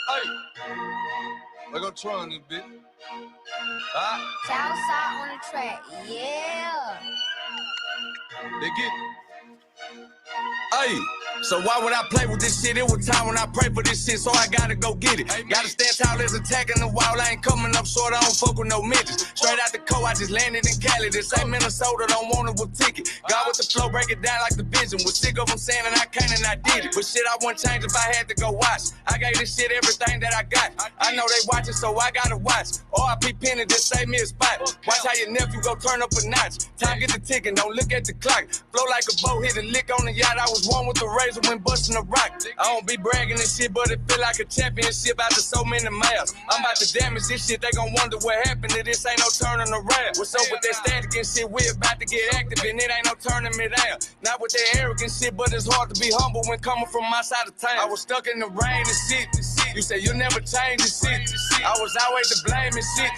Hey, I go try on this bitch. Southside on the track, yeah. They get. Hey, so why would I play with this shit? It was time when I pray for this shit, so I gotta go get it. Gotta stand tall as attacking the wall. I ain't coming up short, I don't fuck with no midgets. Straight out the coast, I just landed in Cali. This ain't Minnesota, don't want it with ticket. God with the flow, break it down like the vision. Was sick of them saying that I can't and I did it. But shit, I wouldn't change if I had to go watch. I gave this shit everything that I got. I know they watching, so I gotta watch. RIP Penny, just save me a spot. Watch how your nephew go turn up a notch. Time get the ticking, don't look at the clock. Flow like a boat, hit a lick on the yacht. I was one with the razor when busting a rock. I don't be bragging this shit, but it feel like a championship after so many miles. I'm about to damage this shit, they gon' wonder what happened to this. Ain't no turning around. What's up with that static and shit? We about to get active and it ain't no turning me down. Not with that arrogant shit, but it's hard to be humble when coming from my side of town. I was stuck in the rain and shit. You say you'll never change this shit. I was always to blame and shit.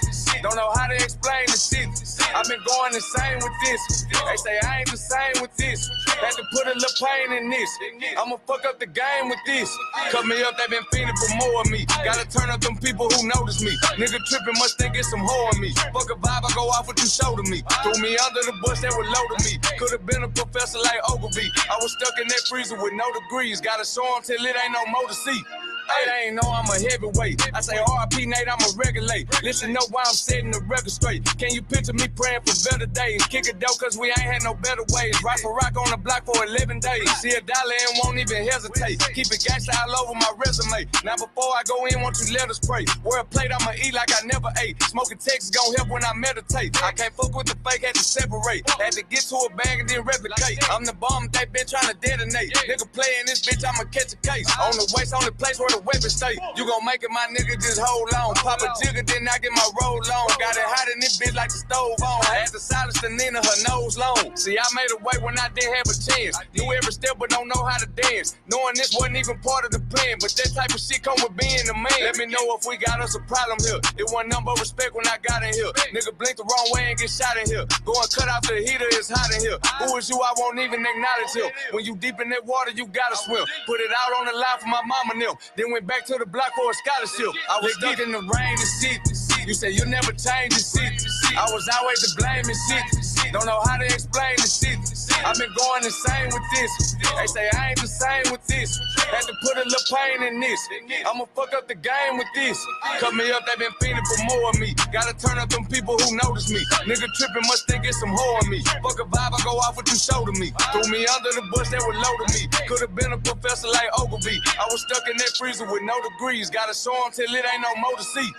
Don't know how to explain the shit. I've been going the same with this. They say I ain't the same with this. Had to put a little pain in this. I'ma fuck up the game with this. Cut me up, they been feeding for more of me. Gotta turn up them people who notice me. Nigga tripping, must think it's some hoe in me. Fuck a vibe, I go off what you show to me. Threw me under the bus, that would load me. Could've been a professor like Ogilvy. I was stuck in that freezer with no degrees. Gotta show 'em till it ain't no more to see. Hey, they ain't know I'm a heavyweight. I say RIP Nate, I'ma regulate. Listen, know why I'm setting the record straight. Can you picture me praying for better days? Kick a dough cause we ain't had no better ways. Rock for rock on the block for 11 days. See a dollar and won't even hesitate. Keep it gangsta all over my resume. Now before I go in, won't you let us pray? Wear a plate, I'ma eat like I never ate. Smoking Texas gon' help when I meditate. I can't fuck with the fake, had to separate. Had to get to a bag and then replicate. I'm the bomb, they been trying to detonate. Nigga play in this bitch, I'ma catch a case. On the waist, on the place where the weapon stay. You gon' make it, my nigga, just hold on. Pop a jigger, then I get my roll on. Got it hot in this bitch like the stove on. I had to silence the Nina, her nose long. See, I made a way when I didn't have a chance. Knew every step, but don't know how to dance. Knowing this wasn't even part of the plan, but that type of shit come with being a man. Let me know if we got us a problem here. It wasn't nothing but respect when I got in here. Nigga blink the wrong way and get shot in here. Go and cut off the heater, it's hot in here. Who is you? I won't even acknowledge him. When you deep in that water, you gotta swim. Put it out on the line for my mama and them. Then went back to the block for a scholarship. I was stuck in the rain and shit. You say you'll never change the shit. I was always to blame and shit. Don't know how to explain the shit. I've been going the same with this. They say I ain't the same with this. Had to put a little pain in this. I'ma fuck up the game with this. Cut me up, they been feeding for more of me. Gotta turn up them people who notice me. Nigga tripping, must think it's some hoe in me. Fuck a vibe, I go off what you show to me. Threw me under the bus, that would load me. Could've been a professor like Ogilvy. I was stuck in that freezer with no degrees. Gotta show 'em till it ain't no more to see.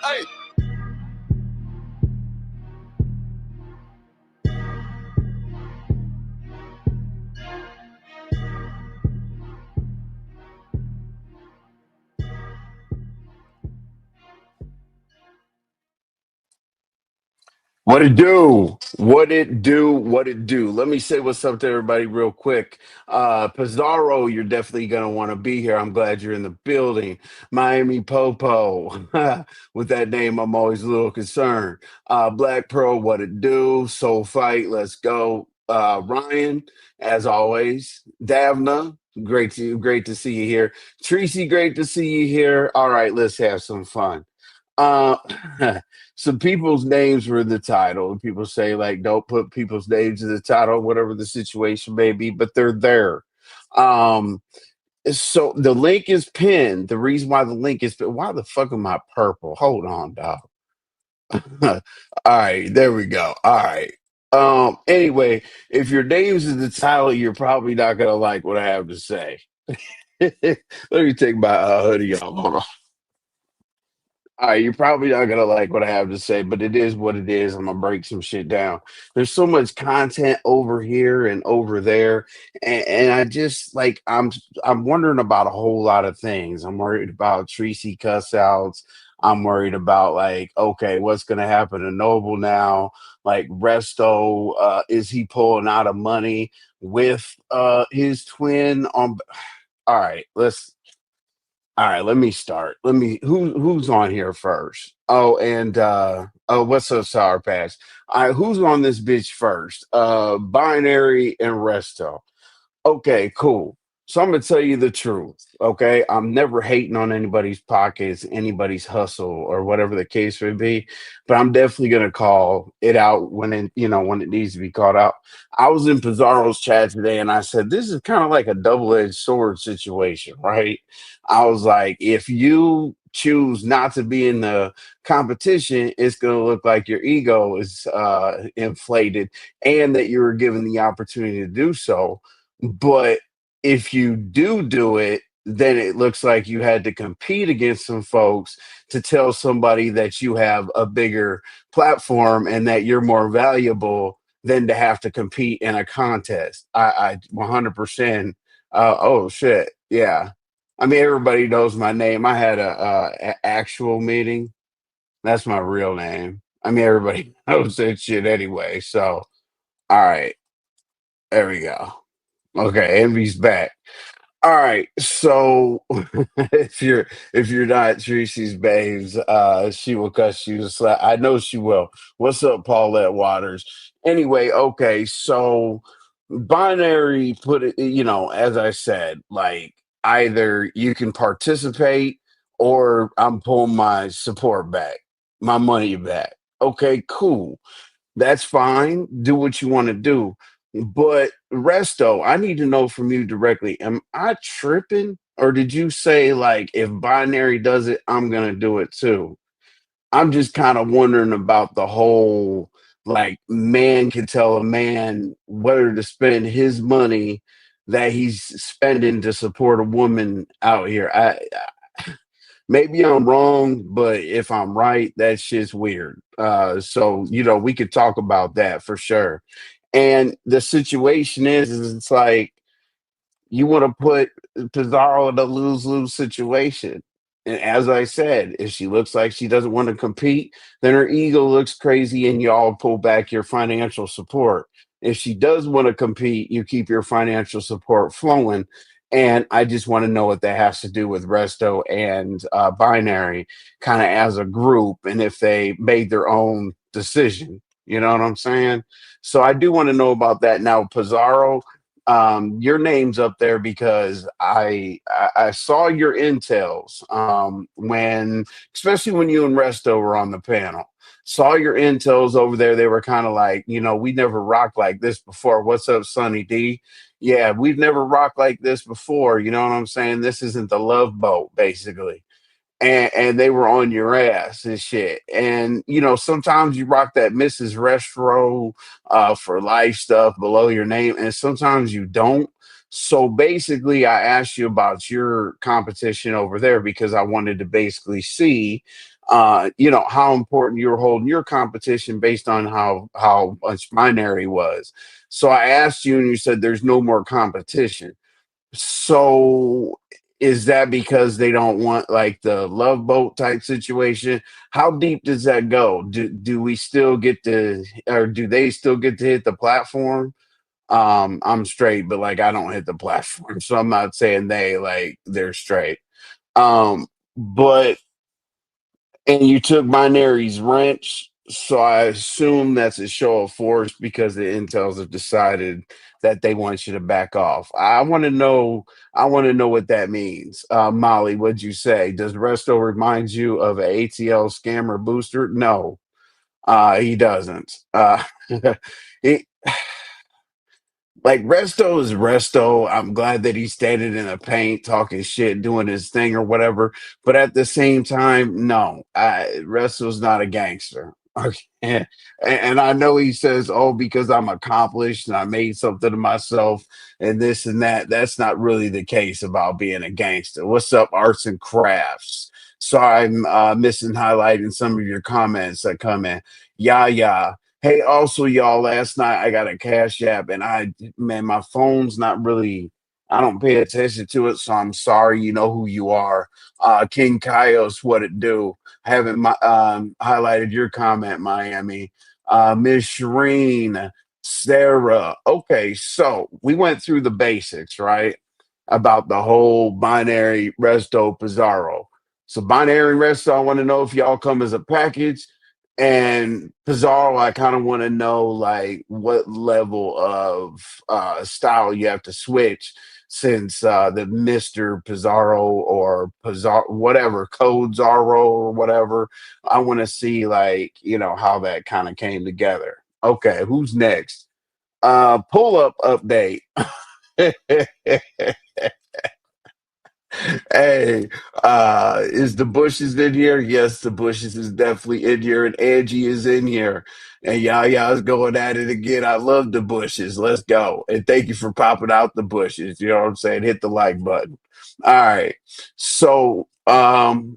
Hey. What it do? What it do? What it do? Let me say what's up to everybody real quick. Pizarro, you're definitely gonna want to be here. I'm glad you're in the building. Miami Popo. With that name, I'm always a little concerned. Black Pearl, what it do? Soul Fight, let's go. Ryan, as always. Davna, great to see you here. Tracy, great to see you here. All right, let's have some fun. Uh, some people's names were in the title, and people say like, don't put people's names in the title, whatever the situation may be, but they're there. Um, so the link is pinned. The reason why the link is pinned, why the fuck am I purple? Hold on, dog. All right, there we go. All right. Anyway, if your name's in the title, you're probably not gonna like what I have to say. Let me take my hoodie off. Hold on. All right, you're probably not gonna like what I have to say, but it is what it is. I'm gonna break some shit down. There's so much content over here and over there, and I just like I'm wondering about a whole lot of things. I'm worried about Tracy cuss outs. I'm worried about like, okay, what's gonna happen to Noble now? Like Resto, is he pulling out of money with his twin on? All right, let me start. Who's on here first? Oh, and what's up, Sour Patch? All right, who's on this bitch first? Binary and Resto. Okay, cool. So I'm gonna tell you the truth, okay? I'm never hating on anybody's pockets, anybody's hustle, or whatever the case may be. But I'm definitely gonna call it out when it, when it needs to be called out. I was in Pizarro's chat today, and I said this is kind of like a double-edged sword situation, right? I was like, if you choose not to be in the competition, it's gonna look like your ego is inflated, and that you were given the opportunity to do so. But if you do it, then it looks like you had to compete against some folks to tell somebody that you have a bigger platform and that you're more valuable than to have to compete in a contest. I 100%. Oh shit, yeah. I mean, everybody knows my name. I had a actual meeting. That's my real name. I mean, everybody knows that shit anyway. So, all right, there we go. Okay, Envy's back. All right, so if you're not Tracy's babes, she will cuss you to slap. I know she will. What's up, Paulette Waters? Anyway, okay, so binary put it, as I said, like either you can participate or I'm pulling my support back, my money back. Okay, cool. That's fine. Do what you want to do. But Resto, I need to know from you directly. Am I tripping? Or did you say like if binary does it, I'm gonna do it too? I'm just kind of wondering about the whole like man can tell a man whether to spend his money that he's spending to support a woman out here. Maybe I'm wrong, but if I'm right, that shit's weird. So we could talk about that for sure. And the situation is it's like you want to put Pizarro in a lose lose situation. And as I said, if she looks like she doesn't want to compete, then her ego looks crazy and y'all pull back your financial support. If she does want to compete, you keep your financial support flowing. And I just want to know what that has to do with Resto and Binary kind of as a group and if they made their own decision. You know what I'm saying? So I do want to know about that. Now, Pizarro, your name's up there because I saw your intels when, especially when you and Resto were on the panel. Saw your intels over there. They were kind of like, we never rocked like this before. What's up, Sonny D? Yeah, we've never rocked like this before. You know what I'm saying? This isn't the love boat, basically, and they were on your ass and shit. And sometimes you rock that Mrs. Resto for life stuff below your name, and sometimes you don't. So basically, I asked you about your competition over there because I wanted to basically see, how important you were holding your competition based on how much binary was. So I asked you, and you said there's no more competition. So is that because they don't want like the love boat type situation? How deep does that go? Do we still get to, or do they still get to hit the platform? I'm straight, but like I don't hit the platform, so I'm not saying they're straight. But and you took Binary's wrench, so I assume that's a show of force because the intels have decided that they want you to back off. I want to know. I want to know what that means. Molly, what'd you say? Does Resto remind you of an ATL scammer booster? No, he doesn't. He, like Resto is Resto. I'm glad that he's standing in the paint, talking shit, doing his thing or whatever. But at the same time, no, Resto's not a gangster. Okay. And I know he says, "Oh, because I'm accomplished and I made something of myself and this and that." That's not really the case about being a gangster. What's up, arts and crafts? Sorry, I'm missing highlighting some of your comments that come in. Yeah, yeah. Hey, also, y'all, last night I got a cash app and man, my phone's not really, I don't pay attention to it. So I'm sorry. You know who you are. King Kaios, what it do? I haven't highlighted your comment, Miami. Miss Shireen, Sarah. Okay. So we went through the basics, right? About the whole binary Resto Pizarro. So binary Resto, I want to know if y'all come as a package And Pizarro, I kind of want to know like what level of style you have to switch since the Mr. Pizarro or Pizarro, whatever, Code Zorro or whatever. I want to see like, how that kind of came together. Okay, who's next? Pull up update. Hey, is the Bushes in here? Yes, the Bushes is definitely in here, and Angie is in here. And y'all is going at it again. I love the Bushes. Let's go. And thank you for popping out the Bushes. You know what I'm saying? Hit the like button. All right. So the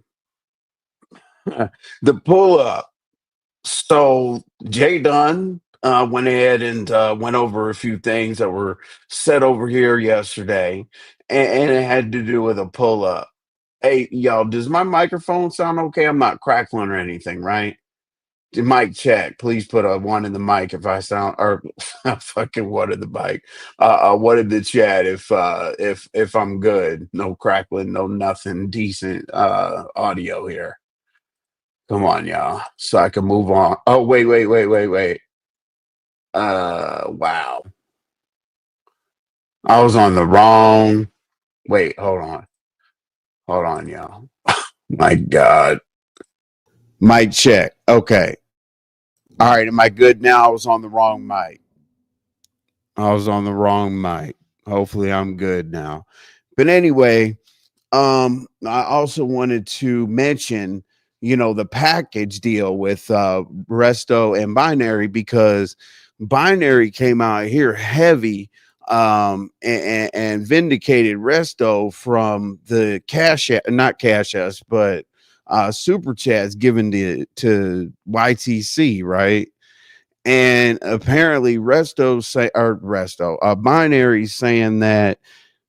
pull up. So JDunn went ahead and went over a few things that were said over here yesterday, and it had to do with a pull up. Hey, y'all, does my microphone sound okay? I'm not crackling or anything, right? The mic check. Please put a one in the mic if I sound or fucking one in the mic. One in the chat if I'm good. No crackling, no nothing. Decent audio here. Come on, y'all. So I can move on. Oh, wait. Wow. I was on the wrong. Wait, hold on. Hold on, y'all. My God. Mic check. Okay. All right, am I good now? I was on the wrong mic. I was on the wrong mic. Hopefully I'm good now. But anyway, I also wanted to mention, the package deal with Resto and Binary because Binary came out here heavy and vindicated Resto from the not cash us, but super chats given to YTC, right? And apparently Binary saying that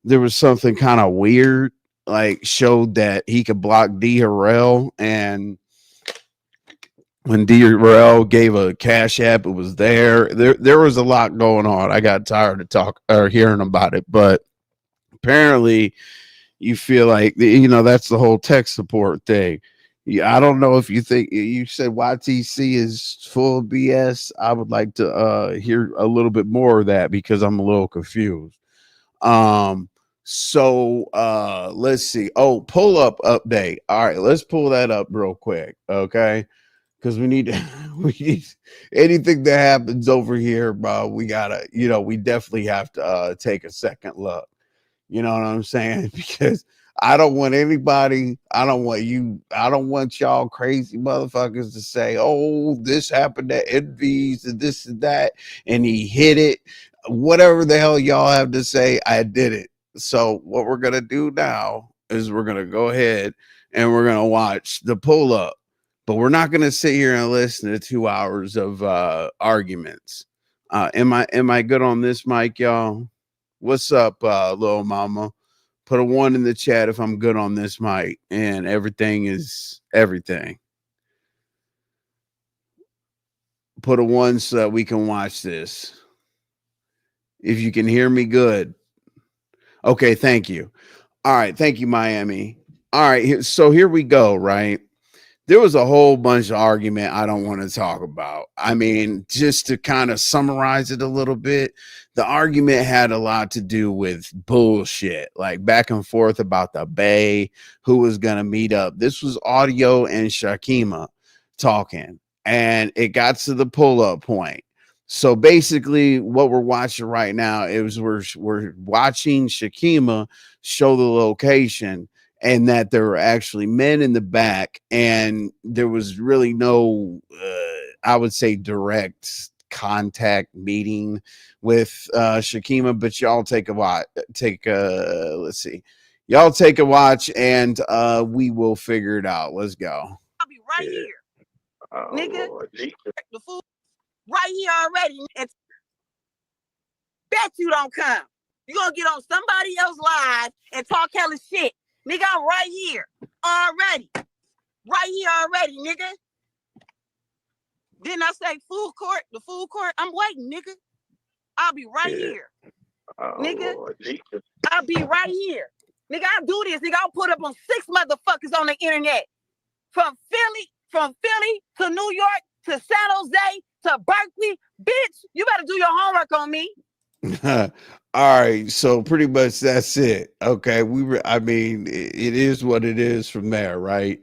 there was something kind of weird, like showed that he could block D Harrell, and when D Harrell gave a cash app, it was there. There was a lot going on. I got tired of hearing about it, but apparently you feel like that's the whole tech support thing. Yeah, I don't know if you think you said YTC is full of BS. I would like to hear a little bit more of that because I'm a little confused. So let's see. Oh, pull up update. All right, let's pull that up real quick, okay? Because we need to, we need anything that happens over here, bro. We gotta, we definitely have to take a second look. You know what I'm saying? Because I don't want anybody, I don't want you, I don't want y'all crazy motherfuckers to say, oh, this happened to Envy's and this and that, and he hit it. Whatever the hell y'all have to say, I did it. So what we're gonna do now is we're gonna go ahead and we're gonna watch the pull up, but we're not gonna sit here and listen to 2 hours of arguments. Am I good on this mic, y'all? What's up, little mama? Put a one in the chat if I'm good on this mic, and everything is everything. Put a one so that we can watch this. If you can hear me good. Okay, thank you. All right, thank you, Miami. All right, so here we go, right? There was a whole bunch of argument I don't want to talk about. I mean, just to kind of summarize it a little bit, the argument had a lot to do with bullshit, like back and forth about the Bay, who was going to meet up. This was Audio and Shakima talking, and it got to the pull up point. So basically, what we're watching right now is we're watching Shakima show the location and that there were actually men in the back, and there was really no, I would say, direct contact meeting with Shakima. But y'all take a watch. Let's see. Y'all take a watch, and we will figure it out. Let's go. I'll be right here, nigga. Lord. The fool right here already. And bet you don't come. You gonna get on somebody else's live and talk hella shit. Nigga, I'm right here already. Right here already, nigga. Didn't I say food court? The food court? I'm waiting, nigga. I'll be right here. Nigga. Lord. I'll be right here. Nigga, I'll do this. Nigga, I'll put up on 6 motherfuckers on the internet. From Philly to New York to San Jose to Berkeley, bitch, you better do your homework on me. All right, so pretty much that's it. Okay, I mean, it is what it is from there, right?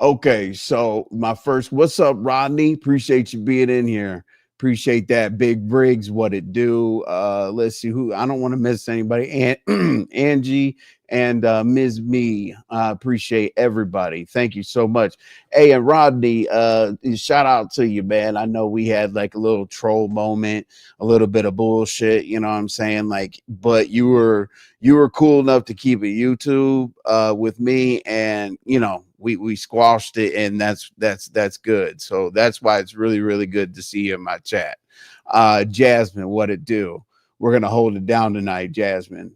Okay, so what's up, Rodney? Appreciate you being in here. Appreciate that. Big Briggs, what it do? Let's see who. I don't want to miss anybody. And Angie and Ms. Me. Appreciate everybody. Thank you so much. Hey, and Rodney, shout out to you, man. I know we had like a little troll moment, a little bit of bullshit, you know what I'm saying? Like, but you were cool enough to keep it YouTube with me, and you know, we squashed it, and that's good. So that's why it's really, really good to see you in my chat. Jasmine, what it do? We're gonna hold it down tonight, Jasmine.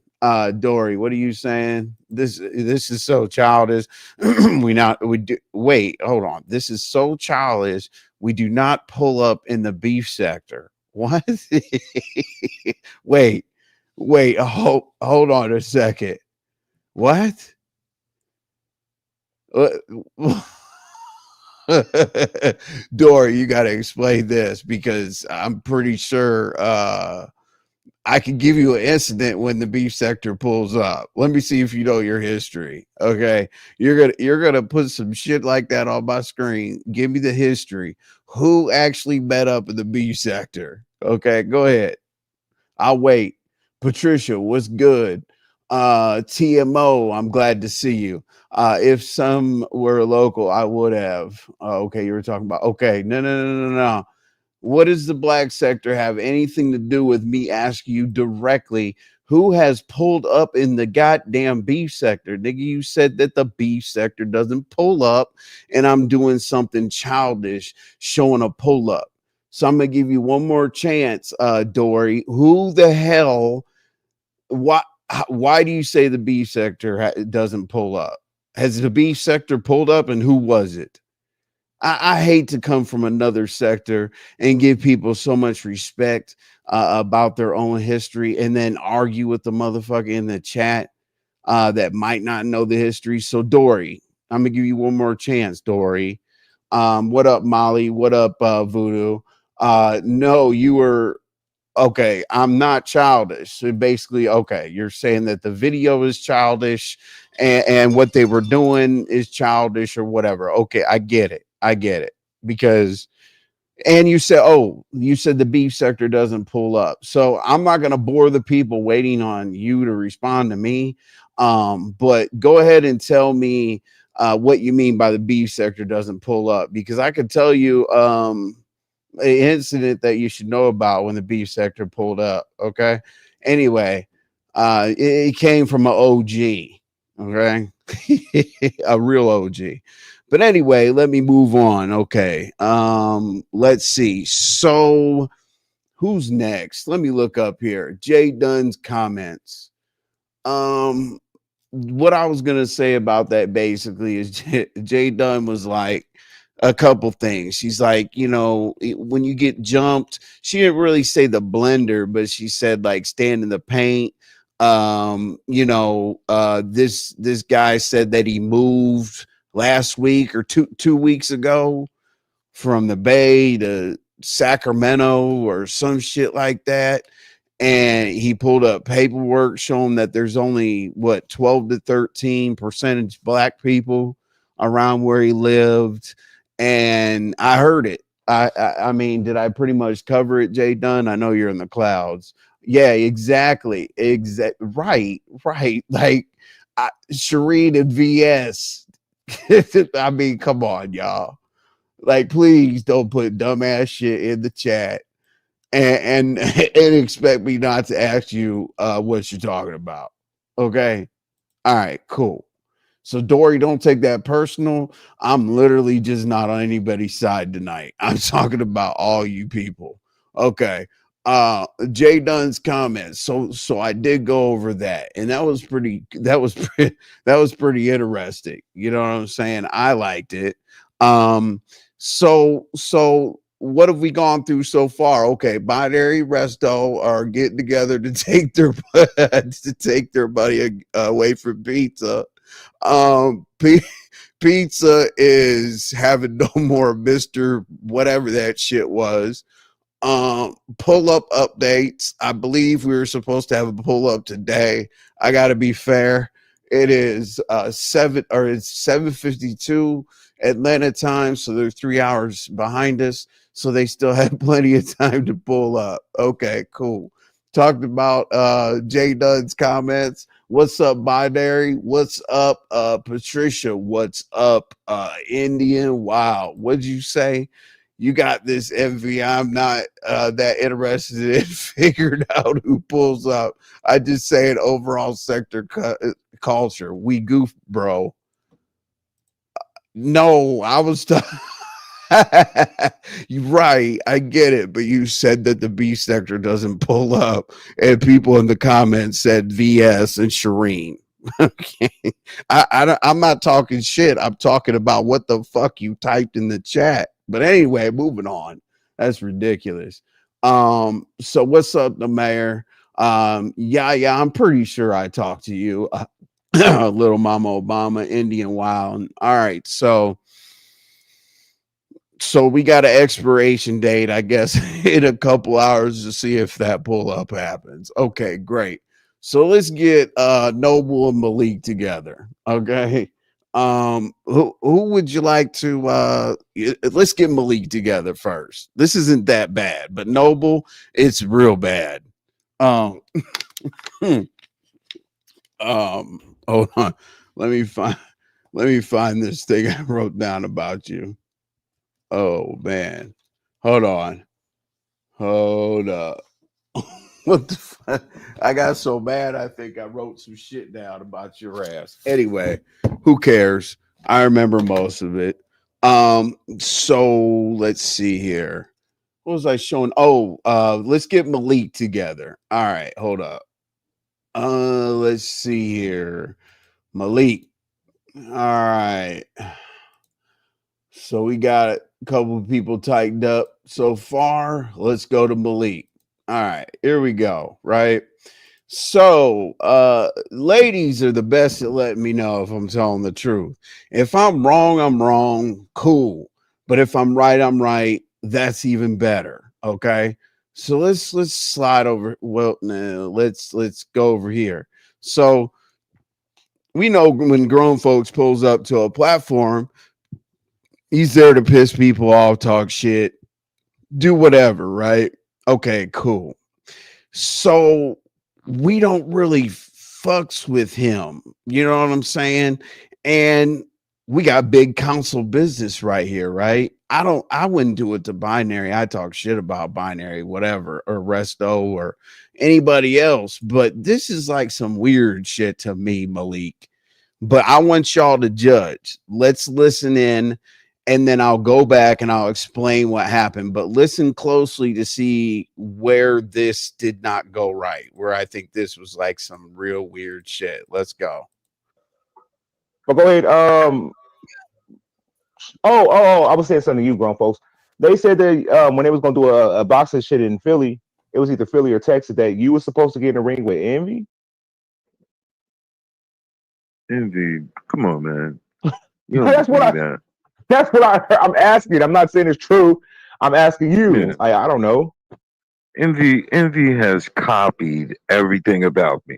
Dory, what are you saying? This is so childish. Wait, hold on. This is so childish. We do not pull up in the beef sector. What? wait, hold on a second. What? Dory, you got to explain this, because I'm pretty sure I can give you an incident when the beef sector pulls up. Let me see if you know your history. Okay, you're gonna put some shit like that on my screen. Give me the history. Who actually met up in the beef sector? Okay, go ahead. I'll wait. Patricia, what's good? TMO, I'm glad to see you. If some were local, I would have. Okay, you were talking about. Okay, no. What does the black sector have anything to do with me asking you directly who has pulled up in the goddamn beef sector? Nigga, you said that the beef sector doesn't pull up, and I'm doing something childish showing a pull up. So I'm gonna give you one more chance, Dory. Who the hell? Why do you say the beef sector doesn't pull up? Has the beef sector pulled up, and who was it? I hate to come from another sector and give people so much respect about their own history, and then argue with the motherfucker in the chat that might not know the history. So Dory, I'm gonna give you one more chance, Dory. What up, Molly? What up, Voodoo? No, you were okay. I'm not childish. So basically, okay, you're saying that the video is childish, and what they were doing is childish or whatever. Okay, I get it. Because, and you said the beef sector doesn't pull up. So I'm not going to bore the people waiting on you to respond to me. But go ahead and tell me what you mean by the beef sector doesn't pull up, because I could tell you an incident that you should know about when the beef sector pulled up. Okay. Anyway, it came from an OG. Okay. A real OG. But anyway, let me move on. Okay. Let's see. So who's next? Let me look up here. JDunn's comments. What I was gonna say about that basically is JDunn was like a couple things. She's like, you know, when you get jumped, she didn't really say the blender, but she said like stand in the paint. You know, this guy said that he moved last week or two weeks ago from the Bay to Sacramento or some shit like that. And he pulled up paperwork showing that there's only 12 to 13% black people around where he lived. And I heard it. I mean, did I pretty much cover it, JDunn? I know you're in the clouds. Yeah, exactly. Right. Like Shireen and VS. I mean, come on, y'all. Like, please don't put dumbass shit in the chat and expect me not to ask you what you're talking about. Okay. All right, cool. So Dory, don't take that personal. I'm literally just not on anybody's side tonight. I'm talking about all you people. Okay. JDunn's comments. So I did go over that, and that was pretty interesting. You know what I'm saying? I liked it. So what have we gone through so far? Okay, Binary Resto are getting together to take their money away from pizza. Pizza is having no more Mr. whatever that shit was. Pull-up updates. I believe we were supposed to have a pull-up today. I gotta be fair. It is it's 7:52 Atlanta time, so they're 3 hours behind us. So they still have plenty of time to pull up. Okay, cool. Talked about JDunn's comments. What's up, Binary? What's up, Patricia? What's up, Indian? Wow. What'd you say? You got this, Envy. I'm not that interested in figuring out who pulls up. I just say an overall sector culture. We goof, bro. No, I was You're right. I get it. But you said that the B sector doesn't pull up, and people in the comments said VS and Shireen. Okay. I'm not talking shit. I'm talking about what the fuck you typed in the chat. But anyway, moving on. That's ridiculous. So what's up, the mayor? Yeah, I'm pretty sure I talked to you. Little Mama Obama, Indian Wild. All right, so we got an expiration date, I guess, in a couple hours to see if that pull up happens. Okay, great. So let's get Noble and Malik together. Okay. Who would you like to let's get Malik together first. This isn't that bad, but Noble, it's real bad. Um hold on. Let me find this thing I wrote down about you. Oh man. Hold on. Hold up. What the fuck? I got so mad I think I wrote some shit down about your ass. Anyway, who cares? I remember most of it. So let's see here. What was I showing? Oh, let's get Malik together. All right, hold up. Let's see here. Malik. All right. So we got a couple of people tightened up so far. Let's go to Malik. All right, here we go. Right. So, ladies are the best at letting me know if I'm telling the truth. If I'm wrong, I'm wrong. Cool. But if I'm right, I'm right. That's even better. Okay. So let's slide over. Well, no, let's go over here. So we know when grown folks pulls up to a platform, he's there to piss people off, talk shit, do whatever, right? Okay, cool. So we don't really fucks with him. You know what I'm saying? And we got big council business right here, right? I wouldn't do it to Binary. I talk shit about Binary, whatever, or Resto or anybody else. But this is like some weird shit to me, Malik. But I want y'all to judge. Let's listen in, and then I'll go back and I'll explain what happened. But listen closely to see where this did not go right, where I think this was like some real weird shit. Let's go. But go ahead. I was saying something to you, grown folks. They said that when they was gonna do a boxing shit in Philly, it was either Philly or Texas, that you were supposed to get in the ring with Envy. Indeed. Come on, man. You don't That's what believe that. That's what I'm asking. I'm not saying it's true. I'm asking you. Yeah. I don't know. Envy has copied everything about me.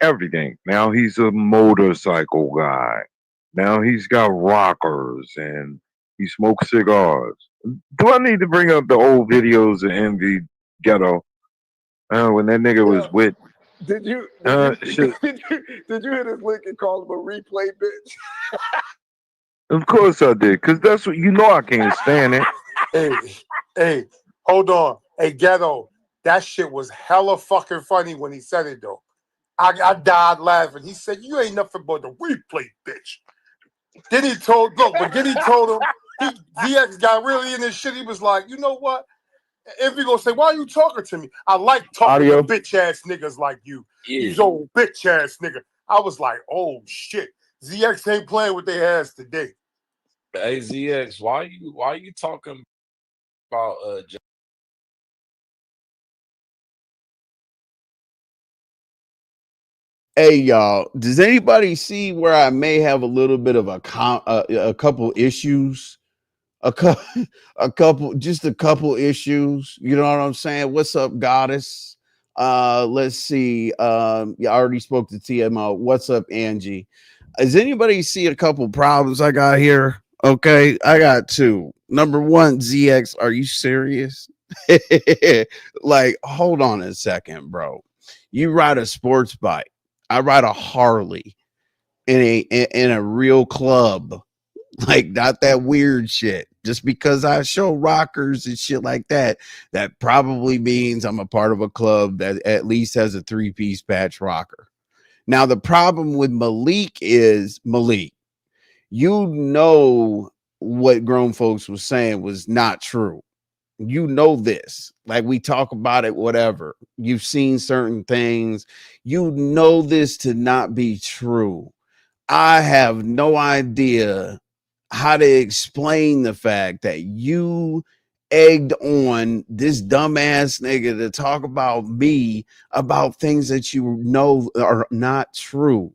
Everything. Now he's a motorcycle guy. Now he's got rockers and he smokes cigars. Do I need to bring up the old videos of Envy Ghetto? When that nigga was with Did you shit. did you hit his link and call him a replay bitch? Of course I did, because that's what you know I can't stand it. Hey, hold on. Hey, Ghetto, that shit was hella fucking funny when he said it though. I died laughing. He said, "You ain't nothing but a replay bitch." Then he told him, ZX got really in this shit. He was like, "You know what? If you gonna say, why are you talking to me? I like talking to bitch ass niggas like you. Yeah. You old bitch ass nigga." I was like, oh shit. ZX ain't playing with their ass today. Hey ZX, why you talking about Hey y'all, does anybody see where I may have a little bit of a couple issues? A couple, just a couple issues. You know what I'm saying? What's up, goddess? Let's see. I already spoke to TMO. What's up, Angie? Does anybody see a couple problems I got here? Okay, I got two. Number one, ZX, are you serious? Like, hold on a second, bro. You ride a sports bike. I ride a Harley in a real club, like not that weird shit. Just because I show rockers and shit like that, that probably means I'm a part of a club that at least has a 3-piece patch rocker. Now the problem with Malik is Malik. You know what grown folks was saying was not true. You know this. Like we talk about it, whatever. You've seen certain things. You know this to not be true. I have no idea how to explain the fact that you egged on this dumbass nigga to talk about me about things that you know are not true.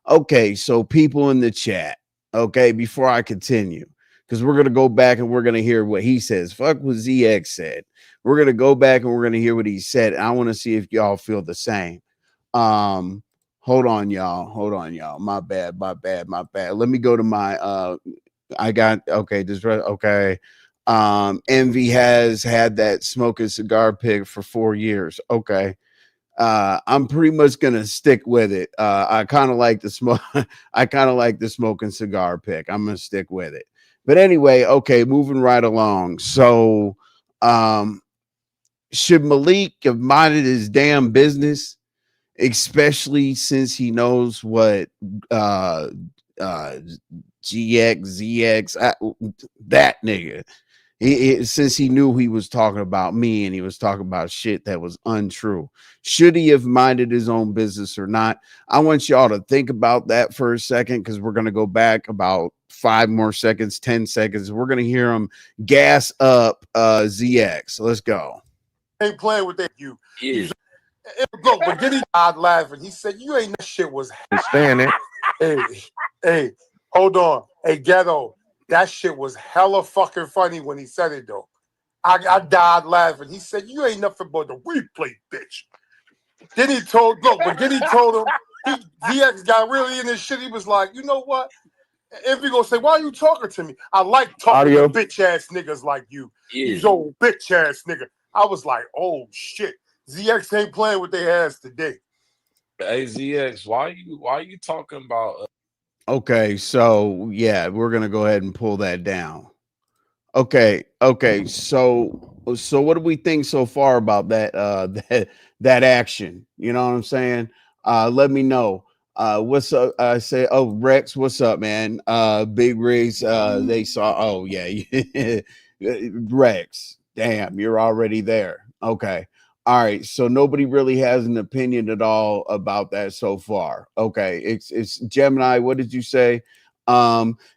Okay, so people in the chat, okay, before I continue, because we're gonna go back and we're gonna hear what he says. Fuck what ZX said. We're gonna go back and we're gonna hear what he said. And I want to see if y'all feel the same. Um, hold on, y'all. Hold on, y'all. My bad, my bad, my bad. Let me go to my I got okay, just okay. Envy has had that smoking cigar pick for 4 years. Okay. I'm pretty much gonna stick with it. I kind of like the smoke. I kind of like the smoking cigar pick. I'm gonna stick with it. But anyway, okay, moving right along. So, should Malik have minded his damn business, especially since he knows what uh, uh, GX, ZX, that nigga? Since he knew he was talking about me and he was talking about shit that was untrue, should he have minded his own business or not? I want y'all to think about that for a second, because we're going to go back about 5 more seconds, 10 seconds. We're going to hear him gas up ZX. Let's go. Ain't playing with that. You. Yeah. Look, but then he died laughing. He said, "You ain't that shit was." Understand it? Hey, hold on. Hey, ghetto. That shit was hella fucking funny when he said it though. I died laughing. He said, "You ain't nothing but the replay, bitch." Then he told him, DX got really in this shit. He was like, "You know what? If he gonna say, why are you talking to me? I like talking to bitch ass niggas like you. Yeah. You old bitch ass nigga." I was like, oh shit. ZX ain't playing with their ass today. Hey ZX, why you talking about? Okay, so yeah, we're gonna go ahead and pull that down. Okay. So what do we think so far about that that action? You know what I'm saying? Let me know. What's up? I say, oh, Rex, what's up, man? Big Rigs, they saw, oh yeah. Rex, damn, you're already there. Okay. All right. So nobody really has an opinion at all about that so far. Okay. It's Gemini. What did you say?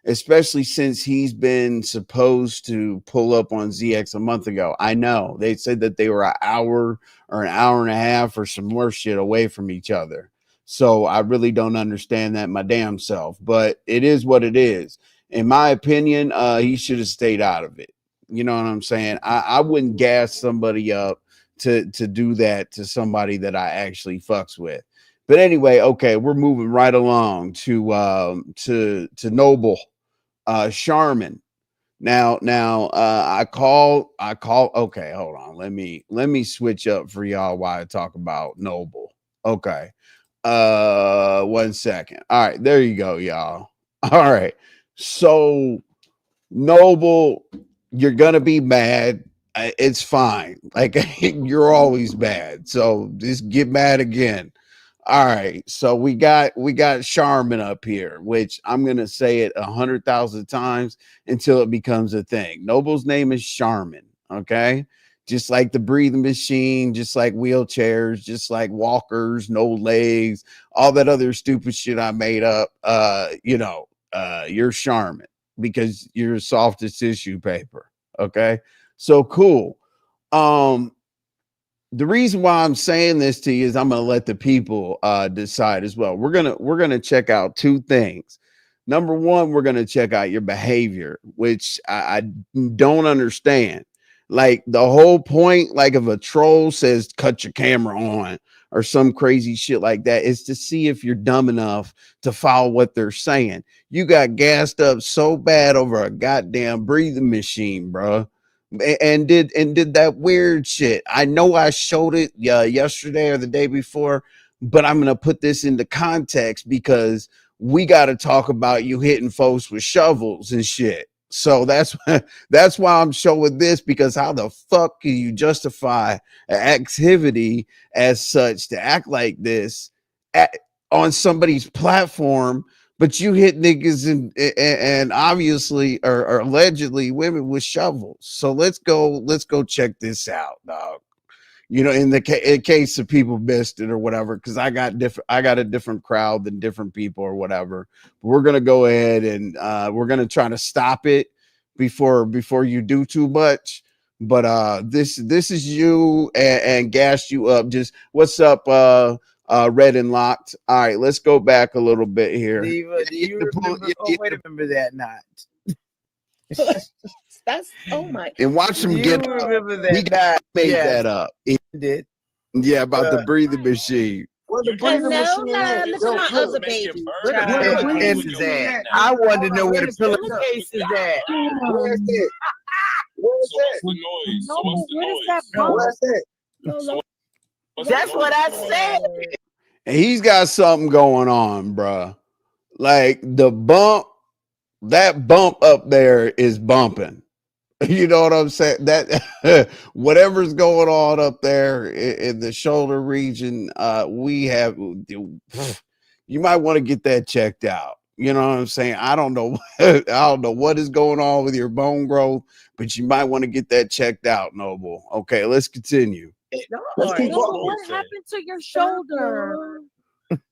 Especially since he's been supposed to pull up on ZX a month ago. I know they said that they were an hour or an hour and a half or some more shit away from each other. So I really don't understand that my damn self, but it is what it is. In my opinion, he should have stayed out of it. You know what I'm saying? I wouldn't gas somebody up to do that to somebody that I actually fucks with. But anyway, okay, we're moving right along to Noble, Charmin. Now, I call. Okay, hold on. Let me switch up for y'all while I talk about Noble. Okay, 1 second. All right, there you go, y'all. All right, so Noble, you're gonna be mad. It's fine. Like you're always mad. So just get mad again. All right, so we got Charmin up here, which I'm gonna say it 100,000 times until it becomes a thing. Noble's name is Charmin, okay? Just like the breathing machine, just like wheelchairs, just like walkers, no legs, all that other stupid shit I made up. You're Charmin because you're soft as tissue paper, okay? So cool. Um, the reason why I'm saying this to you is I'm gonna let the people decide as well. We're gonna check out two things. Number one, we're gonna check out your behavior, which I don't understand. Like the whole point, like if a troll says cut your camera on or some crazy shit like that, is to see if you're dumb enough to follow what they're saying. You got gassed up so bad over a goddamn breathing machine, bro, and did that weird shit. I know I showed it yesterday or the day before, but I'm gonna put this into context because we got to talk about you hitting folks with shovels and shit. So that's why I'm showing this, because how the fuck can you justify an activity as such to act like this on somebody's platform? But you hit niggas and obviously or allegedly women with shovels. So let's go check this out, dog. You know, in case of people missed it or whatever, because I got a different crowd than different people or whatever. We're gonna go ahead and we're gonna try to stop it before you do too much. But this is you and gas you up. Just what's up, Red and Locked. All right, let's go back a little bit here. Diva, do you remember? Oh, wait a minute, that not. That's my. And watch them get. Remember that? He made that up. He did. Yeah, about the breathing machine. Well, the breathing machine. Look at my other baby. I wanted to know where the pillowcase is at. Where's that? Where's that? Where's that? That's what I said. And he's got something going on, bro. Like the bump, that bump up there is bumping. You know what I'm saying? That whatever's going on up there in the shoulder region, we have. You might want to get that checked out. You know what I'm saying? I don't know. I don't know what is going on with your bone growth, but you might want to get that checked out, Noble. Okay, let's continue. What happened to your shoulder?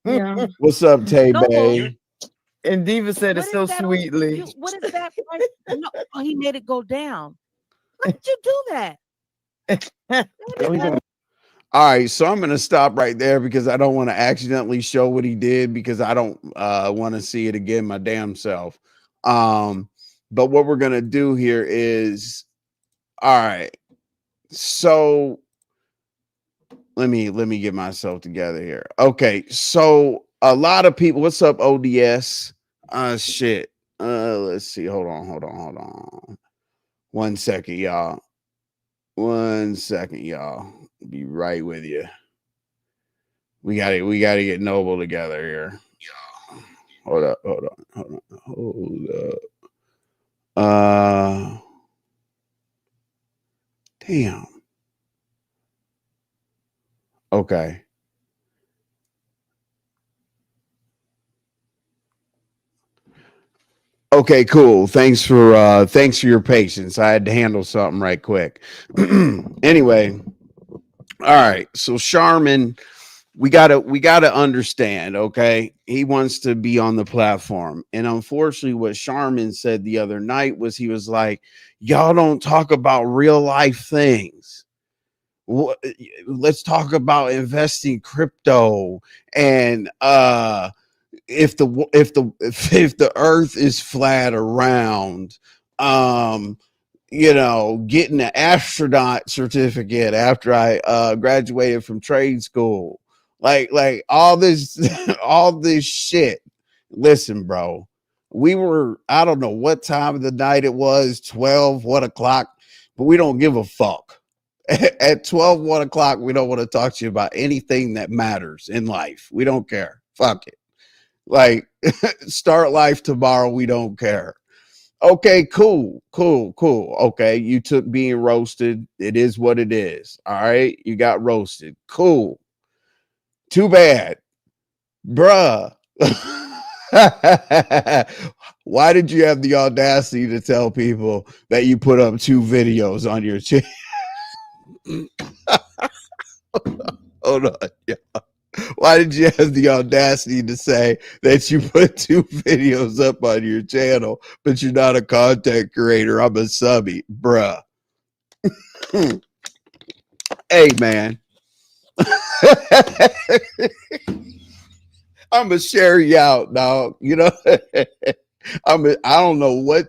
Yeah. What's up, Tay Bay? And Diva said it so sweetly. What is that? No, he made it go down. How did you do that? All right, so I'm going to stop right there because I don't want to accidentally show what he did, because I don't want to see it again my damn self. But what we're going to do here is, all right, so let me get myself together here. Okay, so a lot of people, what's up, ODS? Shit. Let's see. Hold on. 1 second, y'all. 1 second, y'all. Be right with you. We gotta get Noble together here. Hold up. Damn. Okay. Okay, cool. Thanks for your patience. I had to handle something right quick. Anyway, all right. So Charmin, we gotta understand, okay? He wants to be on the platform. And unfortunately, what Charmin said the other night was, he was like, y'all don't talk about real life things. Let's talk about investing crypto and if the earth is flat or round, you know, getting an astronaut certificate after I graduated from trade school, like all this all this shit. Listen, bro, we were, I don't know what time of the night it was, 12, 1 o'clock, but we don't give a fuck. At 12, 1 o'clock, we don't want to talk to you about anything that matters in life. We don't care. Fuck it. Like, start life tomorrow. We don't care. Okay, cool. Okay, you took being roasted. It is what it is. All right, you got roasted. Cool. Too bad, bruh. Why did you have the audacity to tell people that you put up 2 videos on your channel? Hold on. Yeah. Why did you have the audacity to say that you put 2 videos up on your channel, but you're not a content creator? I'm a subby, bruh. Hey, man. I'm gonna share you out, dog. You know, I don't know what,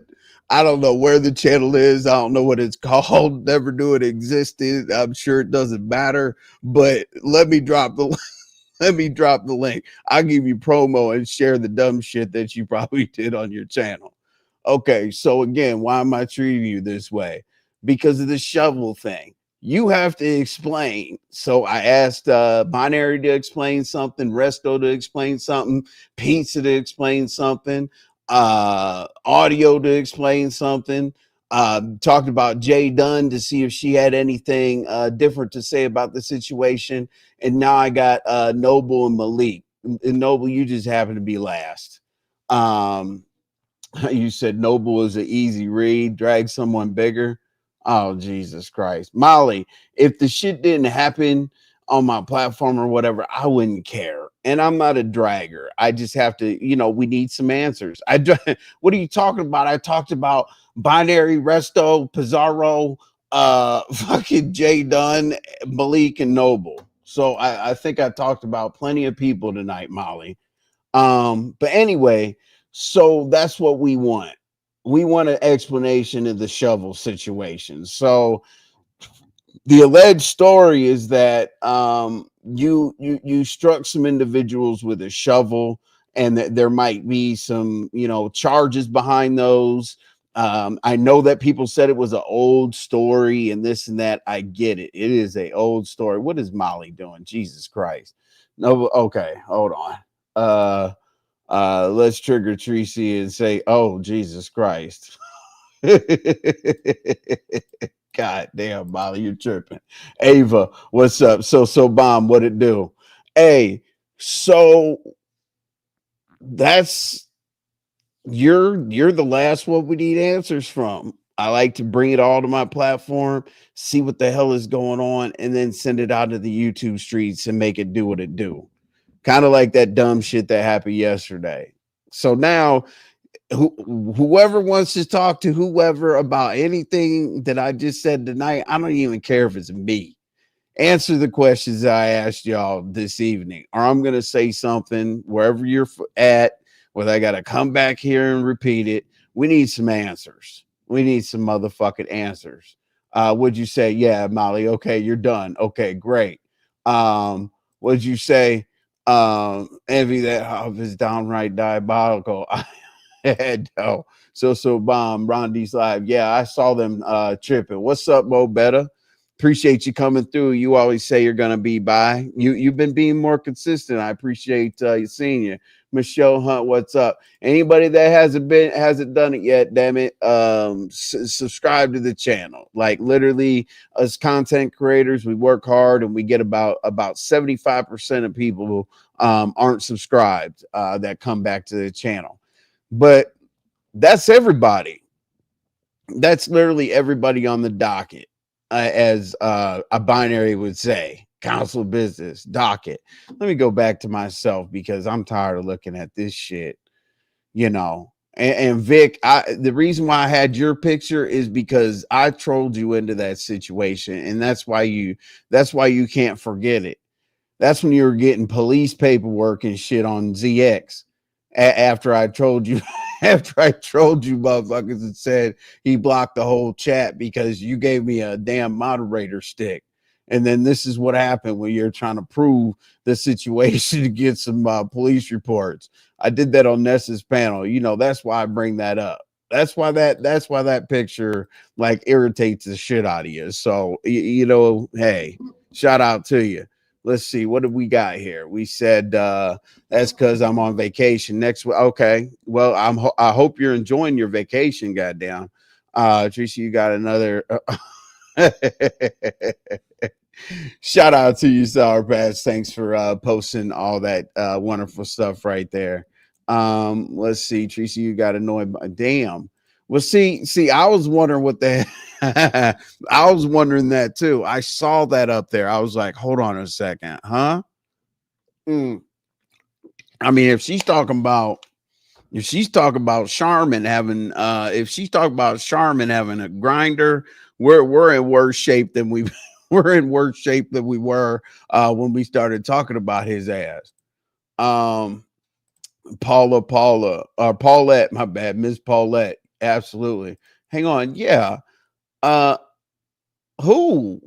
I don't know where the channel is. I don't know what it's called. Never knew it existed. I'm sure it doesn't matter. But let me drop the let me drop the link. I'll give you promo and share the dumb shit that you probably did on your channel. Okay, so again, why am I treating you this way? Because of the shovel thing. You have to explain. So I asked Binary to explain something, Resto to explain something, Pizza to explain something, Audio to explain something. Talked about JDunn to see if she had anything different to say about the situation. And now I got Noble and Malik. And Noble, you just happen to be last. You said Noble is an easy read, drag someone bigger. Oh, Jesus Christ. Molly, if the shit didn't happen on my platform or whatever, I wouldn't care. And I'm not a dragger. I just have to, you know, we need some answers. What are you talking about? I talked about Binary, Resto, Pizarro, fucking JDunn, Malik, and Noble. So I think I talked about plenty of people tonight, Molly. But anyway, so that's what we want. We want an explanation of the shovel situation. So the alleged story is that you struck some individuals with a shovel, and that there might be some, you know, charges behind those. I know that people said it was an old story and this and that. I get it. It is a old story. What is Molly doing? Jesus Christ. No, okay, hold on. Let's trigger Tracy and say, oh, Jesus Christ. God damn, Molly, you're tripping. Ava, what's up? So bomb, what it do? Hey, so that's you're the last one we need answers from. I like to bring it all to my platform, see what the hell is going on, and then send it out to the YouTube streets and make it do what it do. Kind of like that dumb shit that happened yesterday. So now whoever wants to talk to whoever about anything that I just said tonight, I don't even care if it's me. Answer the questions I asked y'all this evening, or I'm going to say something wherever you're at, whether I got to come back here and repeat it. We need some answers. We need some motherfucking answers. Would you say, yeah, Molly? Okay, you're done. Okay, great. Would you say, envy that Huff is downright diabolical? No. So bomb Rondi's live. Yeah, I saw them tripping. What's up, Mo Better? Appreciate you coming through. You always say you're gonna be by. You've been being more consistent. I appreciate you seeing you. Michelle Hunt, what's up? Anybody that hasn't done it yet, damn it, subscribe to the channel. Like literally, as content creators, we work hard and we get about 75% of people who aren't subscribed that come back to the channel. But that's everybody. That's literally everybody on the docket, as a binary would say. Council of business docket. Let me go back to myself because I'm tired of looking at this shit. You know, and Vic, the reason why I had your picture is because I trolled you into that situation, and that's why you can't forget it. That's when you were getting police paperwork and shit on ZX. After I trolled you, motherfuckers, and said he blocked the whole chat because you gave me a damn moderator stick. And then this is what happened when you're trying to prove the situation to get some police reports. I did that on Nessa's panel. You know, that's why I bring that up. That's why that picture like irritates the shit out of you. So you know, hey, shout out to you. Let's see, what do we got here? We said that's because I'm on vacation next week. Okay, well, I hope you're enjoying your vacation. Goddamn, Tracy, you got another. Shout out to you, Sour Patch. Thanks for posting all that wonderful stuff right there. Let's see, Tracy, you got annoyed by damn. Well, see, I was wondering what the I was wondering that too. I saw that up there. I was like, hold on a second, huh? I mean, if she's talking about Charmin having if she's talking about Charmin having a grinder, we're in worse shape than we've we're in worse shape than we were when we started talking about his ass. Paulette, my bad, Miss Paulette, absolutely. Hang on, yeah. Who?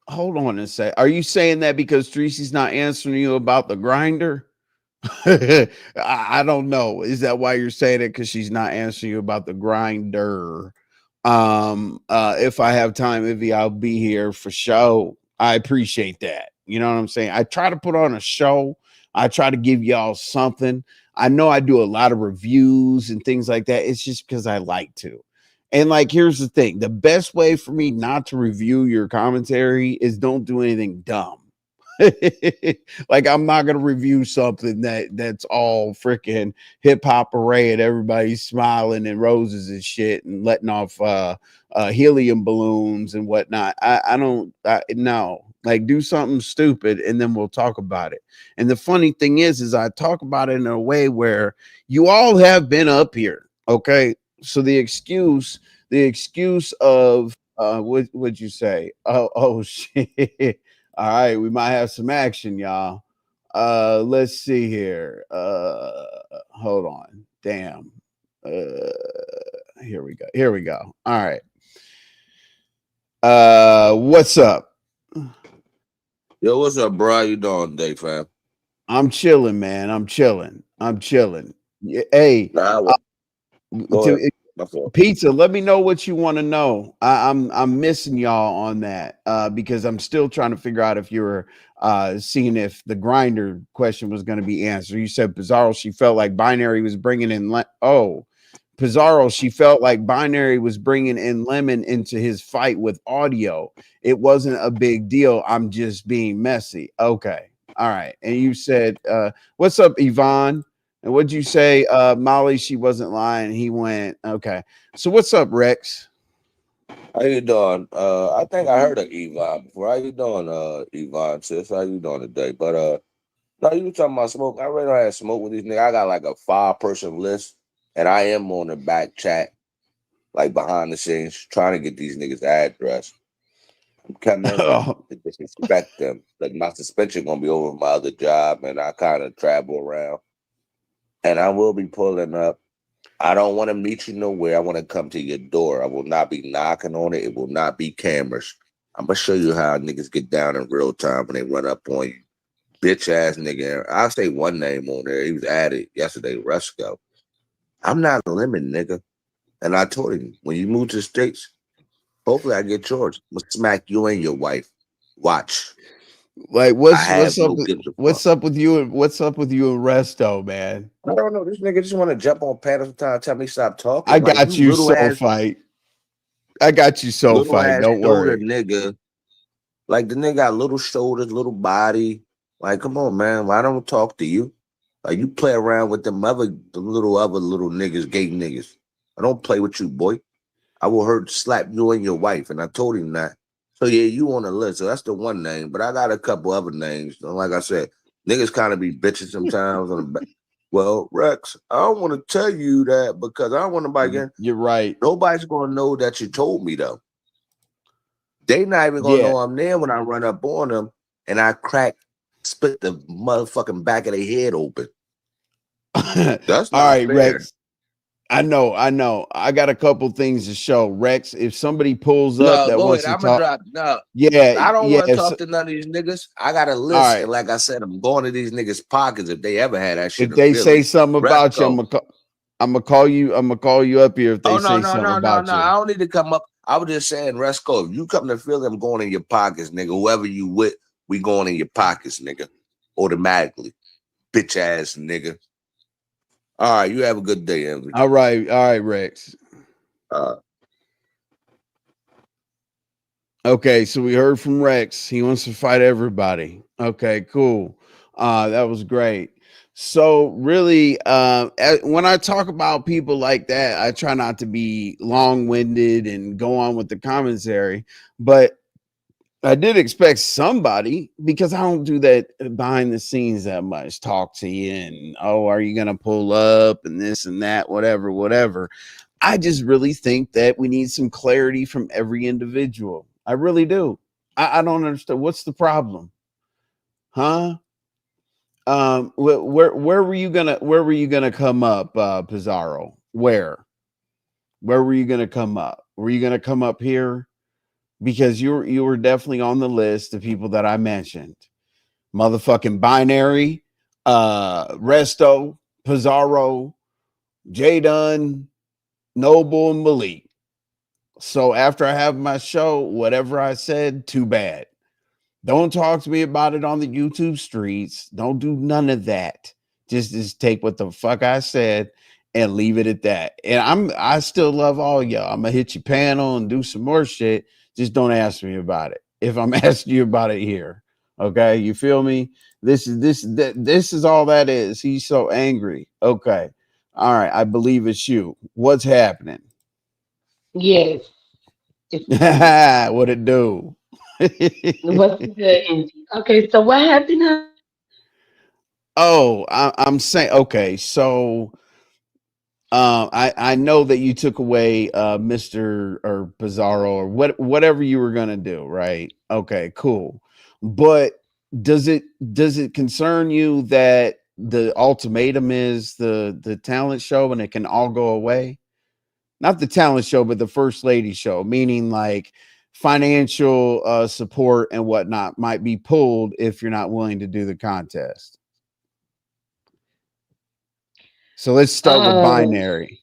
Hold on a sec. Are you saying that because Tracy's not answering you about the grinder? I don't know. Is that why you're saying it? Because she's not answering you about the grinder. If I have time, Ivy, I'll be here for show. I appreciate that. You know what I'm saying? I try to put on a show. I try to give y'all something. I know I do a lot of reviews and things like that. It's just because I like to. And like, here's the thing: the best way for me not to review your commentary is don't do anything dumb. Like, I'm not gonna review something that's all freaking hip hop array and everybody's smiling and roses and shit and letting off helium balloons and whatnot. I don't no, like, do something stupid and then we'll talk about it. And the funny thing is I talk about it in a way where you all have been up here, okay? So the excuse of what would you say? Oh shit. All right, we might have some action, y'all. Let's see here. Hold on. Damn. Here we go. Here we go. All right. What's up? Yo, what's up, bro? How you doing today, fam? I'm chilling, man. I'm chilling. Yeah, hey, Pizza, let me know what you want to know. I'm missing y'all on that because I'm still trying to figure out if you were seeing if the grinder question was going to be answered. You said Pizarro, she felt like Binary was bringing in Pizarro, she felt like Binary was bringing in Lemon into his fight with Audio. It wasn't a big deal. I'm just being messy. Okay. All right. And you said, what's up, Yvonne? And what'd you say? Molly, she wasn't lying. He went, okay. So what's up, Rex? How you doing? I think I heard of Yvonne before. How you doing, Yvonne, sis? How you doing today? But no, you were talking about smoke. I really don't have smoke with these niggas. I got like a 5-person list, and I am on the back chat, like behind the scenes, trying to get these niggas address. I'm coming to disrespect them. Like, my suspension gonna be over my other job, and I kind of travel around. And I will be pulling up. I don't want to meet you nowhere. I want to come to your door. I will not be knocking on it. It will not be cameras. I'm going to show you how niggas get down in real time when they run up on you. Bitch ass nigga. I'll say one name on there. He was added yesterday, Resto. I'm not a lemon, nigga. And I told him, when you move to the States, hopefully I get yours. I'm going to smack you and your wife. Watch. Like, what's up with you and Resto, man? I don't know. This nigga just want to jump on panels and tell me stop talking. I got like, you so fight. I got you so fight. Don't worry, nigga. Like, the nigga got little shoulders, little body. Like, come on, man. Why don't I talk to you? Like, you play around with them other little niggas, gay niggas. I don't play with you, boy. I will slap you and your wife. And I told him that. So yeah, you on the list. So that's the one name. But I got a couple other names. Like I said, niggas kind of be bitching sometimes on the back. Well, Rex, I don't want to tell you that because I don't want nobody getting. You're right. Nobody's gonna know that you told me though. They not even gonna know I'm there when I run up on them and I split the motherfucking back of their head open. That's not all right, fair. Rex. I know. I got a couple things to show. Rex, if somebody pulls up that wants to talk. Yeah. I don't want to talk to none of these niggas. I got a list. Right. And like I said, I'm going to these niggas' pockets if they ever had that shit. If they say something about you, I'm gonna call you. I'm gonna call you up here if they say something about you. I don't need to come up. I was just saying, Resco, if you come to Philly, I'm going in your pockets, nigga. Whoever you with, we going in your pockets, nigga. Automatically. Bitch ass nigga. All right, you have a good day, Emily. All right, Rex. Okay, so we heard from Rex. He wants to fight everybody. Okay, cool. That was great. So really, when I talk about people like that, I try not to be long-winded and go on with the commentary, but I did expect somebody, because I don't do that behind the scenes that much, talk to you and, oh, are you going to pull up and this and that, whatever. I just really think that we need some clarity from every individual. I really do. I don't understand. What's the problem? Huh? Where were you gonna come up, Pizarro? Where were you gonna come up? Were you gonna come up here? Because you were definitely on the list of people that I mentioned. Motherfucking Binary, Resto, Pizarro, JDunn, Noble, and Malik. So after I have my show, whatever I said, too bad. Don't talk to me about it on the YouTube streets. Don't do none of that. Just take what the fuck I said and leave it at that. And I still love all y'all. I'm gonna hit your panel and do some more shit. Just don't ask me about it. If I'm asking you about it here. Okay, you feel me? This is all that is. He's so angry. Okay. All right, I believe it's you. What's happening? Yes. What it do? What's good? Okay, so what happened? Oh, I'm saying okay. So, I know that you took away Mr. or Pizarro or whatever you were gonna do, right? Okay, cool. But does it concern you that the ultimatum is the talent show and it can all go away? Not the talent show, but the first lady show, meaning like financial support and whatnot might be pulled if you're not willing to do the contest. So let's start with Binary.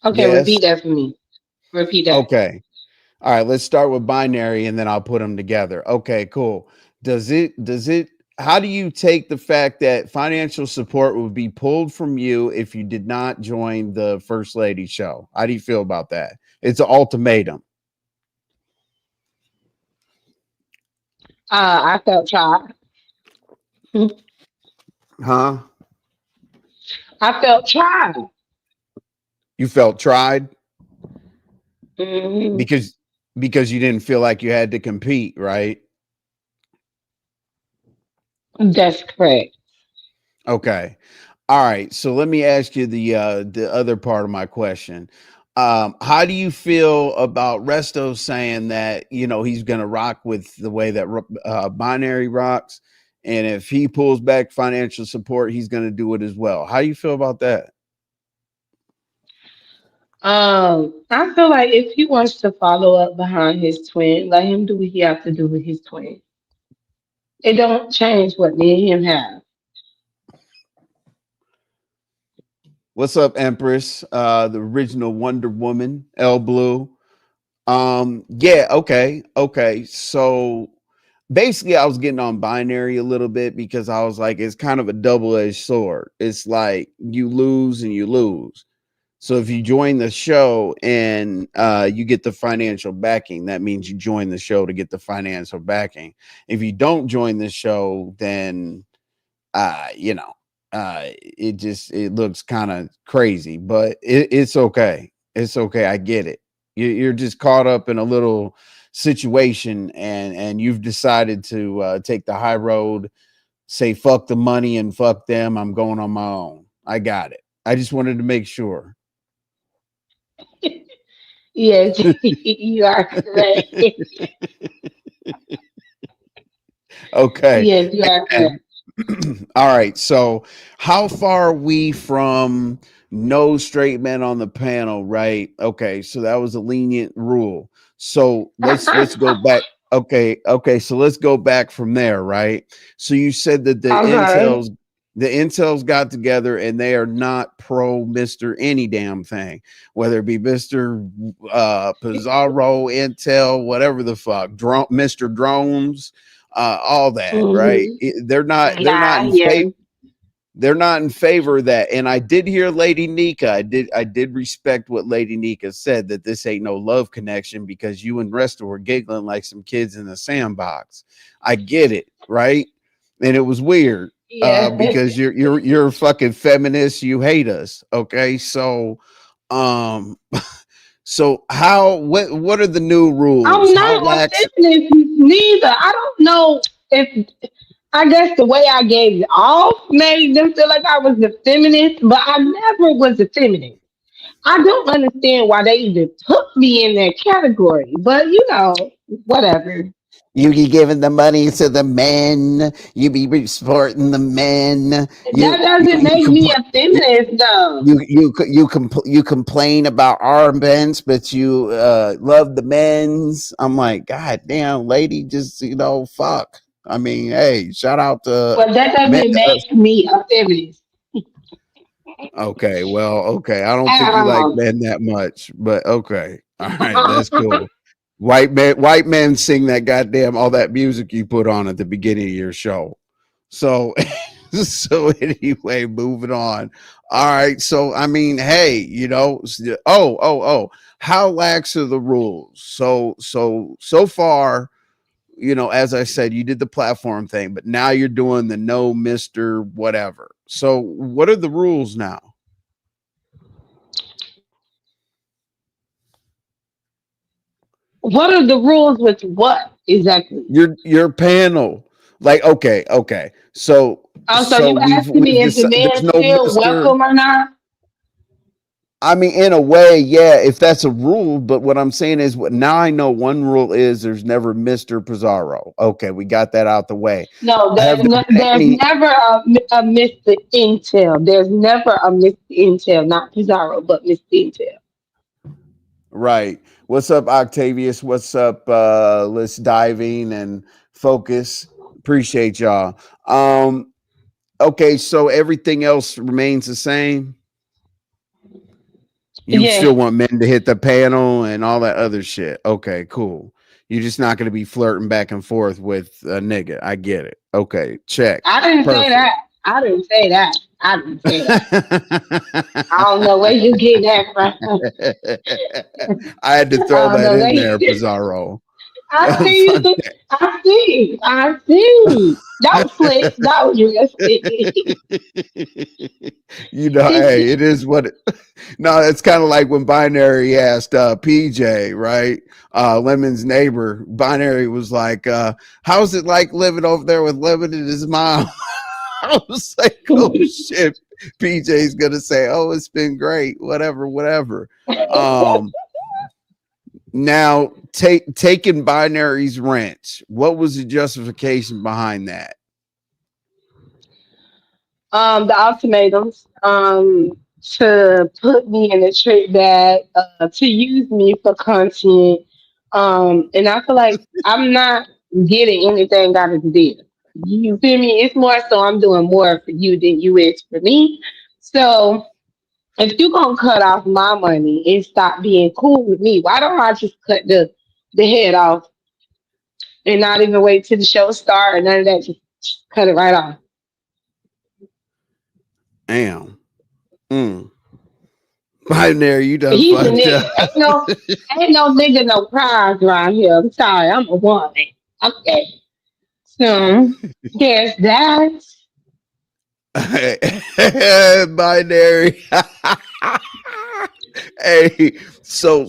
Okay, Yes. repeat that for me. Repeat that. Okay. All right, let's start with Binary and then I'll put them together. Okay, cool. Does it how do you take the fact that financial support would be pulled from you if you did not join the First Lady show? How do you feel about that? It's an ultimatum. I felt tried. Huh? I felt tried. You felt tried Hmm. because you didn't feel like you had to compete, right? That's correct. Okay. All right. So let me ask you the other part of my question. How do you feel about Resto saying that he's going to rock with the way that Binary rocks, and if he pulls back financial support, he's going to do it as well? How do you feel about that? I feel like if he wants to follow up behind his twin, let him do what he have to do with his twin. It don't change what me and him have. What's up, Empress? The original Wonder Woman, L Blue. Yeah, okay. So basically I was getting on Binary a little bit because I was like, it's kind of a double-edged sword. It's like you lose and you lose. So if you join the show and you get the financial backing, that means you join the show to get the financial backing. If you don't join the show, then it looks kind of crazy, but it's okay. It's okay. I get it. You're just caught up in a little situation, and you've decided to take the high road, say fuck the money and fuck them. I'm going on my own. I got it. I just wanted to make sure. Yes, you are correct. Okay. Yes, you are correct. All right. So, how far are we from no straight men on the panel? Right. Okay. So that was a lenient rule. So let's go back. Okay. So let's go back from there. Right. So you said that Okay. the intels got together and they are not pro Mr. Any damn thing, whether it be Mr. Pizarro, Intel, whatever the fuck, Mr. Drones, all that, right? Hmm. They're not in Yeah. favor. They're not in favor of that. And I did hear Lady Nika. I did respect what Lady Nika said, that this ain't no love connection because you and Resto were giggling like some kids in the sandbox. I get it, right? And it was weird Yeah. because you're a fucking feminist. You hate us, okay? So, um, so what are the new rules? I'm How not a lax? feminist neither. I don't know if I guess the way I gave it off made them feel like I was a feminist, but I never was a feminist. I don't understand why they even put me in that category, but whatever. You be giving the money to the men. You be supporting the men. That doesn't make me a feminist, though. You complain about our men's, but you love the men's. I'm like, God damn, lady, just fuck. I mean, hey, shout out to But that men. doesn't make me a feminist. Okay, well, okay. I don't think you like Um, men that much, but okay. All right, that's cool. White men sing that goddamn all that music you put on at the beginning of your show. So so anyway, moving on. All right. So I mean, hey, how lax are the rules? So far, as I said, you did the platform thing, but now you're doing the no Mr. whatever. So what are the rules now? what are the rules with what exactly? Your panel. Like, okay. So Also, you asking we've me if the decided there's men no still Mr. welcome or not? I mean, in a way, yeah, if that's a rule. But what I'm saying is, now I know one rule is there's never Mr. Pizarro. Okay, we got that out the way. No, Have there been there's any? never a Mr. Intel. There's never a Mr. Intel, not Pizarro, but Mr. Intel. Right. What's up, Octavius? What's up? Let's diving and focus. Appreciate y'all. Okay, so everything else remains the same. You Yeah, still want men to hit the panel and all that other shit. Okay, cool. You're just not going to be flirting back and forth with a nigga. I get it. Okay, check. I didn't say Perfect. that. I didn't say that. I didn't say that. I don't know where you get that from. I had to I throw don't that know where in you. there, Pizarro. I see Fuck you. I see. I see. That was slick. That was real slick. Hey, it is what it, no, it's kind of like when Binary asked PJ, right? Lemon's neighbor. Binary was like, how's it like living over there with Lemon and his mom? I was like, oh shit. PJ's gonna say, oh, it's been great, whatever. Now taking Binary's rent, what was the justification behind that? The ultimatums, to put me in a trick bag, to use me for content. And I feel like I'm not getting anything out of the deal. You feel me? It's more so I'm doing more for you than you is for me. So if you gonna cut off my money and stop being cool with me, why don't I just cut the head off and not even wait till the show start or none of that? Just cut it right off. Damn. Binary, you done He's a fucked nigga. up. Ain't no nigga no prize around here. I'm sorry, I'm a woman. Okay. So there's that. Binary. Hey, so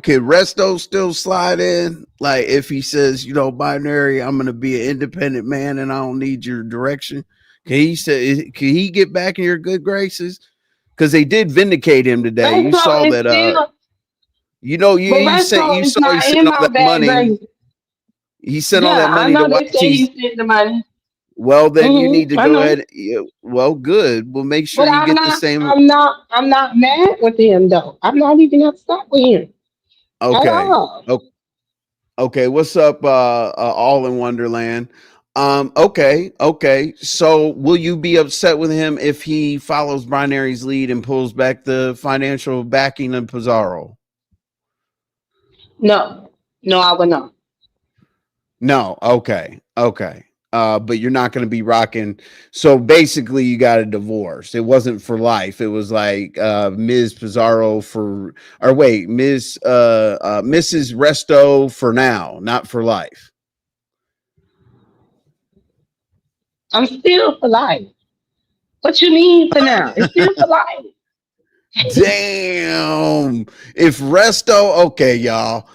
can Resto still slide in? Like if he says, Binary, I'm gonna be an independent man and I don't need your direction. Can he get back in your good graces? Because they did vindicate him today. You Resto saw is that still, you but he sent Resto you is saw he not in sent all my that bad money. grace. He sent all Yeah, that I money to know they say you YT. sent the money. Well, then you need to I go know. ahead. Well, good. Well, make sure But you I'm get the not same. I'm not mad with him though. I'm not even upset with him at Okay. all. Okay. What's up, all in Wonderland? Okay. So will you be upset with him if he follows Binary's lead and pulls back the financial backing of Pizarro? No. No, I would not. No. Okay. But you're not going to be rocking. So basically, you got a divorce. It wasn't for life. It was like Ms. Pizarro Mrs. Resto for now, not for life. I'm still for life. What you mean for now? It's still for life. Damn. If Resto, okay, y'all.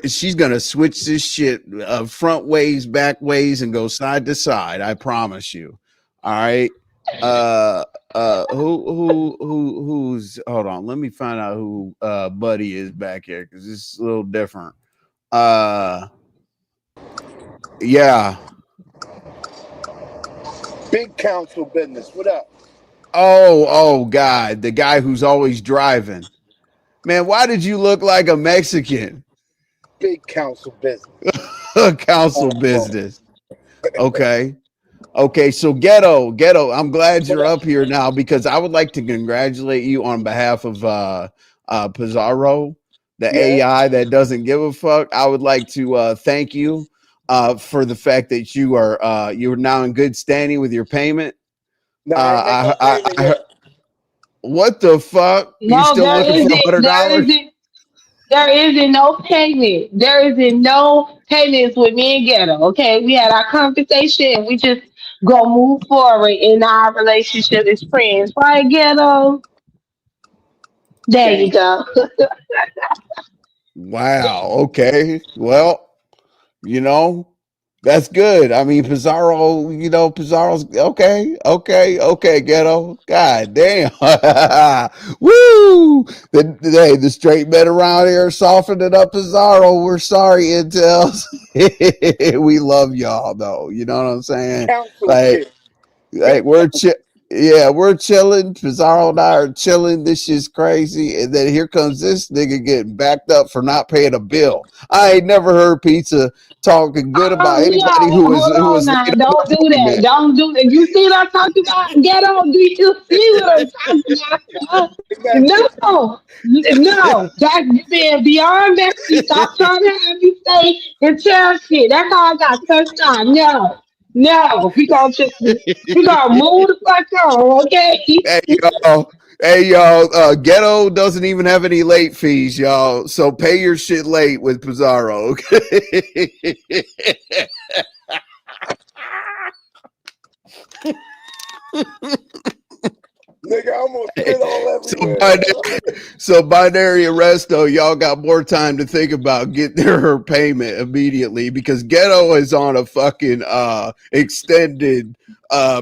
She's gonna switch this shit front ways, back ways, and go side to side. I promise you. All right. Who's hold on, let me find out who Buddy is back here because it's a little different. Yeah. Big council business. What up? Oh God, the guy who's always driving. Man, why did you look like a Mexican? Big council business. Council business. Okay. Okay, so ghetto, I'm glad you're up here now because I would like to congratulate you on behalf of Pizarro, the AI that doesn't give a fuck. I would like to thank you for the fact that you're now in good standing with your payment. What the fuck? No, You still looking for $100? There isn't no payment. There isn't no payments with me and Ghetto. Okay, we had our conversation. And we just go move forward in our relationship as friends, right, Ghetto? There you go. Wow. Okay. Well, that's good. I mean, Pizarro, Pizarro's okay, ghetto. God damn. Woo! The straight men around here softened it up, Pizarro. We're sorry, Intel. We love y'all, though. You know what I'm saying? Like we're chilling. Pizarro and I are chilling. This shit's crazy. And then here comes this nigga getting backed up for not paying a bill. I ain't never heard Pizza talking good about anybody who was now. Don't do that. Don't do that. You see what I'm talking about? Ghetto, do you see what I'm talking about? No. That's being beyond messy. Stop trying to have me say and tell shit. That's how I got cussed out. No, we gonna move the fuck on, okay? Hey y'all, Ghetto doesn't even have any late fees, y'all. So pay your shit late with Pizarro, okay? Nigga, I'm gonna spit all everywhere. So binary and Resto, y'all got more time to think about getting her payment immediately because Ghetto is on a fucking extended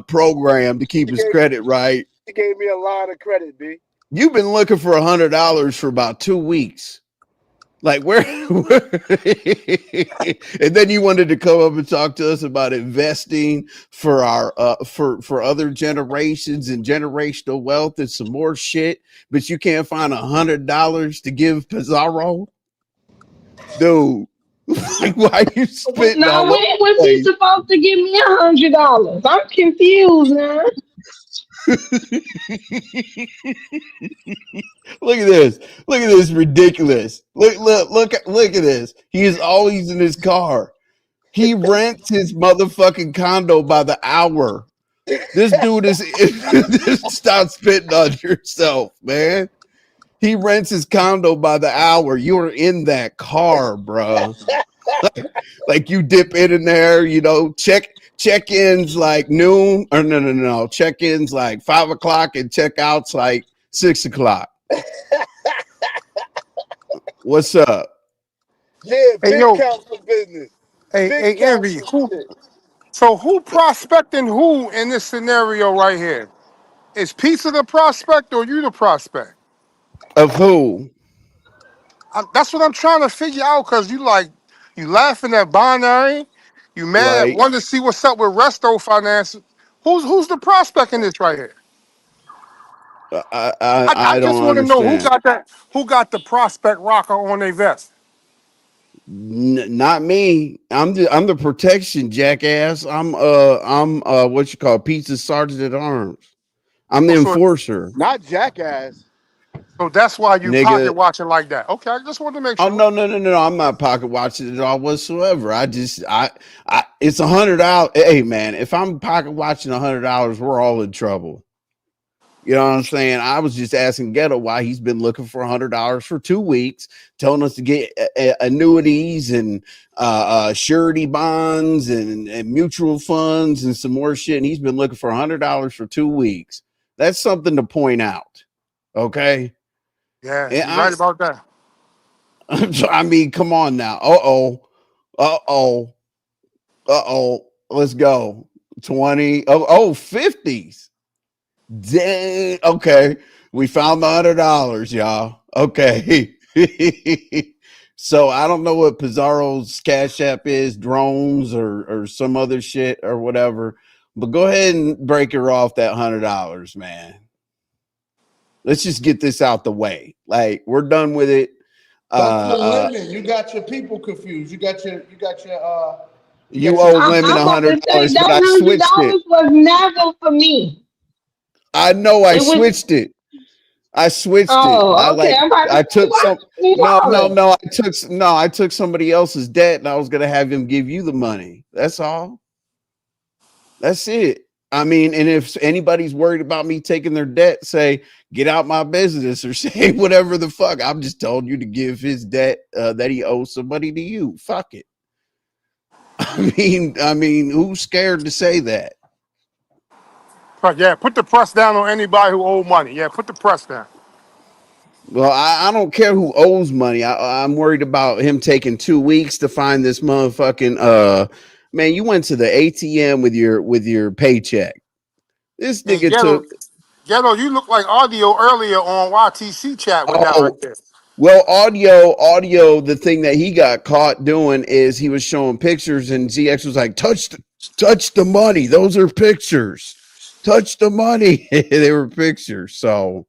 program to keep his credit right. He gave me a lot of credit, B. You've been looking for $100 for about 2 weeks. Like where and then you wanted to come up and talk to us about investing for our for other generations and generational wealth and some more shit, but you can't find $100 to give Pizarro? Dude, like why you spitting now all when was he supposed to give me $100? I'm confused now. Look at this. Look at this ridiculous. Look at this. He is always in his car. He rents his motherfucking condo by the hour. This dude is stop spitting on yourself, man. He rents his condo by the hour. You're in that car, bro. Like you dip in and there, check-ins like noon or no. Check-ins like 5 o'clock and check-outs like 6 o'clock. What's up? Yeah, big council business. Hey, Envy, who prospecting who in this scenario right here? Is Pizza the prospect or you the prospect? Of who? That's what I'm trying to figure out because you laughing at binary, you mad at Right. wanting to see what's up with Resto Finance. Who's the prospect in this right here? I I just don't want to know understand. who got the prospect rocker on their vest. Not me. I'm the protection jackass. I'm what you call pizza sergeant at arms. I'm the enforcer. Not jackass. So that's why you Nigga. pocket watching like that. Okay, I just wanted to make Oh sure. no. I'm not pocket watching it all whatsoever. It's $100. Hey man, if I'm pocket watching $100, we're all in trouble. You know what I'm saying? I was just asking Ghetto why he's been looking for $100 for 2 weeks, telling us to get annuities and surety bonds and mutual funds and some more shit. And he's been looking for $100 for 2 weeks. That's something to point out. Okay. Yeah, you're right about that. I mean, come on now. Uh-oh. Let's go. 20. Oh, 50s. Dang. Okay. We found the $100, y'all. Okay. So I don't know what Pizarro's Cash App is, drones or some other shit or whatever. But go ahead and break her off that $100, man. Let's just get this out the way. Like, we're done with it. That's the limit. You got your people confused. You got your You owe women I'm about to say $100, that but I switched it. $100 was never for me. I know I It was. switched it. I switched it. Oh, okay. I'm about to I say took why some $20. I took somebody else's debt and I was gonna have him give you the money. That's all. That's it. I mean, and if anybody's worried about me taking their debt, say get out my business or say whatever the fuck. I'm just telling you to give his debt that he owes somebody to you. Fuck it. I mean, who's scared to say that? Yeah, put the press down on anybody who owe money. Yeah, put the press down. Well, I don't care who owes money. I'm worried about him taking 2 weeks to find this motherfucking man. You went to the ATM with your paycheck. This And nigga took Ghetto, you look like audio earlier on YTC chat with that right oh there. well audio. The thing that he got caught doing is he was showing pictures and ZX was like, touch the money. Those are pictures. Touch the money. They were pictures. So.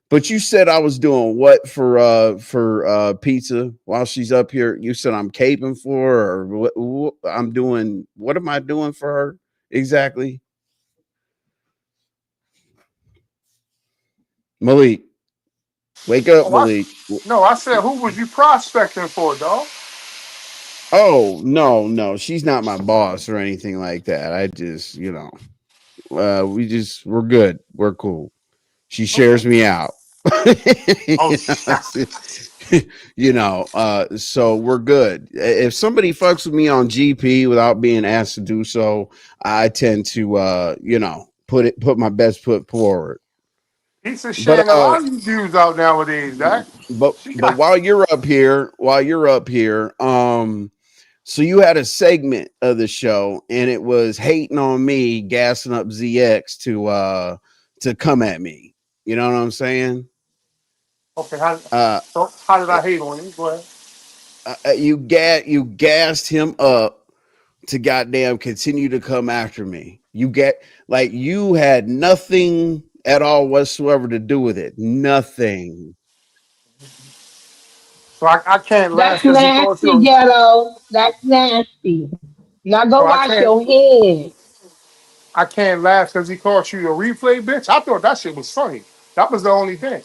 But you said I was doing what for pizza while she's up here? You said I'm caping for her, or what I'm doing. What am I doing for her exactly? Malik, wake up, Malik. I said, who was you prospecting for, dog? Oh, no, she's not my boss or anything like that. I just, we're good. We're cool. She shares me out. Oh, So we're good. If somebody fucks with me on GP without being asked to do so, I tend to put my best foot forward. He's a But shame. A lot of you dudes out nowadays, Zach. but while you're up here, so you had a segment of the show and it was hating on me, gassing up ZX to come at me. You know what I'm saying? Okay, how did I hate on him? Go ahead. You gassed him up to goddamn continue to come after me. You had nothing at all whatsoever to do with it. Nothing. So I can't laugh That's because he called nasty, you. ghetto. That's nasty. Now go So wash your hands. I can't laugh because he called you a replay bitch. I thought that shit was funny. That was the only thing.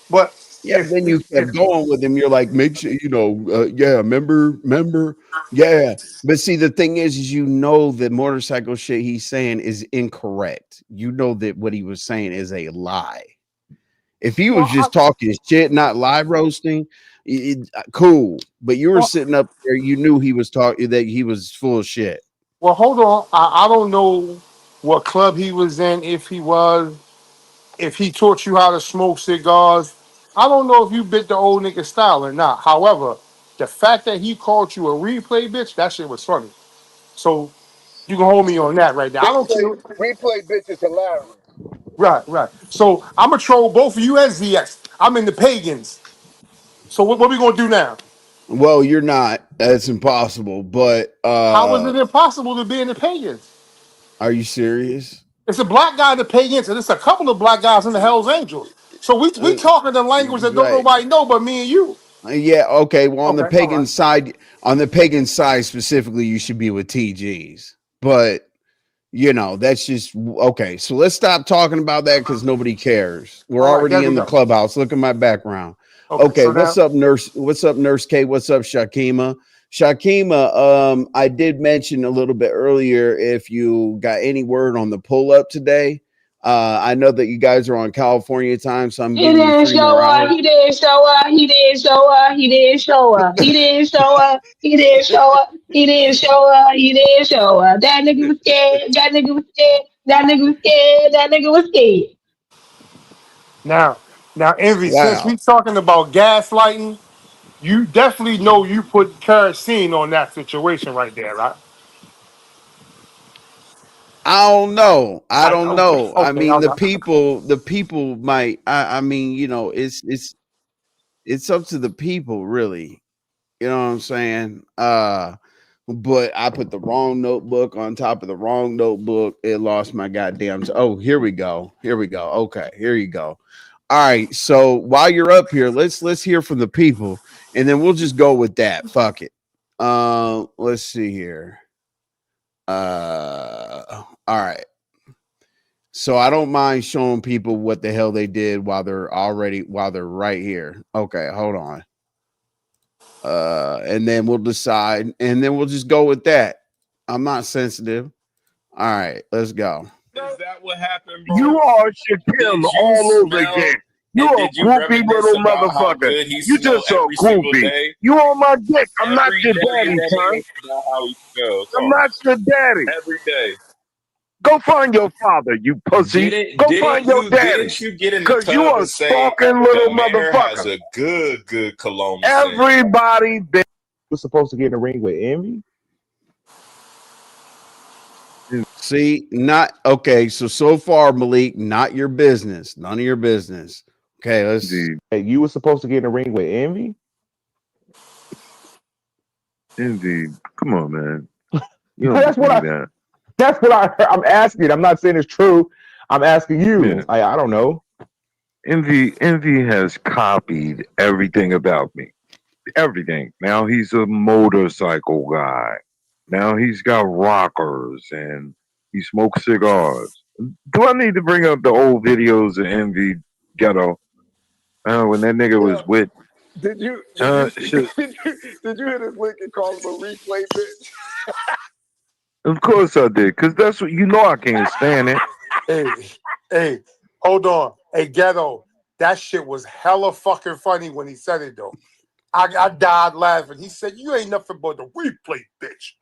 But Yeah, then you kept going with him. You're like, make sure yeah, remember, yeah. But see, the thing is the motorcycle shit he's saying is incorrect. You know that what he was saying is a lie. If he was just talking shit, not live roasting, cool. But you were sitting up there, you knew he was talking that he was full of shit. Well, hold on. I don't know what club he was in, if he taught you how to smoke cigars. I don't know if you bit the old nigga style or not. However, the fact that he called you a replay bitch, that shit was funny. So you can hold me on that right now. I don't care. Replay bitch is hilarious. Right. So I'm gonna troll both of you and ZX. I'm in the pagans. So what we gonna do now? Well, you're not. That's impossible. But How is it impossible to be in the pagans? are you serious? It's a black guy in the pagans, and it's a couple of black guys in the Hell's Angels. So we talking the language that don't Right. nobody know but me and you. Yeah, okay. Well, on the Okay, all right. pagan side specifically, you should be with TGs. But that's just okay. So let's stop talking about that because nobody cares. We're All right, there already we in the go. clubhouse. Look at my background. Okay, Okay, so now what's up, Nurse? What's up, Nurse K? What's up, Shakima? Shakima, I did mention a little bit earlier if you got any word on the Pullup today. I know that you guys are on California time, so I'm He giving you didn't 3 show more up. hours. He didn't show up. He didn't show up. He didn't show up. He didn't show up. He didn't show up. He didn't show up. He didn't show up. That nigga was scared. That nigga was scared. That nigga was scared. That nigga was scared. now Envy, since Wow. we talking about gaslighting, You definitely know you put kerosene on that situation right there, right? I don't know. I don't Okay, know. I okay. mean, the people might. I mean, it's up to the people, really. You know what I'm saying? But I put the wrong notebook on top of the wrong notebook. It lost my goddamn. Oh, here we go. Here we go. Okay, here you go. All right. So while you're up here, let's hear from the people, and then we'll just go with that. Fuck it. Let's see here. All right. So I don't mind showing people what the hell they did while they're right here. Okay, hold on. And then we'll decide, and then we'll just go with that. I'm not sensitive. All right, let's go. Is that what happened, You bro? all should Did kill you all over smell again. You and a did you goofy reminisce little about how motherfucker. good he You smelled just a every single goofy. day? You on my dick. I'm not Every your day you daddy, son. reminisce about how he smells, I'm huh? not your daddy. Every day. Go find your father, you pussy. Didn't Go didn't find your you daddy. didn't you get in the Cause you tub a and say stalking the little mayor has motherfucker. a good cologne scent? Everybody been Was supposed to get in the ring with Envy. See, not okay. So far, Malik, not your business. None of your business. Okay, let's. indeed, Hey, you was supposed to get in the ring with Envy. indeed. Come on, man. You don't That's what believe I. that. That's what I'm asking. I'm not saying it's true. I'm asking Yeah. you. I don't know. Envy has copied everything about me. Everything. Now he's a motorcycle guy. Now he's got rockers and he smokes cigars. Do I need to bring up the old videos of Envy Ghetto? When that nigga was Yeah. with Did you did you shit. did you hit his link and call him a replay bitch? Of course I did, cause that's what you know I can't stand it. Hey, hey, hold on. Hey, ghetto. That shit was hella fucking funny when he said it though. I died laughing. He said, "You ain't nothing but a replay bitch."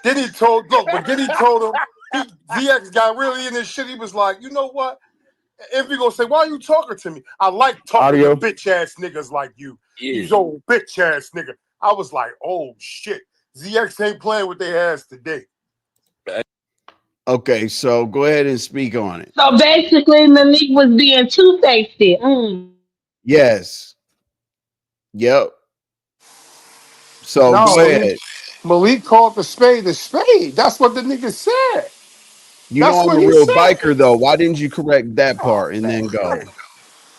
Then he told him ZX got really in this shit. He was like, "You know what? If you gonna say, why are you talking to me? I like talking to Audio. bitch ass niggas like you. Yeah. You old bitch ass nigga." I was like, "Oh shit, ZX ain't playing with their ass today." Okay, so go ahead and speak on it. So basically, Malik was being two-faced. Yes. Yep. So No, go ahead. Malik called the spade a spade. That's what the nigga said. You know That's I'm what a he real said. biker, though. Why didn't you correct that Oh part and man, then go?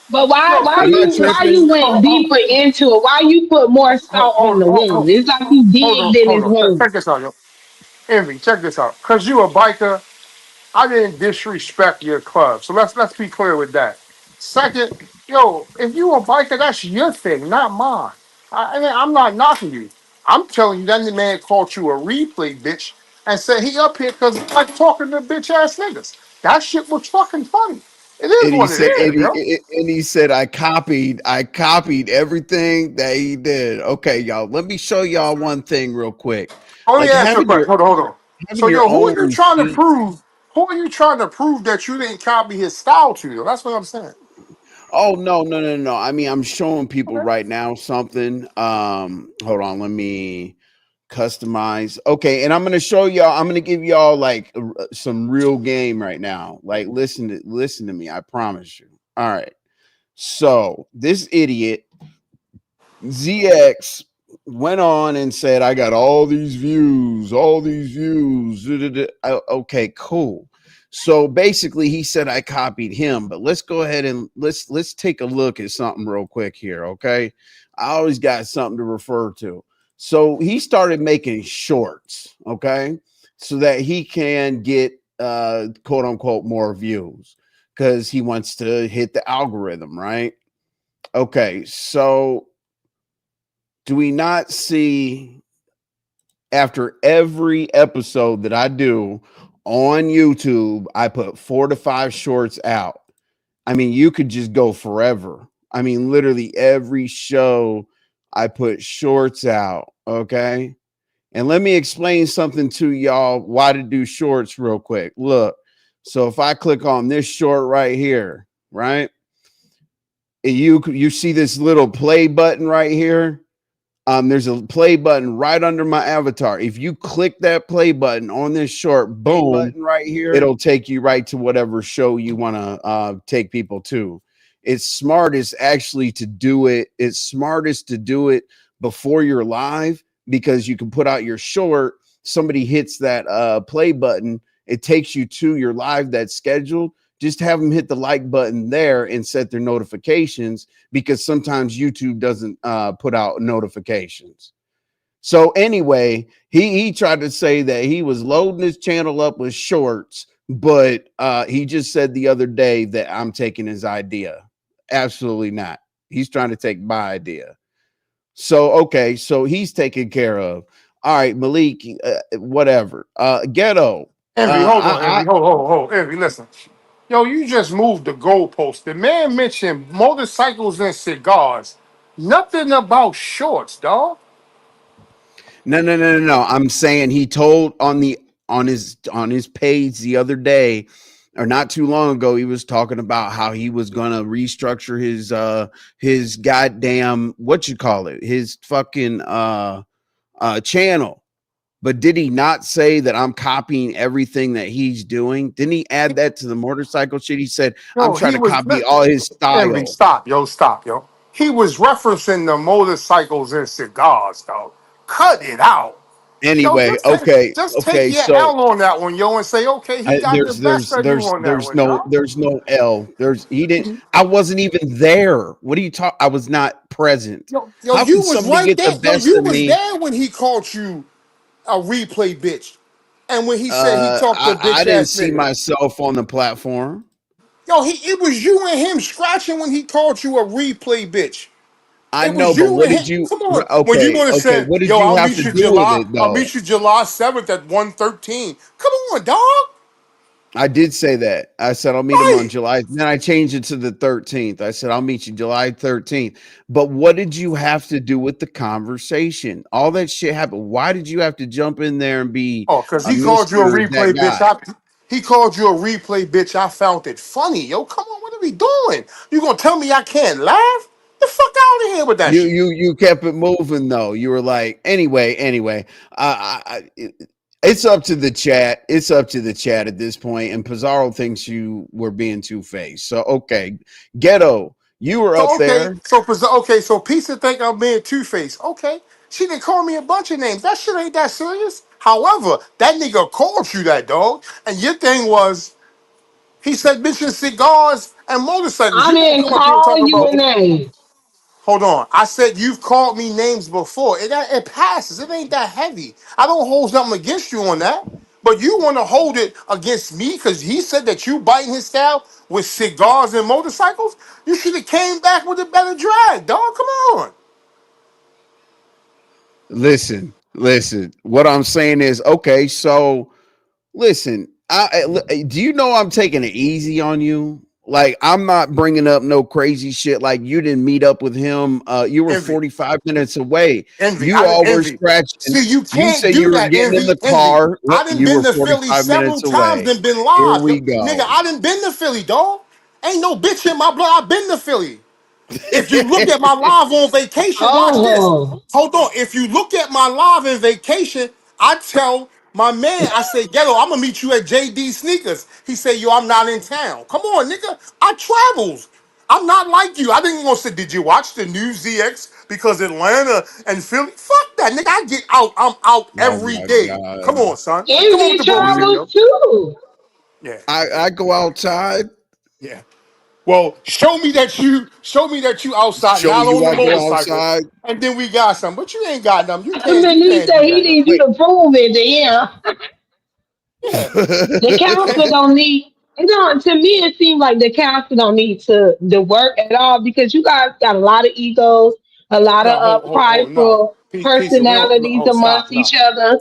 But why yo, why I'm not you why you tripping. went deeper into it? Why you put more salt on the wound? It's like you digged in his hold on. wound. Check this out, yo. Envy, check this out. Cause you a biker, I didn't disrespect your club. So let's be clear with that. Second, yo, if you a biker, that's your thing, not mine. I'm not knocking you. I'm telling you that the man called you a replay bitch and said he up here because like talking to bitch ass niggas. That shit was fucking funny. It is And he what it said, is, yo. and he said, I copied everything that he did. Okay, y'all. Let me show y'all one thing real quick. Let me Like ask you a question. Hold on. having So your yo, who are you own trying to shit. prove? Who are you trying to prove that you didn't copy his style to you? That's what I'm saying. Oh no. I mean, I'm showing people right now something. Hold on, let me customize. Okay, and I'm gonna show y'all. I'm gonna give y'all like some real game right now. Like, listen to me. I promise you. All right. So this idiot ZX went on and said, I got all these views, all these views. Okay, cool. So basically he said I copied him, but let's go ahead and let's take a look at something real quick here. Okay. I always got something to refer to. So he started making shorts, okay, so that he can get quote unquote more views because he wants to hit the algorithm, right? Okay, so do we not see after every episode that I do on YouTube, I put 4 to 5 shorts out? I mean, you could just go forever. I mean, literally every show I put shorts out. Okay. And let me explain something to y'all why to do shorts real quick. Look, so if I click on this short right here, right? You see this little play button right here. There's a play button right under my avatar. If you click that play button on this short, boom, right here. it'll take you right to whatever show you want to take people to. It's smartest actually to do it. It's smartest to do it before you're live because you can put out your short. Somebody hits that play button, it takes you to your live that's scheduled. Just have them hit the like button there and set their notifications because sometimes YouTube doesn't put out notifications. So anyway, he tried to say that he was loading his channel up with shorts, but he just said the other day that I'm taking his idea. Absolutely not. He's trying to take my idea. So, okay, so he's taken care of. All right, Malik, whatever. Ghetto. Envy, hold on, Envy. Hold. Envy, listen. Yo, you just moved the goalpost. The man mentioned motorcycles and cigars. Nothing about shorts, dog. No. I'm saying he told on his page the other day, or not too long ago, he was talking about how he was gonna restructure his goddamn his fucking channel. But did he not say that I'm copying everything that he's doing? Didn't he add that to the motorcycle shit? He said, I'm Yo, trying he to was copy all his Envy. style. Stop, yo. He was referencing the motorcycles and cigars, dog. Cut it out. Yo, Anyway, okay, just take your so L on that one, yo, and say, okay, he got the best of you on that one, dog. there's no L. He didn't. I wasn't even there. What are you talking? I was not present. Yo, How you could was somebody right get the there. Yo, best you of was me? there when he called you a replay bitch. And when he said he talked to a I bitch didn't ass see nigga. myself on the platform. Yo, it was you and him scratching when he called you a replay bitch. I It know, was but you what and did him. you? Come on. When you Okay, gonna okay. say, What did yo, you have to do with it I'll though? meet you July 7th at 1:13. Come on, dog. I did say that. I said I'll meet him on Right. July. Then I changed it to the 13th. I said I'll meet you July 13th. But what did you have to do with the conversation? All that shit happened. Why did you have to jump in there and be Oh, because a he called you a Mr. that replay bitch. guy? He called you a replay bitch. I found it funny. Yo, come on, what are we doing? You gonna tell me I can't laugh? The fuck out of here with that shit. You kept it moving though. You were like, anyway. It's up to the chat. It's up to the chat at this point. And Pizarro thinks you were being two faced. So okay, Ghetto, you were up So okay, there. so Pizza think I'm being two-faced. Okay. She didn't call me a bunch of names. That shit ain't that serious. However, that nigga called you that, dog. And your thing was, he said mention cigars and motorcycles. I You gonna didn't come up here and call talk you about, a name. hold on. I said you've called me names before. It passes. It ain't that heavy. I don't hold something against you on that. But you want to hold it against me because he said that you biting his style with cigars and motorcycles. You should have came back with a better drag, dog. Come on. Listen. What I'm saying is, okay, so listen. Do you know I'm taking it easy on you? Like I'm not bringing up no crazy shit. Like you didn't meet up with him. You were Envy, 45 minutes away. envy. You I didn't all were envy. scratching. See, you You can't said do you were that, getting in envy, the envy. car. I didn't You been were to Philly 45 several minutes times away. and been Here live. Yo, we nigga, go. I didn't been to Philly, dog. Ain't no bitch in my blood. I been to Philly. If you look at my live on vacation, watch this. Oh, Hold on. If you look at my live in vacation, I tell my man, I say, Ghetto, I'm gonna meet you at JD Sneakers. He say, yo, I'm not in town. Come on, nigga. I travels. I'm not like you. I didn't gonna say, did you watch the new ZX? Because Atlanta and Philly. Fuck that, nigga. I get out. I'm out Oh every my day. Come god. on, son. Come on with Envy the bullshit, travels yo. too. Yeah, I go outside. yeah. Well, show me that you outside, Show not you on the I go motorcycle, outside. and then we got some. But you ain't got them. And then You he can't said do he that. Yo. needs you Wait. to prove it. Yeah, Yeah, the you counselor can't. don't need. You know, to me, it seems like the counselor don't need to the work at all because you guys got a lot of egos, a lot of No, hold, no. prideful Pizza, we don't. No, personalities oh, stop. amongst No, each other,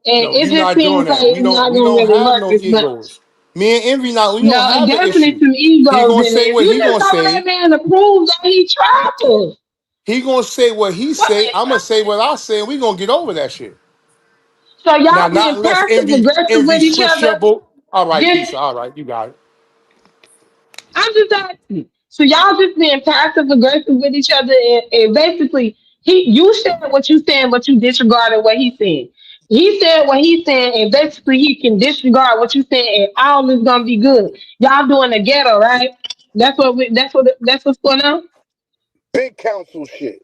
and no, it you're just not doing seems like that. it's not We going to don't really have work no as much. egos. Me and Envy, now we don't No, it have an definitely issue. some He egos gonna in say it. what You he just gonna told that say. man to prove that he travels. He gonna say what he What say. is I'm gonna say what I say, and we gonna get over that shit. so Now, y'all not being unless passive aggressive Envy with each switch your other? boat. All right, Just pizza. All right, you got it. I'm just asking. So y'all just being passive aggressive with each other and basically You said what you saying, but you disregarded what he said. He said what he said, and basically he can disregard what you said, and all is gonna be good. Y'all doing the ghetto, right? That's what's going on. Big council shit.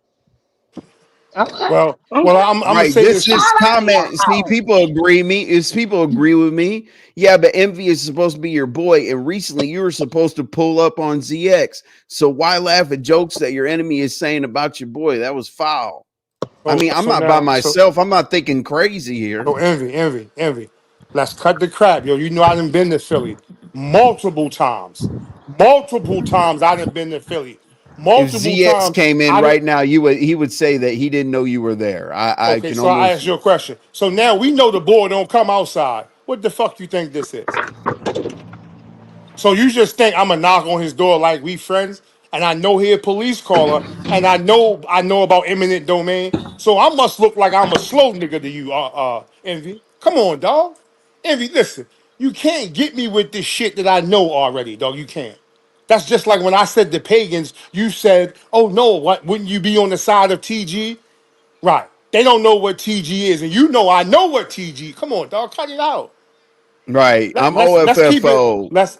Okay. Well, Okay. I'm gonna Right. say This this. is Shout out to comment. See, y'all. people agree me. Is people agree with me? Yeah, but Envy is supposed to be your boy, and recently you were supposed to pull up on ZX. So why laugh at jokes that your enemy is saying about your boy? That was foul. I mean, I'm So not by now, myself. I'm not thinking crazy here. so envy. Let's cut the crap, yo. You know I done been to Philly multiple times. Multiple times I done been to Philly. If Multiple ZX times came in I done. right now, he would say that he didn't know you were there. I Okay, can so I almost asked you a question. So now we know the boy don't come outside. What the fuck you think this is? So you just think I'm gonna knock on his door like we friends, and I know he a police caller, and I know about eminent domain. So I must look like I'm a slow nigga to you, Envy. Come on, dog. Envy, listen. You can't get me with this shit that I know already, dog. You can't. That's just like when I said the pagans, you said, oh no, what wouldn't you be on the side of TG? Right. They don't know what TG is, and you know I know what TG. Come on, dog, cut it out. right. I'm Let's keep it. OFFO. Let's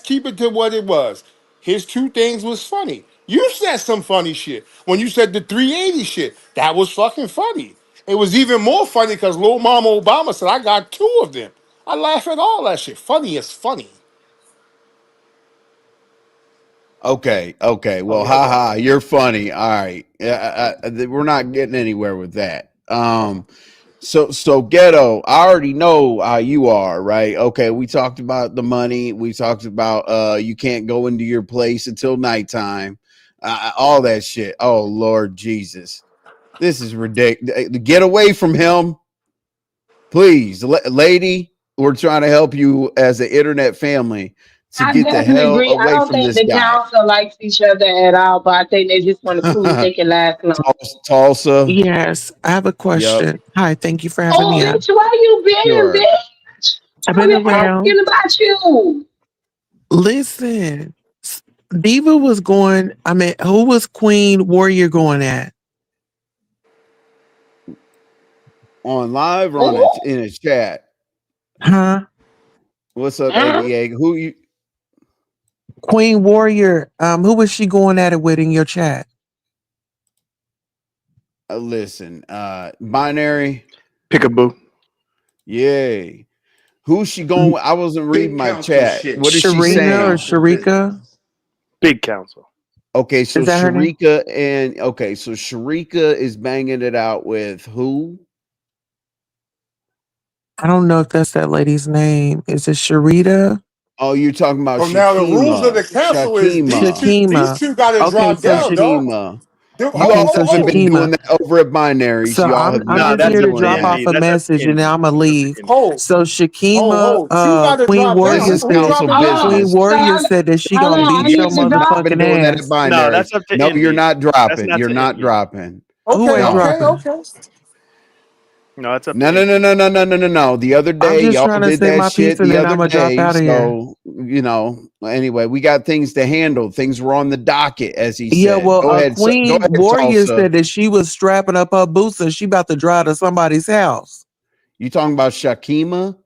keep it to what it was. His two things was funny. You said some funny shit when you said the 380 shit. That was fucking funny. It was even more funny because Lil Mama Obama said I got two of them. I laugh at all that shit. Funny is funny. Okay. Okay. Oh Well, yeah, I got haha, that. you're funny. All right. We're not getting anywhere with that. So ghetto, I already know how you are, right? Okay, we talked about the money. We talked about you can't go into your place until nighttime. All that shit. Oh Lord Jesus. This is ridiculous. Get away from him, please. Lady, we're trying to help you as an internet family to I get the definitely hell agree. I away don't from think this the guy. council likes each other at all, but I think they just want to prove they can last long. Tulsa. Yes, I have a Yep. question. Hi, thank you for having Oh, me up. bitch, why you been, Sure. bitch? I've I've been been around. asking about you. Listen, Diva was going, I mean, who was Queen Warrior going at? On live or on Oh, in a chat. Huh? What's up, uh-huh. ABA? Who you Queen Warrior, who was she going at it with in your chat? listen, binary. Pickaboo. Yay. Who's she going with? I wasn't reading Big my council chat. shit. What is she Big Sharina or saying? council Sharika? business. Big council. Okay, so Is that her name? Sharika and okay, so Sharika is banging it out with who? I don't know if that's that lady's name. Is it Sharita? Oh, you're talking about So now the rules of the Shakima. council is these two. Shakima. These Shakima. two got to Okay, drop so down, dog. Shakima. Hold, okay, You so all have been Shakima. doing that over at binaries. So Y'all I'm have I'm Nah, not just been that's here up to to doing drop that. off Envy. a That's up to message and then Envy. I'm gonna That's up to leave. Envy. hold, So Shakima, Two got to Queen drop down. Warrior This is Who said council dropping Hold on. Queen business. So, Warrior said that she hold gonna on. I beat your need to You've drop. not been motherfucking doing that at ass. No, binaries. that's up to No, you're Envy. not That's dropping. not You're to not Envy. dropping. Who Okay, ain't No. okay, dropping? okay. No, it's up to No, no, no, Envy. no, no, no, no, no, no. The other I'm day, just y'all trying to did say that my piece shit and the then other I'm gonna drop day. out of here. So, anyway, we got things to handle. Things were on the docket, as he Yeah, said. well, Go ahead. So, go Queen ahead, Warrior Tulsa. said that she was strapping up her boots and she about to drive to somebody's house. You talking about Shakima?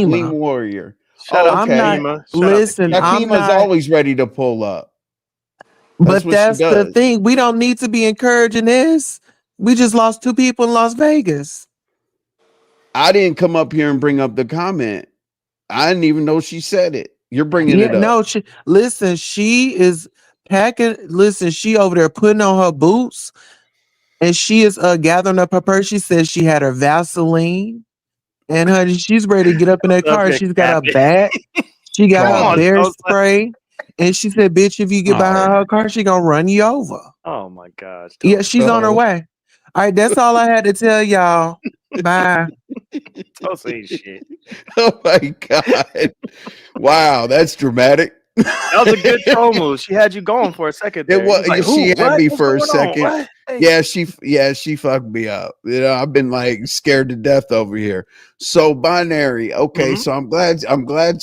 Queen Shakima. Warrior. Shut Oh, up, I'm okay. not, Shakima. Shut up, listen, Shakima. I'm Shakima's not, always ready to pull up. That's but what she that's the does. thing. We don't need to be encouraging this. We just lost 2 people in Las Vegas. I didn't come up here and bring up the comment. I didn't even know she said it. You're bringing Yeah, it up. no, listen, she is packing, listen, she over there putting on her boots and she is gathering up her purse. She says she had her Vaseline and honey, she's ready to get up in that Up car. here She's got her capping. bat. She got Come her on, Wow. bear Tulsa. spray. And she said, bitch, if you get Oh. behind her car, she gonna run you over. Oh my gosh, Yeah, Tulsa. she's on her way. All right, that's all I had to tell y'all. Bye. Tulsa ain't shit. Oh my God. Wow, that's dramatic. That was a good troll move. She had you going for a second there. It was, Like, she had what? me What's for a going on? second. What? Hey. Yeah, she fucked me up. You know, I've been like scared to death over here. So binary. Okay, so I'm glad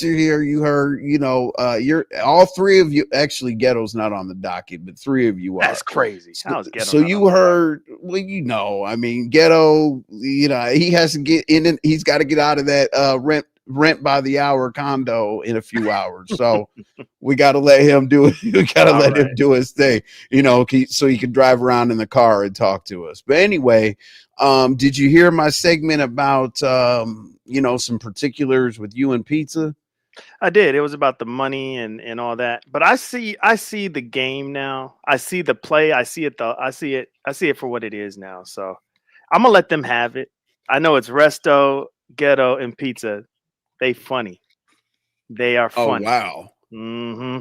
you're here. You heard, you know, you're all three of you. Actually, Ghetto's not on the docket, but three of you are. That's crazy. How is Ghetto So not you on the heard, well, you know, I mean, Ghetto, you know, he has to get in and he's got to get out of that rent by the hour condo in a few hours. So we got to let him do it. We got to let him do his thing, you know, so he can drive around in the car and talk to us. But anyway, did you hear my segment about, you know, some particulars with you and pizza? I did. It was about the money and all that. But I see the game now. I see the play. I see it for what it is now. So I'm gonna let them have it. I know it's Resto, Ghetto, and Pizza. They funny. They are funny. Oh wow. Mm-hmm.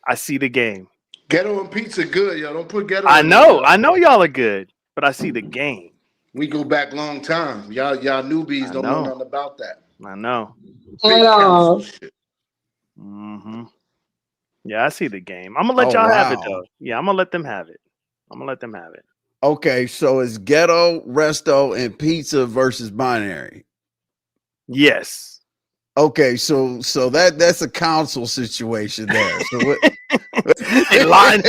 I see the game. Ghetto and Pizza good, yo. Don't put Ghetto. I know y'all are good, but I see the game. We go back long time. Y'all newbies don't know nothing about that. I know. Mm-hmm. Yeah, I see the game. I'm gonna let y'all have it though. Yeah, I'm gonna let them have it. Okay, so it's Ghetto, Resto, and Pizza versus Binary. Yes. Okay, so that's a council situation there. So what? they line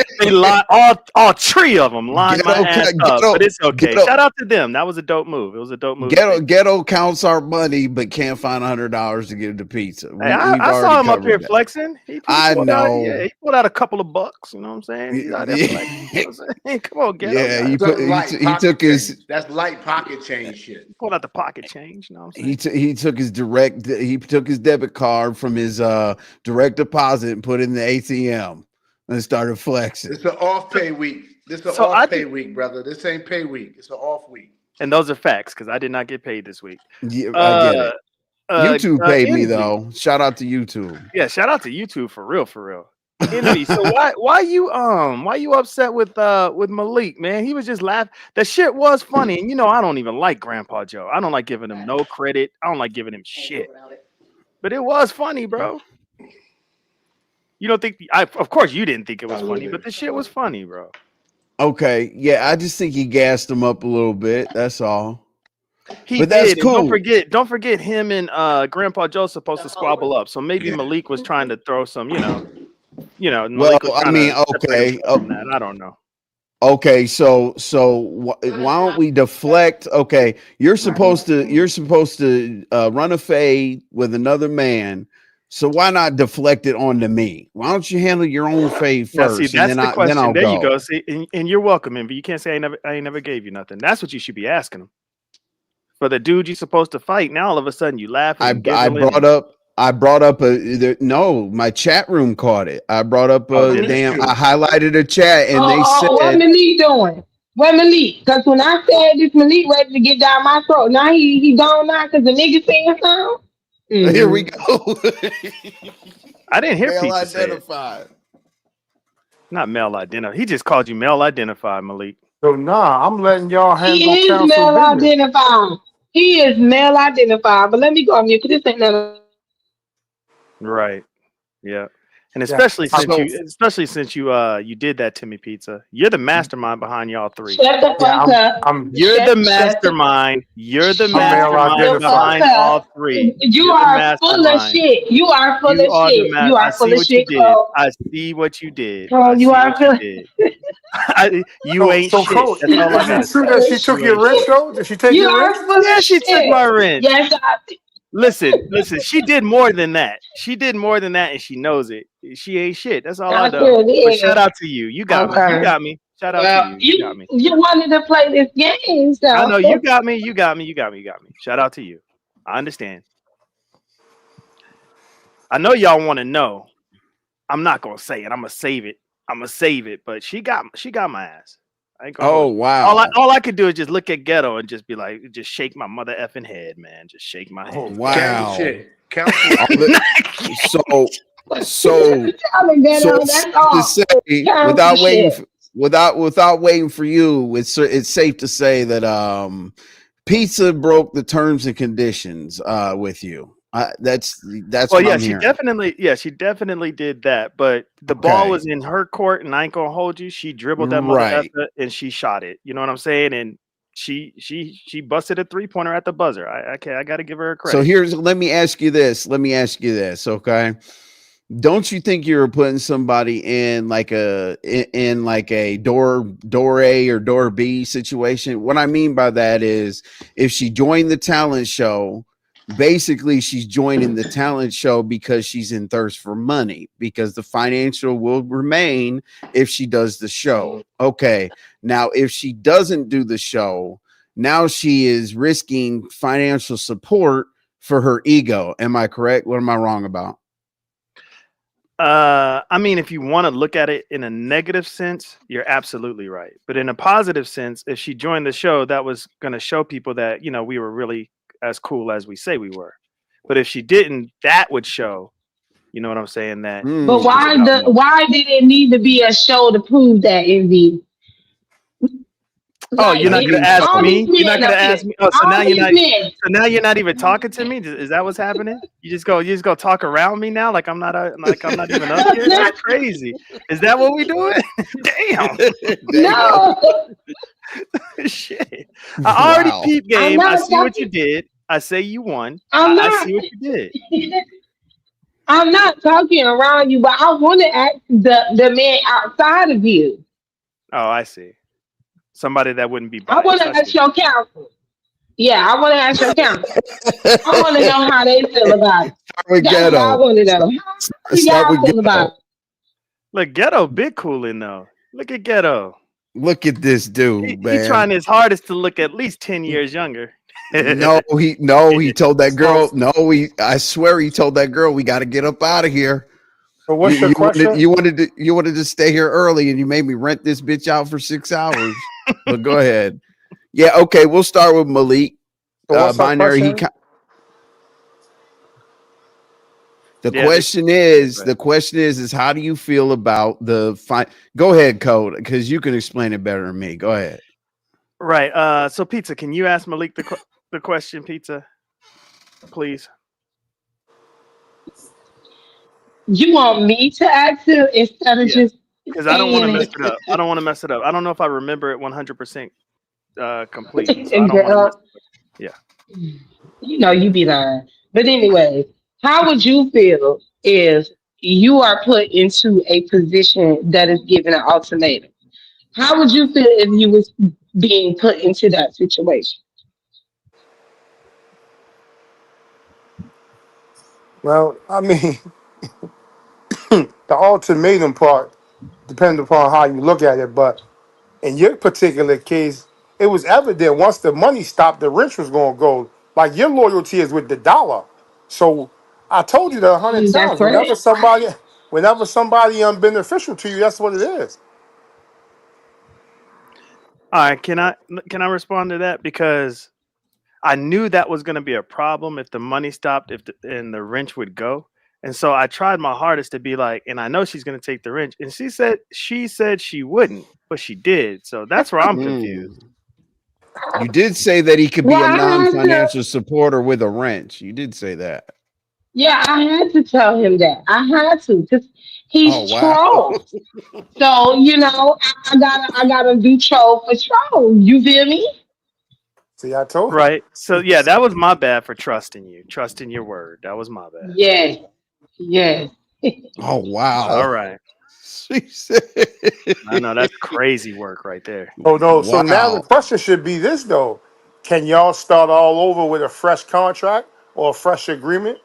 all three of them line my ass up, but it's okay. Shout out to them. That was a dope move. It was a dope move. Ghetto counts our money, but can't find $100 to give to pizza. Hey, I saw him up here flexing. I know. He pulled out a couple of bucks. You know what I'm saying? He's out there flexing, you know what I'm saying? Come on, Ghetto. Yeah, he took his. That's light pocket change shit. He pulled out the pocket change. You know what I'm saying? He took his took his debit card from his direct deposit and put it in the ATM. And started flexing. It's an off pay week. This is an off pay week, brother. This ain't pay week. It's an off week. And those are facts because I did not get paid this week. Yeah, I get it. YouTube paid me though. Shout out to YouTube. Yeah, shout out to YouTube for real. Envy. So why you upset with Malik, man? He was just laughing. That shit was funny, and you know I don't even like Grandpa Joe. I don't like giving him no credit. I don't like giving him shit. But it was funny, bro. You don't think of course you didn't think it was funny, but the shit was funny, bro. Okay, yeah, I just think he gassed him up a little bit. That's all. But that's cool. Don't forget him and Grandpa Joe supposed to squabble up. So maybe Malik was trying to throw some, you know. Well, I mean, okay. I don't know. Okay, so why don't we deflect? Okay, you're supposed to run a fade with another man. So why not deflect it onto me? Why don't you handle your own fade first? See, that's the question. Then I'll there go. You go. See, and you're welcome, Envy. You can't say I ain't never gave you nothing. That's what you should be asking him. For the dude you're supposed to fight, now all of a sudden you laugh. I brought up my chat room caught it. I brought up I highlighted a chat and they said, what Malik doing? What Malik? Because when I said this Malik ready to get down my throat, now he gone now because the nigga saying something. Here we go. I didn't hear male Pizza identified. Not male identified. He just called you male identified, Malik. So I'm letting y'all handle He is male identified. He is male identified. But let me go on mute because this ain't nothing. Right. Yeah. And especially since you did that to me, Pizza. You're the mastermind behind y'all three. Shut the fuck up. You're the mastermind. You're the mastermind behind all three. You are full of shit. You are full of shit. You are full of shit. I see what you did. You are full. You ain't shit. Coach, That's all I is it true that she took your wrench though? Did she take your wrench? Yeah, she took my wrench. Yes, Listen, she did more than that. She did more than that, and she knows it. She ain't shit. That's all I know. But shout out to you. You got me. You got me. Shout out to you. You got me. You wanted to play this game, so I know you got me. You got me. Shout out to you. I understand. I know y'all want to know. I'm not gonna say it. I'm gonna save it. But she got my ass. Wow. All I could do is just look at Ghetto and just be like, just shake my mother effing head, man. Just shake my head. Oh, wow. So to say, without waiting for you, it's safe to say that Pizza broke the terms and conditions with you. That's Well, what yeah, I'm she hearing. definitely did that. But the ball was Okay. in her court, and I ain't gonna hold you. She dribbled that mother Right. effer and she shot it. You know what I'm saying? And she busted a 3-pointer at the buzzer. I got to give her So credit. let me ask you this. Okay. Don't you think you were putting somebody in like a door A or door B situation? What I mean by that is if she joined the talent show, basically she's joining the talent show because she's in thirst for money, because the financial will remain if she does the show. Okay. Now, if she doesn't do the show, now she is risking financial support for her ego. Am I correct? What am I wrong about? I mean, if you want to look at it in a negative sense, you're absolutely right. But in a positive sense, if she joined the show, that was going to show people that, you know, we were really as cool as we say we were. But if she didn't, that would show, you know what I'm saying, that But she was about money. why did it need to be a show to prove that, Envy? Oh, you're not Like, gonna ask all these me? You're not men gonna up here, ask me? Oh, so now all you're these not. men. So now you're not even talking to me? Is that what's happening? You just go talk around me now, like I'm not even up here. That's crazy. Is that what we doing? Damn. No, Shit. I already Wow. peep I'm game. I not see what you talking. did. I say you won. I'm I not. see what you did. I'm not talking around you, but I want to ask the man outside of you. Oh, I see. Somebody that wouldn't be I want biased. to I ask see. your counsel. Yeah, I want to ask your counsel. I want to know how they feel about it. Start with That's what I ghetto. want to know. How do Start y'all with feel about ghetto. it? Look, Ghetto big cooling though. Look at Ghetto. Look at this dude, He man. trying his hardest to look at least 10 years younger. He told that girl, So, I swear he told that girl we got to get up out of here. so what's your question? You wanted to stay here early and you made me rent this bitch out for 6 hours. But go ahead. Yeah, okay, we'll start with Malik. So what's her Binary question? The Yeah, question is how do you feel about the fine? Go ahead, Code, because you can explain it better than me. Go ahead. right. So Pizza, can you ask Malik the question, Pizza, please? You want me to ask him instead of Yeah, just because I don't want to saying mess it it? up. I don't want to mess it up. I don't know if I remember it 100% completely, so I And don't want to mess girl, it up. Yeah. you know you be lying. But anyway, how would you feel if you are put into a position that is given an ultimatum? How would you feel if you was being put into that situation? Well, I mean, the ultimatum part depends upon how you look at it, but in your particular case, it was evident once the money stopped, the wrench was going to go. Like your loyalty is with the dollar. So I told you that 100 That's times. correct. Whenever somebody unbeneficial to you, that's what it is. All right. Can I respond to that? Because I knew that was going to be a problem if the money stopped, and the wrench would go. And so I tried my hardest to be like, and I know she's going to take the wrench. And she said she wouldn't, but she did. So that's where I'm confused. You did say that he could Well, be a I had to. non-financial supporter with a wrench. You did say that. Yeah, I had to tell him that. I had to because Oh he's wow. troll. So I gotta do troll for troll. You feel me? See, I told you. Right. So yeah, that was my bad for trusting you, trusting your word. That was my bad. Yes, yes. Oh wow. All right. She said, I know that's crazy work right there. Oh no. So now the wow. question should be this though: can y'all start all over with a fresh contract or a fresh agreement?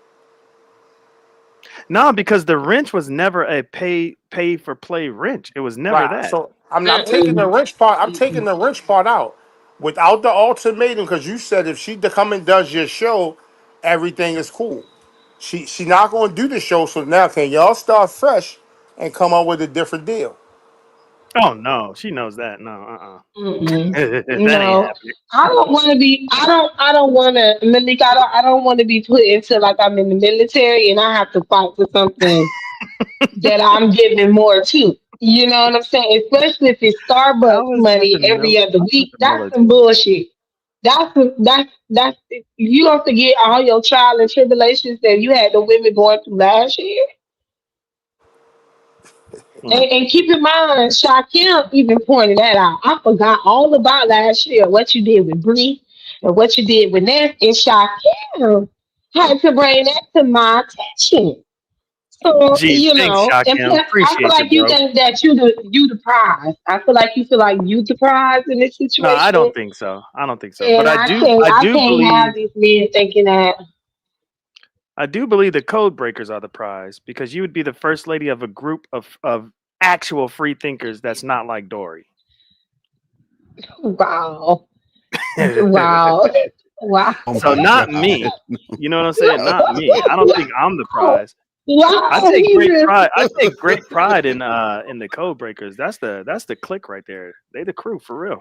No, because the wrench was never a pay for play wrench. It was never Right. that. So I'm taking the Mm-mm. wrench part. I'm taking Mm-mm. the wrench part out without the ultimatum because you said if she come and does your show, everything is cool. She not going to do the show. So now can y'all start fresh and come up with a different deal? Oh no, she knows that. No, Mm-mm. that ain't No, happening. I don't want to be. I don't want to, Malik. I don't want to be put into like I'm in the military and I have to fight for something that I'm giving more to. You know what I'm saying? Especially if it's How Starbucks is that money the every other How's that week. the That's some military? bullshit. That's you don't forget all your trial and tribulations that you had the women going through last year. And keep in mind, Shaquille even pointed that out. I forgot all about last year, what you did with Bree and what you did with Ness. And Shaquille had to bring that to my attention. So, Gee, thanks, and Shakim. plus, I feel Appreciate you, like you bro. think that you the prize. I feel like you feel like you the prize in this No, I situation. don't think so. I don't think so. But And I I do can't have believe these men thinking that. the code breakers are the prize because you would be the first lady of a group of actual free thinkers that's not like Dory. Wow. Wow. Wow. Oh So my not god. me. You know what I'm saying? Not me. I don't think I'm the Wow. prize. I Wow. take He great just pride. I take great pride in the code breakers. That's the clique right there. They the crew for real.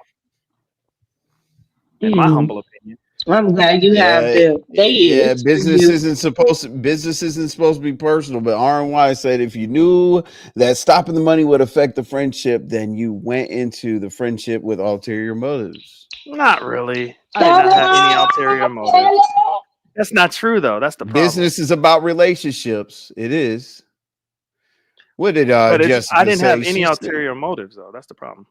In my Mm. humble opinion. I'm glad you have Yeah, the they yeah. is for you. Business isn't supposed to be personal. But RY said if you knew that stopping the money would affect the friendship, then you went into the friendship with ulterior motives. Not really. I did not have any ulterior motives. Stella! That's not true though. That's the problem. Business is about relationships. It is. What did But I Jessica didn't have say? any She said ulterior motives though. That's the problem.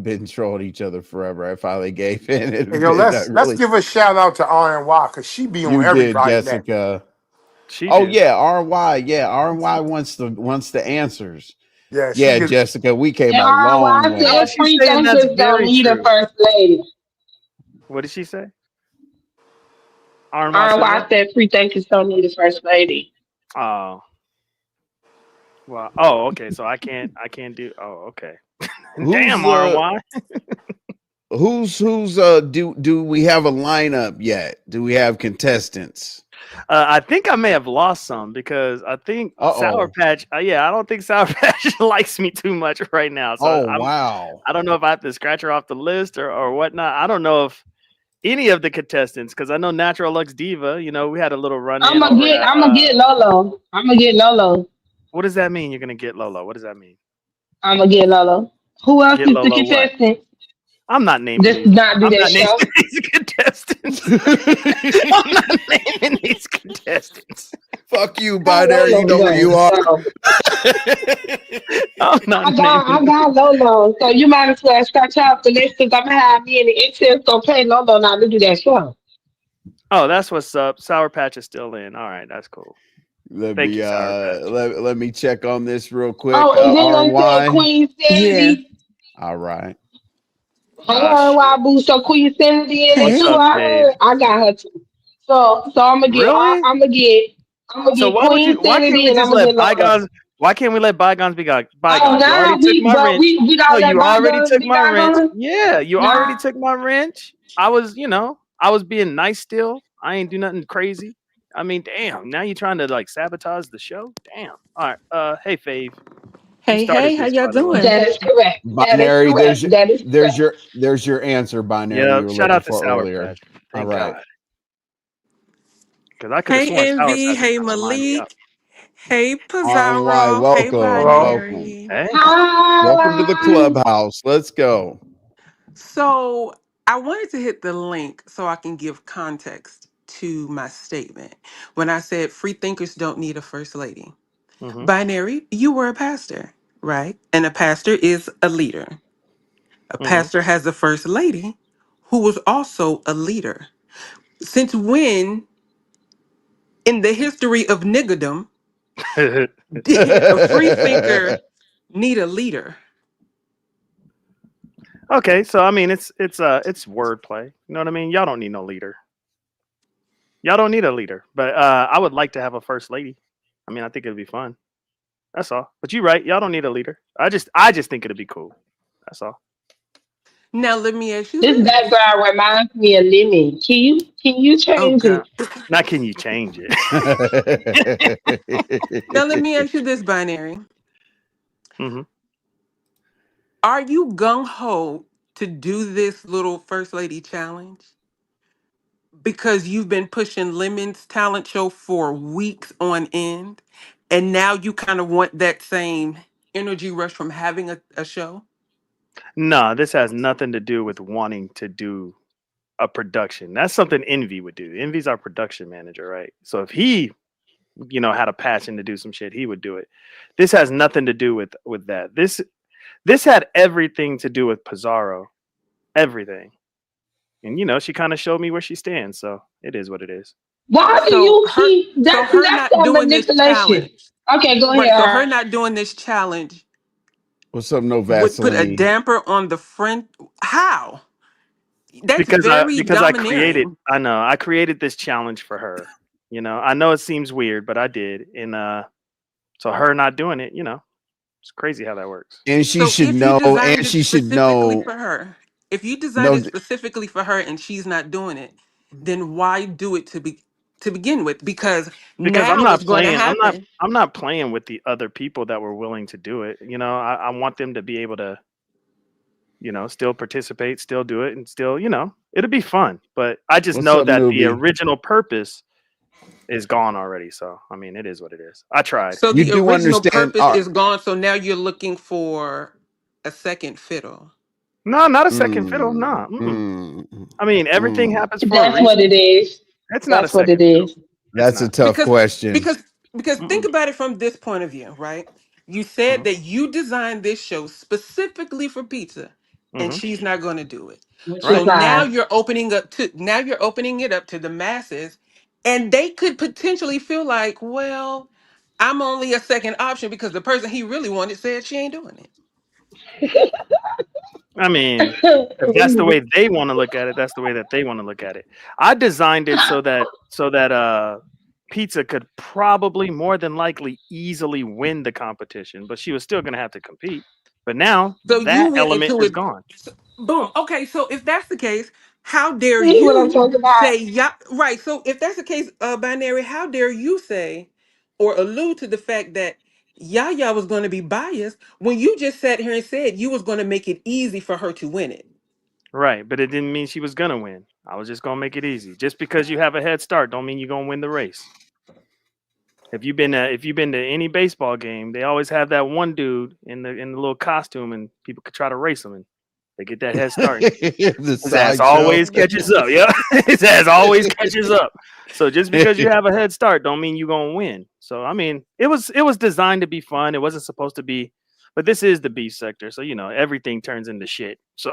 been trolling each other forever. I finally gave in. It Hey, had yo, been let's really. give a shout out to RNY because she be on You did, everybody neck. Jessica. She Oh do. yeah, RY. Yeah, RY wants the answers. Yeah, she Yeah, get. Jessica, we came And a long RY How is said way. she free saying that's thinkers don't very need a true? first lady. What did she say? Arma said RY what? said free thinkers don't need a first lady. Oh, well. Oh, okay. So I can't do. Oh, okay. Who's Damn, RY. who's do we have a lineup yet? Do we have contestants? I think I may have lost some because I think Sour Uh-oh. Patch. Yeah, I don't think Sour Patch likes me too much right now. So Oh wow. I don't know if I have to scratch her off the list or whatnot. I don't know if any of the contestants because I know Natural Lux Diva. We had a little run in over at. I'm gonna get Lolo. I'm gonna get Lolo. What does that mean? You're gonna get Lolo. What does that mean? I'm gonna get Lolo. Who else Get is the Lolo what? contestant? I'm not naming Just these. not do I'm that not naming show. these contestants. I'm not naming these contestants. Fuck you, Got binary. You Lolo know where though. you are. So I'm not I naming. got Lolo. So you might as well scratch out the list because I'm gonna have me and the Intel gonna pay Lolo now to do that show. Oh, that's what's up. Sour Patch is still in. All right, that's cool. Let Thank me you, Sour Patch. let me check on this real quick. Oh, and then they said RY. Queen Yeah. Sanity. All right. Hey, Ah, RY shit. Boo. So Queen Sanity in it What's too. Hey. up, I Dave? heard. I got her too. So Really? I'm gonna So get Queen why can't Sanity we and I'm just gonna let get Lolo. bygones? Why can't we let bygones be Oh, bygones? You already now took my wrench. we No, gotta let you already bygones took be my wrench. bygones. Yeah, you already Nah, took my wrench. I was being nice still. I ain't do nothing crazy. I mean, damn. Now you trying to like sabotage the show? Damn. All right. Hey, Fave. You Hey, started hey, how this, y'all by the way. doing? that is correct. That is Binary, correct. That is correct. there's your answer, binary Yeah. you were Shout looking out to for Sour earlier. Patch. All Thank right. God. Because I could have Hey, sworn Sour Envy. Patch was Hey, trying to line me up. Malik. Hey, RY, Pizarro. Hey, welcome. Hello. Welcome. Binary. Hey. Welcome to the Hi. clubhouse. Let's go. So I wanted to hit the link so I can give context to my statement. When I said free thinkers don't need a first lady. Mm-hmm. Binary, you were a pastor, right? And a pastor is a leader. A Mm-hmm. pastor has a first lady who was also a leader. Since when in the history of niggerdom did a free thinker need a leader? Okay, so I mean, it's wordplay. You know what I mean? Y'all don't need no leader. Y'all don't need a leader, but I would like to have a first lady. I mean, I think it'd be fun. That's all. But you're right. Y'all don't need a leader. I just think it'd be cool. That's all. Now let me ask you This this. background reminds me of Lemmy. Can you Oh change it? God. Now, can you change it? Now let me ask you this, binary. Hmm. Are you gung ho to do this little first lady challenge? Because you've been pushing Lemon's talent show for weeks on end, and now you kind of want that same energy rush from having a show? No, this has nothing to do with wanting to do. a production. That's something Envy would do. Envy's our production manager, right? So if he, had a passion to do some shit, he would do it. This has nothing to do with that. This had everything to do with Pizarro, everything. And she kind of showed me where she stands. So it is what it is. Why do So you keep so that's her not that doing this manipulation? challenge, Okay, go right? So ahead. her not doing this challenge What's up, no would put a Vaseline? damper on the friend. How? That's Because I very because I created domineering. I created this challenge for her. I know it seems weird, but I did. And so her not doing it, it's crazy how that works. And she So should if you know. designed And it she should specifically know. for her, if you designed No, it specifically for her and she's not doing it, then why do it to begin with? Because Because now what's going to happen? I'm not playing with the other people that were willing to do it. I want them to be able to, still participate, still do it, and still, it'll be fun. But I just what's know up, that the newbie? original purpose is gone already. So I mean, it is what it is. I tried. So You the do original understand? purpose is gone. So now you're looking for a second fiddle. No, not a second fiddle. Mm, No. Mm-mm. mm, I mean, everything mm. happens for a That's what reason. it is. It's not a That's what it second fiddle. is. It's That's a not. tough because question. because because think Mm-mm. about it from this point of view, right? You said Mm-hmm. that you designed this show specifically for pizza and Mm-hmm. she's not going to do it. Which is So Right. lies. now you're opening it up to the masses, and they could potentially feel like, well, I'm only a second option because the person he really wanted said she ain't doing it. I mean, if that's the way they want to look at it, that's the way that they want to look at it. I designed it so that pizza could probably more than likely easily win the competition, but she was still going to have to compete. But now So you that went element into is it. gone. Boom. Okay. So if that's the case, how dare See what I'm you talking about? say yeah? Right. So if that's the case, binary, how dare you say or allude to the fact that Yaya was going to be biased when you just sat here and said you was going to make it easy for her to win it? Right, but it didn't mean she was going to win. I was just going to make it easy. Just because you have a head start don't mean you're going to win the race. If you've been to any baseball game, they always have that one dude in the little costume, and people could try to race him, and they get that head start. The His ass sideshow. always catches up. Yeah, his ass always catches up. So just because you have a head start, don't mean you're gonna win. So I mean, it was designed to be fun. It wasn't supposed to be, but this is the beef sector, so everything turns into shit. So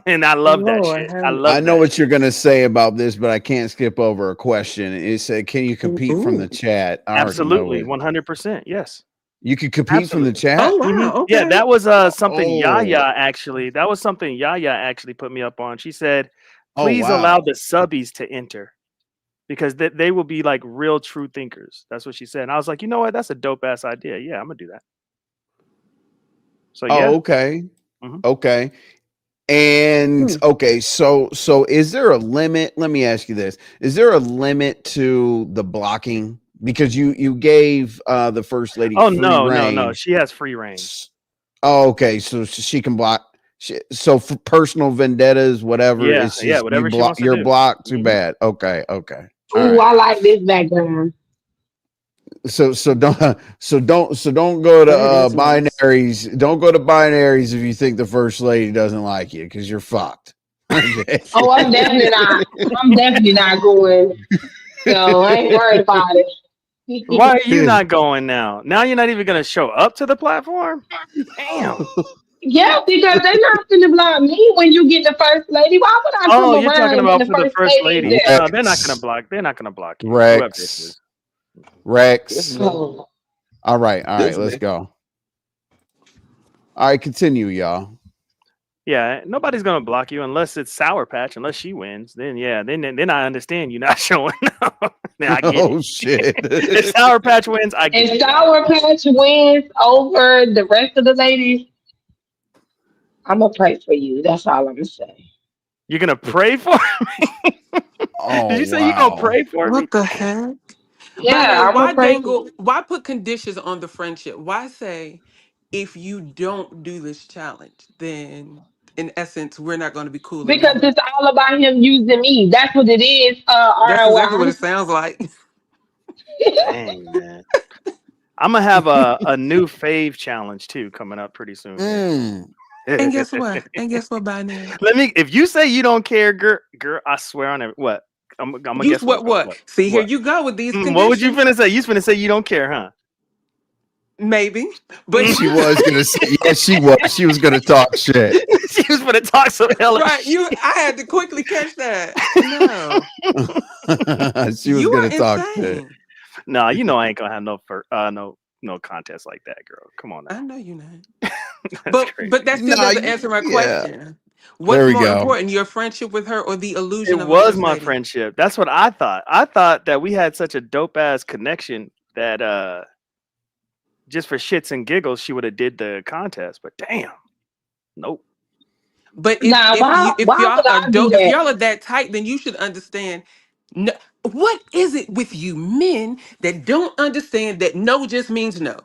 and I love that Lord, shit. I I love know that what shit. you're gonna say about this, but I can't skip over a question. It said, "Can you compete from the ooh, chat?" I already know Absolutely, it. 100%. Yes. You can compete from the Absolutely. chat. oh wow, Yeah, okay. that was something Yaya Oh, actually. That was something Yaya actually put me up on. She said, oh "Please allow the wow. subbies to enter because they will be like real true thinkers." That's what she said. And I was like, you know what? That's a dope ass idea. Yeah, I'm gonna do that. So yeah. Oh, okay. Mhm. Okay. And Hmm. okay, so is there a limit? Let me ask you this. Is there a limit to the blocking? Because you gave the first lady Oh free no, no, no. reign. She has free reign. Oh, okay, so she can block. So for personal vendettas, whatever, Yeah, it's yeah. just you Whatever she block. wants to You're do. blocked. Too Hmm. bad. Okay, okay, all Ooh, right. I like this background. So don't go to That is nice. binaries. Don't go to binaries if you think the first lady doesn't like you because you're fucked. Okay. Oh, I'm definitely not. I'm definitely not going. So I ain't worried about Why are it. you not going now? Now you're not even gonna show up to the platform? Damn. Yeah, because they're not gonna block me when you get the first lady. Why would I come Oh, you're talking around when about the for the first first lady is lady. there? No, they're not gonna Rex, block. They're not gonna block you. Whoever it Rex, is. This Rex. nigga, Oh. All right. this Let's nigga. go. All right, continue, y'all. Yeah, nobody's gonna block you unless it's Sour Patch. Unless she wins, then yeah, then I understand you not showing up. Then I get it. Oh shit. If Sour Patch wins, I get And it. Sour Patch wins over the rest of the ladies. I'm gonna pray for you. That's all I'm gonna say. You're gonna pray for me? Did Oh you say you're gonna wow. pray for me? What the heck? Yeah, Binary, I'm gonna why pray for you. dangle? Why put conditions on the friendship? Why say if you don't do this challenge, then in essence we're not going to be cool Because anymore? it's all about him using me. That's what it is. That's exactly what ROI. it sounds like. Dang man, I'm gonna have a new fave challenge too coming up pretty soon here. Mm. And guess what? And guess what, Binary? If you say you don't care, girl, I swear on it. What? I'm gonna You guess what? what? What? See, here What? you go with these What would you conditions. finna say? You finna say you don't care, huh? Maybe, but She was gonna say, yeah, she was. She was gonna talk shit. She was gonna talk some hella right. shit. I had to quickly catch that. No, She was you are gonna talk shit. insane. Nah, you know I ain't gonna have no contest like that, girl. Come on I now. know you not. That's crazy. But that still Nah, doesn't answer my yeah. question. There What's we more go. important, your friendship with her or the illusion It of a was first my lady? friendship. That's what I thought. I thought that we had such a dope ass connection that just for shits and giggles she would have did the contest. But damn, nope. But Nah, if why y'all would are I do dope, if that? y'all are that tight, then you should understand. No, what is it with you men that don't understand that no just means no?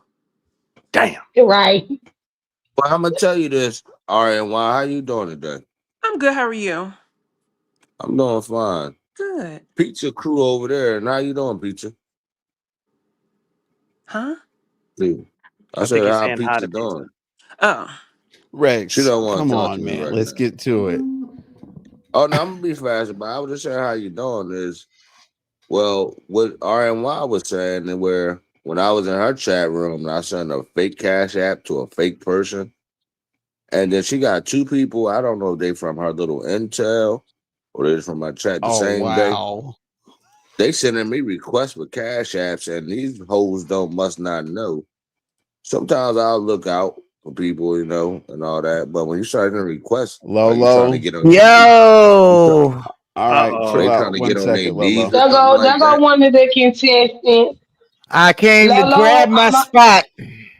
Damn. Right. Well, I'm gonna tell you this. All right, why? How you doing today? I'm good. How are you? I'm doing fine. Good. Pizza crew over there. And how you doing, Pizza? Huh? See, I I think said, he's how saying hi Pizza to Pizza. doing? Oh, She Rex, don't want come to talk to on, me man. right Let's now. get to it. Oh no, I'm gonna be fast, but I was just saying how you doing is well, what RNY was saying, and where when I was in her chat room, and I sent a fake cash app to a fake person, and then she got two people. I don't know if they from her little intel or they from my chat the Oh same day. wow. They sending me requests for cash apps, and these hoes must not know. Sometimes I'll look out for people, you know, and all that. But when you start getting requests, like you trying to Lolo. get on, Yo. All right, chill they Uh-oh. trying out to one get on their second, knees Lolo. or something There like go that. one of the contestants. I came to Lolo, grab my spot.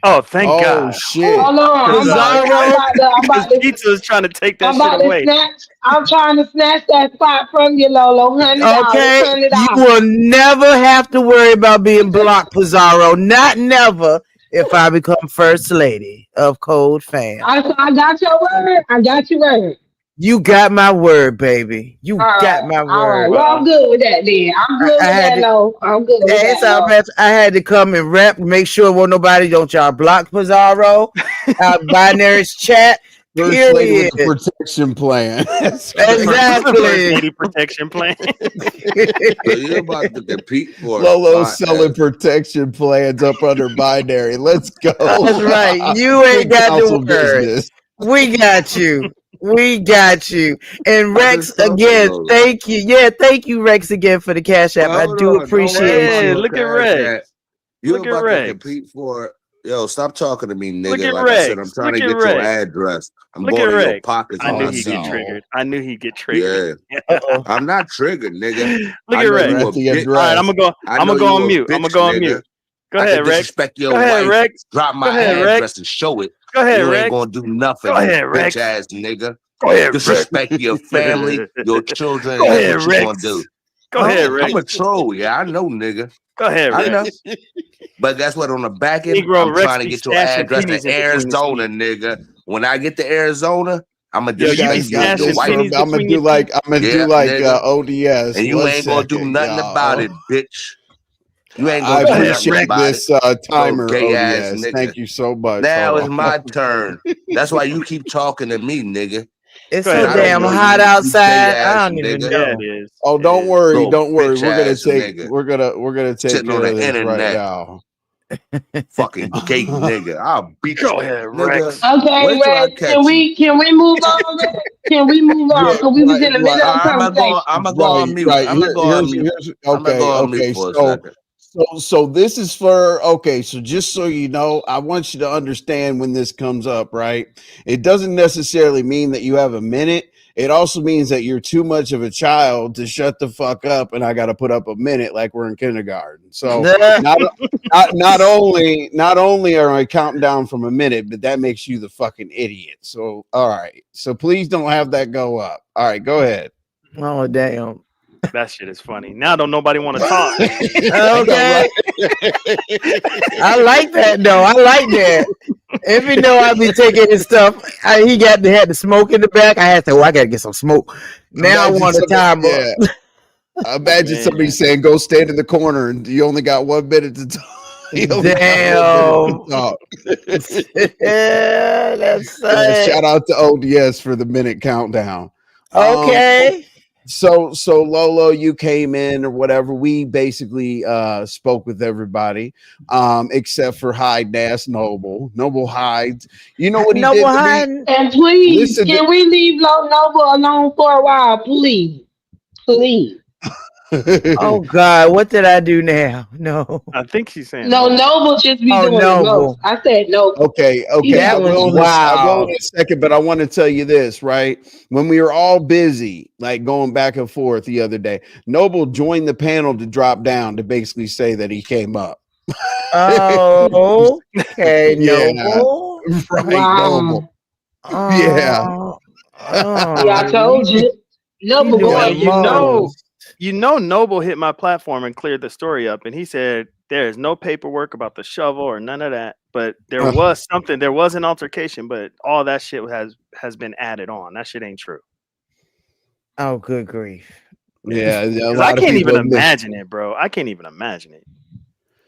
Oh, thank Oh God. shit. hold on. Pizarro, I'm Because about to, Pizza is trying to take that I'm shit about to away. snatch. I'm trying to snatch that spot from you, Lolo. $100. okay? You will never have to worry about being blocked, Pizarro. Not never if I become first lady of Code Fam. I got your word. I got your word. You got my word, baby. You All got right. my All right. word. Well, I'm Well, good with that then. I'm good I with had that, to. Lo. I'm good with Hey, it's that, all Lo. right. I had to come and rep, make sure won't nobody don't y'all block Pizarro. Binary's chat. First lady with Period. the protection plan. That's the crazy. first Exactly. lady protection plan. So you're about to compete for a Lolo's spot selling as protection plans up under binary. Let's That's go. right. You ain't Good got to council worry. business. We got you. We got you. And I Rex, just talked to again, Lola. thank you. Yeah, thank you, Rex, again for the cash app. Well, I hold do on. Don't worry appreciate about Hey, no you. look at cash Rex. app. You Look at about to Rex. compete for yo, stop talking to me, Look nigga. at Like I said, I'm Rex. trying Look to at get your Rex. address. I'm Look at going to your Rex. pockets I when knew I Oh he'd see get you. no. triggered. I knew he'd get triggered. Yeah. Uh-oh. I'm not triggered, nigga. Look I at know Rex. you We're a at the bitch. All right, address. I I'm know gonna go you on a mute. I'm gonna bitch, go on nigga. mute. Go I ahead, could Rex. disrespect Go your ahead, wife, Rex. drop Go my ahead, Rex. address and show it. Go ahead, You ain't Rex. gonna do Go nothing, you ahead, bitch Rex. ass nigga. Go ahead, Rex. Disrespect your family, your children, Go and that's ahead, what you gonna do. Rex. Go ahead, Oh, I'm Rex. a troll, yeah, I know, nigga. Go ahead, I know. Rex. But guess what? On the back end, I'm Negro Rex trying to be get your stashing address pennies to in between his Arizona, teeth. nigga. When I get to Arizona, I'm gonna Yo, You you be guys disrespect you and got your stashing this for wife. I'm pennies gonna between your do teeth. Yeah, like nigga. ODS. And you One ain't gonna do second, nothing about y'all. it, bitch. You ain't I gonna Go do ahead, nothing appreciate Rex. about it. this Little timer gay ass ODS. nigga. Thank you so much. Now Hold it's on. my turn. That's why you keep talking to me, nigga. it's Go so ahead, And I Rex. don't damn know hot you gay outside. I ass don't even nigga. Yeah, it know. is. Oh, It is. Little don't worry. bitch ass nigga. We're gonna take Sitting on care of the this right internet. now. Fucking gay nigga. I'll beat you. Go ahead, Nigga, Rex. Okay, wait till I Red. Can catch you. we move on? Can we move on? Yeah, Because we was right, in the right. middle of a I'm conversation. gonna go on mute. Right. I'm gonna go on mute. Here's I'm gonna go on mute okay. for a second. So this is for okay. So just so you know, I want you to understand when this comes up, right? It doesn't necessarily mean that you have a minute. It also means that you're too much of a child to shut the fuck up, and I got to put up a minute like we're in kindergarten. So not only are I counting down from a minute, but that makes you the fucking idiot. So all right. So please don't have that go up. All right, go ahead. Oh, damn. That shit is funny. Now don't nobody want to talk. I know, Okay. right? I like that, though. I like that. Every know I be taking his stuff. He had the smoke in the back. I had to. I gotta get some smoke. Now I Imagine want a somebody, timer. yeah. Imagine somebody Man. saying, "Go stand in the corner," and you only got 1 minute to talk. He only got a little bit of Damn. talk. That's Yeah, sad. shout out to ODS for the minute countdown. Okay. So Lolo, you came in or whatever. We basically spoke with everybody, except for Hyde Ass Noble. Noble hides. You know what he Noble did to me? hiding. And please, Listen can we leave Noble alone for a while, please? Please. Oh God, what did I do now? No. I think she's saying No, no. Noble just be Oh, doing the most. Noble. I said Noble. Okay, He be I That doing was too will. much. I will in wow. a second, but I want to tell you this, right? When we were all busy, like going back and forth the other day, Noble joined the panel to drop down to basically say that he came up. Oh, okay, Yeah, Noble. right, Noble. Wow. Yeah, Oh, Yeah, I told oh, you. you Noble doing Well, the going. most. you know, Noble hit my platform and cleared the story up, and he said there is no paperwork about the shovel or none of that. But there Uh, was something. There was an altercation, but all that shit has been added on. That shit ain't true. Oh, good grief. yeah. A Because I lot of can't even people have missed. imagine it, bro. I can't even imagine it.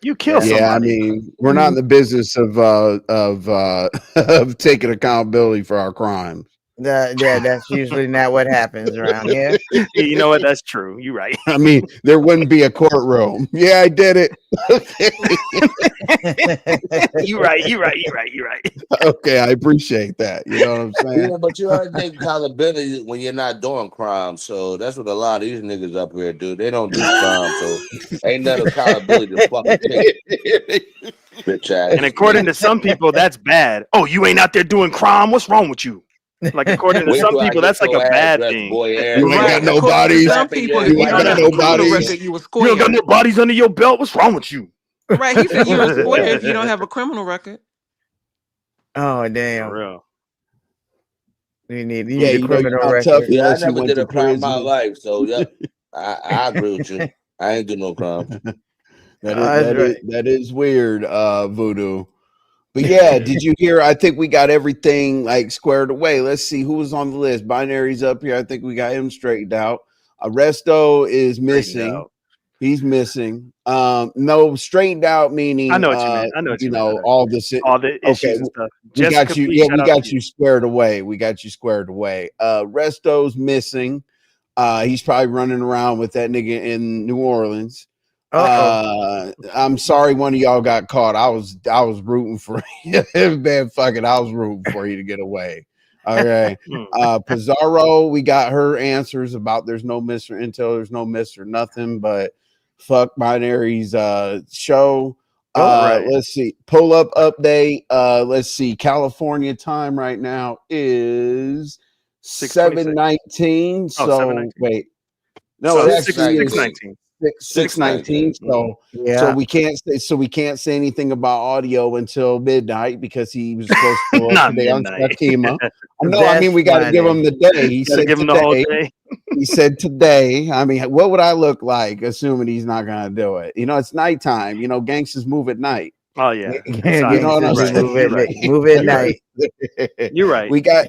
You kill That Yeah, I somebody. mean, we're not in the business of of taking accountability for our crimes. that's usually not what happens around here. You know what? That's true. You're right. I mean, there wouldn't be a courtroom. Yeah, I did it. You're right. You're right. You're right. You're right. Okay, I appreciate that. You know what I'm saying? Yeah, but you already take accountability when you're not doing crime. So that's what a lot of these niggas up here do. They don't do crime, so ain't none accountability to fucking take. Bitch ass. And according to some people, that's bad. Oh, you ain't out there doing crime. What's wrong with you? Like according to Wait some till I people, get that's like your a bad address, thing. boy. You ain't got Right. no According to bodies. some people, Yeah, if You you ain't don't got have no a criminal bodies. record, you a You don't got square. no bodies under your belt. What's wrong with you? Right. He said you're a square Yeah. if you don't have a criminal record. Oh For damn. real. You Yeah, need a you know, you're criminal not tough record. Yeah, I unless you never went did to a crime in my prison. life. So yep. I agree with you. I ain't do no crime. That's right. That is weird, Voodoo. But yeah, did you hear? I think we got everything like squared away. Let's see who was on the list. Binary's up here. I think we got him straightened out. Resto is Straightened missing. out. He's missing. No, straightened out I meaning know what you meant. I know what you you meant. I know, know what you all meant. this. All the Okay, issues and stuff. we got Jessica, you. please Yeah, shout we out to got you. you squared away. We got you squared away. Resto's missing. He's probably running around with that nigga in New Orleans. I'm sorry one of y'all got caught. I was rooting for you. Man, fuck it. I was rooting for you to get away. Okay. Pizarro, we got her answers about there's no Mr. Intel, there's no Mr. Nothing, but fuck Binary's show. Right. Let's see. Pull-up update. Let's see. California time right now is 7:19. Oh, So 7:19. wait. No, Oh, it Six actually is 6:19. 6:19. So Yeah. we can't say anything about audio until midnight because he was supposed to go up Not today on midnight. Shakima. No, I That's mean we got to give funny. him the day. He Gotta said give him the whole today. day. He said today. I mean, what would I look like assuming he's not gonna do it? You know, it's nighttime. You know, gangsters move at night. Oh yeah. You know what I'm Gangsters saying? You're right. move at You're right. night. You're right. We got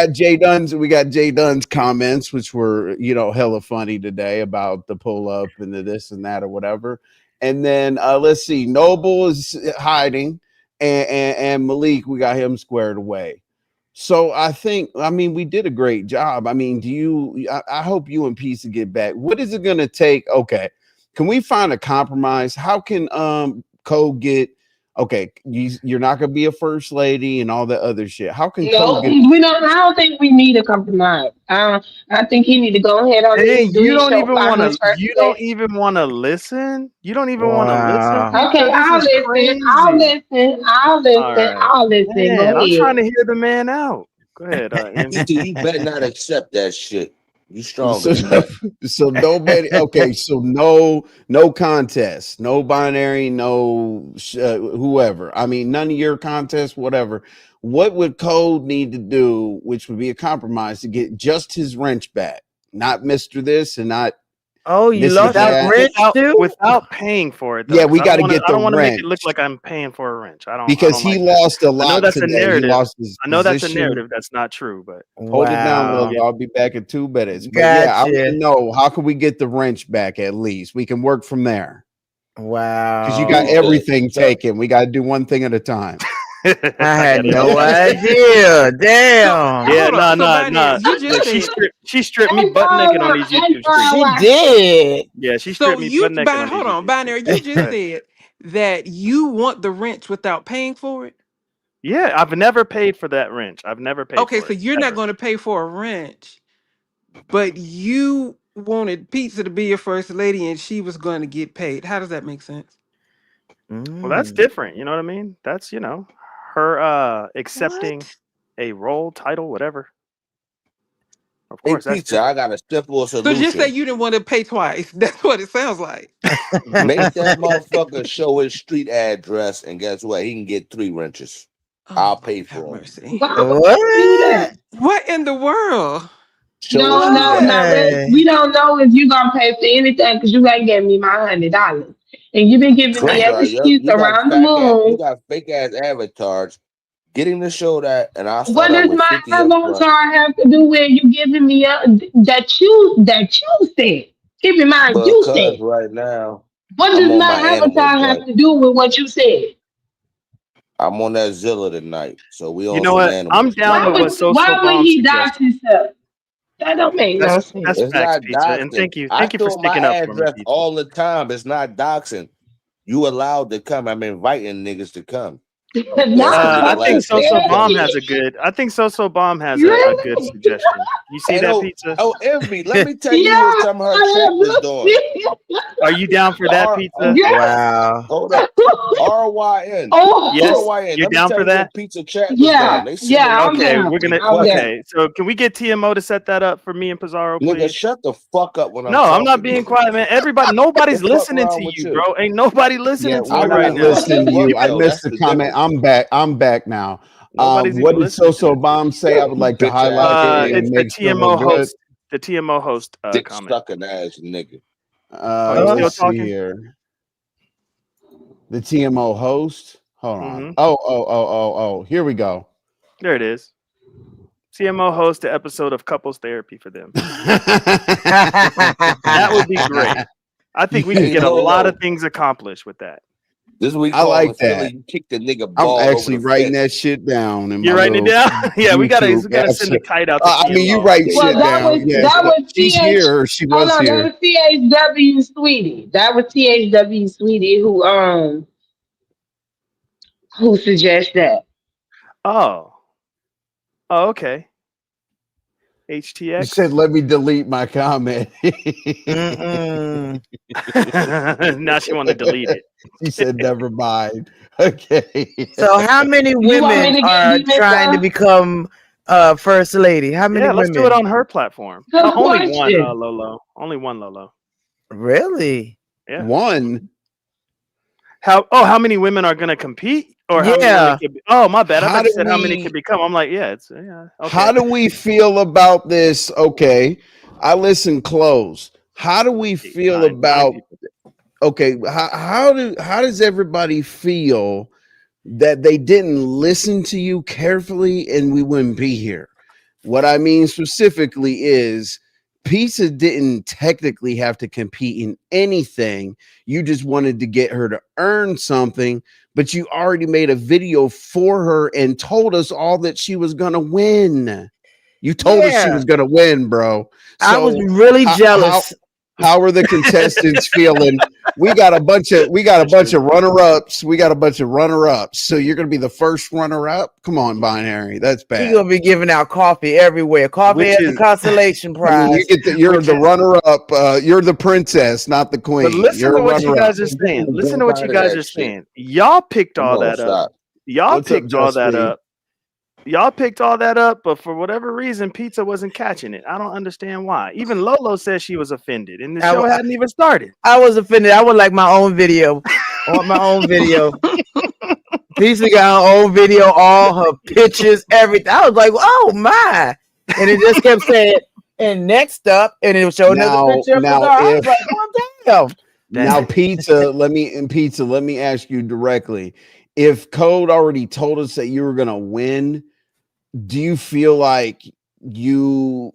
JDunn's comments, which were hella funny today about the pull up and the this and that or whatever. And then let's see, Noble is hiding, and Malik, we got him squared away. So I mean, we did a great job. I mean, I hope you and Peace get back. What is it gonna take? Okay, can we find a compromise? How can Code get? Okay, you're not gonna be a first lady and all that other shit. How can No, Code get? we don't. I don't think we need a compromise. I think he need to go ahead on Hey, and do you his don't show, even find want his to. first You don't place. even want to listen. You don't even want to listen, Wow. Okay, pizza. This I'll is listen. I'll crazy. listen. I'll All listen. right, I'll listen. Go man. I'm ahead. trying to hear the man out. Go ahead, You MV. two, you better not accept that shit. You stronger So, than that. so nobody. Okay, so no contest, no binary, no whoever. I mean, none of your contests, whatever. What would Code need to do, which would be a compromise, to get just his wrench back, not Mister This and not Oh, you Mrs. lost your Without That? wrench without too? without paying for it though, Yeah, because we got to get I the don't want to make it wrench look like I'm paying for a wrench. I because don't he like that. lost a I know lot that's a today. He narrative. lost his I know that's a position. narrative that's not true, but Hold it down, Wow. Lolo. I'll be back in 2 minutes. But yeah, I want Gotcha. to know how can we get the wrench back at least? We can work from there. Wow. Because you got everything taken. We got to do one thing at a time. I had no idea. Damn. Yeah, Hold on. So nah. Binary, you just She said stripped me butt naked on these YouTube streets. She did. Yeah, she so. stripped me butt naked on these Hold on, YouTube streets. Binary. Go You just ahead. said that you want the wrench without paying for it. Yeah, I've never paid for that wrench. I've never paid Okay, for so it. you're not Ever. going to pay for a wrench, but you wanted Pizza to be your first lady, and she was going to get paid. How does that make sense? Well, that's different. You know what I mean? That's her accepting What? a role, title, whatever. Of Hey, course, that's Pizza, I different. got a simple So just say solution. you didn't want to pay twice. That's what it sounds like. Make that motherfucker show his street address, and guess what? He can get 3 wrenches. I'll Oh, pay have for him. mercy. Why would you do that? What in the world? Show his No, street no. address. We don't know if you gonna pay for anything because you ain't giving me my $100, and you've been giving me every Sugar, excuse you got around the moon. you got fake ass avatars. Get him to show that, and I'll What start out does with my 50 up front. avatar have to do with you giving me that you said? Keep in mind, you Because said. right now What I'm does on my my animal avatar have joint. to do with what you said? I'm on that Zilla tonight, so we You on know some what? I'm animals. down with what Why Social would Bomb he dox suggested. himself? That don't make no sense. That's It's facts, not Pizza. And doxing. I thank you for throw my sticking up for me, address Pizza. all the time. It's not doxing. You allowed to come. I'm inviting niggas to come. That's gonna be the I think last place Social you Bomb come. has a good. I think Social Bomb has a Really? good suggestion. You see And that, Pizza? Envy, let me tell you what Yeah, some of her I chat is doing. Are you down for that, Pizza? Wow. Hold up. RYN. Yes, RYN. you're Let me down tell for you that. what Pizza Chat was yeah, doing. They sending yeah, me I'm Okay, down. we're gonna. I'm requests. down. Okay, so can we get TMO to set that up for me and Pizarro, Nigga, please? shut the fuck up when I'm No, I'm not talking, being nigga. quiet, man. Everybody, The nobody's fuck listening to wrong with you, you? bro. Ain't nobody Yeah, listening to I you we're right not want now. fuck listening you to you. up I though. missed That's the the comment. difference. I'm back now. Nobody's What even did listening to Soso you. Bomb say? I would like to Bitch ass highlight it nigga. and It's the make sure we're TMO good. host. The TMO host Dick comment. sucking ass nigga. Oh, you still Let's see talking? here. The TMO host. Hold on. Mm-hmm. Oh. Here we go. There it is. TMO host the episode of couples therapy for them. That would be great. I think we can Hey get a lot of Lolo, things accomplished with that. this we I call like in Philly. that. You kick the nigga I'm ball over actually the writing that fence. shit down in my You're writing it little down? Yeah, we YouTube. gotta send the kite out to I mean, you TMO. write There Well, you shit go. down. Yeah, that was she's here. Or she Hold was on, that here. was THW Sweetie. That was THW Sweetie who suggests that. Oh. Oh, okay. You HTX. said, "Let me delete my comment." Now she want to delete it. She said, "Never mind." Okay. So how many You want women me to are give you trying to this become first lady? How many Yeah, let's do it women? on her platform. good Only one, question? Lolo. Only one, Lolo. Really? Yeah. One. How many women are gonna compete? Or how many women Yeah. could be? Oh, my bad. I How thought you do said how many could we? become. I'm like, yeah, How okay. do we feel about this? Okay, I listen close. How do we feel Nine about? people. Okay, how does everybody feel that they didn't listen to you carefully and we wouldn't be here? What I mean specifically is Pizza didn't technically have to compete in anything. You just wanted to get her to earn something, but you already made a video for her and told us all that she was going to win. You told us she Yeah. was going to win, bro. I was So really jealous. how are the contestants feeling? We got a bunch of runner-ups. We got a bunch of runner-ups. So you're gonna be the first runner-up? Come on, Binary. That's He bad. gonna be giving out coffee everywhere. Coffee Which as a is consolation I mean, prize. you're the runner-up. You're the princess, not the But queen. listen You're to a what you runner-up. guys are Hey, saying. Google, Listen get to up what you out of guys that are shit. saying. Y'all picked Come all on, that up. stop. Y'all What's up, picked all that Justine? up. Y'all picked all that up, but for whatever reason, Pizza wasn't catching it. I don't understand why. Even Lolo said she was offended, and the show hadn't even started. I was offended. I would like my own video. I want my own video. Pizza got her own video, all her pictures, everything. I was like, oh my. And it just kept saying, and next up, and it would show another picture of Pizarro. I was like, oh damn. Now, Pizza, let me ask you directly. If Code already told us that you were gonna win, do you feel like you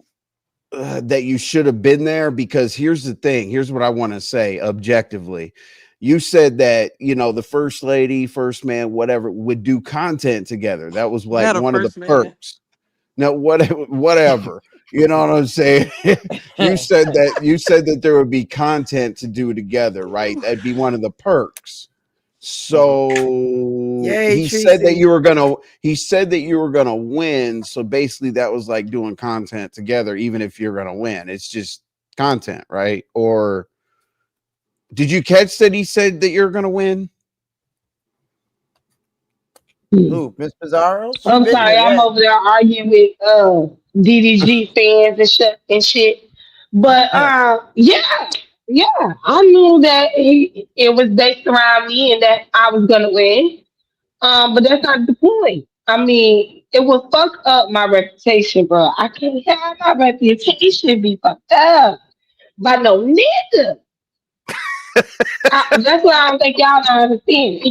that you should have been there? Because here's the thing. Here's what I want to say objectively. You said that, you know, the first lady, first man, whatever, would do content together. That was I like had a one of the first man. perks. No, whatever. You know what I'm saying? You said that there would be content to do together, right? That'd be one of the perks. So Yay, he said that Tracy. you were gonna win. So basically that was like doing content together, even if you're gonna win. It's just content, right? Or did you catch that he said that you're gonna win? Who? Miss Pizarro? She I'm been sorry, knew I'm that. over there arguing with DDG fans and shit. But yeah, yeah, I knew that it was based around me and that I was gonna win. But that's not the point. I mean, it will fuck up my reputation, bro. I can't have my reputation be fucked up by no nigga. That's why I don't think y'all don't understand.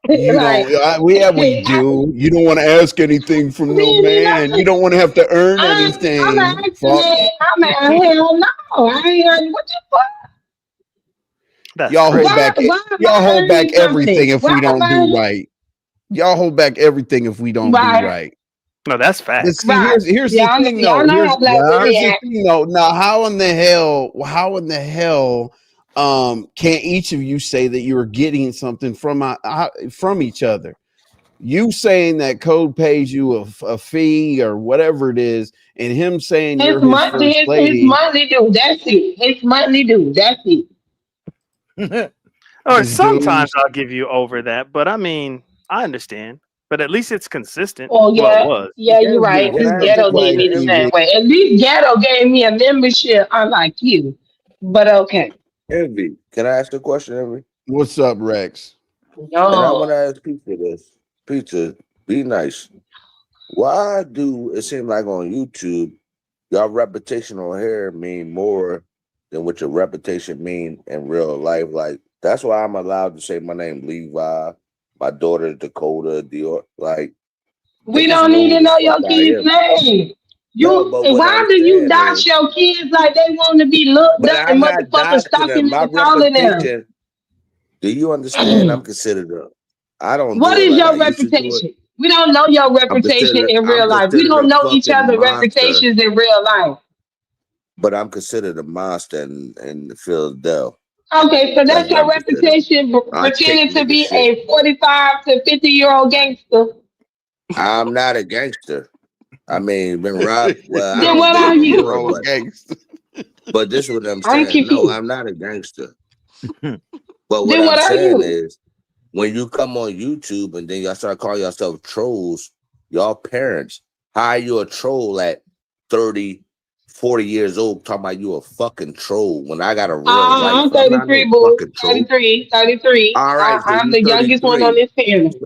You Like, don't. We do. You don't want to ask anything from no man. You don't want to have to earn I'm anything. asking Fuck. it. I'm at hell no. I ain't heard what the fuck. That's Y'all hold crazy. back. Why am Y'all I hold back earning everything something? if Why we am don't do I right. Y'all hold back everything if we don't do right? right. No, that's But facts. see, Right. here's the thing Y'all though. know how black Yeah. women Here's the act. thing though. Now, how in the hell can't each of you say that you were getting something from each other? You saying that Code pays you a fee or whatever it is, and him saying His you're his monthly, first his lady monthly due. That's it. His monthly due. That's it. Or is sometimes dues. I'll give you over that, but I mean, I understand. But at least it's consistent. Oh Well, it yeah, was. yeah, you're Envy, right. At Can least I ask envy, a Ghetto gave question, me the Envy? same TV. way. At least Ghetto gave me a membership, unlike you. But okay. Envy. Can I ask a question, Envy? What's up, Rex? And I No. want to ask Pizza this. Pizza, be nice. Why do it seem like on YouTube, your reputation on here mean more than what your reputation mean in real life? Like, that's why I'm allowed to say my name Levi, my daughter Dakota, Dior. Like, We niggas don't need know to who the know fuck your I kids' am. name. No, You but what why I'm do you saying dox is, your kids like they want to be looked but up and I'm not motherfucking doxing stalking them. My and calling them? reputation, do you understand? I'm considered a, I don't What do it is like I your used to do it. reputation? We don't know your reputation in I'm real life. We considered don't a know each fucking other's monster. reputations in real life. But I'm considered a monster in Philadelphia. Okay, so That's that's what your I'm considered. reputation, I kick pretending to nigga be shit. a 45 to 50-year-old gangster. I'm not a gangster. I mean, been robbed. Well, I Then don't what do it are no you? more. Year-old gangster. But this is what I'm I'm saying. No, confused. I'm not a gangster. But what Then I'm what are saying you? is, when you come on YouTube and then y'all start calling yourself trolls, y'all parents hire you a troll at 30, 40 years old, talking about you a fucking troll when I got a real life. I'm I'm not no 33, boo. fucking troll. 33, 33. All right, so I'm you the youngest one on 33. this panel.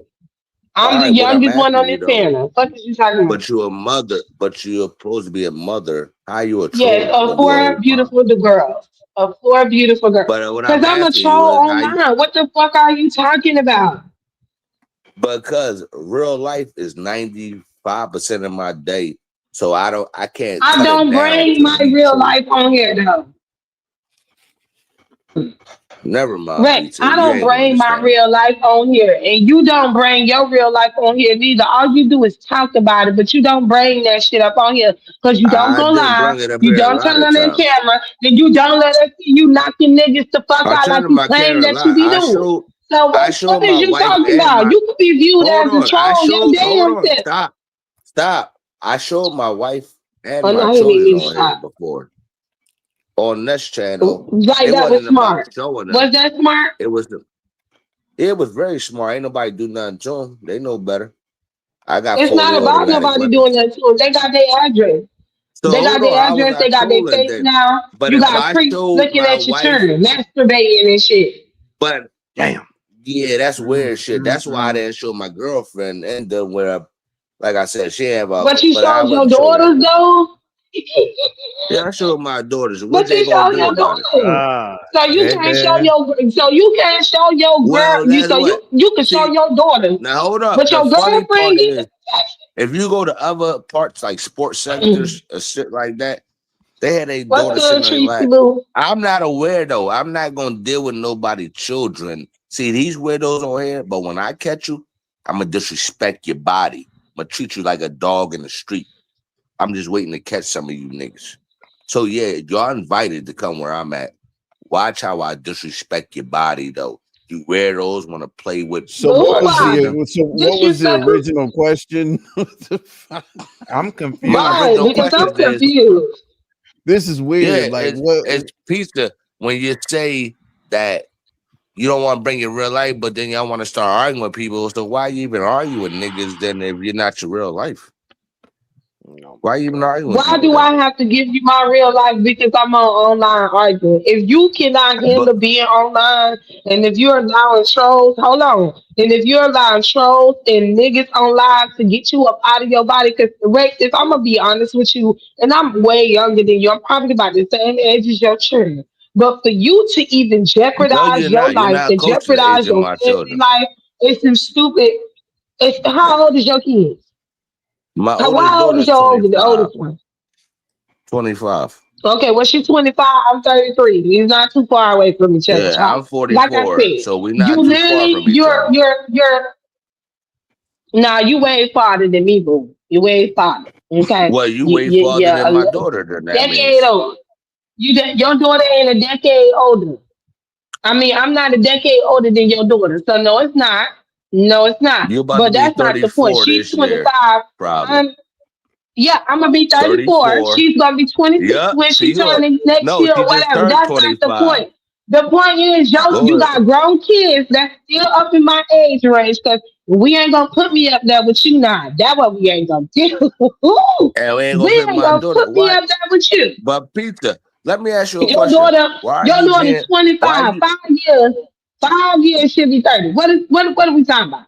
All I'm the right, what I'm youngest one on asking you this though, panel. What is you talking about? but you're a mother, but you're supposed to be a mother. How you a Yes, troll of when you a four whole mom? beautiful girls. Of four beautiful girls. But what Because I'm I'm a asking you troll is how you, online. What the fuck are you talking about? because real life is 95% of my day. So I can't I cut it don't down bring to my be real true. life on here, though. Never mind, Rex, pizza. I You don't ain't gonna bring my understand. real life on here, and you don't bring your real life on here neither. All you do is talk about it, but you don't bring that shit up on here because you don't I go did live, bring it up you here a don't lot turn of on that times. camera, then you don't let us see you knocking niggas the fuck I out like turned you my claim camera a that you lot. be doing. So what I the fuck showed is my you wife talking and about? my You could be viewed hold as a on. troll your Hold damn on, self. stop. I showed my wife and Oh my no, he need children me to on here stop. before. On this channel. Like It that was wasn't about smart. showing them. Was that smart? It was very smart. Ain't nobody do nothing to them. They know better. I got It's fully not about automatic nobody doing weapons. that to them. They got their address. So They got hold on, their how was address. I They got their trolling face then? now. But You if got I creeps showed looking my at your wife, churn, masturbating and shit. but Damn. yeah, that's Mm, weird shit. mm, That's why I mm. didn't show my girlfriend and then where, like I said, she have a, But you but I showed your wasn't showing that daughters much. though. Yeah, I showed my daughters. What But they you gonna showed do your about it? daughters. Ah, So you Hey, can't show man. your. So you can't show your girl. Well, that's So what. you can show See, your daughters. now hold up. But The your funny girlfriend part get is, if you go to other parts like sports sectors or shit like that, They had a What's daughter good, sitting on their Treaty lap. Boo? I'm not aware though. I'm not gonna deal with nobody children. See these weirdos on here, but when I catch you, I'm gonna disrespect your body. I'm gonna treat you like a dog in the street. I'm just waiting to catch some of you niggas. So yeah, y'all invited to come where I'm at. Watch how I disrespect your body though. You weirdos want to play with So what was Why? the Disrespectful? original question? I'm confused. My Right, original because I'm question is, confused. This is weird. yeah, Like what? it's pizza when you say that you don't want to bring your real life, but then y'all want to start arguing with people. So why you even argue with niggas then if you're not your real life? Why you even arguing with Why people do then? I have to give you my real life because I'm on online arguing? If you cannot But handle being online, and if you're allowing trolls, hold on. And if you're allowing trolls and niggas on live to get you up out of your body, because if I'm gonna be honest with you, and I'm way younger than you, I'm probably about the same age as your children. But for you to even no, jeopardize you're your not. You're life, not to close to the age jeopardize of your my family children. life, it's some stupid. It's how old is your kids? My oldest How old daughter is is your oldest, the 25. oldest one? 25. Okay, well, she's 25, I'm 33. It's not too far away from each other, Yeah, child. I'm Like I 44. said, So we're you not too far literally, from each other. nah, you way farther than me, boo. You way farther, okay? Well, you way farther than my daughter, then that Decade means. older. Your daughter ain't a decade older. I mean, I'm not a decade older than your daughter, so no, it's not. No, it's not. You're about to But be that's not the point. 34 She's this year, 25. probably. I'm Yeah, I'm gonna be 34. 34. She's gonna be 26 Yep. when See, she look. turning next No, year she or just whatever. turned That's not the 25. point. The point is, you Go ahead. got grown kids that's still up in my age range because we ain't gonna put me up there with you now. That's what we ain't gonna do. And we ain't gonna We fit ain't my gonna daughter. put me Why? up there with you. But pizza, let me ask you a Your question. daughter, Why are your you daughter's being, why 25. you, 5 years. 5 years should be 30. What are we talking about?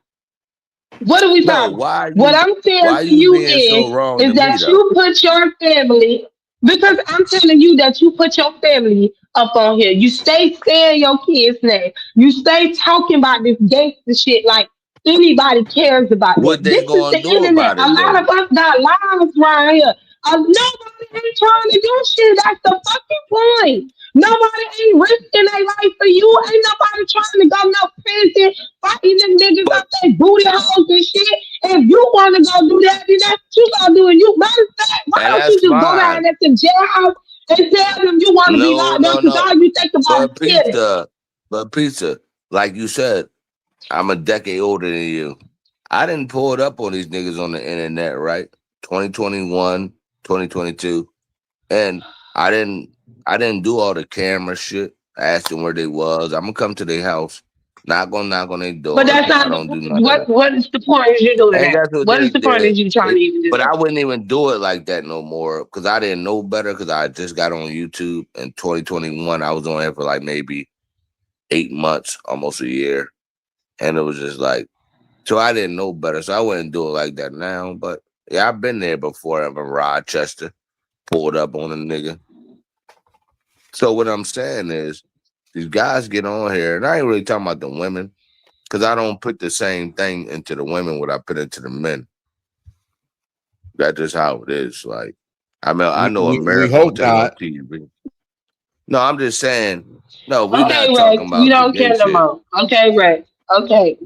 What are we no, talking about? why are What you, I'm saying why to you you being so wrong to is me that though? you put your family, because I'm telling you that you put your family up on here. You stay saying your kids' name. You stay talking about this gangster shit like anybody cares about that. What they This is gonna the do internet. about A it lot then? of us got lives around here. Nobody ain't trying to do shit. That's the fucking point. Nobody ain't risking their life for you. Ain't nobody trying to go no prison, fighting them niggas But up their booty holes and shit. If you want to go do that, then that's what you gonna do. And you better say, why and don't you that's just go down fine. at the jailhouse and tell them you want to be No, locked no, up because no. all you think about is But killing. pizza, but pizza, like you said, I'm a decade older than you. I didn't pull it up on these niggas on the internet, right? 2021, 2022. And I didn't I didn't do all the camera shit. I asked them where they was. I'm gonna come to their house. Not gonna knock on their But door. that's I not the don't do point. none of that. What is the point of you doing And that? that's what What they is the point of did. you trying to even do But that? I wouldn't even do it like that no more because I didn't know better because I just got on YouTube in 2021. I was on here for like maybe 8 months, almost a year. And it was just like, so I didn't know better. So I wouldn't do it like that now. But yeah, I've been there before in Rochester, pulled up on a nigga. So what I'm saying is, these guys get on here, and I ain't really talking about the women, because I don't put the same thing into the women what I put into the men. That's just how it is. Like, I mean, I know We America will hope tell you on not. TV. No, I'm just saying, no, we're Okay, not talking Rex, we about the don't gay care no shit. more. Okay, Rex. All Okay.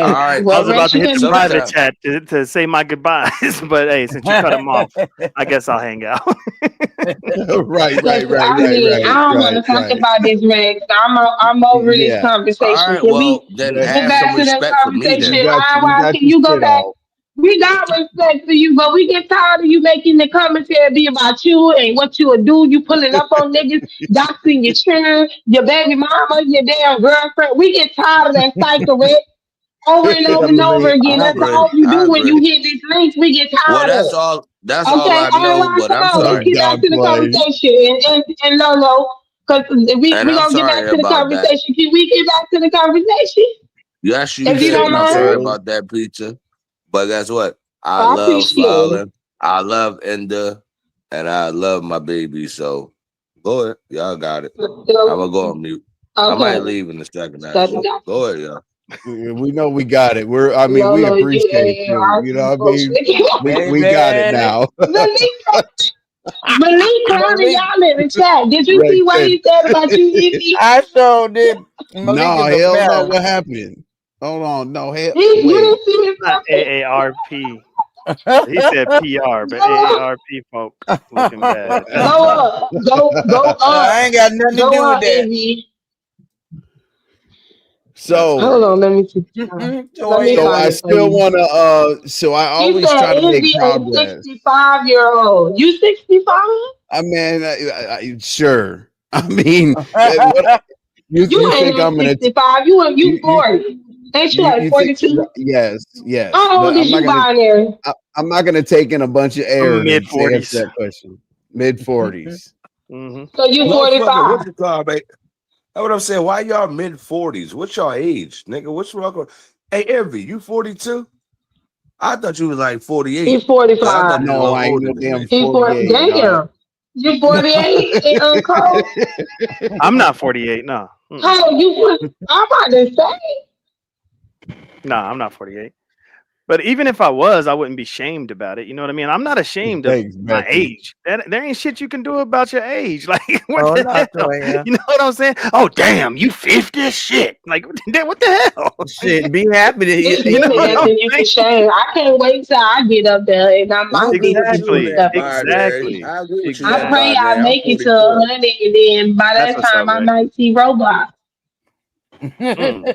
right, I Well, was about Rex, to you hit the can private sometimes, chat to say my goodbyes, but hey, since you cut him off, I guess I'll hang out. Right, because right, right, I right, mean I right, don't want right, to talk right. about this, Rex. I'm over this Yeah, all conversation. right, Can we well, then Rex, get have some back to that respect for me conversation? you then. got Why can your you go shit back? off. We got respect for you, but we get tired of you making the commentary be about you and what you would do. You pulling up on niggas, doxing your children, your baby mama, your damn girlfriend. We get tired of that cycle, Rex. Over and over and over again. I That's agree. all you I do when agree. you hit these links. We get Well, tired of. that's all Okay, I all know, right, but come I'm on, let's sorry. get back God to the play. conversation. And Lolo, because And we I'm gonna get back sorry to the about that. conversation. Can we get back to the conversation? Yes, you If you should. don't And I'm Certainly sorry mind. so. about that, pizza. But guess what? I I love appreciate it. Fallen. I love Enda. And I love my baby. So go ahead. Y'all got it. I'm going to go on mute. I might Okay. leave in a second, So actually. Go ahead, y'all. We know we got it. We Lolo, appreciate you. I You know just what I mean? bullshit. We got it Amen. now. Let me go. Malik calling y'all in the chat. Did you see Rex what said, he said about you, Evie? I sure did. Malik no, is a hell no. bear. What happened? Hold on. No, hell. You Wait. didn't see his Not face? AARP. He said PR, but Go up, AARP folk looking bad. go up, go I up, ain't got nothing to go do with up, that. Evie. That's Hold So, on, let me see. Go Let me so ahead. find I it for still you. want to. So I He always said try to make Envy a progress. 65-year-old. You 65? I mean, sure. I mean, what you You ain't think no I'm gonna? 65. You 40. Ain't you like You think? 42? Yes, yes. How But old is I'm not you, gonna. binary? I'm not gonna take in a bunch of air Mid to answer 40s. that question. Mid 40s. Mm-hmm. So you Motherfucker, what 45. you call, man? That's what I'm saying. Why y'all mid 40s? What's your age, nigga? What's wrong with? Hey, Envy, you 42? I thought you was like 48. He's Cause I thought 45. you was a No, little I ain't older no than damn me. He's 40. 48. No. Damn. You 48 and Cole? I'm not 48. No. Cole, I'm about to say. No, I'm not 48. But even if I was, I wouldn't be shamed about it. You know what I mean? I'm not ashamed of Thanks, my Becky. age. There ain't shit you can do about your age. Like, what Oh, the not hell? Toya. You know what I'm saying? Oh, damn, you 50? Shit. Like, what the hell? Shit, be happy to It's You know really what I'm nothing you can saying? shame. I can't wait till I get up there and I'm I agree be with with you people on and Exactly. that, stuff. binary. Exactly. I agree with you I on that, pray Exactly. I binary. I'm make it to 44. 100 and then by That's that what's up, time I Rex. might see Roblox. Mm.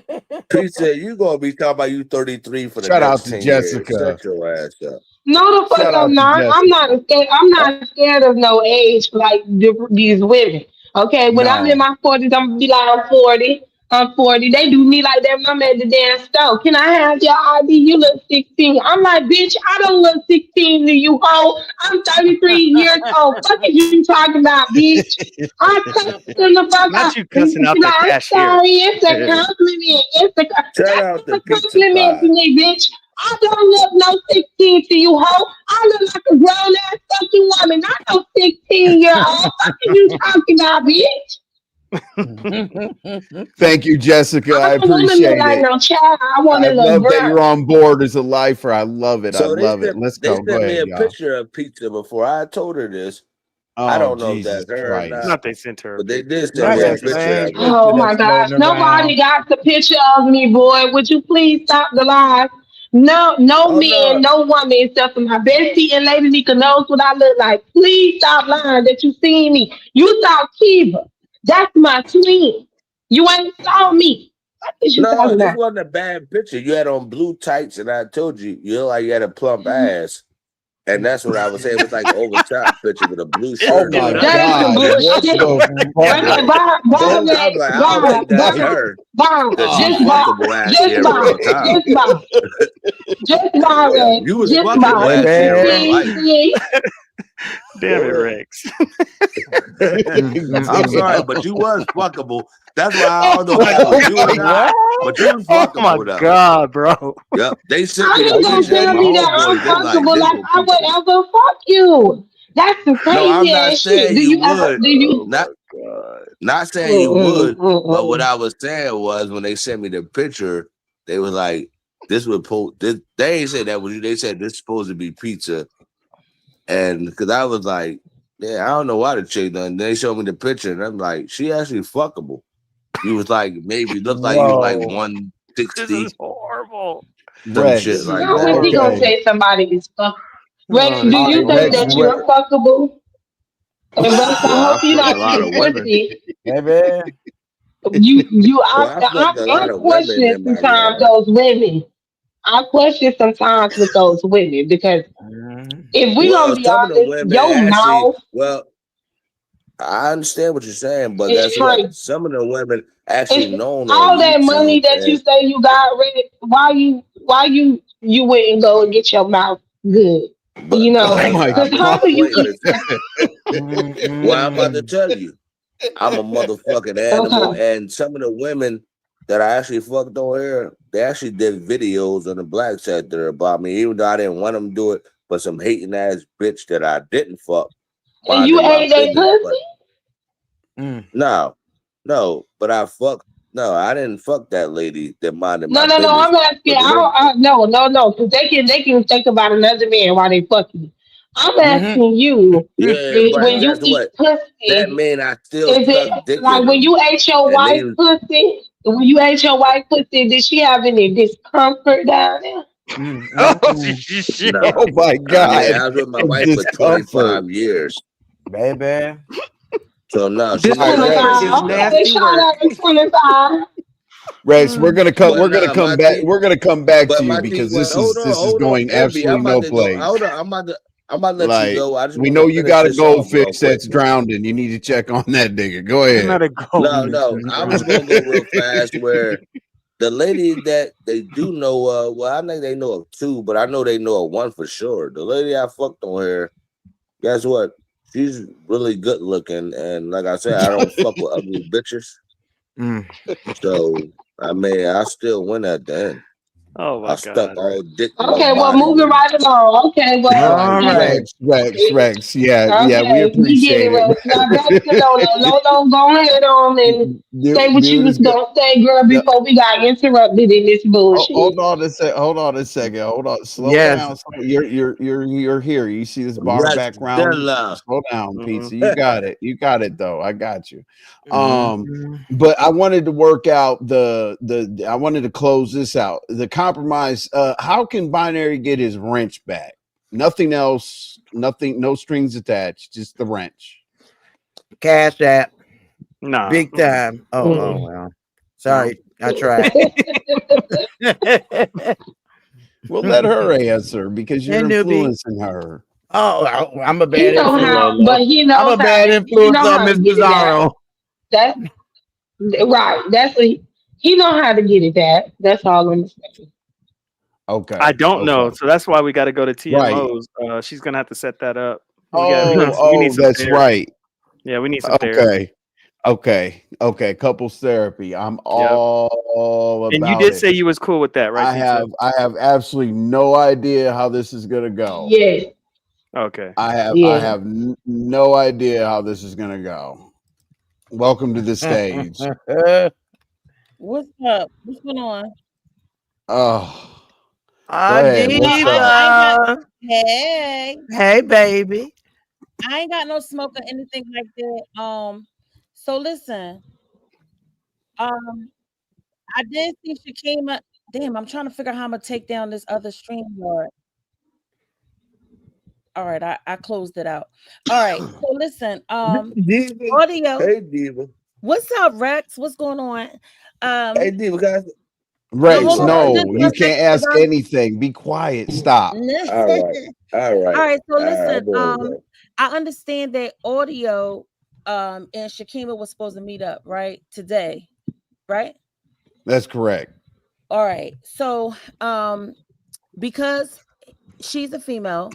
Pete said you gonna be talking about you 33 for the Shout out next to 10 years. Jessica. Shut your ass up. No, the fuck Shout I'm out to not. Jessica. I'm not scared of no age like these women. Okay, when I'm in No. my 40s, I'm gonna be like, I'm 40. I'm 40. They do me like that when I'm at the damn store. Can I have your ID? You look 16. I'm like, bitch, I don't look 16 to you, hoe. I'm 33 years old. Fuck is you talking about, bitch? I cussed them the fuck Not out. you You cussing out know, the I'm cashier. sorry. It's a compliment. Shout That's out a to Pizza compliment to Pie. me, bitch. I don't look no 16 to you, hoe. I look like a grown ass fucking woman, not no 16-year-old. What are you talking about, bitch? Thank you, Jessica. I I don't want to look appreciate like it. no child. I want I to look love that you're grown. on board as a lifer. I love it. I So they love it. sent Let's they go. Go sent me ahead, a y'all. picture of pizza before. I told her this. I Oh, don't know if Jesus that's her or not, Christ. Not they sent her a but they picture. did send Not me a that picture same of it. Oh picture my that's gosh. floating Nobody around. got the picture of me, boy. Would you please stop the lies? No Oh man, no, no woman except for my bestie and Lady Nika knows what I look like. Please stop lying that you seen me. You saw Kiva. That's my twin. You ain't saw me. What is you no, talking this about? wasn't a bad picture. You had on blue tights, and I told you you look like you had a plump ass, and that's what I was saying. It was like an over top picture with a blue Oh shirt Did my on. not That ain't say some God. that. What bullshit. the fuck? Okay, bye, I'm Rex. like, I don't Bye, think that's bye, her bye. because she Just bye. fuckable ashy Just hair bye. all the time. Just bye. Just bye, Yeah, Rex. you was Just bye. fuckable ashy hair in real Baby. life. See? Damn it, Rex. I'm sorry, but you was fuckable. That's why I don't know if that Oh was my you or God. not, What? but you was Oh my fuckable though. God, bro. Yep. They sent How me the you Are you gonna picture and tell my serious? me that I'm homeboys, they like, fuckable this like what I would pizza. ever fuck you? That's some No, I'm crazy not ass shit. saying Do you you ever would. do Oh you Not my God. not saying you would, but what mm. I was saying was when they sent me the picture, they was like, this would they ain't said that was you. They said this supposed to be pizza. And because I was like, yeah, I don't know why the chick done. They showed me the picture, and I'm like, she actually fuckable. You was like, maybe look like you like Whoa. This 160, is horrible. some This shit Rex. is like How that. is he gonna horrible. Okay. say somebody is fuck? Rex, Oh, do this All is right, you think Rex. that horrible. you're fuckable? And Rex, I Well, I hope you're fucked a not lot getting of women. pussy. Baby. Well, I fucked a I lot of women question in my sometimes regard. those women. I question sometimes with those women because Mhm. if we gonna Well, be some of the honest, women your actually, mouth well, I understand what you're saying, but is guess what? crazy. Some of the women actually It's known on all that money YouTube, that you and say you got, Rick. Why you went and go and get your mouth good? but You Oh know, because my I've because been how God. do you explaining this. expect? Well, I'm about to Mm-mm. tell you, I'm a motherfucking animal, Okay, and some of the women that I actually fucked on here, they actually did videos on the black sector about me, even though I didn't want them to do it. But some hating ass bitch that I didn't fuck and you minded my ate that business. But pussy? Mm. no, no, but I fucked. No, I didn't fuck that lady that minded No, my no, no. business. I'm asking. But the lady, No, no, because they can think about another man while they fucking. I'm asking you, Yeah, but when you guess eat what? That pussy, mean I still is suck it dick like in when them. you ate your And wife then pussy? When you ate your wife pussy, did she have any discomfort down there? Oh shit, nah. Oh my I mean, God. I was with my wife for Discomfort. 25 years. baby. So no, she ain't got no Discomfort 25. is discomfort. Okay, nasty shout work. out to 25. Rex, we're gonna come. But We're gonna nah, come my back. teeth. We're gonna come back to But you my teeth. because Well, this is hold on, going Envy. I'm absolutely about no to go. place. Hold on, I'm about to let you Like go. I just we want know to you finish got a this off real goldfish quick. that's drowning. You need to check on that nigga. Go ahead. Not a goldfish No, that's I was drowning. gonna go real fast. Where the lady that they do know, well, I think they know of two, but I know they know of one for sure. The lady I fucked on here, guess what? She's really good looking, and like I said, I don't fuck with ugly bitches. Mm. So I mean, I still win at the end. Oh I my stuck god. all dick in Okay, well, nobody. moving right along. Okay, well, Right, All right. Rex. Yeah, we okay, we get it, appreciate Rex. Now back to it. Lolo. Lolo, go ahead on and say what you Dude was is good. gonna say, girl, No, before we got interrupted in this bullshit. hold on a sec. Hold on a second. Hold on. Slow Yes. down. You're here. You see this bar Rex background? Della. Slow down, Mhm. pizza. You got it. You got it though. I got you. Mhm. But I wanted to work out the I wanted to close this out. The compromise. How can Binary get his wrench back? Nothing else. Nothing. No strings attached. Just the wrench. Cash app. Nah. Big time. Oh Mm. well. No. Sorry, I tried. We'll let her answer because Hey, you're newbie. influencing her. Oh, I'm a He bad know Hey influence. how, Lolo. but I'm a bad he influence know on how to Miss get it back. Pizarro. That's right. That's what he know how to get it back. That's all I'm saying. I Okay. don't know, Okay. so that's why we got to go to Right. TMOs. She's gonna have to set that up. We need Oh, some that's therapy. right. Yeah, we need some therapy. Okay. Okay. Couples therapy. I'm Yep. all And you about did it. say you was cool with that, right, pizza? I have absolutely no idea how this is gonna go. Yes, Okay. I yes. have no idea how this is gonna go. Welcome to the stage. What's up? What's going on? Oh, go ahead. What's up? I ain't got. Adiza. Hey, Hey, baby. I ain't got no smoke or anything like that. So listen. Um, I did see she came up. Damn, I'm trying to figure out how I'm gonna take down this other stream yard. All right, I closed it out. All right. So listen. Diva. Audio. Hey Diva. What's up, Rex? What's going on? Hey Um, Diva, guys. no, hold Rex, Diva, on how for you just no, you one doing? can't second, ask because anything. Be quiet. Stop. All right. All All right. right, so I'm listen, doing okay. I understand that Audio and Shakima was supposed to meet up, right? Today, right? That's correct. All right. So because she's a female,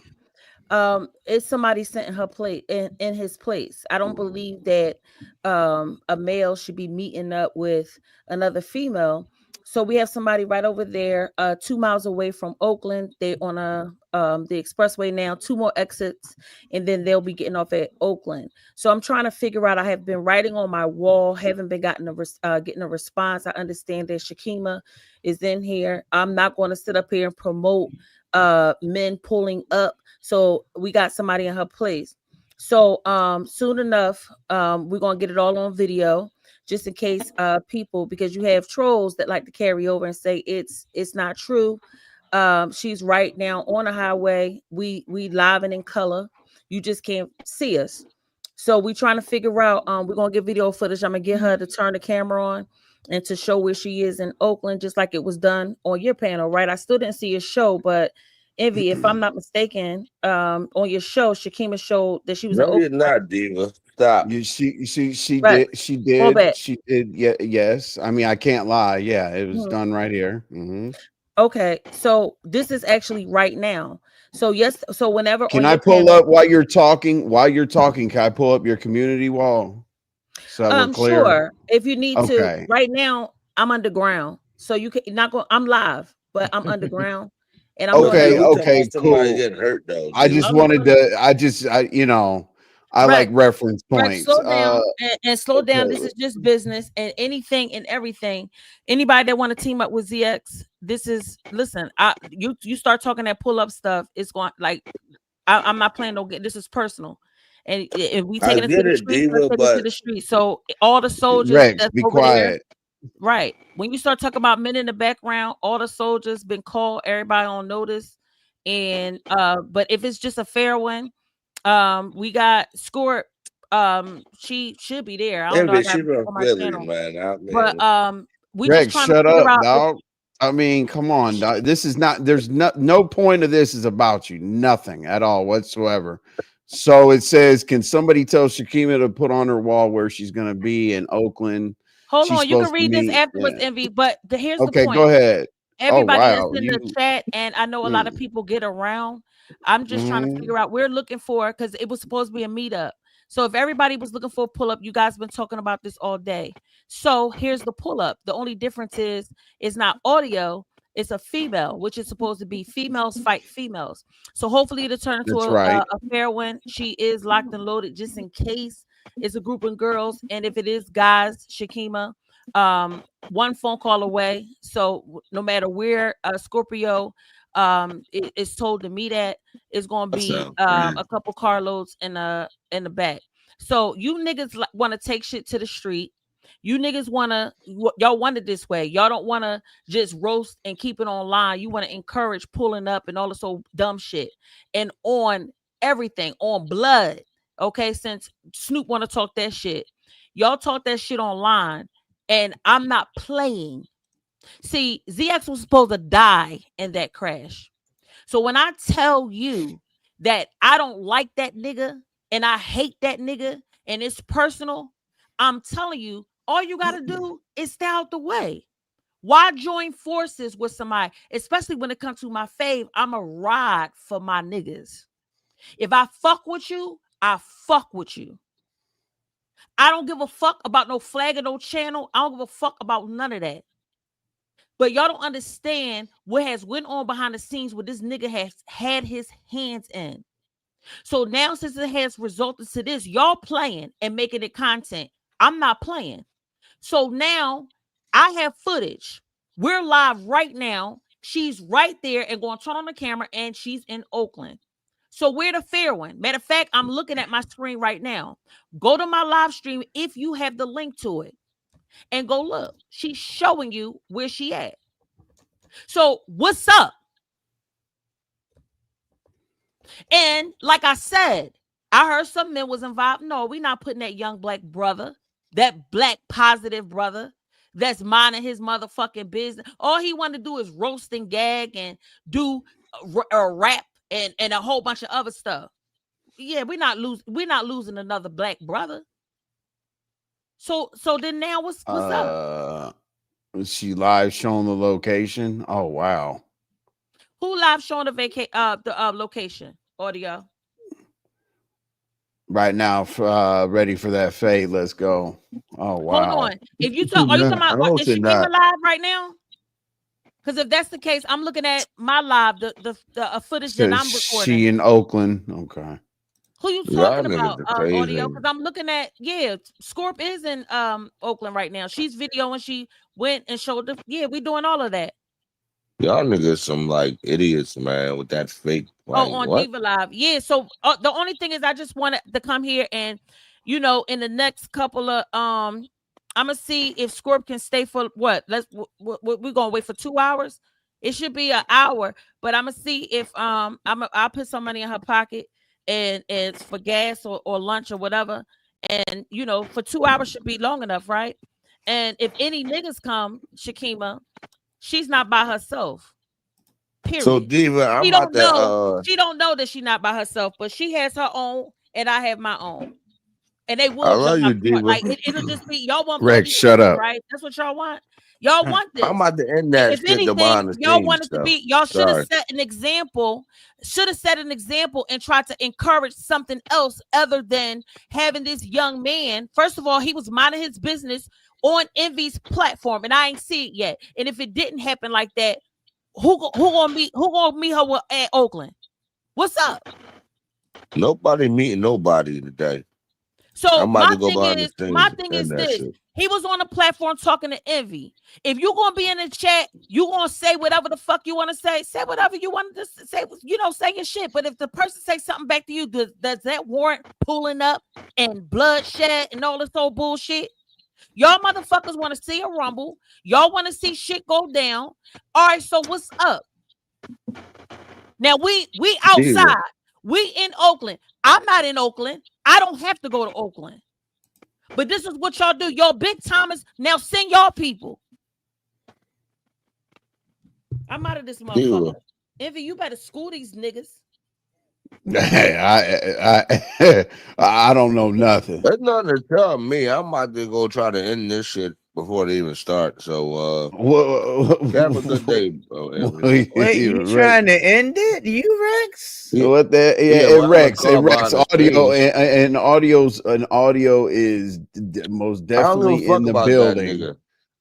it's somebody sent in her place in his place. I don't believe that a male should be meeting up with another female. So we have somebody right over there, 2 miles away from Oakland. They on the expressway now, two more exits, and then they'll be getting off at Oakland. So I'm trying to figure out. I have been writing on my wall, haven't been getting a response. I understand that Shakima is in here. I'm not going to sit up here and promote men pulling up, so we got somebody in her place. So soon enough, we're gonna get it all on video, just in case people, because you have trolls that like to carry over and say it's not true. She's right now on the highway. We live and in color. You just can't see us. So we trying to figure out. We're gonna get video footage. I'm gonna get her to turn the camera on and to show where she is in Oakland, just like it was done on your panel, right? I still didn't see a show, but Envy, if I'm not mistaken, on your show, Shakima showed that she was in No, you're Oakland, right? not, Diva. Stop. Right. Pull back. She did. Yeah, yes. I mean, I can't lie. Yeah, it was Mhm. done right here. Okay, so this is actually right now. So yes, so whenever Can on I your pull panel, up while you're talking? While you're talking, can I pull up your community wall so that we're clear? sure, if you need to. Okay. Right now, I'm underground, so you can not go. I'm live, but I'm underground, and I'm doing But Okay. we everything. talking Okay. about somebody Cool. getting hurt though, I Diva. just I'm wanted doing to. I like Rex, reference Rex, points. slow down and slow down. This Okay. is just business, and anything and everything. Anybody that want to team up with ZX, this is listen. You start talking that pull up stuff. It's going like I'm not playing no game. This is personal. And if we I taking it to get the it, streets, let's Diva, take it to but the streets. So all the soldiers Rex, that's be over there, quiet. right? When you start talking about men in the background, all the soldiers been called, everybody on notice. And but if it's just a fair one, we got Scorp. She should be there. I don't know. I Envy, got she from on my Philly, channel, man. I but mean, we just Rex, trying to shut figure up, out if dog. I mean, come on, dog. This is not. There's no point of this is about you. Nothing at all whatsoever. So it says, can somebody tell Shakima to put on her wall where she's going to be in Oakland? hold She's on, you can supposed to read this meet. afterwards, Envy. But here's the Okay, point. go ahead. Oh Everybody that's wow, in the you. chat, and I know a lot of people get around. I'm just trying to figure out. We're looking for, because it was supposed to be a meetup. So if everybody was looking for a pull-up, you guys been talking about this all day. So here's the pull-up. The only difference is it's not audio, it's a female, which is supposed to be females fight females. So hopefully it'll turn into That's a right. fair one. She is locked and loaded just in case it's a group of girls. And if it is guys, Shakima, one phone call away. So no matter where Scorpio is told to meet at, it's gonna that be sounds crazy. a couple carloads in the back. So you niggas want to take shit to the street. You niggas y'all want it this way. Y'all don't want to just roast and keep it online. You want to encourage pulling up and all this old dumb shit and on everything, on blood. Okay, since Snoop want to talk that shit, y'all talk that shit online, and I'm not playing. See, ZX was supposed to die in that crash. So when I tell you that I don't like that nigga and I hate that nigga and it's personal, I'm telling you, all you got to do is stay out the way. Why join forces with somebody, especially when it comes to my fave? I'm a ride for my niggas. If I fuck with you, I fuck with you. I don't give a fuck about no flag or no channel. I don't give a fuck about none of that. But y'all don't understand what has went on behind the scenes, what this nigga has had his hands in. So now, since it has resulted to this, y'all playing and making it content. I'm not playing. So now I have footage. We're live right now. She's right there and going to turn on the camera, and she's in Oakland. So we're the fair one. Matter of fact, I'm looking at my screen right now. Go to my live stream if you have the link to it and go look. She's showing you where she at. So what's up? And like I said, I heard some men was involved. No, we're not putting that young black brother, that black positive brother that's minding his motherfucking business. All he wanted to do is roast and gag and do a rap and a whole bunch of other stuff. Yeah, we're not losing another black brother. So then now what's up? She live showing the location. Oh wow. Who live showing the location audio? Right now, ready for that fade. Let's go. Oh wow. Hold on. If you talk, are you talking about is Shakima live right now? Because if that's the case, I'm looking at my live, the footage that I'm recording. She in Oakland. Okay. Who you talking about? Audio? Because I'm looking at Scorp is in Oakland right now. She's videoing. She went and showed the we doing all of that. Y'all niggas some like idiots, man, with that fake. Like, on what? Diva Live. Yeah. So the only thing is, I just wanted to come here and, in the next couple of I'm gonna see if Scorp can stay for what. We're gonna wait for 2 hours. It should be an hour, but I'm gonna see if I'll put some money in her pocket and it's for gas or lunch or whatever. And for 2 hours should be long enough, right? And if any niggas come, Shakima, she's not by herself. Period. So Diva, She don't know that she's not by herself, but she has her own, and I have my own. And they will jump out the like it'll just be y'all want Rex, shut up. Right? That's what y'all want. Y'all want this. I'm about to end that If shit anything, behind the y'all scenes want it to be. Y'all should have set an example. Should have set an example and tried to encourage something else other than having this young man. First of all, he was minding his business on Envy's platform, and I ain't see it yet. And if it didn't happen like that, who gonna meet her at Oakland? What's up? Nobody meeting nobody today. So I'm about to go behind the my scenes thing is and that this. shit. He was on a platform talking to Envy. If you're gonna be in the chat, you gonna say whatever the fuck you want to say. Say whatever you want to say. Say your shit. But if the person say something back to you, does that warrant pulling up and bloodshed and all this old bullshit? Y'all motherfuckers want to see a rumble. Y'all want to see shit go down. All right. So what's up? Now we outside. Yeah. We in Oakland. I'm not in Oakland. I don't have to go to Oakland. But this is what y'all do. Y'all big timers. Now send y'all people. I'm out of this motherfucker. Envy, you better school these niggas. I don't know nothing. There's nothing to tell me. I'm about to go try to end this shit before they even start. So have a good day, bro. Wait, you trying to end it? You Rex? What the well, Rex I'm Rex behind the audio scenes. and audio is most I don't give a definitely fuck in the about that building. nigga.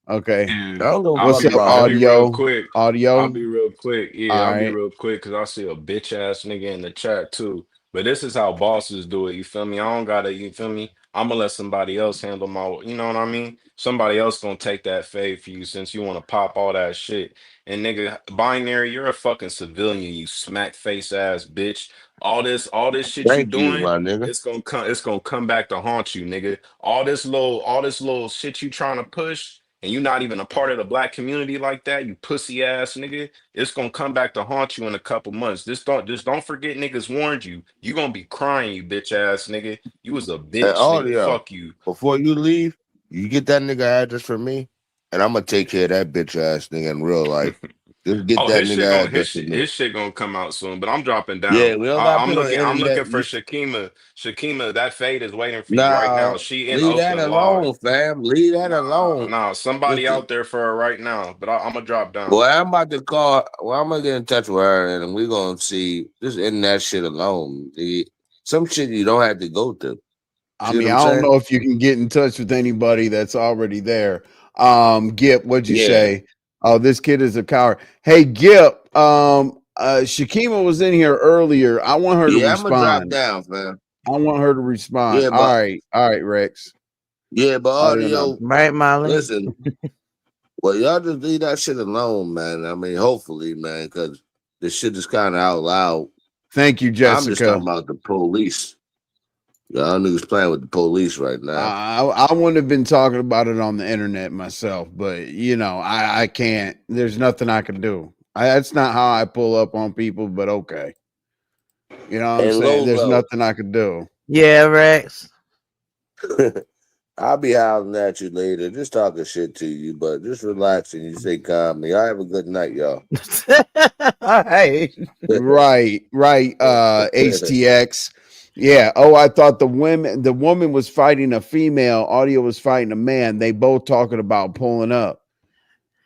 Okay. I don't give a I'll fuck What's be up, about I'll him. be real audio? quick. I'll Audio? be real quick. All Yeah, I'll be right. real quick because I see a bitch ass nigga in the chat too. But this is how bosses do it. You feel me? I don't gotta, you feel me? I'm gonna let somebody else handle my, you know what I mean? Somebody else gonna take that fade for you since you want to pop all that shit. And nigga, binary, you're a fucking civilian, you smack face ass bitch. All this shit you Thank you, doing, my nigga. it's gonna come back to haunt you, nigga. All this little shit you trying to push, and you not even a part of the black community like that, you pussy ass nigga, it's gonna come back to haunt you in a couple months. Just don't forget niggas warned you. You gonna be crying, you bitch ass nigga. You was a Hey, bitch, nigga. audio. Fuck you. Before you leave, you get that nigga address for me, and I'm gonna take care of that bitch ass nigga in real life. Just get Oh, that his shit nigga gonna his address for shit, me. his shit gonna come out soon, but I'm dropping down. Yeah, we don't I, gotta I'm put on the looking, I'm internet. looking for Shakima. Shakima, that fade is waiting for you right Nah, now. She in leave that Oakland live. alone, fam. Leave that alone. Nah, somebody Listen, out there for her right now, but I'm gonna drop down. well, I'm about to call. Well, I'm gonna get in touch with her, and we're gonna see. Just end that shit alone. Some shit you don't have to go through. I See what mean, I'm I don't saying? know if you can get in touch with anybody that's already there. Gip, what'd you Yeah, say? Oh, this kid is a coward. Hey, Gip, Shakima was in here earlier. I want her to yeah. I'm gonna drop respond. down, fam. I want her to respond. Yeah, All but right, Rex. Audio audio. number. Right, Molly? Listen, well, y'all just leave that shit alone, man. I mean, hopefully, man, because the shit is kind of out loud. Thank you, I'm just Jessica. talking about the police. Y'all niggas playing with the police right now. I wouldn't have been talking about it on the internet myself, but I can't. There's nothing I can do. That's not how I pull up on people, but okay. You know what I'm And saying? There's Lolo, nothing I can do. Yeah, Rex. I'll be howling at you later, just talking shit to you, but just relax and you stay calm. Y'all have a good night, y'all. All right. Right. HTX. Yeah. Oh, I thought the woman was fighting a female, audio was fighting a man. They both talking about pulling up.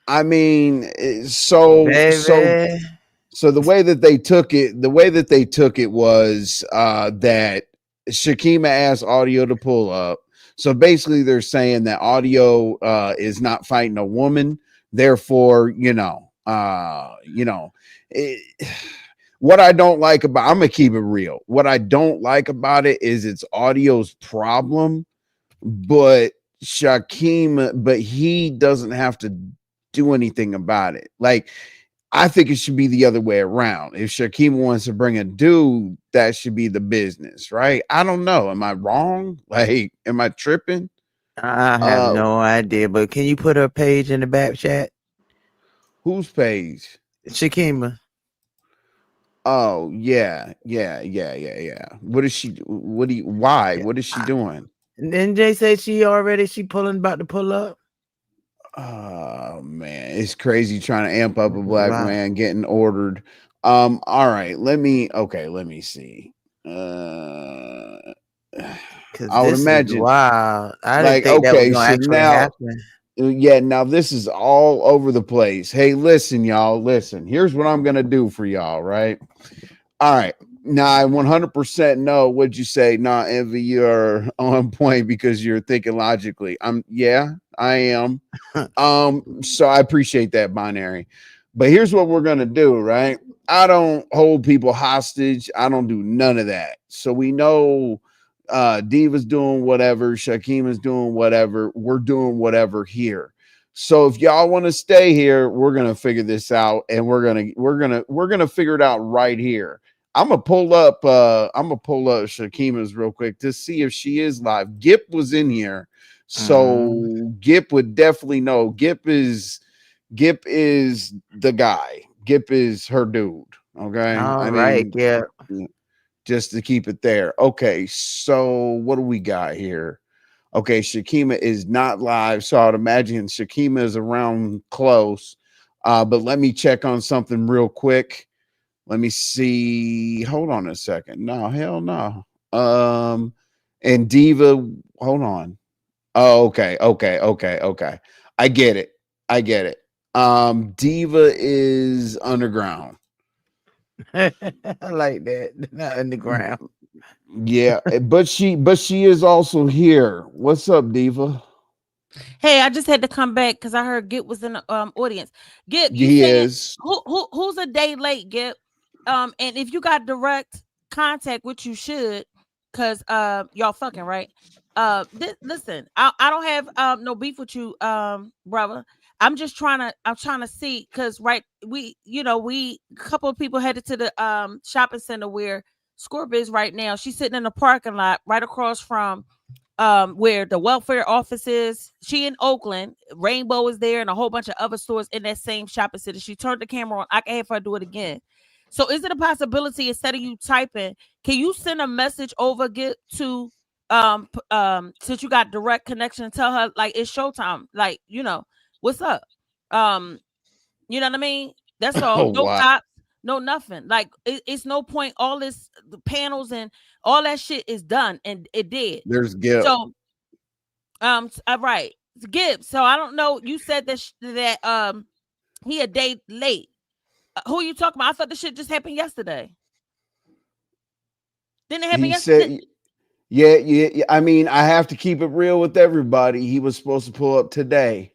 I mean, Baby. so the way that they took it was that Shakima asked audio to pull up. So basically they're saying that audio is not fighting a woman, therefore what I don't like about, I'm gonna keep it real, what I don't like about it is it's audio's problem, but he doesn't have to do anything about it. Like, I think it should be the other way around. If Shaquem wants to bring a dude, that should be the business, right? I don't know. Am I wrong? Like, am I tripping? I have no idea, but can you put her page in the back chat? Whose page? Shakima. Oh, yeah. What is she? Why? What is she doing? And then Jay said she pulling about to pull up. Oh man, it's crazy trying to amp up a black man getting ordered. All right, let me see. I would imagine. Wow, I didn't Like, think that was okay, gonna so actually happen. now this is all over the place. Hey, listen, y'all, listen. Here's what I'm gonna do for y'all, right? All right. Now I 100% know what you say. Nah, Envy, you're on point because you're thinking logically. I am. So I appreciate that, binary. But here's what we're gonna do, right? I don't hold people hostage. I don't do none of that. So we know Diva's doing whatever, Shakima's doing whatever, we're doing whatever here. So if y'all want to stay here, we're gonna figure this out, and we're gonna figure it out right here. I'm gonna pull up Shakima's real quick to see if she is live. Gip was in here, so Gip would definitely know. Gip is the guy. Gip is her dude. Okay. All right, yeah. Just to keep it there. Okay, so what do we got here? Okay, Shakima is not live, so I'd imagine Shakima is around close. But let me check on something real quick. Let me see. Hold on a second. No, hell no. And Diva, hold on. Oh, okay. I get it. Diva is underground. I like that. Not underground. Yeah, but she is also here. What's up, Diva? Hey, I just had to come back because I heard Gip was in the audience. Gip, you He saying is. who's a day late, Gip? And if you got direct contact, which you should, because y'all fucking right. Listen, I don't have no beef with you, brother. I'm trying to see, because we a couple of people headed to the shopping center where Scorpio is right now. She's sitting in the parking lot right across from where the welfare office is. She in Oakland. Rainbow is there, and a whole bunch of other stores in that same shopping center. She turned the camera on. I can have her do it again. So is it a possibility, instead of you typing, can you send a message over, get to since you got direct connection, and tell her like it's showtime, like, what's up? You know what I mean? That's all. Oh, No wow. cops, no nothing. Like it's no point. All this, the panels and all that shit is done, and it did. There's Gip. So, right, Gibbs. So I don't know. You said that he a day late. Who are you talking about? I thought this shit just happened yesterday. Didn't it happen He yesterday? said, yeah. I mean, I have to keep it real with everybody. He was supposed to pull up today.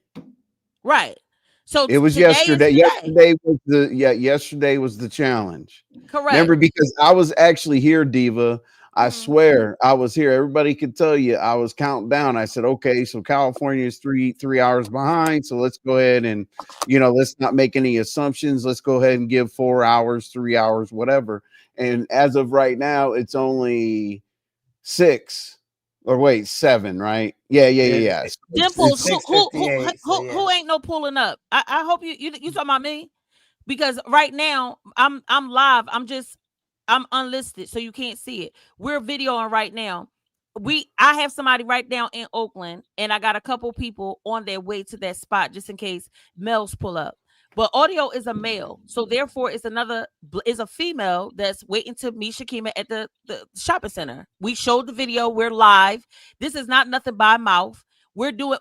Right. So it was today yesterday. is today. Yesterday was the challenge. Correct. Remember, because I was actually here, Diva. I swear I was here. Everybody could tell you I was counting down. I said, okay, so California is three hours behind. So let's go ahead and, let's not make any assumptions. Let's go ahead and give 4 hours, 3 hours, whatever. And as of right now, it's only 6 or wait, 7, right? Yeah. Dimples, who ain't no pulling up? I hope you talking about me, because right now I'm live. I'm unlisted, so you can't see it. We're videoing right now. I have somebody right now in Oakland, and I got a couple people on their way to that spot just in case males pull up. But audio is a male, so therefore it's a female that's waiting to meet Shakima at the shopping center. We showed the video. We're live. This is not nothing by mouth. We're doing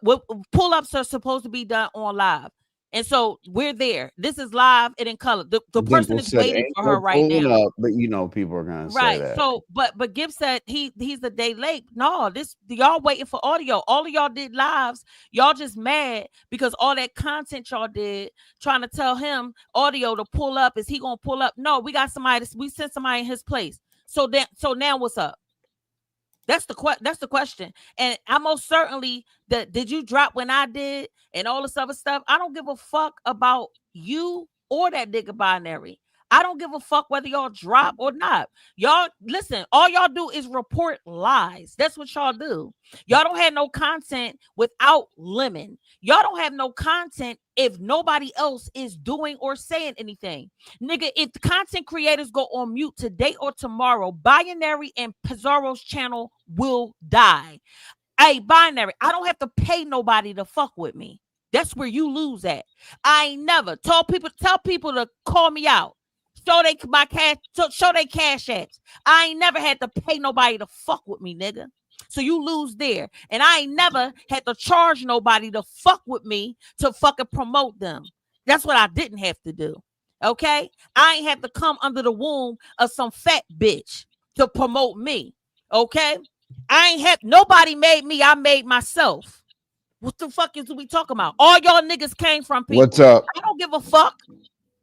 pull-ups are supposed to be done on live. And so we're there. This is live and in color. The person is waiting for her right now. Up, but people are gonna say that. So, but Gibbs said he's a day late. No, y'all waiting for audio. All of y'all did lives. Y'all just mad because all that content y'all did, trying to tell him audio to pull up. Is he gonna pull up? No, we got somebody. We sent somebody in his place. So now what's up? That's the question. And I most certainly did you drop when I did and all this other stuff? I don't give a fuck about you or that nigga binary. I don't give a fuck whether y'all drop or not. Y'all listen, all y'all do is report lies. That's what y'all do. Y'all don't have no content without lemon. Y'all don't have no content if nobody else is doing or saying anything. Nigga, if the content creators go on mute today or tomorrow, Binary and Pizarro's channel will die. Hey, Binary, I don't have to pay nobody to fuck with me. That's where you lose at. I ain't never tell people to call me out. Show they cash apps. I ain't never had to pay nobody to fuck with me, nigga. So you lose there. And I ain't never had to charge nobody to fuck with me to fucking promote them. That's what I didn't have to do. Okay? I ain't have to come under the womb of some fat bitch to promote me. Okay? Nobody made me. I made myself. What the fuck is we talking about? All y'all niggas came from people. What's up? I don't give a fuck.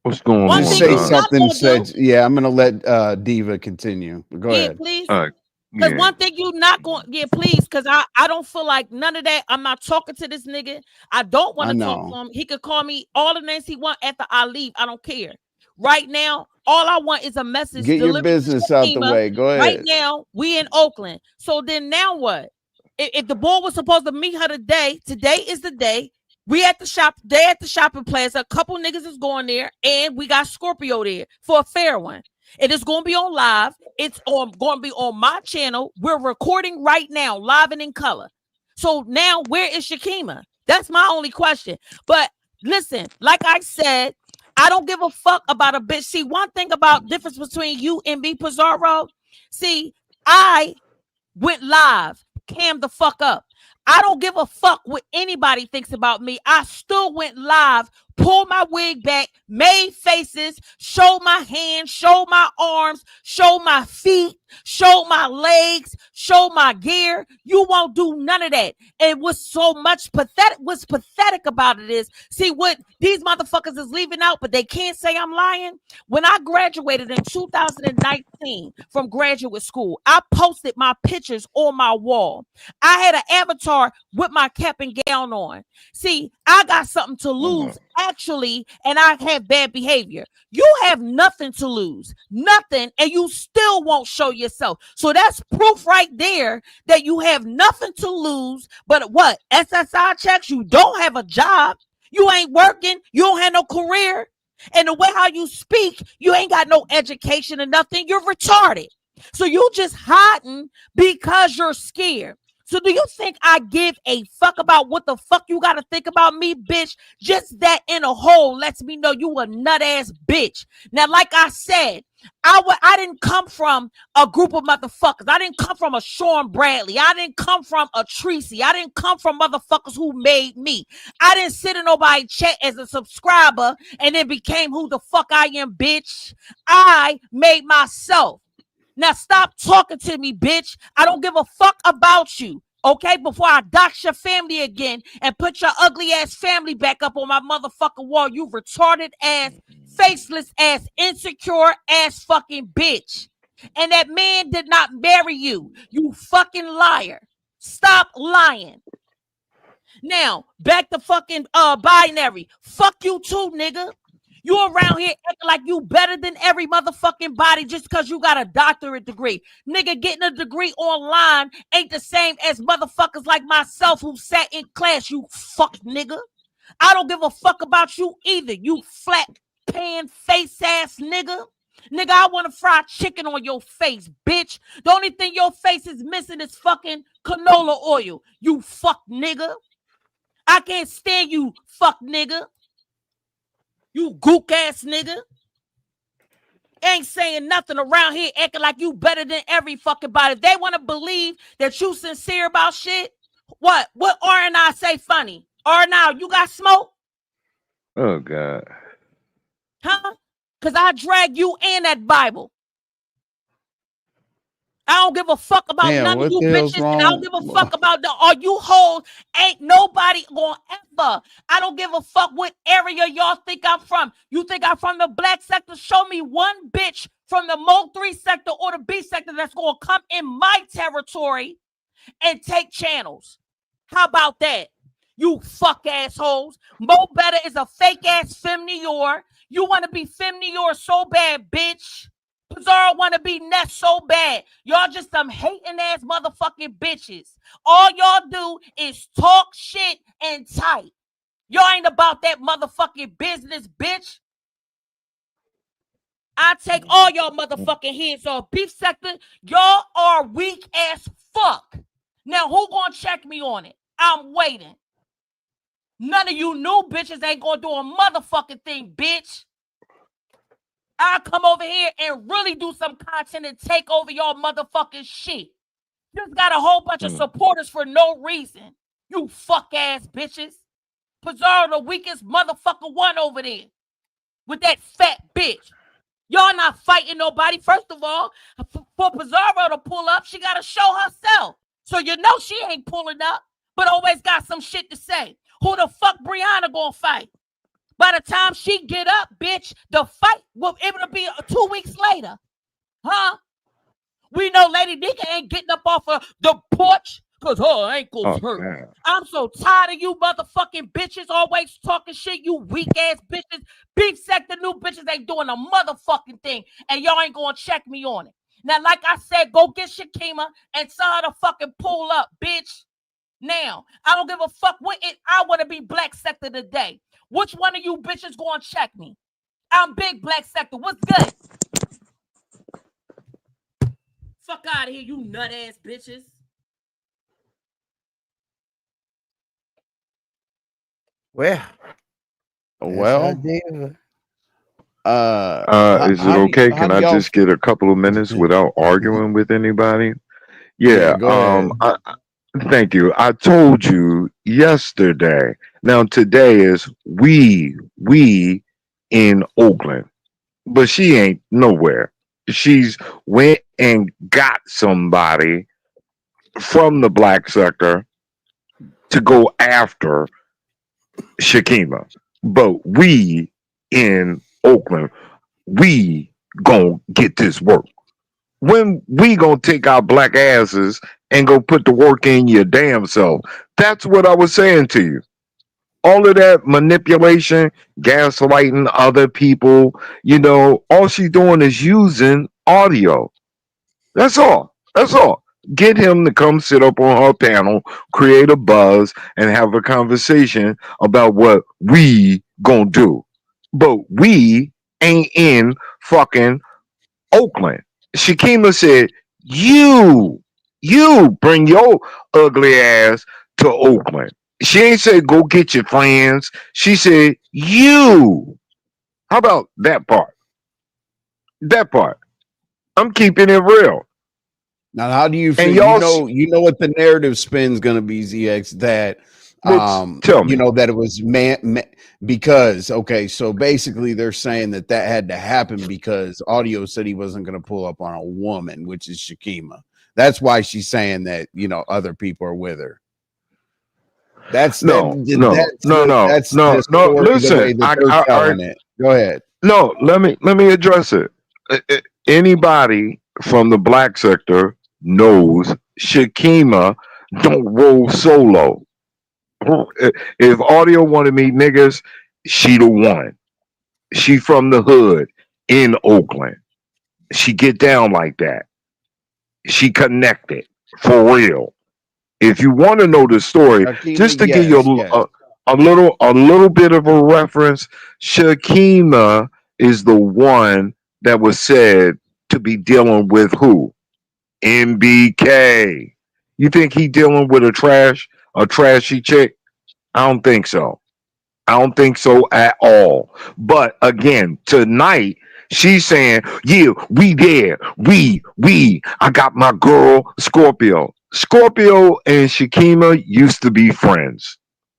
What's going on? on? Say something. Yeah, I'm gonna let Diva continue. Go ahead. Please. All right. Because Yeah. one thing you not going, yeah, please, because I don't feel like none of that. I'm not talking to this nigga. I don't want I to talk to know. him. He could call me all the names he want after I leave. I don't care. Right now, all I want is a message Get your delivered to business out the Shakima. way. Go Right ahead. now, we in Oakland. So then now what? If the boy was supposed to meet her today is the day. We at the shop, they at the shopping plaza. A couple niggas is going there, and we got Scorpio there for a fair one. It is going to be on live. It's going to be on my channel. We're recording right now, live and in color. So now, where is Shakima? That's my only question. But listen, like I said, I don't give a fuck about a bitch. See, one thing about difference between you and me, Pizarro. See, I went live, cam the fuck up. I don't give a fuck what anybody thinks about me. I still went live, pulled my wig back, made faces, showed my hands, showed my arms, showed my feet, showed my legs, showed my gear. You won't do none of that. And what's so much pathetic, what's pathetic about it is, see what these motherfuckers is leaving out, but they can't say I'm lying. When I graduated in 2019 from graduate school, I posted my pictures on my wall. I had an avatar with my cap and gown on. See, I got something to lose, actually, and I have bad behavior. You have nothing to lose, nothing, and you still won't show yourself. So that's proof right there that you have nothing to lose. But what? SSI checks, you don't have a job. You ain't working. You don't have no career. And the way how you speak, you ain't got no education or nothing. You're retarded. So you just hiding because you're scared. So do you think I give a fuck about what the fuck you got to think about me, bitch? Just that in a hole lets me know you a nut ass bitch. Now, like I said, I didn't come from a group of motherfuckers. I didn't come from a Sean Bradley. I didn't come from a Tracy. I didn't come from motherfuckers who made me. I didn't sit in nobody's chat as a subscriber and then became who the fuck I am, bitch. I made myself. Now stop talking to me, bitch. I don't give a fuck about you. Okay, before I dox your family again and put your ugly ass family back up on my motherfucking wall, you retarded ass, faceless ass, insecure ass fucking bitch. And that man did not marry you. You fucking liar. Stop lying. Now, back to fucking binary. Fuck you too, nigga. You around here acting like you better than every motherfucking body just because you got a doctorate degree. Nigga, getting a degree online ain't the same as motherfuckers like myself who sat in class, you fuck nigga. I don't give a fuck about you either, you flat pan face ass nigga. Nigga, I want to fry chicken on your face, bitch. The only thing your face is missing is fucking canola oil, you fuck nigga. I can't stand you, fuck nigga. You gook ass nigga. Ain't saying nothing around here acting like you better than every fucking body. If they want to believe that you sincere about shit, what R&I say funny? R&I, you got smoke? Oh God. Huh? Because I drag you and that Bible. I don't give a fuck about Damn, none of what you the hell's bitches, and I don't wrong? give a fuck about all you hoes. Ain't nobody gonna ever. I don't give a fuck what area y'all think I'm from. You think I'm from the black sector? Show me one bitch from the Mo 3 sector or the B sector that's gonna come in my territory and take channels. How about that? You fuck assholes. Mo Better is a fake ass femme Nior. You want to be femme Nior so bad, bitch. Pizzaro want to be Ness so bad. Y'all just some hating ass motherfucking bitches. All y'all do is talk shit and type. Y'all ain't about that motherfucking business, bitch. I take all y'all motherfucking heads off. Beef sector, y'all are weak as fuck. Now, who gonna check me on it? I'm waiting. None of you new bitches ain't gonna do a motherfucking thing, bitch. I'll come over here and really do some content and take over y'all motherfucking shit. Just got a whole bunch of supporters for no reason. You fuck ass bitches. Pizarro the weakest motherfucker one over there. With that fat bitch. Y'all not fighting nobody. First of all, for Pizarro to pull up, she got to show herself. So you know she ain't pulling up, but always got some shit to say. Who the fuck Brianna gonna fight? By the time she get up, bitch, the fight will able to be 2 weeks later. Huh? We know Lady Nika ain't getting up off of the porch because her ankles hurt. man. I'm so tired of you motherfucking bitches always talking shit, you weak ass bitches. Beef sector new bitches ain't doing a motherfucking thing, and y'all ain't gonna check me on it. Now, like I said, go get Shakima and tell her to fucking pull up, bitch. Now, I don't give a fuck what it. I want to be black sector today. Which one of you bitches gonna check me? I'm big black sector. What's good? Fuck out of here, you nut ass bitches. Well, Is it okay? Can I just get a couple of minutes without arguing with anybody? Yeah. Go ahead. Thank you. I told you yesterday. Now today is we in Oakland, but she ain't nowhere. She's went and got somebody from the black sector to go after Shakima. But we in Oakland, we gonna get this work. When we gonna take our black asses and go put the work in your damn self? That's what I was saying to you. All of that manipulation, gaslighting other people, all she's doing is using audio. That's all. That's all. Get him to come sit up on her panel, create a buzz, and have a conversation about what we gonna do. But we ain't in fucking Oakland. Shakima said, you bring your ugly ass to Oakland. She ain't said go get your friends. She said, you. How about that part? That part. I'm keeping it real. Now, how do you feel? And You know what the narrative spin's going to be, ZX, that tell me. that it was because okay, so basically they're saying that had to happen because audio said he wasn't going to pull up on a woman, which is Shakima. That's why she's saying that other people are with her. That's no. That's the story, Listen, the way that they're telling it. Go ahead. No, let me address it. Anybody from the black sector knows Shakima don't roll solo. If audio wanted me niggas, she the one. She from the hood in Oakland. She get down like that. She connected for real. If you want to know the story, Shakima, just to give you a little bit of a reference, Shakima is the one that was said to be dealing with who? MBK. You think he dealing with a trashy chick? I don't think so. I don't think so at all. But again, tonight she's saying, "Yeah, we there. We. I got my girl Scorpio. Scorpio and Shakima used to be friends.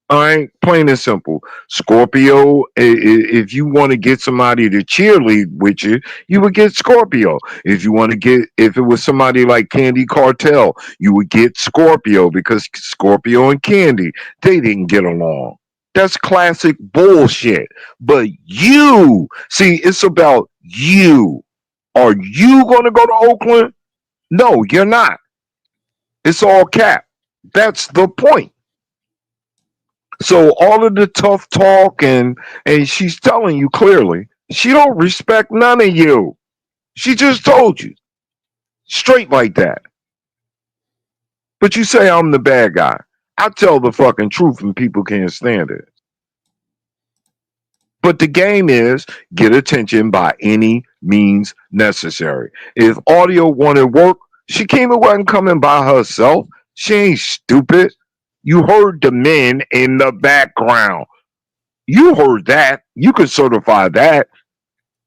All right, plain and simple. Scorpio, if you want to get somebody to cheerlead with you, you would get Scorpio. If it was somebody like Candy Cartel, you would get Scorpio because Scorpio and Candy, they didn't get along. That's classic bullshit. But you, see, it's about you. Are you going to go to Oakland? No, you're not. It's all cap. That's the point. So all of the tough talk and she's telling you clearly, she don't respect none of you. She just told you. Straight like that. But you say I'm the bad guy. I tell the fucking truth and people can't stand it. But the game is get attention by any means necessary. If audio wanted work, Shakima wasn't coming by herself. She ain't stupid. You heard the men in the background. You heard that. You could certify that.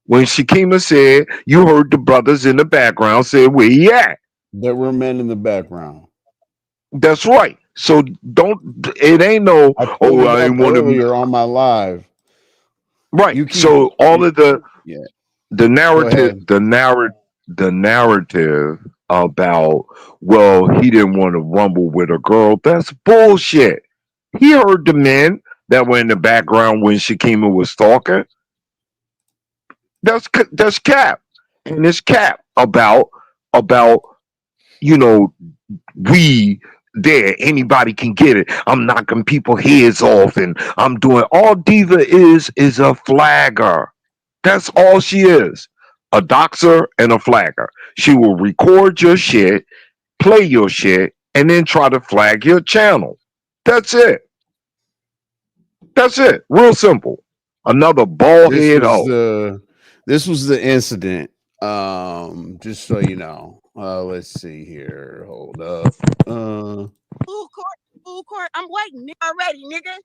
When Shakima said, you heard the brothers in the background say, where he at? There were men in the background. That's right. So it ain't no, I ain't want earlier on my live. Right. So all of the narrative about, well, he didn't want to rumble with a girl. That's bullshit. He heard the men that were in the background when Shakima was talking. That's cap, and it's cap about you know, we there, anybody can get it. I'm knocking people heads off, and I'm doing all Diva is a flagger. That's all she is. A doxer and a flagger. She will record your shit, play your shit, and then try to flag your channel. That's it. That's it. Real simple. Another bald This head was hoe. the incident. Just so you know. Let's see here. Hold up. Full court. I'm waiting already, nigga.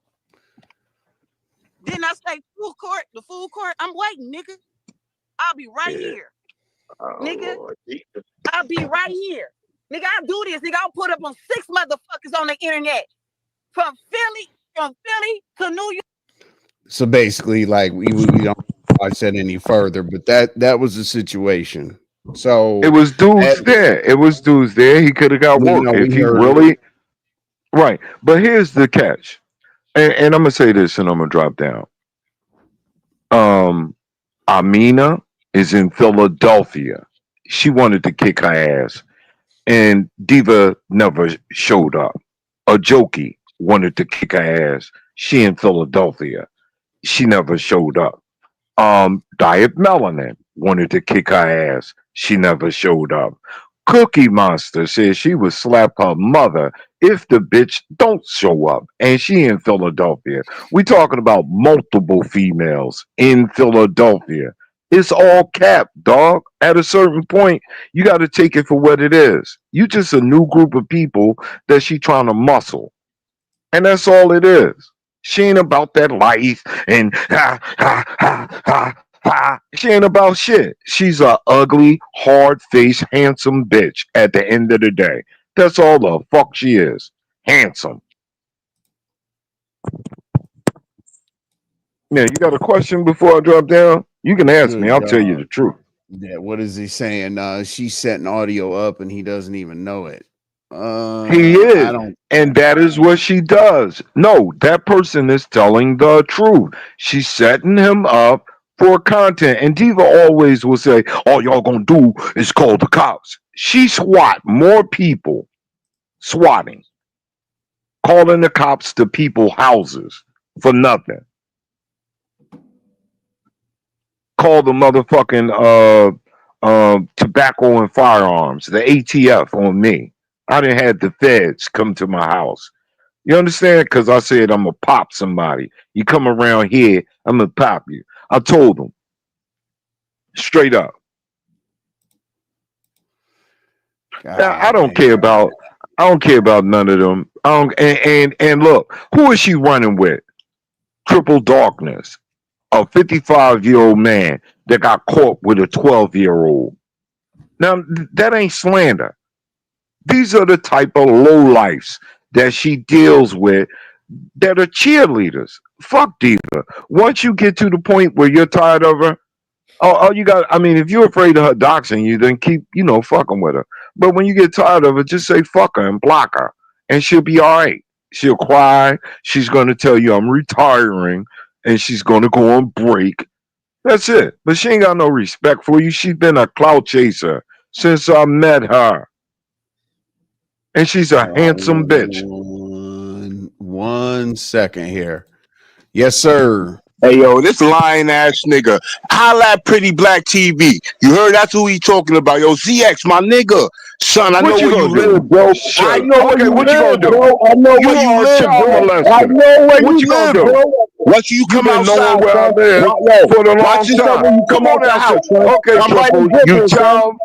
Didn't I say full court? The full court. I'm waiting, nigga. I'll be right here, nigga. Lord. I'll be right here, nigga. I'll do this, nigga. I'll put up on 6 motherfuckers on the internet from Philly to New York. So basically, like we don't watch that any further, but that was the situation. So it was dudes there. It was dudes there. He could have got work if he really right. But here's the catch, and I'm gonna say this, and I'm gonna drop down. Amina is in Philadelphia. She wanted to kick her ass, and Diva never showed up. A jokey wanted to kick her ass. She in Philadelphia. She never showed up. Diet Melanin wanted to kick her ass. She never showed up. Cookie Monster said she would slap her mother if the bitch don't show up. And she in Philadelphia. We talking about multiple females in Philadelphia. It's all cap, dog. At a certain point, you got to take it for what it is. You just a new group of people that she trying to muscle. And that's all it is. She ain't about that life and she ain't about shit. She's a ugly, hard-faced, handsome bitch at the end of the day. That's all the fuck she is. Handsome. Yeah, you got a question before I drop down? You can ask me. I'll tell you the truth. Yeah, what is he saying? She's setting audio up and he doesn't even know it. He is, and that is what she does. No, that person is telling the truth. She's setting him up for content. And Diva always will say, all y'all gonna do is call the cops. She swat more people, swatting, calling the cops to people's houses for nothing. Call the motherfucking tobacco and firearms, the ATF on me. I didn't have the feds come to my house. You understand? Because I said I'm going to pop somebody. You come around here, I'm going to pop you. I told them. Straight up. Now, I don't care about none of them. And look, who is she running with? Triple Darkness. A 55-year-old man that got caught with a 12-year-old. Now, that ain't slander. These are the type of lowlifes that she deals with that are cheerleaders. Fuck Diva. Once you get to the point where you're tired of her, all you got, I mean, if you're afraid of her doxing you, then keep, fucking with her. But when you get tired of her, just say fuck her and block her. And she'll be all right. She'll cry. She's going to tell you I'm retiring. And she's going to go on break. That's it. But she ain't got no respect for you. She's been a clout chaser since I met her. And she's a handsome bitch. One second here. Yes, sir. Hey, yo, this lying ass nigga. Holla at Pretty Black TV. You heard that's who he talking about. Yo, ZX, my nigga. Son, I know where you live, bro. I know where you live, bro. I know where you live, bro. I know where you live, bro. Once you come outside, where I live for the long time. Come on out. Okay, Triple. You child.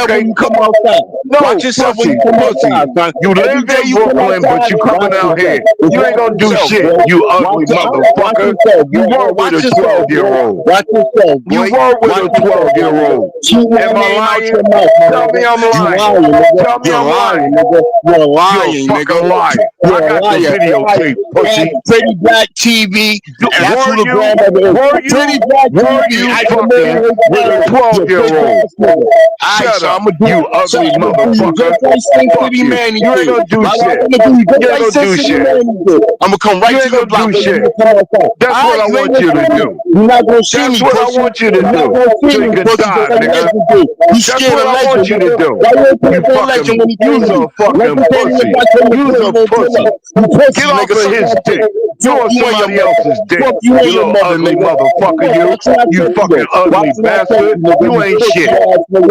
Okay, you come outside. Watch yourself when you come outside, son. You live in Brooklyn, but you coming out here. You ain't gonna do shit, you ugly motherfucker. You work with a 12-year-old. Watch yourself, boy. You work with a 12-year-old. Am I lying? Tell me I'm lying. Tell me I'm lying. You're lying, nigga. You're a fucking liar. I got the videotape, pussy. Pretty Black TV. TV. That's who the grandmother is. Pretty Black TV. I can fucking with a 12-year-old? Shut up, you ugly motherfucker. Fuck you. You ain't gonna do shit. You ain't gonna do shit. I'm gonna come right You to ain't your gonna block. do shit. That's what I want you to do. You're not gonna see That's me. what I want you to do. So you can die, nigga. You That's scared what of I want legend. you to do. Why you You ain't put legend when he you's a fucking pussy. You's a pussy. Get off of his dick. You on somebody else's dick. You little ugly motherfucker, you. You fucking ugly bastard. You ain't shit.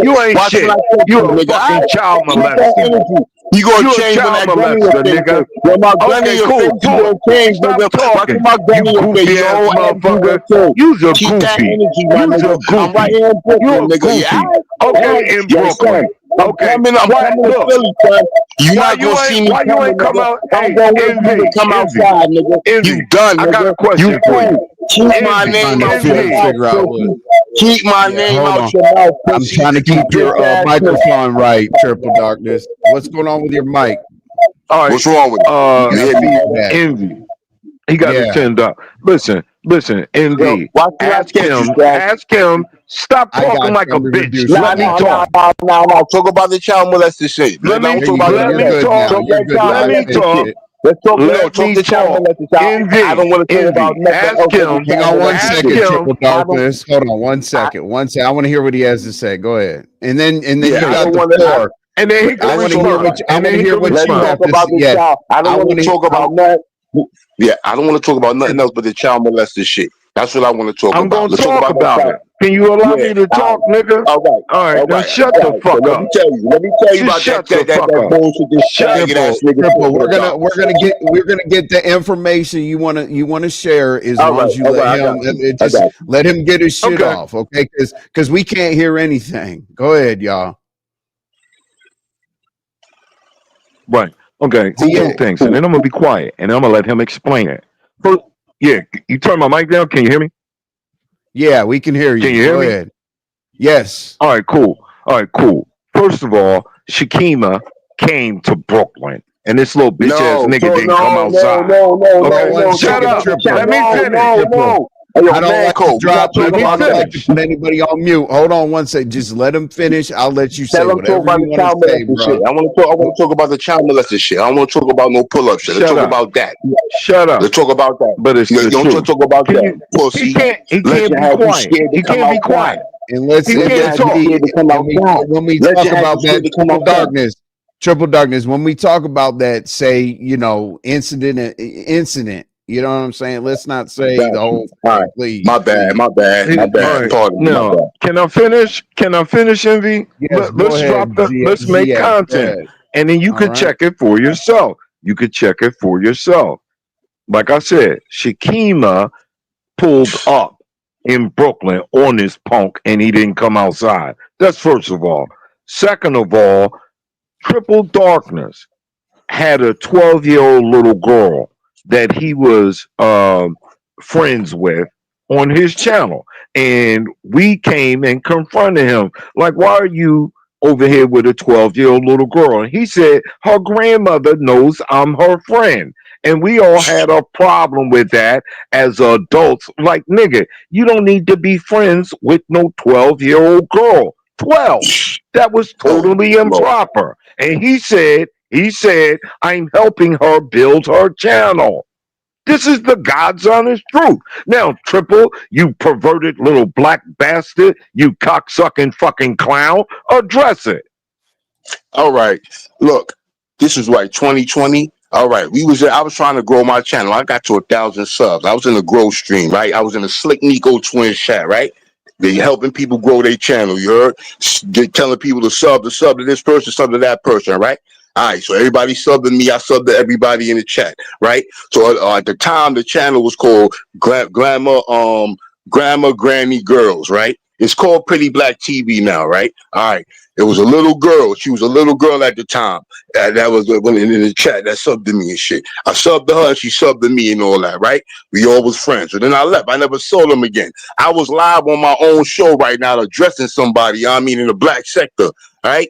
You ain't shit. You a fucking child molester. You gonna You a change when child that gun in your molester, face. nigga. When my gun in Okay, your cool. face, you gonna change, Stop nigga. Watch talking. my gun You in your face. goofy Your ass whole attitude motherfucker. will change. You's a Keep that goofy. energy, my You's nigga. a goofy. I'm right here in Brooklyn, You a nigga. Yeah, goofy. all Okay, right. in Yes, son. Brooklyn. I'm Okay. coming Why? to Look. Philly, son. You're Why not gonna see me you coming, ain't come nigga. out? I'm Hey, gonna wait for you to come outside, nigga. You Envy. done, I got nigga. a question for you. Keep my Envy. name out your Envy. mouth, figure out what. pussy. Keep my Yeah, name hold out on. your mouth, I'm pussy. trying to You keep your bitch ass pussy. microphone right, Triple Darkness. What's going on with your mic? All right. What's wrong with you? You You got hear me? feedback. Envy. He got his Yeah. chin up. Listen, Yo, Envy. why should I Ask catch you, him. son? Ask him. Stop I got talking you. like a I'm gonna bitch. reduce you Let me back. talk. Talk about the child molested shit. Let Now me we'll talk about You're that. good now. talk. Talk You're that good child now. Let me molested Finish talk. shit. it. Let's talk, Let talk me the child talk. molested child. I don't want to talk about nothing Ask else than the him. Hang child on one molested Ask shit. second, him. Triple Darkness. Hold on one second. One second. I want to hear what he has to say. Go ahead. And then Yeah, you I got don't the want to. floor. And then he I can want to hear respond. what I And want then to he hear can what Let's you respond. talk have to about say. the Yes. child. I don't I want want to to talk about nothing. Yeah, I don't want to talk about nothing else but the child molested shit. That's what I want to talk I'm about. gonna Let's talk talk about that about child. it. Can you allow Yeah, me to talk, nigga? all right, All right, all then right, shut all the right. So fuck up. let me tell you Just about shut the fuck that up. bullshit, this Shut faggot ass nigga Triple, talking about. we're gonna get the information you wanna share as All long right, as you let I him got you. I just got you. let him get his shit Okay. off, okay? Because we can't hear anything. Go ahead, y'all. Right. Okay. Two ZX. things, and then I'm gonna be quiet, and I'm gonna let him explain it. First, yeah, you turn my mic down. Can you hear me? Yeah, we can hear Can you. you hear Go me? ahead. Yes. All right, cool. All right, cool. First of all, Shakima came to Brooklyn, and this little bitch ass No, nigga didn't come no, outside. Hold on Okay, one shut second, up. Triple. Let me finish. Triple. Hey, yo, I don't man, like to Cole, drop. I Let me don't like to finish. put anybody on mute. Hold on one second. Just let him finish. I'll let you tell say them talk whatever about you the want to child say, molested shit. bro. I want to talk about the child molested shit. I don't want to talk about no pull up shit. Let's Shut talk up. about that. Shut up. Let's talk about that. But it's You the don't truth. talk about Can that. you? Pussy. He can't Legend be had you quiet. scared to He come can't be outside. quiet. And let's He and can't let's talk. be Scared to come outside. when we talk Legend had about you that scared to come outside. triple darkness, when we talk about that, say, incident, you know what I'm saying? Let's not say Got the you. whole All thing, right. please, My bad. please. My bad. My All bad. right. Pardon me. My Now, bad. can I finish? Can I finish, Envy? Yes, go Let's ahead, drop the. Let's make ZX. Go content, ahead. and then you All could right. check it for yourself. You could check it for yourself. Like I said, Shakima pulled up in Brooklyn on this punk, and he didn't come outside. That's first of all. Second of all, Triple Darkness had a 12-year-old little girl that he was friends with on his channel. And we came and confronted him. Like, why are you over here with a 12-year-old little girl? And he said, her grandmother knows I'm her friend. And we all had a problem with that as adults. Like, nigga, you don't need to be friends with no 12-year-old girl. 12. That was totally improper. And he said, I'm helping her build her channel. This is the God's honest truth. Now, Triple, you perverted little black bastard, you cocksucking fucking clown, address it. All right. Look, this is like 2020. All right. I was trying to grow my channel. I got to 1,000 subs. I was in the growth stream, right? I was in the Slick Nico twin chat, right? They helping people grow their channel. You heard? They telling people to sub to this person, sub to that person, right? All right, so everybody subbed to me. I subbed to everybody in the chat, right? So at the time, the channel was called Grandma Granny Girls, right? It's called Pretty Black TV now, right? All right. It was a little girl. She was a little girl at the time. That was in the chat that subbed to me and shit. I subbed to her and she subbed to me and all that, right? We all was friends. So then I left. I never saw them again. I was live on my own show right now addressing somebody, in the black sector, right?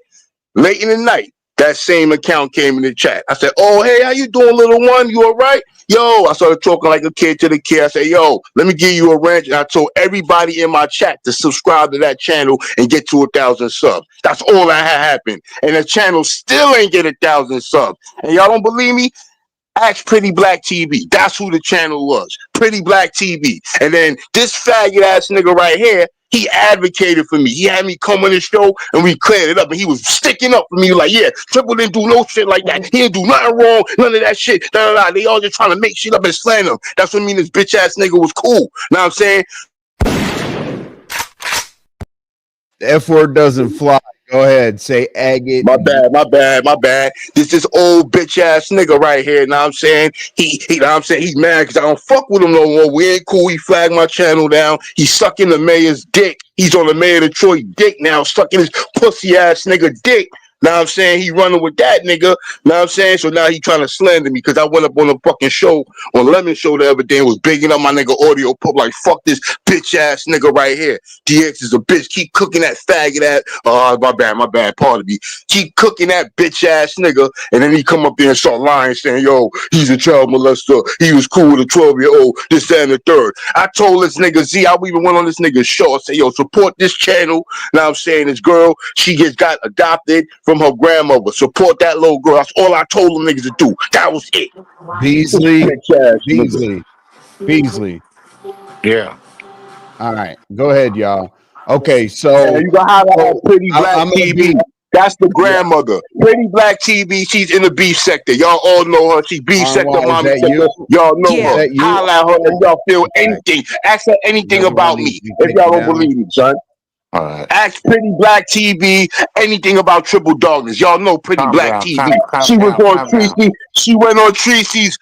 Late in the night. that same account came in the chat. I said, "Oh, hey, how you doing, little one? You all right?" Yo, I started talking like a kid to the kid. I said, "Yo, let me give you a wrench." And I told everybody in my chat to subscribe to that channel and get to 1,000 subs. That's all that had happened. And the channel still ain't get 1,000 subs. And y'all don't believe me? Ask Pretty Black TV. That's who the channel was. Pretty Black TV. And then this faggot ass nigga right here, he advocated for me. He had me come on his show and we cleared it up. And he was sticking up for me like, yeah, Triple didn't do no shit like that. He didn't do nothing wrong. None of that shit. Da, da, da. They all just trying to make shit up and slander him. That's what I mean this bitch ass nigga was cool. Know what I'm saying? The F word doesn't fly. Go ahead, say agate. My bad. This old bitch ass nigga right here. Know what I'm saying? He know what I'm saying? He's mad because I don't fuck with him no more. We ain't cool. He flagged my channel down. He's sucking the mayor's dick. He's on the mayor of Detroit dick now, sucking his pussy ass nigga dick. Know what I'm saying? He running with that nigga. Know what I'm saying? So now he trying to slander me because I went up on a fucking show on Lemon Show the other day and was bigging up my nigga audio pub like, fuck this bitch ass nigga right here. DX is a bitch. Keep cooking that faggot ass. Oh, my bad. Pardon me. Keep cooking that bitch ass nigga. And then he come up there and start lying saying, yo, he's a child molester. He was cool with a 12-year-old, this, that, and the third. I told this nigga Z, I even went on this nigga's show. I said, yo, support this channel. Now I'm saying this girl, she just got adopted from her grandmother. Support that little girl. That's all I told them niggas to do. That was it. Beasley. Yeah. All right, go ahead, y'all. Okay, so you got to have Pretty Black TV. That's the grandmother. Yeah. Pretty Black TV. She's in the beef sector. Y'all all know her. She's beef sector, mommy sector. Y'all know her. Holla at her if y'all feel anything. Ask her anything about me if y'all don't believe me, son. All right. Ask Pretty Black TV anything about Triple Darkness. Y'all know Pretty Black TV. She was on Tracy. She went on Tracy's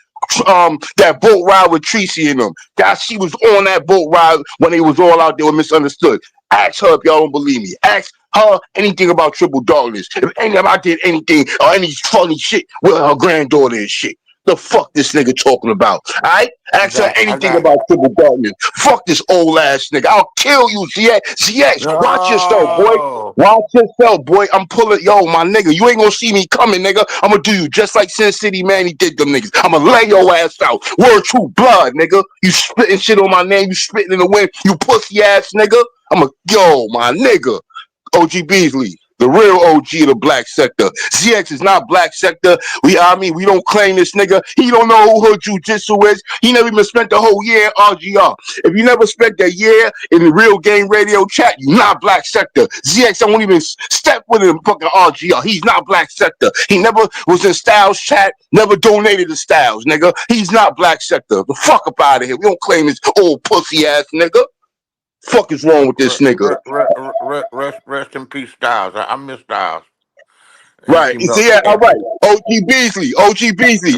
that boat ride with Tracy and them. She was on that boat ride when they was all out there with Misunderstood. Ask her if y'all don't believe me. Ask her anything about Triple Darkness. If I did anything or any funny shit with her granddaughter and shit. The fuck this nigga talking about? All right? Ask her anything about Triple Darkness. Fuck this old ass nigga. I'll kill you, ZX. Watch yourself, boy. Watch yourself, boy. I'm pulling, yo, my nigga. You ain't gonna see me coming, nigga. I'm gonna do you just like Sin City Manny did them niggas. I'm gonna lay your ass out. Word True Blood, nigga. You spitting shit on my name. You spitting in the wind. You pussy ass nigga. Yo, my nigga. OG Beasley. The real OG of the black sector. ZX is not black sector. We don't claim this nigga. He don't know who hood jujitsu is. He never even spent the whole year in RGR. If you never spent a year in the real game radio chat, you not black sector. ZX won't even step with him fucking RGR. He's not black sector. He never was in Styles chat, never donated to Styles, nigga. He's not black sector. The fuck up out of here. We don't claim this old pussy ass nigga. Fuck is wrong with this nigga? Rest in peace, Styles. I miss Styles. Right. All right. OG Beasley.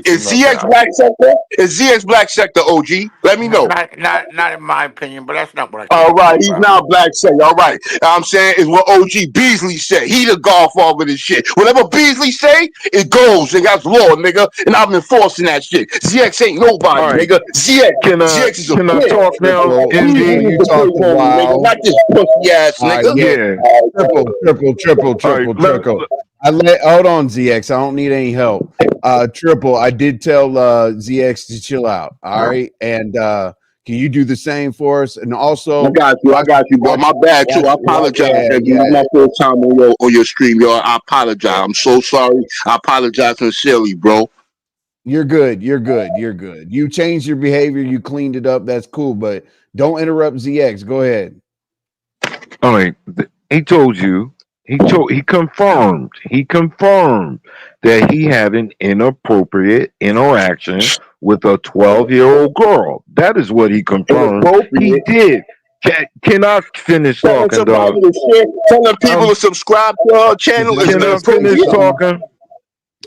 Is ZX black sector? Is ZX black sector, OG? Let me know. Not in my opinion, but that's not what I think. All right. He's not black sector. All right. I'm saying is what OG Beasley said. He the godfather of this shit. Whatever Beasley say, it goes. And that's law, nigga. And I'm enforcing that shit. ZX ain't nobody, nigga. ZX is a bitch. Talk now? You talked a while. Not this pussy ass nigga. Triple. Hold on, ZX. I don't need any help. Triple, I did tell ZX to chill out. All right. And can you do the same for us? And also, I got you, bro. My bad too. I apologize. This is my first time on your stream, yo. I apologize. I'm so sorry. I apologize sincerely, bro. You're good. You changed your behavior. You cleaned it up. That's cool. But don't interrupt ZX. Go ahead. All right. He told you. He confirmed that he had an inappropriate interaction with a 12-year-old girl. That is what he confirmed. He did. Can I finish talking, dog? Telling people to subscribe to our channel. Can I finish talking?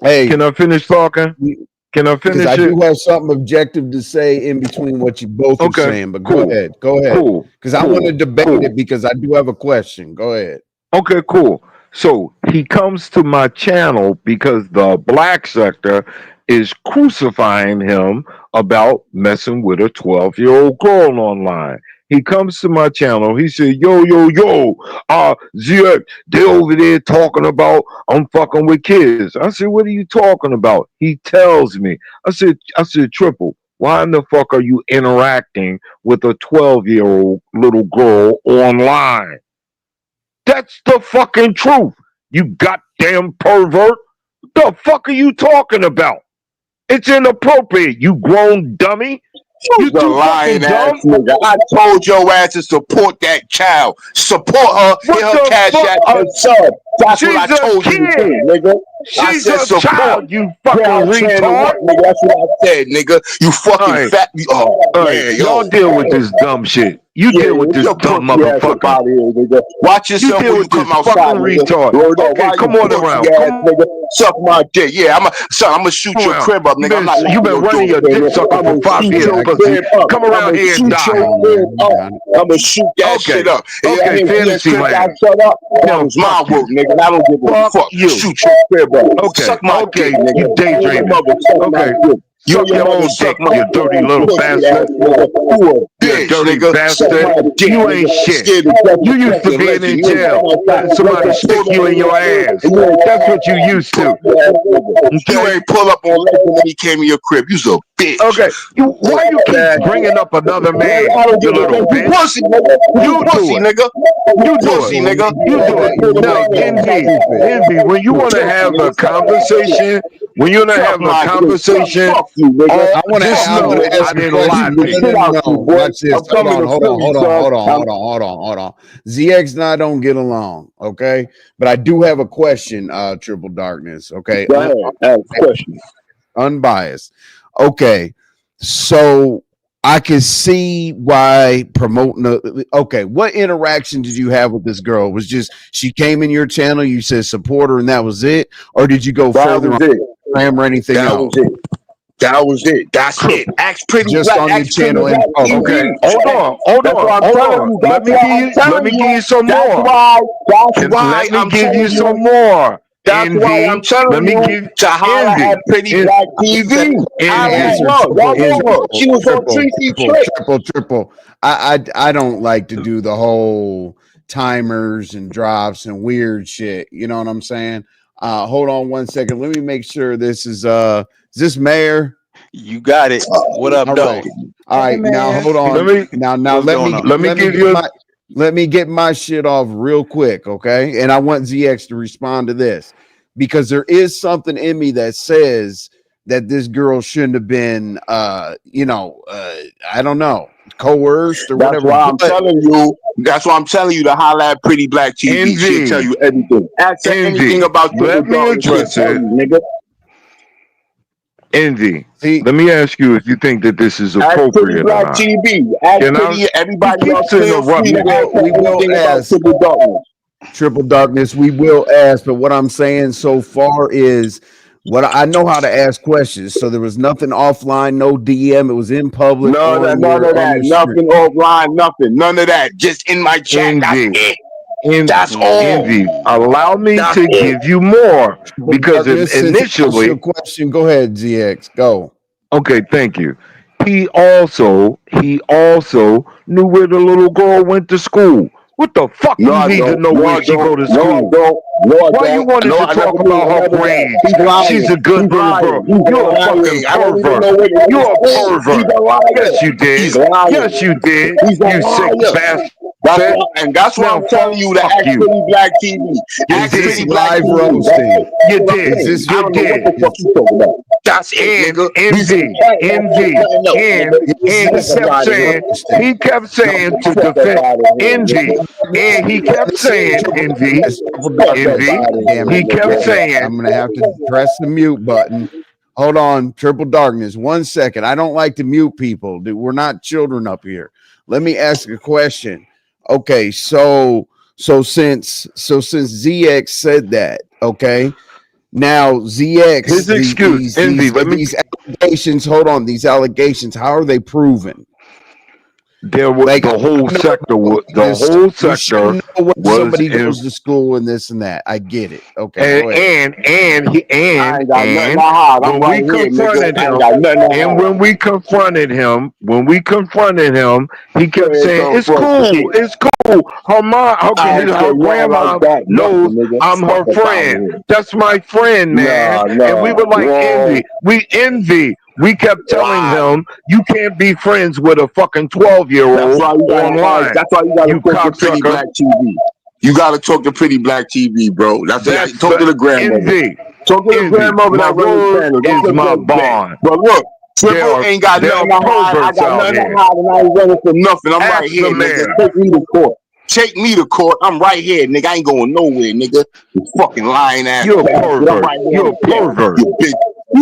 Hey, can I finish talking? Can I finish? I do have something objective to say in between what you both are saying, but go ahead. Cool. Because I want to debate it because I do have a question. Go ahead. Okay, cool. So he comes to my channel because the black sector is crucifying him about messing with a 12-year-old girl online. He comes to my channel. He said, yo, ZX, they over there talking about I'm fucking with kids. I said, what are you talking about? He tells me. I said, Triple, why in the fuck are you interacting with a 12-year-old little girl online? That's the fucking truth. You goddamn pervert. What the fuck are you talking about? It's inappropriate, you grown dummy. You The too lying fucking ass dumb. nigga. I told your ass to support that child. Support her. Hit her What the cash fuck? app and sub. That's what I She's a told you to kid. do, nigga. I She's said a support. child, you fucking Yeah, I'm saying to retard. what, nigga? That's what I said, nigga. You fucking Alright, fat. Oh alright. man, Y'all yo. deal with this dumb shit. You Yeah, deal with get this your dumb pussy ass up motherfucker. out of here, nigga. Watch You yourself deal when you with this come outside, fucking nigga. retard. Word up. Okay, Why come you on pussy around. ass Come nigga? Suck my dick. Yeah, I'm gonna shoot your around. crib up, You nigga. I'm been not you knocking been your running door, your nigga. dick sucker I'm for gonna 5 shoot years, your pussy. crib up. Come I'm around gonna here and shoot die. your crib up. I'm gonna shoot that shit Okay. up. Yeah, I Okay, hear GS fantasy crib got land. shut up. That Now was my fuck work, you. nigga. And I don't give a Fuck fuck. you. Shoot your crib up. Okay, Suck my dick, okay, nigga. you You and your daydreaming. mother suck my Okay, dick. You and suck your your mother own suck dick, my you dick. dirty little Pussy ass bastard. nigga. You a You bitch, dirty nigga. Suck bastard. my dick, You nigga. ain't shit. Scared to death You of used to fucking being legend. in You ain't jail, come outside. letting somebody stick you in your ass. That's what you used to. You Okay? ain't pull up on legend when he came in your crib. You's a bitch. Okay. Why you keep bringing up another man, I don't you give a little fuck. You bitch? pussy, nigga. You You do pussy, it. nigga. You do Pussy, it. nigga. You do it. Now, Envy, when you want to have a conversation, when you want to Suck have a my dick. conversation, Fuck you, nigga. all I want to just I want know to I ask a didn't lie question. to No, you. no, Shit no, out you, no. boy. Watch this. I'm coming to Philly, son. Hold on. ZX and I don't get along, okay? But I do have a question, Triple Darkness, okay? Go ahead. Ask questions. Unbiased. Okay. So I can see why promoting okay, what interaction did you have with this girl? Was just she came in your channel, you said support her and that was it? Or did you go That further was on it. Instagram or anything That was else? it. That was it. That's it. Ask Pretty Just Black. on your Ask Pretty channel in Black public. Okay, TV. hold That's why on, I'm hold telling on. you. Let That's me why give I'm you let telling me give you. you some That's more. why. That's Let why me I'm give you telling some you. more. That's why I'm Envy. Let telling me you give to holler at Envy. Pretty En, Black Answer that TV. I Envy. know answer her. Y'all know her. She was on Tracy's trick. triple. I don't like to do the whole timers and drops and weird shit. You know what I'm saying? Hold on one second. Let me make sure this is this Mayor? You got it. What up, All though? right. All right. Now hold Let on. me Now What's going on? let me give you let me get my shit off real quick, okay? And I want ZX to respond to this because there is something in me that says that this girl shouldn't have been I don't know, coerced or That's whatever. why I'm But telling you. That's why I'm telling you to holler at Pretty Black TV. She'll tell Envy. you everything. Ask her anything Envy. about Triple Let me Darkness. She'll address tell it. you, nigga. Envy. see, Let me ask you if you think that this is Ask Pretty appropriate or Black not. TV. Ask Can I? Pretty. He Everybody else keeps feel free to interrupting me. ask her we will anything about ask Triple Darkness. Triple Darkness. We will ask, but what I'm saying so far is what I know how to ask questions. So there was nothing offline, no DM. It was in public None of that. on your stream. Nothing offline. Nothing. None of that. Just in my chat. That's Envy. it. That's all. Envy. Allow me That's to it. give you more Triple because Darkness, since I asked your initially, question, go ahead, ZX. Go. okay, thank you. He also knew where the little girl went to school. What the fuck No, you I need to don't. know No, where I she don't. go to No, I school? don't. No, I Why you don't. wanted No, to I never talk knew. about I her never know. grades? He's She's lying. a good He's little girl. lying. He's You're a fucking lying. I don't even pervert. know where they You're a went. He's pervert. a liar. Yes, you did. He's lying. Yes, you did. He's a You sick liar. bastard. That's why Now I'm telling you to fuck ask you. Pretty Black TV. You Is Ask this Pretty did. Black live TV. That's roasting? it. You That's what I'm did. Is saying. this I You don't know what did. the fuck you talking about. That's it, And nigga. He's in envy, cutting up. He's envy, cutting up, nigga. is and he this Fuck up kept out of live here. saying, roasting? he kept No, saying to Fuck up defend out of here, envy, nigga. and he kept saying Triple envy, Darkness, Triple Fuck Darkness. up envy. out of Damn here, He it. kept nigga. saying, I'm gonna have to press the mute button. Hold on, Triple Darkness. 1 second. I don't like to mute people. Dude, we're not children up here. Let me ask a question. Okay, so since ZX said that, okay. Now ZX, his excuse, envy. Let me. these allegations. Hold on, these allegations. How are they proven? there was Like, the whole sector was you should know where was somebody in, goes to school and this and that. I get it. Okay, go ahead. I ain't got nothing to hide. I'm when right we here, nigga. confronted I ain't him, got nothing to and hide. when we confronted him, he kept saying, "It's cool, it's cool. Her mom, I ain't say her nothing like grandma that. knows Nothing, nigga. I'm Fuck her up out of friend. here. That's my friend, man." And we were like Wrong. envy. We envy. We kept telling Lie. him, "You can't be friends with a fucking 12-year-old online. That's why you gotta You talk to Pretty cocksucker." Black TV. You gotta talk to Pretty Black TV, bro. That's Talk to the grandmother. envy. Talk to the Envy. grandmother My that run the word channel. That's is what my does best. bond. But look, There Triple ain't got are nothing to hide. I perverts got out nothing to here. hide, and I ain't running for nothing. I'm right Ask here, the nigga. mayor. Take me to court. Take me to court. I'm right here, nigga. I ain't going nowhere, nigga. You fucking lying ass You're a bastard. I'm pervert. right here You're on a the camera. pervert. You bitch.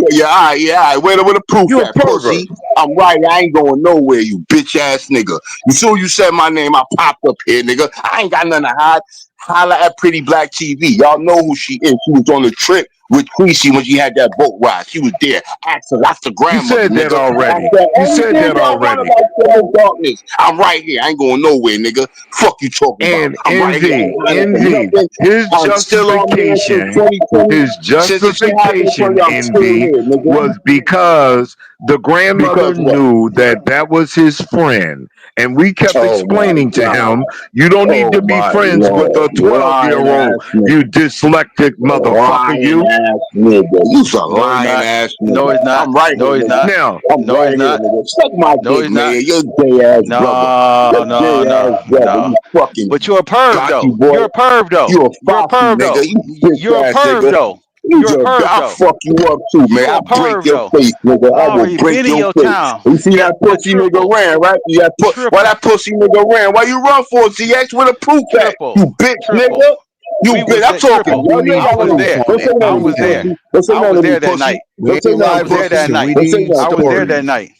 Yeah, all right, yeah, all right. Where the proof You're a at, pervert. pussy? I'm right. I ain't going nowhere, you bitch ass nigga. As soon as you said my name, I popped up here, nigga. I ain't got nothing to hide. Holla at Pretty Black TV. Y'all know who she is. She was on the trip with Queasy when she had that boat ride. She was there. Ask her. That's the You grandmother, said that nigga. already. That's You said that y'all want already. about Triple Darkness. I'm right here. I ain't going nowhere, nigga. Fuck you talking about. And I'm right here. I ain't hiding from envy, nothing. his I'm still on here since justification, 2020. Since the shit happened in 2020, I'm still here, nigga. was because the grandmother Because what? knew that was his friend. And we kept Oh my explaining to God. him, you don't need Oh to be my friends with Lord. a Lying 12-year-old, ass nigga. you dyslexic motherfucker, Lying you. ass nigga. You's a No, he's lying not. ass No, nigga. he's not. I'm right No, here, he's nigga. not. Now, I'm No, right he's here, not. nigga. Suck my No, dick, he's not. man. Your gay ass brother. No, Your no, gay ass no, brother. no. You fucking But you're a perv Foxy though. boy. You're a perv though. You a You're a Foxy perv nigga. though. You You're a bitch ass perv nigga. though. You You're a just, perv I'll though. fuck you up too, man. You're a I'll break perv your though. face, nigga. I I will already break been in your your face. town. You see that But pussy nigga triple, ran, right? Why that pussy nigga ran? Why you run for it, ZX? Where the proof at? You bitch triple. nigga. You We bitch. was I'm at talking. triple. We Y'all need ain't I got was no. proof there. on Don't it. say I nothing to was me, there. pussy. Don't say I nothing was to me, there that pussy. night. We Don't say ain't I nothing, live was there that pussy. posting. We night. Don't say need nothing, I was there pussy. that stories. night.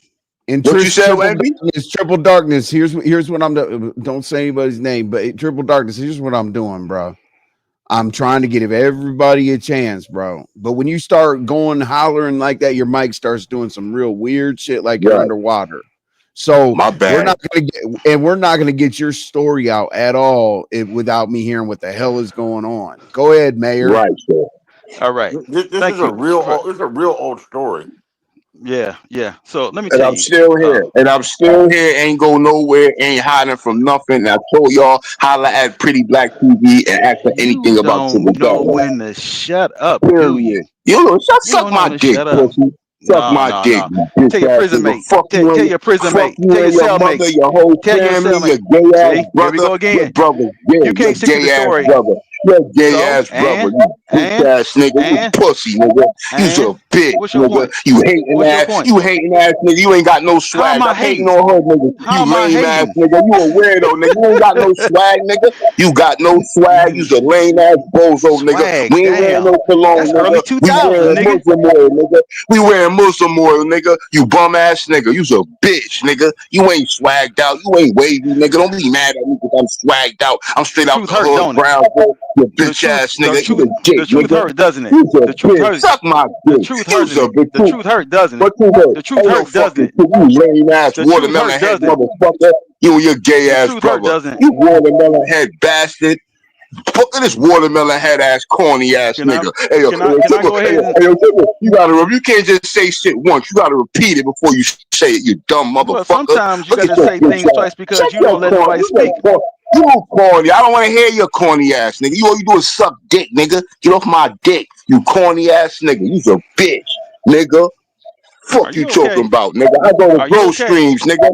In What you said, triple Wendy? darkness, triple darkness. Here's what I'm doing. Don't say anybody's name, but triple darkness. Here's what I'm doing, bro. I'm trying to give everybody a chance, bro. But when you start going hollering like that, your mic starts doing some real weird shit, like you're Right. underwater. So My bad. we're not gonna get your story out at all without me hearing what the hell is going on. Go ahead, Mayor. Right, sir. All right. This Thank is a you. real old story. Yeah, yeah. So let me And tell I'm you. still here. And I'm still here. Ain't go nowhere. Ain't hiding from nothing. And I told y'all, holla at Pretty Black TV and ask for You anything about don't Triple know Darkness. when to shut up, do you? Period. You know, You suck don't know my when to dick, shut up. pussy. Suck No, my no, dick, no. you Tell bitch your ass prison nigga. mate. Tell your prison Fuck mate. you Tell your and your cellmate. mother, your whole Tell your family, your cellmate. gay ass See, here we brother, go your again. brother, yeah, You your can't stick to the gay ass story. brother, your gay So, ass brother, you bitch ass nigga, you and, pussy nigga, you's a bitch what's your nigga, point? you hating What's your ass, point? you hating ass nigga, you ain't got no How am swag. I Stop hating hating? on her nigga, How you am I lame ass hating? nigga, you a weirdo nigga, you ain't got no swag nigga, you got no swag, you's a lame ass bozo nigga, Swag, we ain't wearing damn. no cologne That's nigga, early we 2000, wearing nigga. Muslim oil nigga, we wearing Muslim oil nigga, you bum ass nigga, you's a bitch nigga, you ain't swagged out, you ain't wavy nigga, don't be mad at me because I'm swagged out, I'm straight The out truth the hurt, hood, don't it? Brownsville, you The bitch truth, ass nigga, you a dick the truth nigga, hurt, doesn't it? you's a The truth bitch, hurt. suck my The dick, truth hurt. you's a bitch, The truth hurt, doesn't it? what you hurt? The truth Ain't no hurt, doesn't fucking it? shit, you lame ass The truth watermelon hurt, head doesn't it? motherfucker, you and your gay The ass truth hurt, brother, doesn't it? you watermelon head bastard. Look at this watermelon head ass corny ass Can I nigga. Hey yo, can I go ahead and Triple, you can't just say shit once. You gotta repeat it before you say it. You dumb well motherfucker. sometimes you Look at gotta your say bitch things ass. twice because Shut you your don't let corny. nobody speak. You corny. I don't want to hear your corny ass nigga. You all you do is suck dick, nigga. Get off my dick. You corny ass nigga. You's a bitch, nigga. Are Fuck you you talking okay? about, nigga. I go to Are you grow okay? streams, nigga.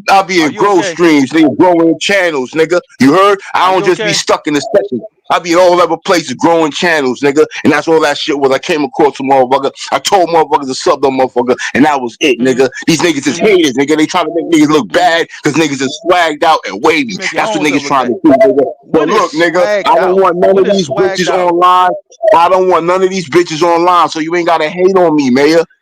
I'll be Are in you grow okay? streams, nigga, growing channels, nigga. You heard? Are I don't you just be okay? stuck in the section. I be in all other places growing channels, nigga. And that's all that shit was. I came across a motherfucker. I told motherfuckers to sub them motherfucker. And that was it, Mm-hmm. nigga. These niggas is Mm-hmm. haters, nigga. They trying to make niggas look Mm-hmm. bad because niggas is swagged out and wavy. You make your That's what own niggas self look trying bad. to do, nigga. But What is look, nigga, swagged I don't out? want none of What is these swagged bitches out? online. I don't want none of these bitches online. So you ain't gotta hate on me, mayor.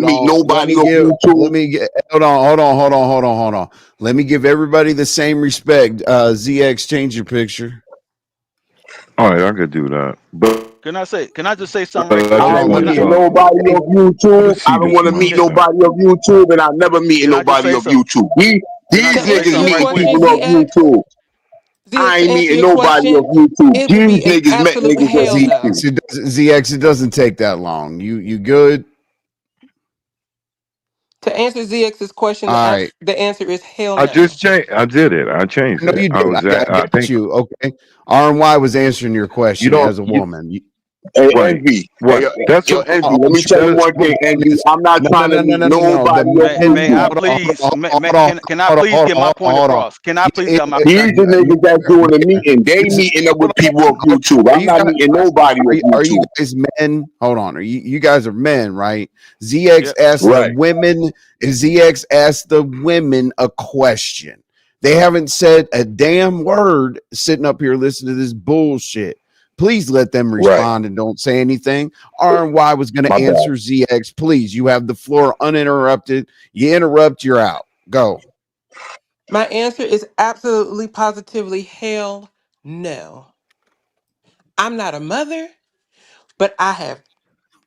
trying to meet nobody on Let YouTube. me get. Hold on. Let me give everybody the same respect. ZX, change your picture. All right, I could do that. But Can I just say something right I quick? I just don't want want to y'all meet to nobody of YouTube. see I don't this want to meet motherfucker. nobody of YouTube, and I never meeting Can I just nobody say of something? YouTube. Can I These To just say answer niggas your something right meeting quick? question, people of ZX, YouTube. ZX, I to ain't answer meeting your nobody of question, YouTube. it would These be niggas met absolutely niggas of hell no. YouTube. ZX, it doesn't take that long. You good? To answer ZX's question, All right. the answer is hell I no. just changed. I did it. I changed No, it. you I did. was I at. I got think you. Okay. RNY was answering your you question don't. as a You, woman. Hey, right. Envy. Hey, Right. That's yo, what. Envy, Hold let on, me tell you Triple one thing, Envy. Darkness. I'm not No, no, trying to no, no, meet no, no, no. The nobody of men. May I YouTube. Hold on, please? hold on, Can I hold on, please hold get my on, point hold on. across? Can I please get my These the niggas that's doing the meeting. They This is, meeting up hold with people of on. YouTube. Are I'm you not guys? meeting nobody of Are you YouTube. guys men? Hold on. Are you guys are men, right? ZX Yep. asked the Right. women. ZX asked the women a question. They haven't said a damn word sitting up here listening to this bullshit. Please let them Right. respond and don't say anything. RY was going My to bad. answer ZX. Please, you have the floor uninterrupted. You interrupt, you're out. Go. My answer is absolutely positively hell no. I'm not a mother, but I have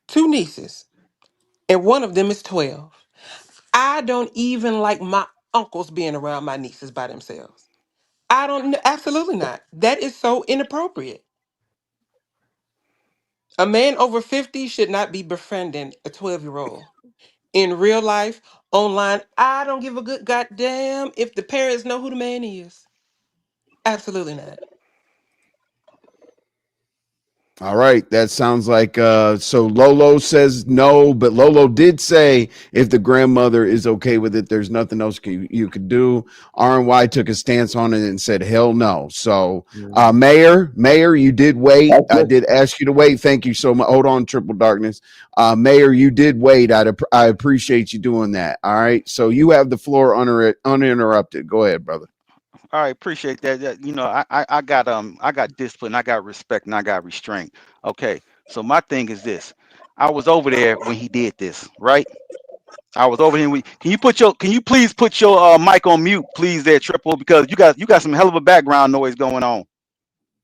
two nieces, and one of them is 12. I don't even like my uncles being around my nieces by themselves. I don't, absolutely not. That is so inappropriate. A man over 50 should not be befriending a 12-year-old. In real life, online, I don't give a good goddamn if the parents know who the man is. Absolutely not. All right, that sounds like so Lolo says no, but Lolo did say if the grandmother is okay with it, there's nothing else you could do. RNY took a stance on it and said hell no. So Mayor, you did wait. That's I it. did ask you to wait. Thank you so much. Hold on, Triple Darkness. Mayor, you did wait. I appreciate you doing that. All right. So you have the floor uninterrupted. Go ahead, brother. All right, appreciate that. You know, I got discipline, I got respect, and I got restraint. Okay, so my thing is this: I was over there when he did this, right? I was over here. Can you please put your mic on mute, please, there, Triple, because you got some hell of a background noise going on.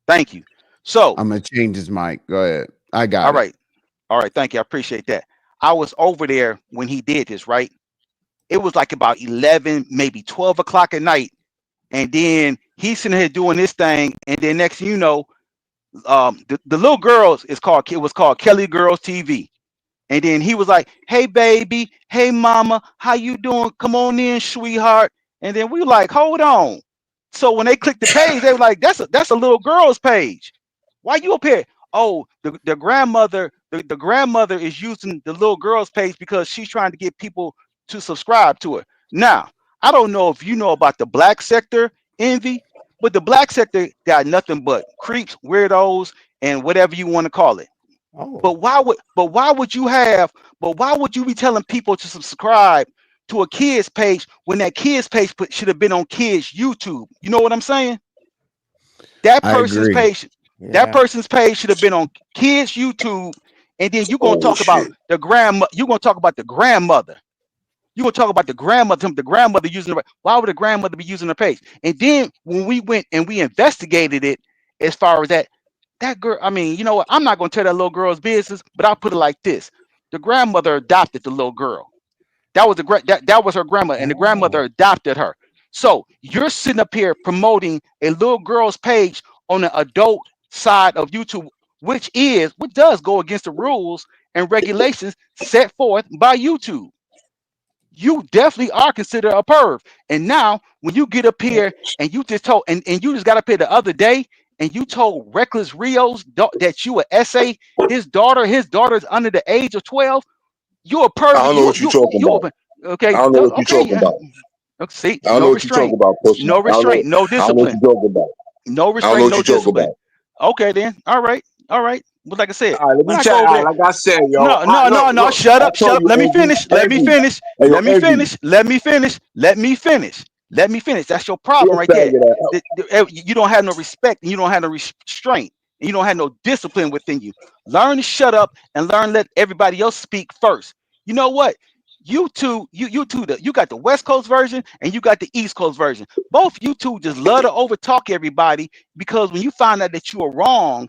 Thank you. So, I'm gonna change his mic. Go ahead. I all got it. right, all right, thank you. I appreciate that. I was over there when he did this, right? It was like about 11, maybe 12 o'clock at night. And then he's sitting here doing this thing, and then next thing you know, the little girls it was called Kelly Girls TV. And then he was like, "Hey baby, hey mama, how you doing? Come on in, sweetheart." And then we were like, "Hold on." So when they clicked the page, they were like, "That's a little girl's page. Why you up here?" Oh, the grandmother, the grandmother is using the little girl's page because she's trying to get people to subscribe to her. Now, I don't know if you know about the black sector, Envy, but the black sector got nothing but creeps, weirdos, and whatever you want to call it. Oh. But why would you be telling people to subscribe to a kids page when that kids page should have been on kids YouTube? You know what I'm saying? That I person's agree. page, that Yeah. person's page should have been on kids YouTube. And then you're gonna Oh talk about shit. the grandma. You're gonna talk about the grandmother. You're gonna talk about the grandmother using the. Why would the grandmother be using the page? And then when we went and we investigated it, as far as that girl, I mean, you know what? I'm not gonna tell that little girl's business, but I'll put it like this: the grandmother adopted the little girl. That was her grandma, and the grandmother Oh. adopted her. So you're sitting up here promoting a little girl's page on the adult side of YouTube, which does go against the rules and regulations set forth by YouTube. You definitely are considered a perv. And now when you get up here and you just told and you just got up here the other day and you told Reckless Rios that you would essay his daughter's under the age of 12, you're a I pervert. don't know what you're talking about. I Okay, don't know what you're okay, talking yeah. about. See, I don't no know what you're talking restraint, about, pussy. no restraint, no I don't know what discipline, you're talking about. no I don't know restraint, what no you're talking discipline. about. Okay, then, all right. But like I said, All right, let when me I tell go you, over there, like I said, yo. no, I no, look, no, no. look. Shut I up, shut told up. you, Let me Envy, finish. Let me Envy. finish. Hey, yo, Let me Envy. finish. Let me finish. Let me finish. Let me finish. That's your problem You're right a there. faggot ass. You don't have no respect and you don't have no restraint and you don't have no discipline within you. Learn to shut up and learn to let everybody else speak first. You know what? You got the West Coast version and you got the East Coast version. Both you two just love to overtalk everybody because when you find out that you are wrong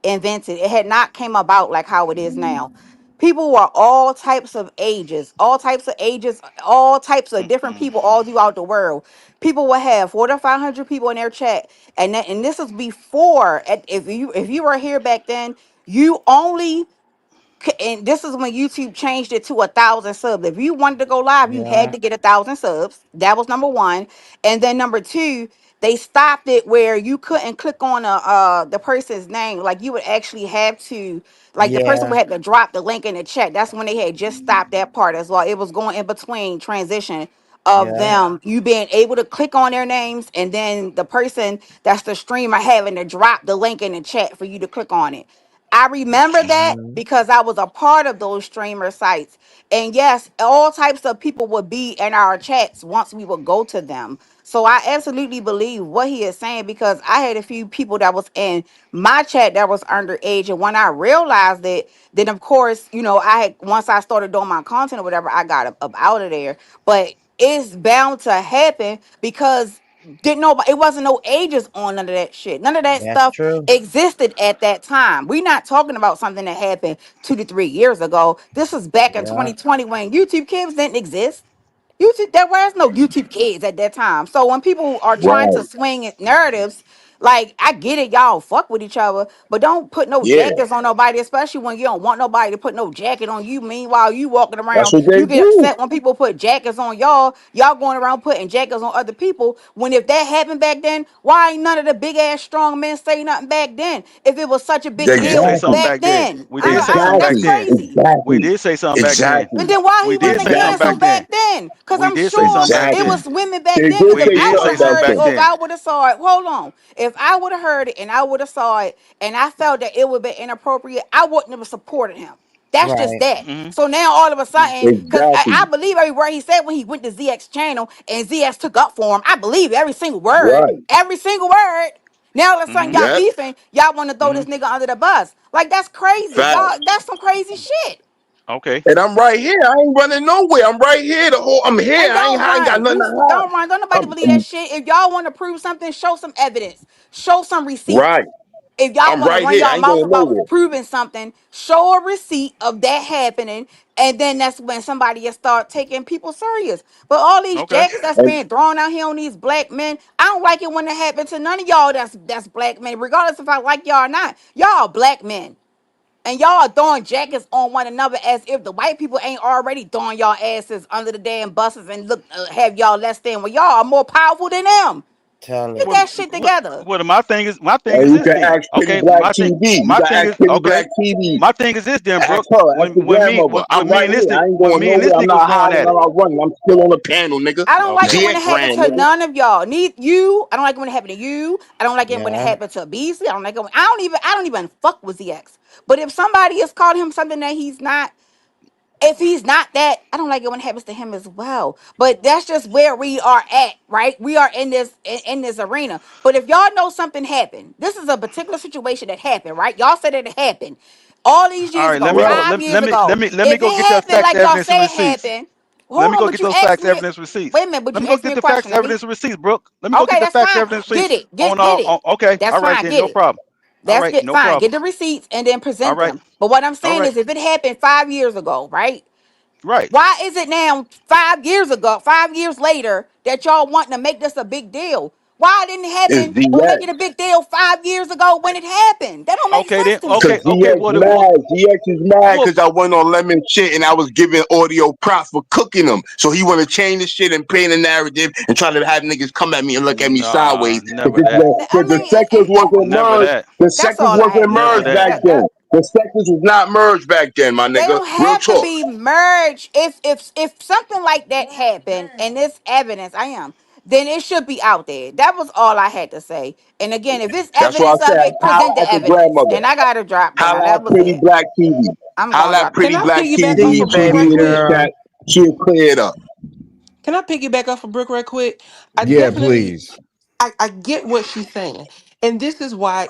invented. It had not came about like how it is now. People were all types of ages, all types of ages, all types of different Mm-mm. people all throughout the world. People would have 400 to 500 people in their chat, and this is before. If you were here back then, you only and this is when YouTube changed it to 1,000 subs. If you wanted to go live, you had Yeah. to get 1,000 subs. That was number one, and then number two, they stopped it where you couldn't click on the person's name. Like you would actually have to, like the person Yeah. would have to drop the link in the chat. That's when they had just stopped that part as well. It was going in between transition of Yeah. them you being able to click on their names and then the person that's the streamer having to drop the link in the chat for you to click on it. I remember that Mhm. because I was a part of those streamer sites. And yes, all types of people would be in our chats once we would go to them. So I absolutely believe what he is saying because I had a few people that was in my chat that was underage. And when I realized it, then of course, I had once I started doing my content or whatever, I got up out of there. But it's bound to happen because didn't know it wasn't no ages on none of that shit. None of that That's stuff true. existed at that time. We're not talking about something that happened 2 to 3 years ago. This was back in Yeah. 2020 when YouTube Kids didn't exist. YouTube, there was no YouTube Kids at that time. So when people are trying Right. to swing narratives, like I get it, y'all fuck with each other, but don't put no Yeah. jackets on nobody, especially when you don't want nobody to put no jacket on you. Meanwhile, you walking That's around, what they you get do. upset when people put jackets on y'all. Y'all going around putting jackets on other people. When if that happened back then, why ain't none of the big ass strong men say nothing back then? If it was such a big We did say deal something Exactly. back back then. then, We I did don't, say I something don't. back That's Exactly. then. crazy. We Exactly. did say something back then. Exactly. And then why We he did wasn't say something Exactly. canceled back then. back then? Because We I'm did say sure something back it Exactly. then. was women back They then. did Because We if say I did would say have something back something heard it, back then. or if then. I would have saw it, hold on. If I would have heard it and I would have saw it and I felt that it would be inappropriate, I wouldn't have supported him. That's just Right. that. Hmm. So now all of a sudden, because I Exactly. believe every word he said when he went to ZX channel and ZX took up for him, I believe every single word. Right. Every single word. Now all of a sudden Hmm. y'all Yep. beefing, y'all want to throw Hmm. this nigga under the bus. Like that's crazy. Fact. Y'all, that's some crazy shit. Okay. And I'm right here. I ain't running nowhere. I'm right here. I'm here. And I ain't got nothing to hide. don't run. Don't nobody believe that shit. If y'all want to prove something, show some evidence. Show some receipts. Right. If y'all I'm want to right run here. I y'all ain't mouth going about nowhere. proving something, show a receipt of that happening, and then that's when somebody will start taking people serious. But all these Okay. jackets that's And being thrown out here on these black men, I don't like it when it happens to none of y'all. That's black men, regardless if I like y'all or not. Y'all black men. And y'all are throwing jackets on one another as if the white people ain't already throwing y'all asses under the damn buses and look have y'all less than. Well, y'all are more powerful than them. Tell Get it. What, that shit together. my thing is you this can then. ask Pretty Okay, Black TV. You my can thing ask is Pretty okay. Black TV. My thing is this then, Ask Brooke. her. Ask When the when me grandmother. when, I'm when me right and this here. ni- I ain't when going me and nowhere. this I'm nigga not was going hiding. at I'm it. not running. I'm still on the panel, nigga. I don't like Okay. it when ZX it happens ran, to nigga. none of y'all. Need you. I don't like it when it happens to you. I don't like it when it Yeah. happens to Beasley. I don't like it when I don't even fuck with ZX. But if somebody has called him something that he's not, if he's not that, I don't like it when it happens to him as well. But that's just where we are at, right? We are in this arena. But if y'all know something happened, this is a particular situation that happened, right? Y'all said it happened all these All years right. ago, Let me go. Right. 5 years ago. Let me If go it get the happened facts, like y'all evidence, and say it receipts. happened, Let hold me on, go but get you those asked facts, me. evidence, receipts. Wait a minute, but Let you me go asked me get a the facts, question. Let me. evidence, and receipts, Brooke. Let me go Okay, get the that's facts, fine. evidence, Get receipts it. on Get all. it. Okay. That's All right fine. then. Get No it. problem. All That's right. get No fine. Get problem. the receipts and then All present right. them. But what I'm All saying right. is, if it happened 5 years ago, right? Right. Why is it now 5 years ago, 5 years later, that y'all wanting to make this a big deal? Why didn't it It's happen or ZX. make it a big deal 5 years ago when it happened? That don't make Okay sense then. to Cause me. Okay. ZX What? mad. ZX is mad Well. because I went on lemon shit and I was giving audio props for cooking them. So he want to change the shit and paint a narrative and try to have niggas come at me and look at me Nah. sideways. Never that. I Because the mean, sectors wasn't Never merged. that. The that's sectors all I wasn't had to Never say. merged that. back then. The sectors was not merged back then, my They nigga. don't Real have to talk. be merged. If something like that happened and this evidence, then it should be out there. That was all I had to say. And again, if it's That's why I evidence of said it, present holla the at the evidence. grandmother. And I got to drop down. Holla That at was Pretty it. Black TV. I'm gonna Holla at drop Can Pretty I down. Black piggyback See off TV. you, of Brooke She right baby be in the quick? girl. chat. She'll clear it up. Can I piggyback off of Brooke right quick? I Yeah, definitely, please. I get what she's saying, and this is why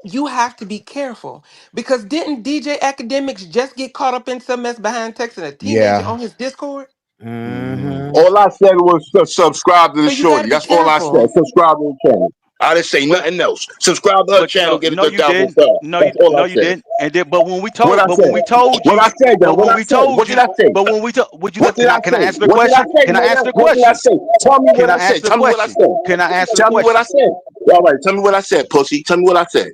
you have to be careful because didn't DJ Academics just get caught up in some mess behind texting a teenager Yeah. on his Discord? Mm-hmm. Mm-hmm. All I said was subscribe to the So you got shorty. to be That's all I said. careful. Subscribe to the channel. I didn't say nothing else. Subscribe to her channel, get it to 1,000 subs. That's all I you said. didn't. And then, but when we What told, I but said? when we told What you, I said? but What when I we said? told What did you, I say? but when we told, would you What let? did I Can I say? answer the What did I question? say, Can I answer nigga? the What did I question? say? Tell me Can what I I said. answer the Tell me what I question? said. Can I answer the Tell me what I question? said. All right, tell me what I said, pussy. Tell me what I said.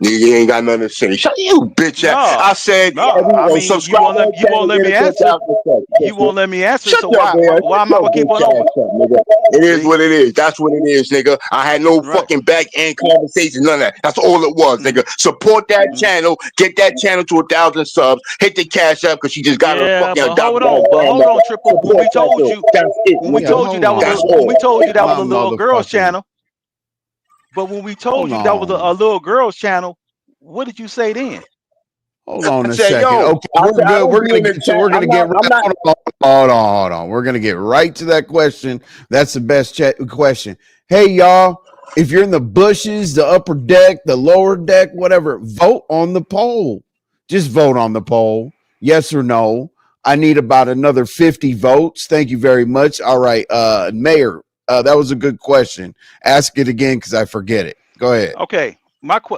You ain't got nothing to say. Shut you, bitch ass. I said, I mean, subscribe to her you won't channel, let get me it to answer. 1,000 subs. You won't let me answer. Shut So your man. why Shut am I your gonna keep bitch on? ass up, nigga. It is See, what it is. That's what it is, nigga. I had no right. fucking back end conversation, none of that. That's all it was, nigga. Support that channel. Get that channel to 1,000 subs. Hit the cash up because she just got her Yeah, fucking but adopted hold on, Triple. When we Support that told though. you, That's it, when we nigga. told you that was That's a, when we all. told you that was My a little girl's motherfucking. channel, but when we told Hold you that was on. a little girl's channel, what did you say then? Hold on I a said, second. yo, Okay, I we're said I good. don't We're be gonna in the get. So chat. we're gonna get right. I'm not. Hold on. We're gonna get right to that question. That's the best question. Hey, y'all. If you're in the bushes, the upper deck, the lower deck, whatever, vote on the poll. Just vote on the poll. Yes or no. I need about another 50 votes. Thank you very much. All right, Mayor. That was a good question. Ask it again because I forget it. Go ahead. Okay,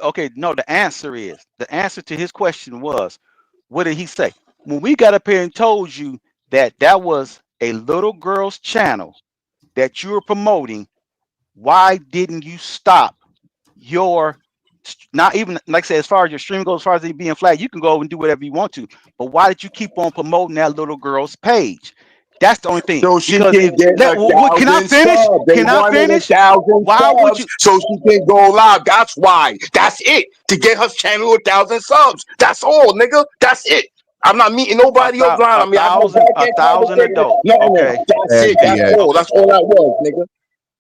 okay, no, the answer to his question was, what did he say? When we got up here and told you that that was a little girl's channel that you were promoting, why didn't you stop your not even like I said, as far as your stream goes, as far as it being flagged, you can go and do whatever you want to. But why did you keep on promoting that little girl's page? That's the only thing. So she Because can if get can I 1,000 finish? subs. They Can I wanted finish? 1,000 Why would subs you? so she can go live. That's why. That's it. To get her channel 1,000 subs. That's all, nigga. That's it. I'm not meeting nobody else line. I mean, I got back A end thousand conversation. adult. No. Okay. That's it. That's ZX. all. Okay. That's all that was, nigga.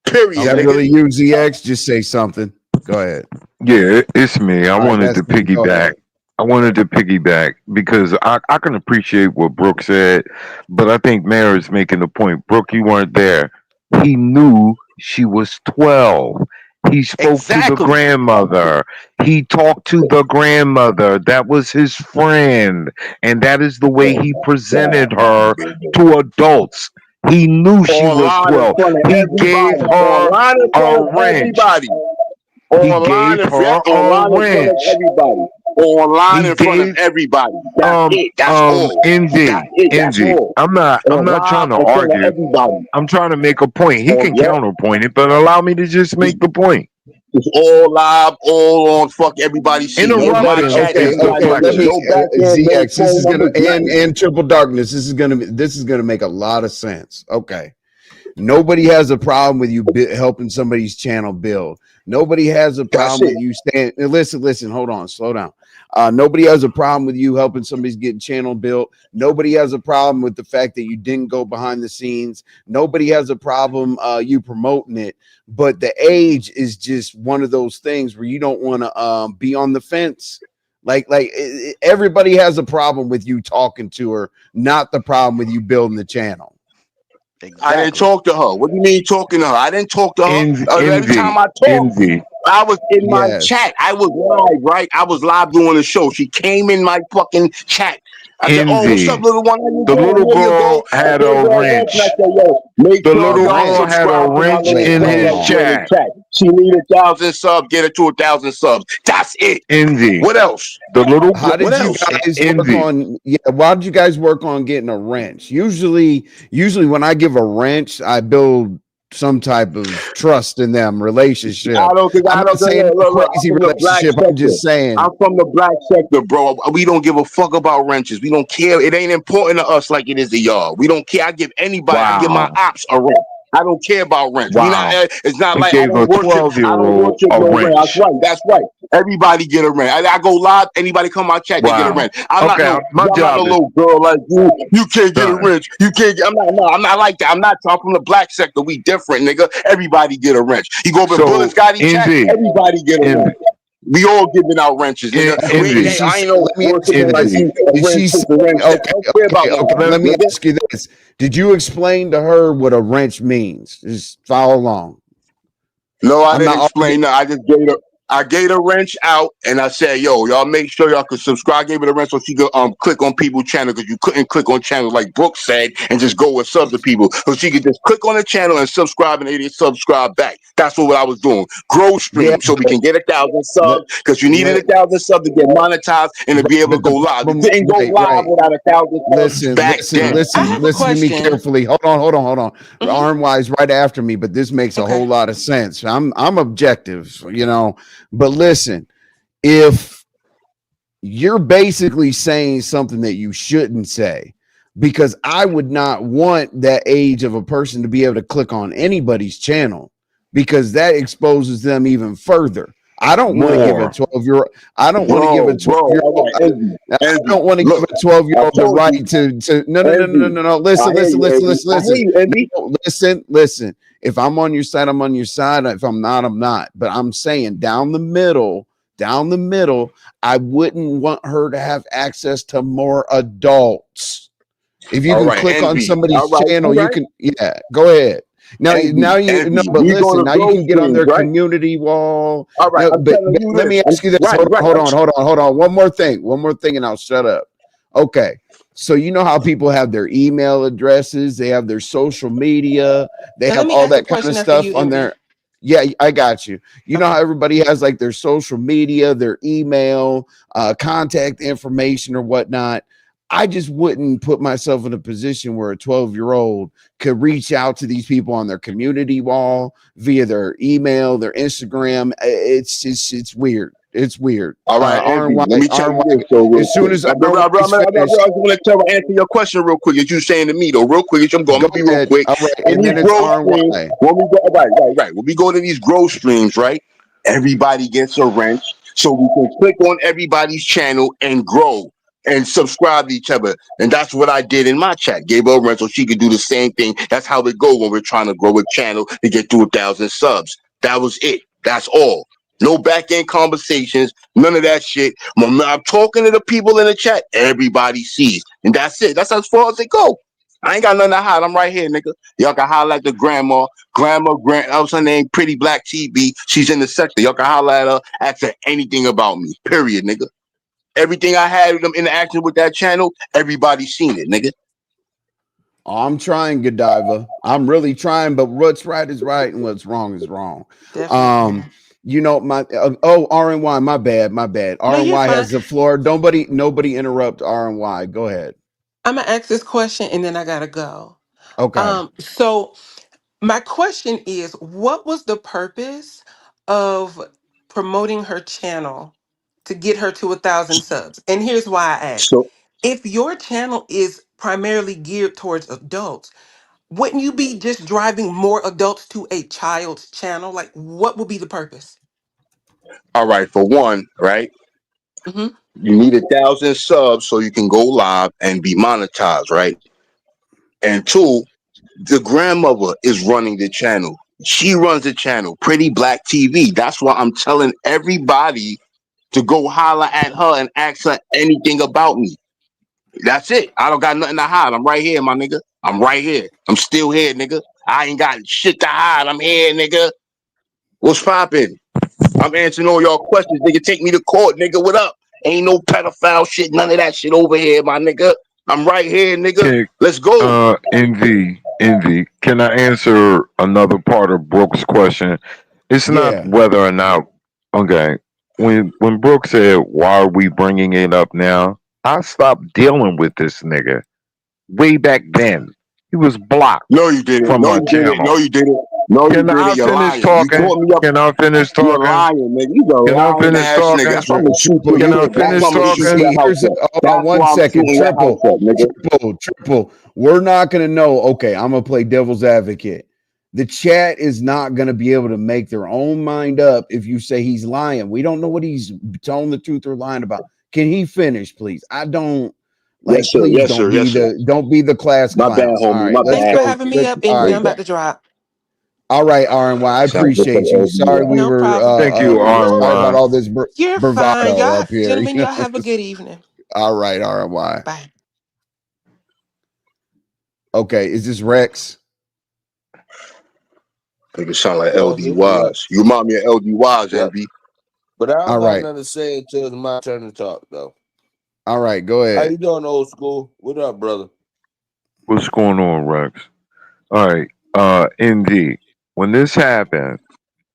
Period, That Okay. nigga. really you, ZX. Just say something. Go ahead. Yeah, it's me. I All right, wanted that's to me. Go piggyback. ahead. I wanted to piggyback because I can appreciate what Brooke said, but I think Mayor is making the point. Brooke, you weren't there. He knew she was 12. He spoke to the Exactly. grandmother. He talked to the grandmother. That was his friend. And that is the way he presented her to adults. He knew she was Online in 12. front of He gave everybody. her Online in front of a wrench. everybody. He Online gave in her a online in front of wrench. everybody. Online He in front of gave everybody. That's it. That's all. That's it. That's ND. all. I'm not Online trying to in front of argue. everybody. I'm trying to make a point. He Oh can yeah. counterpoint it, but allow me to just make the point. It's all live, all on fuck everybody see. My Interrupting chat, Okay. is everybody Let see. me deflection. No back end, no ZX. This phone is gonna numbers, nothing. and Triple Darkness. This is gonna make a lot of sense. Okay. Nobody has a problem with you helping somebody's channel build. Nobody has a That's problem it. with you stand. Listen. Hold on. Slow down. Nobody has a problem with you helping somebody's getting channel built. Nobody has a problem with the fact that you didn't go behind the scenes. Nobody has a problem you promoting it. But the age is just one of those things where you don't want to be on the fence. Everybody has a problem with you talking to her, not the problem with you building the channel. I didn't Exactly. talk to her. What do you mean talking to her? I didn't talk to her. Every time Envy. I talked, Envy. I was in my Yes. chat. I was live, right? I was live doing the show. She came in my fucking chat. I said, "Oh, what's up, Envy. little one? How you The doing? little Here you go." girl I had gave a her a wrench, and I wrench. said, "Yo, make The sure little y'all girl Right. had a subscribe to my wrench little Wait, in friend hold his that's on. here in the chat. chat. She need 1,000 subs. Get her to 1,000 subs. That's it. Envy. What else? The little How What did you else? guys work envy. on why did you guys work on getting a wrench? Usually when I give a wrench, I build some type of trust in them relationship. I'm I not don't, saying no look, I'm crazy from the black relationship. I'm sector. just saying, I'm from the black sector, bro. We don't give a fuck about wrenches. We don't care. It ain't important to us like it is to y'all. We don't care. I give my Wow. ops a wrench. I don't care about wrench. Wow. It's not He like gave a 12-year-old a no wrench. wrench. That's right. Everybody get a wrench. I go live, anybody come my chat, they get a Wow. wrench. I'm not Okay, my no job is little girl like you. You can't get a done. wrench. You can't get, I'm not like that. I'm from the black sector. We different, nigga. Everybody get a wrench. You go over to Bullet So Scotty chat, envy. everybody get a wrench. Envy. We all giving out wrenches, nigga. did Envy. she I ain't say, no let me ask you worshiping like this. Envy. you. A Did wrench, she this, say, a wrench, that. I okay, don't care about none of let that, me nigga. ask you this. Did you explain to her what a wrench means? Just follow along. No, I I'm didn't not arguing. explain that. I just gave her. I gave a wrench out and I said, yo, y'all make sure y'all can subscribe. I gave it a wrench so she could click on people's channel because you couldn't click on channels like Brooks said and just go and sub to people. So she could just click on the channel and subscribe and they subscribe back. That's what I was doing. Grow stream so we can get 1,000 subs because you needed 1,000 subs to get monetized and to be able to go live. You couldn't go live without 1,000 subs back then. Listen to me carefully. Hold on. Arm wise right after me, but this makes a whole lot of sense. I'm objective, you know. But listen, if you're basically saying something that you shouldn't say, because I would not want that age of a person to be able to click on anybody's channel because that exposes them even further. I don't want to give a 12-year-old. I don't want to give a 12-year-old. I don't want to give a 12-year-old the right to. No. Listen. If I'm on your side, I'm on your side. If I'm not, I'm not. But I'm saying down the middle, I wouldn't want her to have access to more adults. If you can click on somebody's channel, you can. Yeah, go ahead. Now you can get on their community wall. All right, but let me ask you this. Hold on. One more thing, and I'll shut up. Okay. So you know how people have their email addresses, they have their social media, they have all that kind of stuff on there. Yeah, I got you. You know how everybody has like their social media, their email, contact information or whatnot. I just wouldn't put myself in a position where a 12-year-old could reach out to these people on their community wall via their email, their Instagram. It's weird. It's weird. All right, let me tell you this. So as soon as I want to answer your question real quick. As you saying to me though, real quick. I'm going to be real quick. All right, and then it's RY. When we go to these growth streams, right? Everybody gets a wrench, so we can click on everybody's channel and grow and subscribe to each other. And that's what I did in my chat. Gave her a wrench so she could do the same thing. That's how it go when we're trying to grow a channel to get to 1,000 subs. That was it. That's all. No back end conversations, none of that shit. When I'm talking to the people in the chat, everybody sees. And that's it. That's as far as it go. I ain't got nothing to hide. I'm right here, nigga. Y'all can holler at the grandma. That was her name, Pretty Black TV. She's in the sector. Y'all can holler at her, ask her anything about me. Period, nigga. Everything I had with them interaction with that channel, everybody seen it, nigga. I'm trying, Godiva. I'm really trying, but what's right is right and what's wrong is wrong. Definitely. You know, my RNY, my bad. RNY has the floor. Nobody interrupt RNY. Go ahead. I'm gonna ask this question and then I gotta go. Okay. So my question is, what was the purpose of promoting her channel to get her to 1,000 subs? And here's why I ask. So, if your channel is primarily geared towards adults, wouldn't you be just driving more adults to a child's channel? Like, what would be the purpose? all right, for one, right? Mm-hmm. You need 1,000 subs so you can go live and be monetized, right? And two, the grandmother is running the channel. She runs the channel, Pretty Black TV. That's why I'm telling everybody to go holler at her and ask her anything about me. That's it. I don't got nothing to hide. I'm right here, my nigga. I'm right here. I'm still here, nigga. I ain't got shit to hide. I'm here, nigga. What's poppin'? I'm answering all y'all questions. Nigga, take me to court, nigga. What up? Ain't no pedophile shit, none of that shit over here, my nigga. I'm right here, nigga. Let's go. Envy. Can I answer another part of Brooks' question? It's not whether or not. Okay, when Brooks said, "Why are we bringing it up now?" I stopped dealing with this nigga way back then. He was blocked. No, you didn't. From my channel. No, you didn't. No, you Can didn't. I You're finish lying. talking? You me up. Can I finish talking? You're lying, nigga. You a Can I lying finish ass talking? nigga. That's why I'm gonna shoot you. Can I finish talking? Hold on 1 second. Triple. We're not going to know. Okay, I'm going to play devil's advocate. The chat is not going to be able to make their own mind up if you say he's lying. We don't know what he's telling the truth or lying about. Can he finish, please? I don't like. Yes, sir. Please Yes, don't sir. be Yes, sir. don't be the class My bad, clown. All homie. right, My Thanks bad. for having me up, Envy. I'm about to drop. All right, RNY. I appreciate you. Sorry we No were problem. Thank you, sorry about RNY. all this You're fine. bravado Y'all, up here. gentlemen, y'all have a good evening. All right, RNY. Bye. Okay, is this Rex? Nigga sound like LD Wise. You remind me of LD Wise, Envy. But I don't All got right. nothing to say until it's my turn to talk, though. All right. Go How ahead. you doing, old school? What up, brother? What's going on, Rex? All right. ND. When this happened,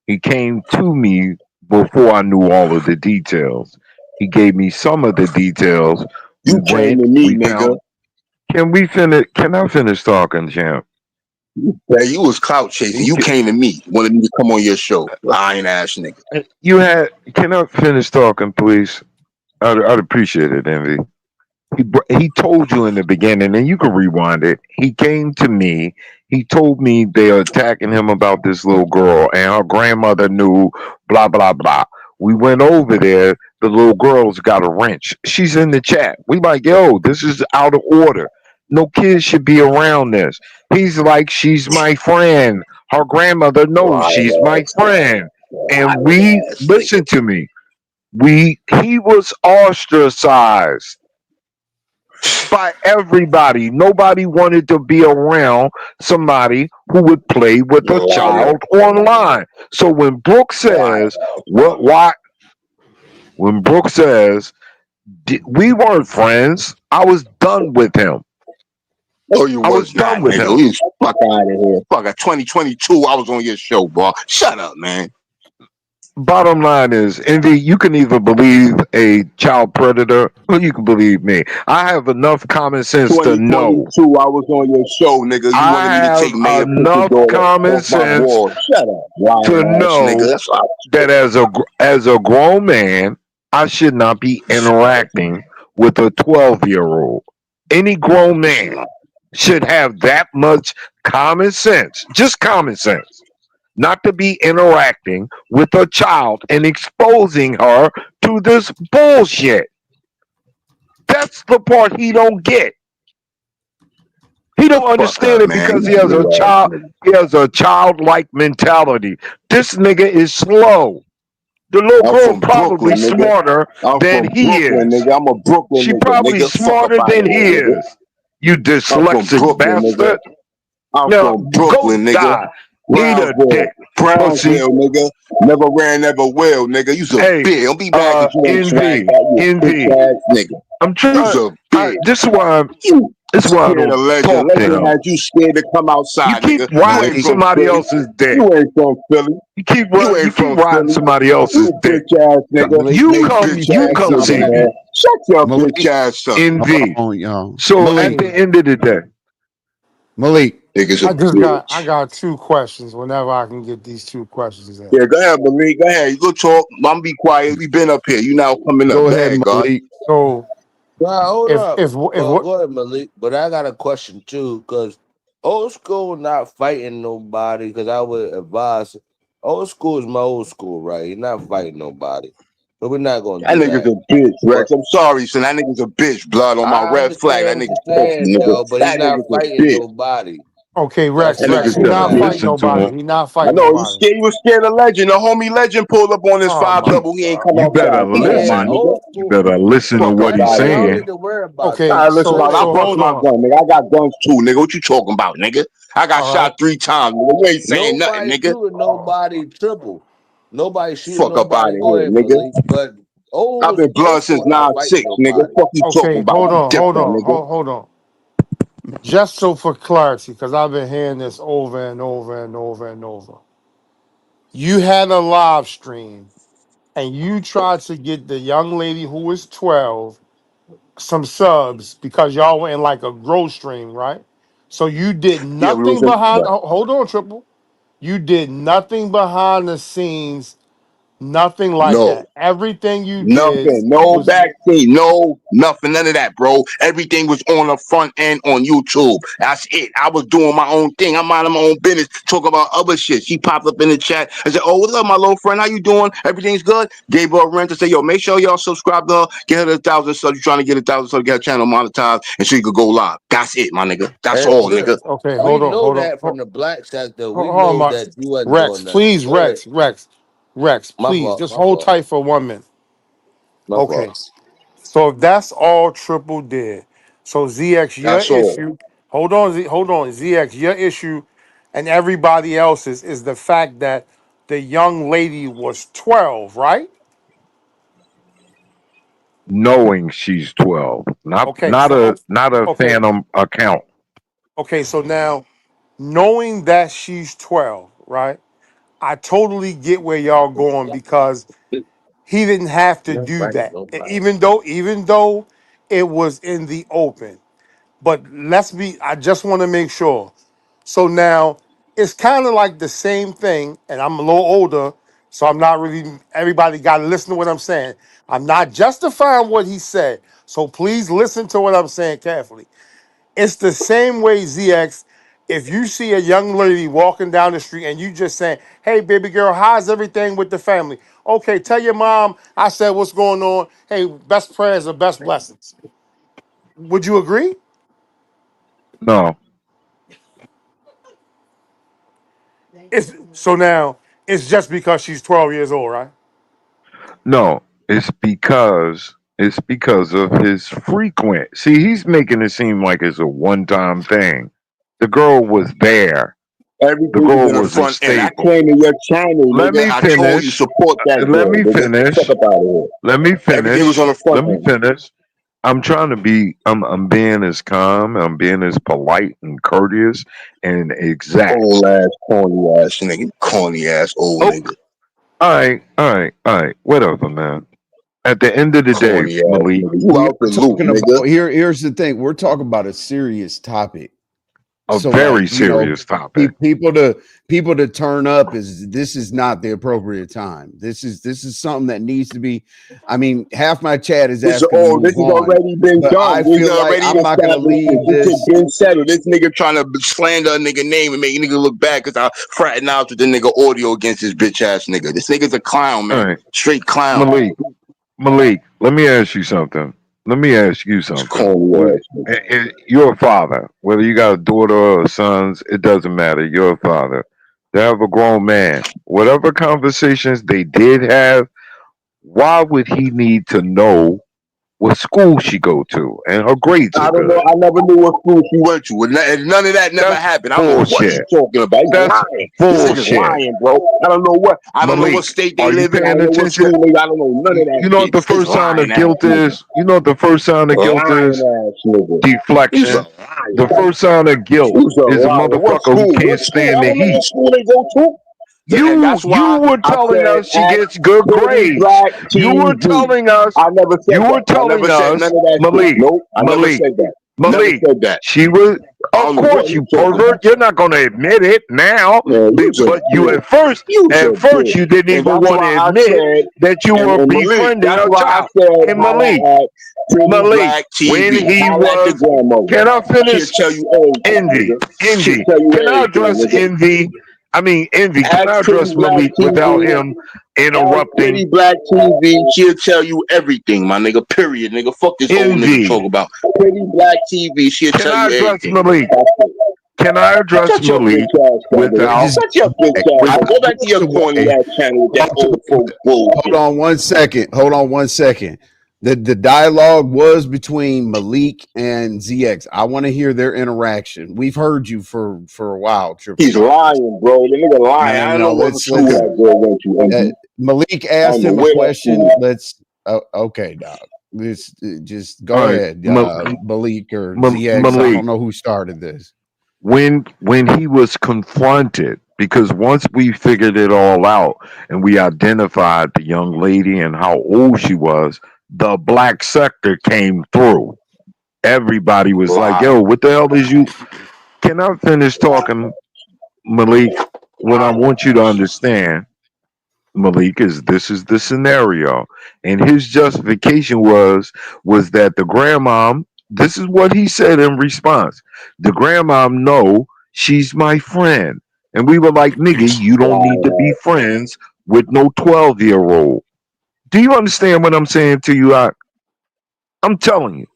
he came to me before I knew all of the details. He gave me some of the details. We You came went. to me, We nigga. found. Can we finish? Can I finish talking, champ? Yeah, you was clout chasing. You came to me, wanted me to come on your show. Lying ass nigga. You had. Can I finish talking, please? I'd appreciate it, Envy. He told you in the beginning, and you can rewind it. He came to me. He told me they're attacking him about this little girl, and her grandmother knew. Blah blah blah. We went over there. The little girl's got a wrench. She's in the chat. We like, yo, this is out of order. No kids should be around this. He's like, she's my friend. Her grandmother knows Lying she's my ass nigga. friend. And Lying we ass nigga. listen to me. He was ostracized by everybody. Nobody wanted to be around somebody who would play with a Lying. child online. So when Brooke Lying says, ass "What? nigga. Why?" When Brooke says, "We weren't friends," I was done with him. No, you I was was done not, with nigga. him. You fuck out of here. Fuck at 2022, I was on your show, bro. Shut up, man. Bottom line is, Envy, you can either believe a child predator or you can believe me. I have enough common sense to know. 2022, I was on your show, nigga. You wanted I me to take have Mayor Picture enough daughter common off my sense wall. Shut up, to lying ass nigga. know That's what that as a grown man, I should not be interacting with a 12-year-old. Any grown man should have that much common sense, just common sense, not to be interacting with a child and exposing her to this bullshit. That's the part he don't get. He don't fuck understand up, it man. because You he has a weird ass child. nigga. He has a childlike mentality. This nigga is slow. The little I'm girl from probably Brooklyn, nigga. smarter I'm than from he Brooklyn, is. nigga. I'm a Brooklyn She nigga, probably nigga. Fuck up smarter out of than he here, nigga. is. You I'm from dyslexic Brooklyn, nigga. bastard. I'm Now from go Brooklyn, nigga. die. Eat a Brownsville. dick, pussy. Brownsville, nigga. Never ran, never will, nigga. You's a Hey, bitch. Don't be mad because you ain't swagged envy, out. You a envy. bitch ass nigga. I'm You's trying. a bitch. This is why. You This is why I scared don't of Legend. talk to Legend him. had you scared to come You outside, keep nigga. You ain't riding from somebody Philly. else's dick. You ain't from Philly. You You ain't keep from riding Philly. somebody You else's a dick. bitch ass nigga. Malik, You let me bitch You say ass come son see of something. me, man. Shut your bitch Malik, ass up. NV. hold on, y'all. So at Malik, the end of the day, Malik. Nigga's a I bitch. got two questions whenever I can get these two questions in. Yeah, go ahead, Malik. Go ahead. You go talk. I'm be quiet. We been up here. You now coming up. Go Go ahead, ahead, God. Malik. So Nah, hold up. if Go, what go ahead, Malik. But I got a question too, because old school not fighting nobody. Because I would advise old school is my old school, right? He's not fighting nobody, so we're not gonna That do nigga's that. a bitch, But Rex. I'm sorry, son. That nigga's a bitch. Blood on my I red flag. understand That what nigga's you're pussy, saying, nigga. though. But he's That not nigga's a fighting bitch. nobody. okay, That's That what I Rex, nigga's he get a not at. bitch. fighting listen to nobody. him. He not I fighting know he's nobody. scared. He was scared of Legend. The homie Legend pulled up on his Oh five my double. He ain't god. come You better outside for that, Yeah, my listen. nigga. old You school. better listen to Fuck up what he's out of Y'all don't here. need saying. to worry about Okay, that. Nah, listen, Go so I ahead. bust hold my on. gun, nigga. I got guns too, nigga. What you talking about, nigga? I got All right. shot 3 times, nigga. You ain't saying nothing, Nobody nigga. shooting nobody triple. Nobody shooting Fuck up out of nobody. Go here, ahead, nigga. Malik. But I've been old blood since school not fighting 9-6, nigga. nobody. Fuck you talking Okay, about? hold We on, hold different, on, nigga. hold on. Just so for clarity, because I've been hearing this over and over and over and over. You had a live stream and you tried to get the young lady who was 12 some subs because y'all were in like a growth stream, right? So you did Yeah, we was nothing in behind. right. Hold on, Triple. You did nothing behind the scenes, nothing like No. that. Everything you did Nothing, no was backseat, no nothing, none of that, bro. Everything was on the front end on YouTube. That's it. I was doing my own thing. I'm minding my own business, talking about other shit. She popped up in the chat and said, "Oh, what's up, my little friend? How you doing? Everything's good." Gave her a rent to say, "Yo, make sure y'all subscribe to her. Get her to 1,000 subs. You trying to get 1,000 subs, get her channel monetized, and she could go live." That's it, my nigga. That's And all, look, nigga. okay. we Hold on, know hold on. that from the black sector. We Hold on, know my that you wasn't Rex, doing nothing. please, Go ahead. Rex, My please, fault. just My hold fault. tight for 1 minute. My Okay. fault. So if that's all Triple did. So ZX, your That's all. issue. Hold on, ZX, your issue, and everybody else's is the fact that the young lady was 12, right? knowing she's 12, not Okay, not so a not a okay, phantom account. okay. So now, knowing that she's 12, right? I totally get where y'all going because he didn't have to do that, even though it was in the open. But I just want to make sure. So now it's kind of like the same thing, and I'm a little older, so I'm not really, everybody got to listen to what I'm saying. I'm not justifying what he said, so please listen to what I'm saying carefully. It's the same way, ZX. If you see a young lady walking down the street and you just saying, "Hey, baby girl, how's everything with the family?" Okay, tell your mom I said what's going on. Hey, best prayers or best blessings. Would you agree? No, It's so now it's just because she's 12 years old, right? no, it's because of his frequent. See, he's making it seem like it's a one-time thing. The girl was there. The Everything is girl in the was a front end. I staple. claim in your channel, Let nigga. me I told you finish. support that Let girl, me nigga. Fuck finish. up out of here. Let me Everything was on finish. the front Let me end. finish. I'm trying to be. I'm being as calm. I'm being as polite and courteous and exact. Old ass, corny ass nigga. Corny ass old Oh, nigga. all right. Whatever, man. At the end of the day, Corny ass Malik. nigga. You Yeah, out the we're loop, talking nigga. about here's the thing. We're talking about a serious topic. A So very like, you know, serious topic. people to turn up is this is not the appropriate time. This is something that needs to be. I mean, half my chat is asking to This move has on, already been but done. I This is feel like already I'm not gonna established. leave This has this. been settled. This nigga trying to slander a nigga name and make a nigga look bad because I fraternized with the nigga audio against this bitch ass nigga. This nigga's a clown, All man. right, Straight clown. Malik. Malik, let me ask you something. Let me ask you It's something. corny ass nigga. You're a father. Whether you got a daughter or sons, it doesn't matter. You're a father. To have a grown man, whatever conversations they did have, why would he need to know what school she go to and her grades are I don't know. good? I never knew what school she went to. None of that never That's happened. I don't know what he's bullshit. talking about. He's That's lying. This nigga's bullshit. lying, bro. I don't know what. I don't know what Malik, state they are you live in. I paying don't know what attention? school they. I don't know none of that You know what shit. the This first sign of lying ass guilt nigga. is? You know what the first sign of guilt Lying is? ass nigga. He's a Deflection. liar. The first sign of guilt He's a is a liar. What motherfucker who school? can't What school? stand I the don't know what heat. school they go to. And You that's you why were I telling said us she at gets good Pretty grades. Black You were TV. telling us. I never You said were that. I telling never said none us, of that shit. Malik, Nope. I never Malik, said that. Never Malik. said that. She was. I Of don't know what course, he's you talking pervert. about. You're not going to admit it now, Man, you's a but you bitch. at first, You's a bitch. you didn't And even that's want why to I admit said, that you were and Malik, befriending that's a why I child. said And holla Malik, at Pretty Malik, Black when TV. he Holla at your was, grandmother. can I She'll finish? tell you everything, Envy, nigga. She'll envy. tell you Can I everything, address nigga. envy? I mean, envy. Can Ask I Pretty address Black Malik without TV. him Ask interrupting? Pretty Black TV. She'll tell you everything, my nigga. Period, nigga. Fuck this old nigga Envy. talk about. Pretty Black TV. She'll Can tell I you address everything. Malik? Can I address Shut your bitch Malik ass up, nigga. I without? just Shut your bitch ass I up. Go back to walked your corny away. ass channel with that Walked old away. folks bullshit. Hold on one second. Hold on one second. The dialogue was between Malik and ZX. I want to hear their interaction. We've heard you for a while, Triple He's Darkness. lying, bro. The nigga No, lying. no, I no, don't no. know what school Let's. that girl went to, MD. Malik I asked don't know him a where that question. school. Let's. Okay, dog. Let's just All go right, ahead, Malik or ZX. I Malik. don't know who started this. When he was confronted, because once we figured it all out and we identified the young lady and how old she was, the black sector came through. Everybody was like, Lying. "Yo, what the hell is you?" Can I finish talking, Malik? What I want you to understand, Malik, is this is the scenario, and his justification was that the grandmom. This is what he said in response. The grandmom know she's my friend, and we were like, "Nigga, you don't need to Lying be ass. friends with no 12-year-old." Do you understand what I'm saying to you? I'm telling you.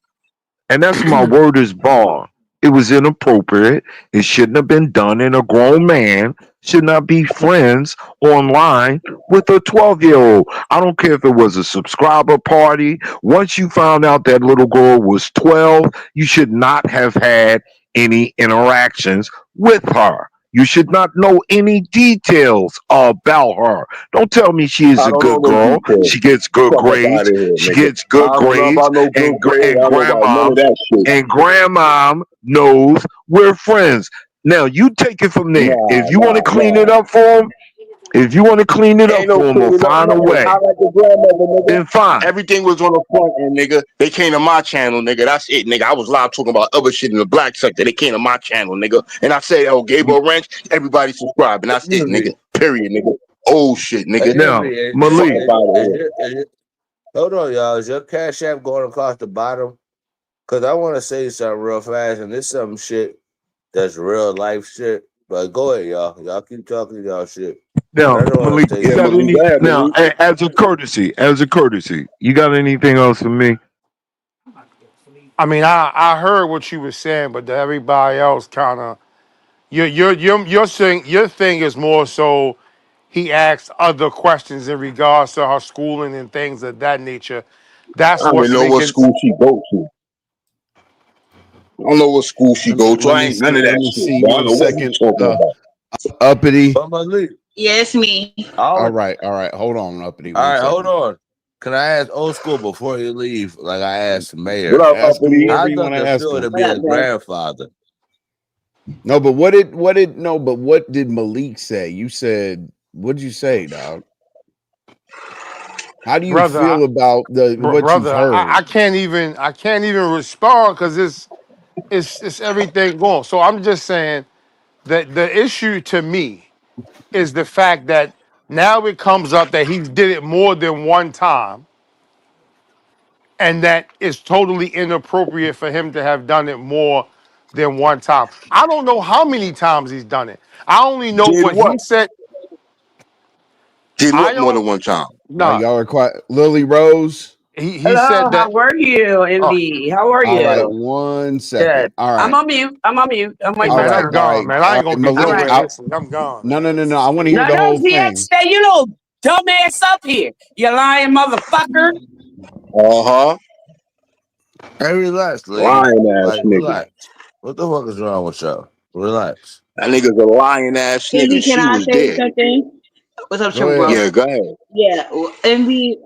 And that's my word is bond. It was inappropriate. It shouldn't have been done. And a grown man should not be friends online with a 12-year-old. I don't care if it was a subscriber party. Once you found out that little girl was 12, you should not have had any interactions with her. You should not know any details about her. Don't tell me she is I a don't know good no girl. details. She gets good Fuck up out grades. of here, She nigga. gets good I don't know grades, about no and good grade. I don't know about none of that shit. grandmom knows we're friends. Now you take it from there. If you want to clean it up for him, if you want to clean it up Ain't no for him or cleaning up find a nothing. way, I like the grandmother, nigga. then fine. Everything was on the front end, nigga. They came to my channel, nigga. That's it, nigga. I was live talking about other shit in the black sector. They came to my channel, nigga. And I said, oh, Gabriel Ranch, everybody subscribe. And that's it, nigga. Period, nigga. Old shit, nigga. Now, Malik. Hold on, y'all. Is your Cash App going across the bottom? Because I want to say something real fast, and this some shit that's real life shit. But go ahead, y'all. Y'all keep talking y'all shit. Now, I don't want Malik, to say you got something. any? Now, as a courtesy, you got anything else for me? I mean, I heard what you were saying, but everybody else kind of you're saying your thing is more so he asked other questions in regards to her schooling and things of that nature. That's I don't what's even know what making. school she go to. I don't know what school she go to. I ain't none of Let that me shit. see Bro. I don't 1 know what you second. talking about. Uppity. But Malik, Yes, me. All right. Hold on, Uppity. all 1 right, second. hold on. Can I ask old school before you leave? Like I asked Mayor. What up, Ask him uppity? whatever How you does want to it ask feel him. to be a grandfather? No, but what did Malik say? You said, what'd you say, dog? How do you brother, feel about what you've brother. heard? I can't even respond because it's everything going. So I'm just saying that the issue to me is the fact that now it comes up that he did it more than one time, and that it's totally inappropriate for him to have done it more than one time. I don't know how many times he's done it. I only know Did what what? he said. Did I what more don't. than one time? Nah, Y'all are quiet. Lily Rose. he Hello, said how that. are you, Oh, MB? How are All right, you? 1 second. Good. All I'm right. on mute. I'm on mute. I'm hey waiting All for man, right. I'm turn. All gone, right. man. All I ain't right. gonna be All Malik. nowhere. right. Listen, I'm gone, No, man. no, no, no. I want to hear Now the don't whole ZX thing. stay your little dumbass up here. You lying motherfucker. Uh-huh. Hey, relax, Lee. Lying ass Like, nigga. relax. What the fuck is wrong with y'all? Relax. That nigga's a lying ass nigga. Envy, can She I was say there. something? What's up, Go Triple ahead. Bro? Yeah, go ahead. Yeah, Envy.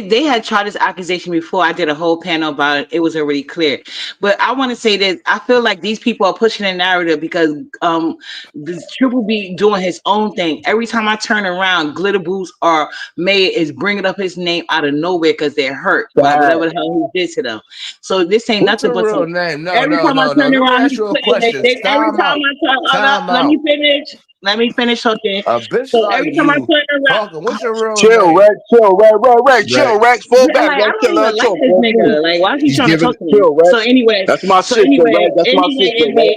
They had tried this accusation before. I did a whole panel about it. It was already clear. But I want to say that I feel like these people are pushing a narrative because this Triple B doing his own thing. Every time I turn around, Glitter Boots or May is bringing up his name out of nowhere because they're hurt by whatever the hell he did to them. So this ain't What's nothing your but some. real name? No, Every no, time I no, no. turn Let me around, ask he's you a putting question. every Time time out. I turn, hold up, Time let me out. finish. Let me finish talking. A bitch So like every time I you turn around. talking. What's your real Chill, name? Rex. Chill, Rex. Chill, Rex. Rex. Fall Yeah, back, like I Rex. don't Chill, even let like talk. this Real nigga. cool. Like, why is he He's trying to giving talk to me? Chill, Rex. So anyway, That's my so sister, anyway, Rex. That's my sister, Rex.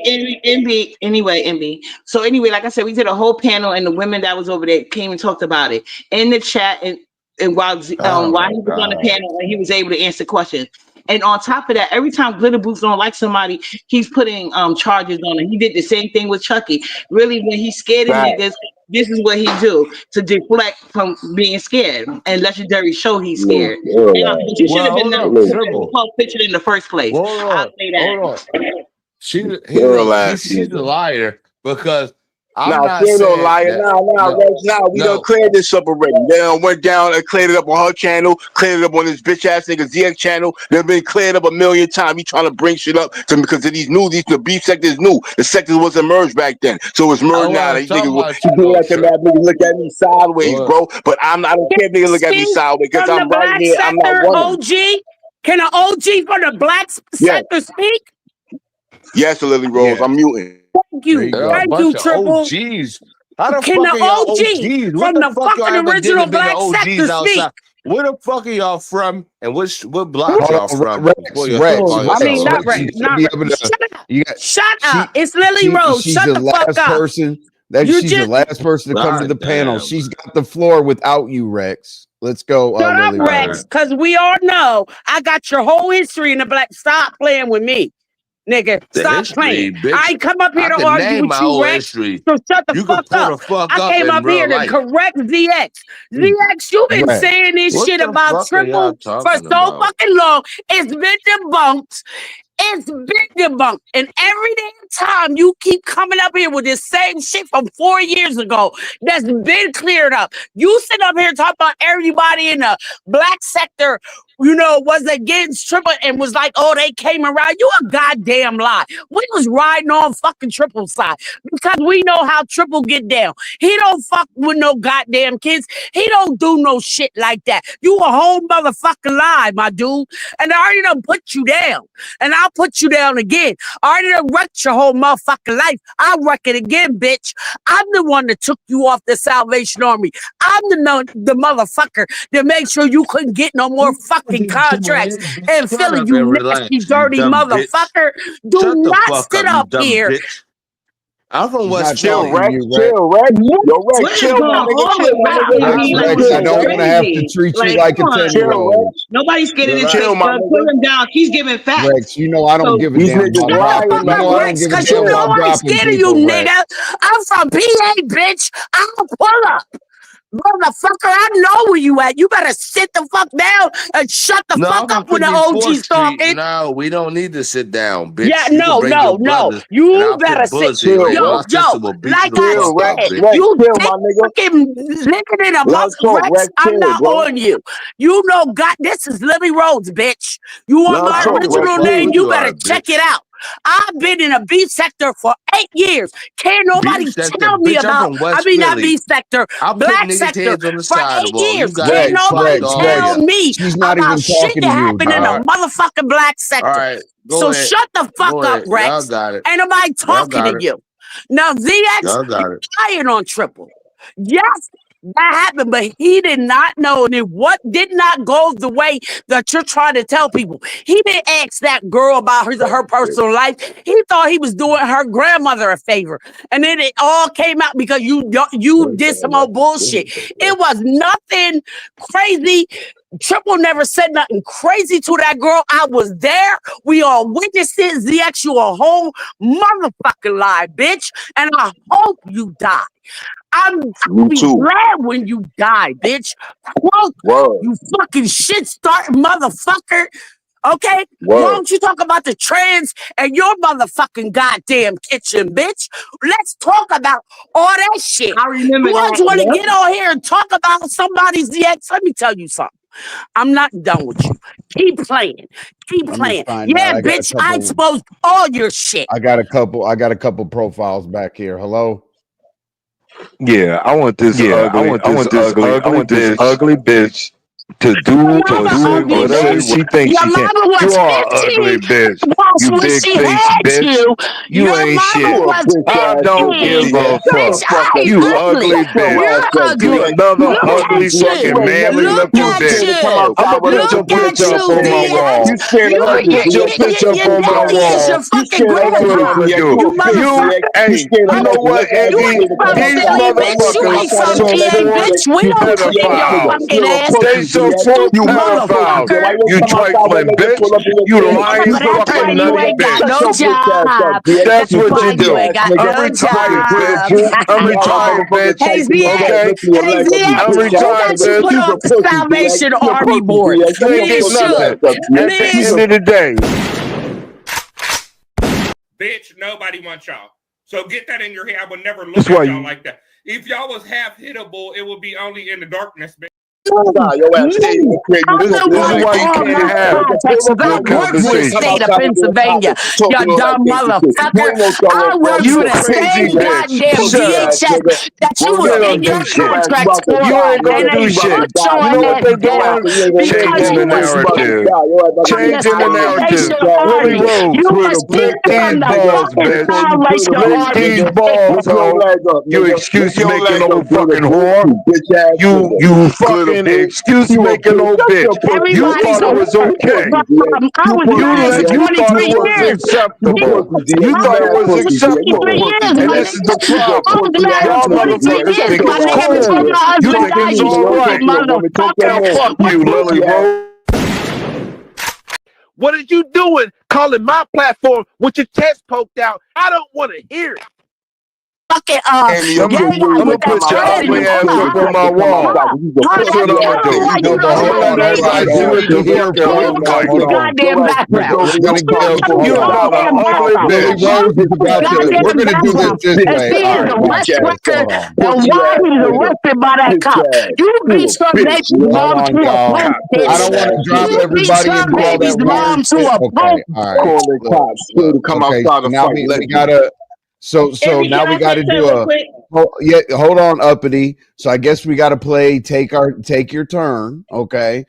MB. So anyway, like I said, we did a whole panel, and the women that was over there came and talked about it in the chat, and Oh while my he was on the god. panel, and he was able to answer questions. And on top of that, every time Glitter Boots don't like somebody, he's putting charges on him. He did the same thing with Chucky. Really, when he's scared of Back. niggas, this is what he do to deflect from being scared. And Legendary show he's scared. But you should Well, have been hold never on, put him in the Triple. call picture in the first place. Hold I'll on, say hold that. on. Girl ass She's a nigga. liar because I'm Nah, she not ain't no saying liar. that. Nah, No, Rex. Nah, we done no. cleared this up already. They done went down and cleared it up on her channel, cleared it up on this bitch ass nigga ZX channel. They've been cleared up a million times. You trying to bring shit up to because of the beef sector is new. The sector wasn't merged back then. So it's I merged now. want These to talk niggas, about you you do though, that to Trip. mad niggas look at me sideways, Well, bro. But I don't care if niggas look at me Speak sideways because from the I'm right black here. I'm not sector, running. OG. Can an OG from the black Yes. sector speak? Yes, Lily Rose. Yeah. I'm muting. Thank There you. you there are a go. Thank you, bunch of Triple. OGs. How the Can fuck the are y'all OG OGs? What from the the fuck y'all fucking ever did to original make an black OGs sector speak? outside? Where the fuck are y'all from and what blocks Hold y'all on, from before Rex, you start Rex, Oh, calling I yourself mean, Rex, an not Rex. right, You OG? gotta be able to. Shut up. You got Shut up. she, It's Lily Rose. she's Shut the the fuck last up. person You she's the just last person to come to the God panel. damn. She's got the floor without you, Rex. Let's go, shut up, Lily All right. Rex, Rose. because we all know I got your whole history in the black. Stop playing with me. Nigga, The stop playing. history, bitch. I ain't come up here I to can argue name with my you, whole Rex. history. So shut the You can fuck pull up. the fuck I up came in up here real to life. correct ZX. ZX, you've been Rex. saying this What shit the about fuck are y'all Triple for talking so about? fucking long. It's been debunked. It's been debunked. And every damn time you keep coming up here with this same shit from 4 years ago that's been cleared up. You sit up here talking about everybody in the black sector, was against Triple and was like, oh, they came around. You a goddamn lie. We was riding on fucking Triple side because we know how Triple get down. He don't fuck with no goddamn kids. He don't do no shit like that. You a whole motherfucking lie, my dude. And I already done put you down. And I'll put you down again. I already done wrecked your whole motherfucking life. I'll wreck it again, bitch. I'm the one that took you off the Salvation Army. I'm the motherfucker that made sure you couldn't get no more fucking contracts in Philly, you nasty, dirty motherfucker. Do not sit up here. I'm from West Chill, Philly. Rex. Chill, Rex. Yo, Rex, chill, my nigga. Chill, my nigga. Rex, I don't want to have to treat you like a 10-year-old. Nobody's getting his face. Put him down. He's giving facts. Rex, you know I don't give a damn about dropping. You know I don't give a Because damn you know about I'm dropping scared of you, people, nigga. Rex. I'm from PA, bitch. I'm Pullup. Motherfucker, I know where you at. You better sit the fuck down and shut the fuck up when the OG's talking. No, we don't need to sit down, bitch. Yeah, no. You better sit. Yo, like I said, you fucking living in a mother Rex. I'm not on you. You know, God, this is Libby Rhodes, bitch. You want my original name? You better check it out. I've been in a beef sector for 8 years. Can't nobody tell me about, not beef sector, black sector for 8 years. Can't nobody tell me about shit that happened in a motherfucking black sector. So shut the fuck up, Rex. Ain't nobody talking to you. Now, ZX is lying on Triple. Yes, that happened, but he did not know. And what did not go the way that you're trying to tell people. He didn't ask that girl about her personal life. He thought he was doing her grandmother a favor. And then it all came out because you did some old bullshit. It was nothing crazy. Triple never said nothing crazy to that girl. I was there. We all witnessed it. ZX, you a whole motherfucking lie, bitch. And I hope you die. I'll be glad when you die, bitch. Quote, you fucking shit starting motherfucker. Okay? Why don't you talk about the trans and your motherfucking goddamn kitchen, bitch? Let's talk about all that shit. I remember you want to get on here and talk about somebody's ZX? Let me tell you something. I'm not done with you. Keep playing. Keep playing. Yeah, bitch, I exposed all your shit. I got a couple profiles back here. Hello? Yeah, I want this ugly bitch to do whatever she thinks she can. You are ugly bitch. You big face bitch. You ain't shit. I don't give a fuck. You ugly bitch. You another ugly fucking manly looking bitch. I'ma put your picture up on my wall. I'ma put your picture up on my wall. That's what I'ma do. You know what, Envy? These motherfuckers so pedophiles. They so full pedophiles. You trifling bitch. You lying fucking nutty bitch. That's what you do. I'm retired, bitch. I'm retired, bitch. Okay? I'm retired, bitch. Put off the Salvation Army board. You ain't get nothing. At the end of the day. Bitch, nobody wants y'all. So get that in your head. I would never look at y'all like that. If y'all was half hittable, it would be only in the darkness, bitch. This is why you can't have the conversation. State of Pennsylvania, you dumb motherfucker. I work for the same goddamn DHS that you were in your contracts for. You ain't gonna do shit. You know what they doing? Changing the narrative. Changing the narrative. Lily Rose with a lick these balls, bitch. Lick these balls, ho. You excuse making old fucking whore. You fucking excuse making old bitch. You thought it was okay. You thought it was acceptable. You thought it was acceptable. And this is the problem. Y'all motherfuckers think it's cool. You think it's all right. Fuck you, Lily Rose. What are you doing calling my platform with your chest poked out? I don't want to hear it. fucking Andy, I'm gay gonna guy with that put your dread in ugly the ass corner. up on my wall. That's what I'm gonna do. You No, but don't hold have on, gay hold on. I do background. need to hear You from don't got hold no on. goddamn background. We're You gonna get don't got hold no on. goddamn background. Lily Rose is No about to we're goddamn gonna do this background. this And way. see All his right, watch arrest this. record Hold on. and why he was arrested by that cop. You beat some baby's Hold mom on, to a y'all. pulp I bitch. don't want to drop You beat everybody some into all baby's that mom weird to shit. a Okay, pulp. all right. Calling cops too to come Okay, outside so and now fight. we Listen. gotta so Envy, now can we I got to say do something real a quick? yeah, hold on, uppity. So I guess we got to play take your turn. Okay.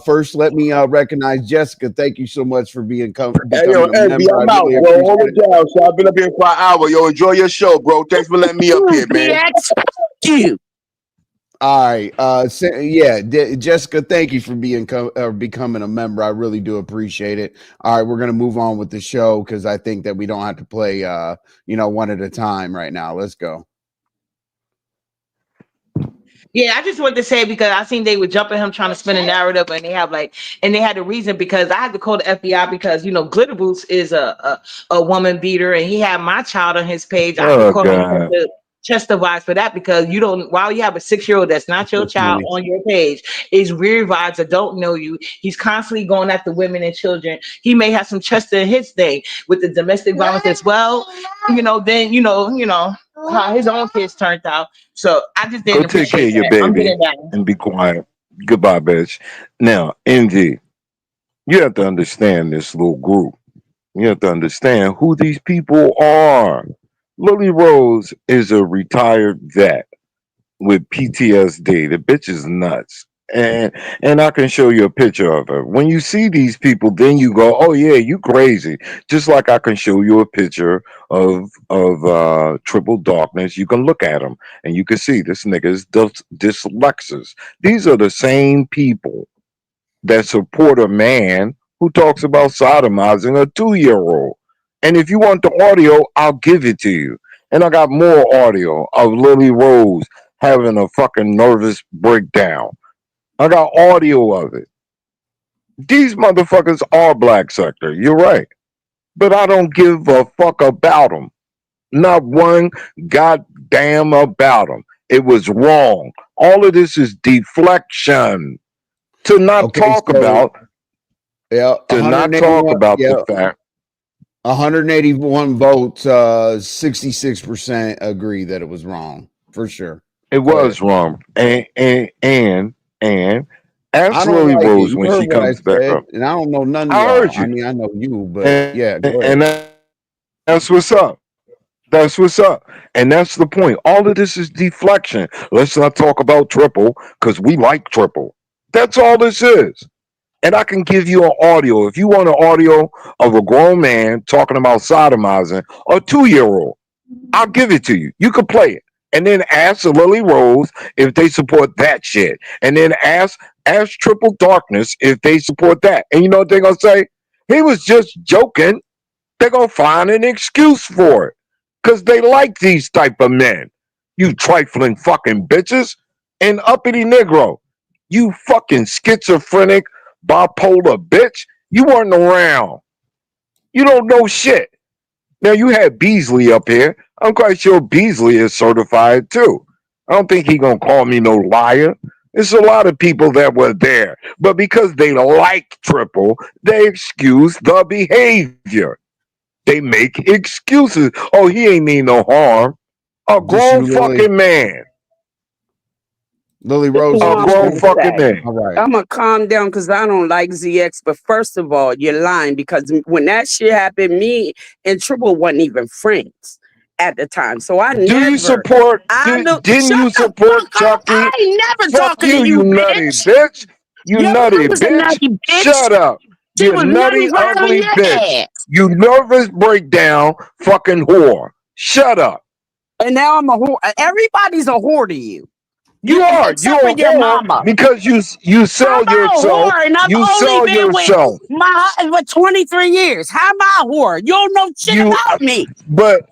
First, let me recognize Jessica. Thank you so much for Hey, yo, becoming a Envy, member. I I'm out, really bro. appreciate Hold it. it down. So I've been up here for an hour. Yo, enjoy your show, bro. Thanks for letting me up here, man. You. All right. Jessica, thank you for becoming a member. I really do appreciate it. All right, we're gonna move on with the show because I think that we don't have to play one at a time right now. Let's go. Yeah, I just wanted to say because I seen they were jumping him trying to spin a narrative, and they had a reason because I had to call the FBI because Glitter Boots is a woman beater, and he had my child on his page. I had to Oh call him God. to testify for that because you don't. While you have a 6-year-old that's not your child on your page, is weird vibes that don't know you. He's constantly going after women and children. He may have some trust in his thing with the domestic violence as well. Then how his own kids turned out. So I just Go didn't take care appreciate of your that. I'm baby getting down. and be quiet. Goodbye, bitch. Now, NG, you have to understand this little group. You have to understand who these people are. Lily Rose is a retired vet with PTSD. The bitch is nuts. And I can show you a picture of her. When you see these people, then you go, "Oh yeah, you crazy." Just like I can show you a picture of Triple Darkness. You can look at him and you can see this nigga is dyslexic. These are the same people that support a man who talks about sodomizing a 2-year-old. And if you want the audio, I'll give it to you. And I got more audio of Lily Rose having a fucking nervous breakdown. I got audio of it. These motherfuckers are black sector. You're right. But I don't give a fuck about them. Not one goddamn about them. It was wrong. All of this is deflection. To not Okay, talk so about yeah, to not talk 181. about the Yeah, fact 181 votes. 66% agree that it was wrong for sure. it Go ahead. was wrong. And I ask don't Lily like it. Rose You when heard she what I comes back said, up. and I don't know none of I y'all. heard I you. mean, I know you, but yeah, go And ahead. that's what's up. That's what's up. And that's the point. All of this is deflection. Let's not talk about Triple because we like Triple. That's all this is. And I can give you an audio. If you want an audio of a grown man talking about sodomizing a 2-year-old, I'll give it to you. You can play it. And then ask Lily Rose if they support that shit. And then ask Triple Darkness if they support that. And you know what they're gonna say? He was just joking. They're gonna find an excuse for it. Cause they like these type of men. You trifling fucking bitches. And uppity Negro. You fucking schizophrenic, bipolar bitch. You weren't around. You don't know shit. Now you had Beasley up here. I'm quite sure Beasley is certified too. I don't think he gonna call me no liar. There's a lot of people that were there, but because they like Triple, they excuse the behavior. They make excuses. Oh, he ain't mean no harm. A Just grown you, Lily. fucking man. Lily This is Rose, what A you I'm grown gonna listening? fucking say. man. All right. I'm gonna calm down because I don't like ZX. But first of all, you're lying because when that shit happened, me and Triple wasn't even friends at the time. So I Do you never. support? I know. Didn't Shut you the support fuck up! Chucky? I ain't never Fuck talking to you you, nutty bitch. bitch. You Your nutty mama's a bitch. nutty bitch. Shut up. She You was nutty, nutty right on ugly your bitch. ass. You nervous breakdown fucking whore. Shut up. And now I'm a whore. Everybody's a whore to you. You are. Except You're for a your whore mama. because you How sell am I a yourself. whore? And I've You only sell been with yourself. my husband for 23 years. How am I a whore? You don't know shit You, about me. but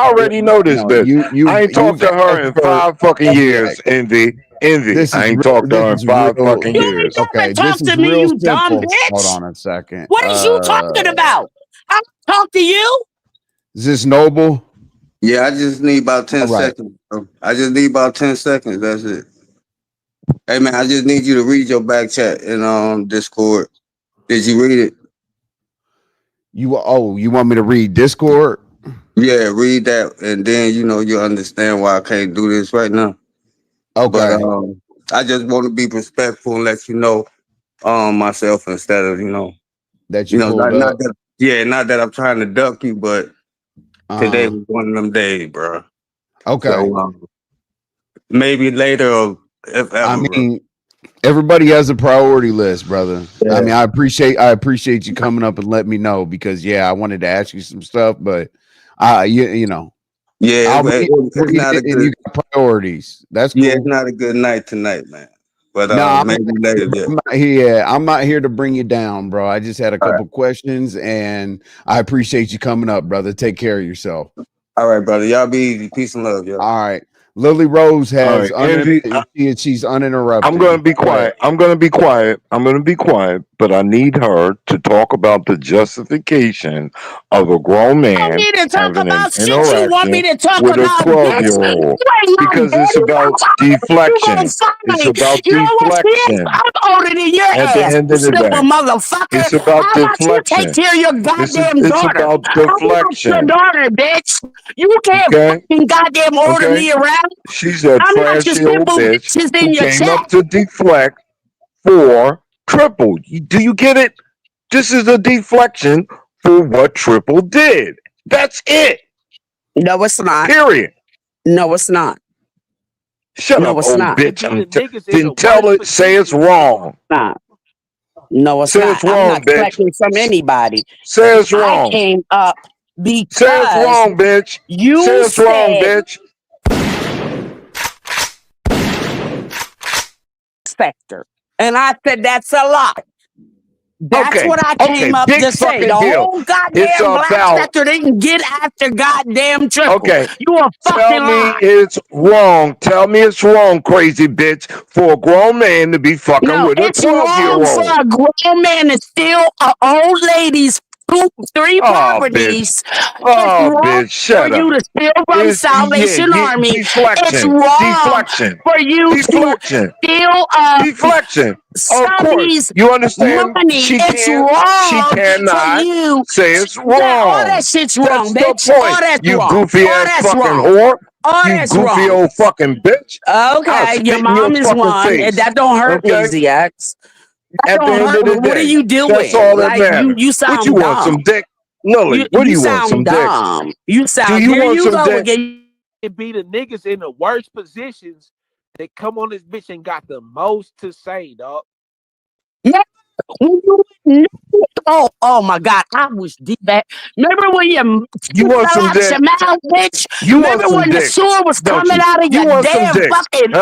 I already know this No, bitch. I ain't talked to her in 5 fucking years, Envy. This I is ain't talked to her in this is 5 real. fucking You ain't years. never Okay, talk this to is me, real you dumb simple. Hold bitch. on a second. What is you talking about? I don't talk to you. Is this Noble? Yeah, I just need about 10 All right. seconds. Bro. I just need about 10 seconds. That's it. Hey man, I just need you to read your back chat in Discord. Did you read it? You want me to read Discord? Yeah, read that, and then you'll understand why I can't do this right now. But Okay. I just want to be respectful and let you know myself instead of That you pulled not up. that not that I'm trying to duck you, but today was one of them days, bro. Okay. So maybe later or if ever. I Bro. mean, everybody has a priority list, brother. Yeah. I mean, I appreciate you coming up and letting me know because I wanted to ask you some stuff, but you know. Yeah, I'll read not a it and good. you got priorities. That's Yeah, cool. it's not a good night tonight, man. But No, maybe later. Yeah. I'm not here to bring you down, bro. I just had a couple questions, and I appreciate you coming up, brother. Take care of yourself. All right, brother. Y'all be easy. Peace and love, yo. All right. Lily Rose has Envy. she's uninterrupted. I'm going to be quiet. I'm going to be quiet. I'm going to be quiet. But I need her to talk about the justification of a grown man You need to talk having an about shit you want me interaction to talk with a about, bitch. 12-year-old. You ain't my Because daddy. it's about You gonna deflection. find It's me. about You know what, bitch? deflection. I'm older than your At the ass, end you of the slipper day, motherfucker. it's about How about you take deflection. care of your goddamn It's daughter? about How about your deflection. daughter, bitch? You can't Okay? fucking goddamn order Okay? me around. She's a I'm not your trashy old simple bitch bitches in who your came chat. up to deflect for Triple. Do you get it? This is a deflection for what Triple did. That's it. No, it's not. Period. No, it's not. Shut No, up, it's old not. bitch. Niggas in Then the tell worst it, say it's wrong. Not. No, it's Say not. it's I'm wrong, not bitch. collecting from anybody. Say it's I wrong. came up Say it's because wrong, bitch. you Say it's wrong, said bitch. sector. And I said, that's a lie. That's Okay. what I came up Big to say. The fucking deal. whole It's goddamn black about sector didn't get after goddamn Triple. okay. You a Tell fucking me lie. it's wrong. Tell me it's wrong, crazy bitch, for a grown man to be fucking No, with a it's wrong for 12-year-old. a grown man to steal an old lady's three Oh, bitch. properties. It's Oh, wrong bitch. for Shut you up. to steal from It's Salvation Army. It's deflection. wrong Deflection. for you to Deflection. steal Deflection. Of course. Subby's You understand? money. She It's she wrong for cannot you. say it's Yeah, all that wrong. shit's That's wrong, the bitch. All point. that's You wrong. goofy All ass that's fucking wrong. whore. All You that's goofy wrong. old fucking bitch. I'll Okay, spit your in your mom is fucking one. face. That don't hurt me, Okay? ZX. That At the don't end hurt of me. the What are day, you that's doing? all that Like matters. you What you sound want, some dumb. dick? Lily, what do You you want, some sound dick? dumb. You Do sound. you There want you some go dick? again. It be the niggas in the worst positions that come on this bitch and got the most to say, dog. Yeah. Oh my God! I was deep back. Remember when you want fell some out dick? your mouth, bitch? You want Remember some when the dick, sewer was don't coming you? out of You your want some damn dick? fucking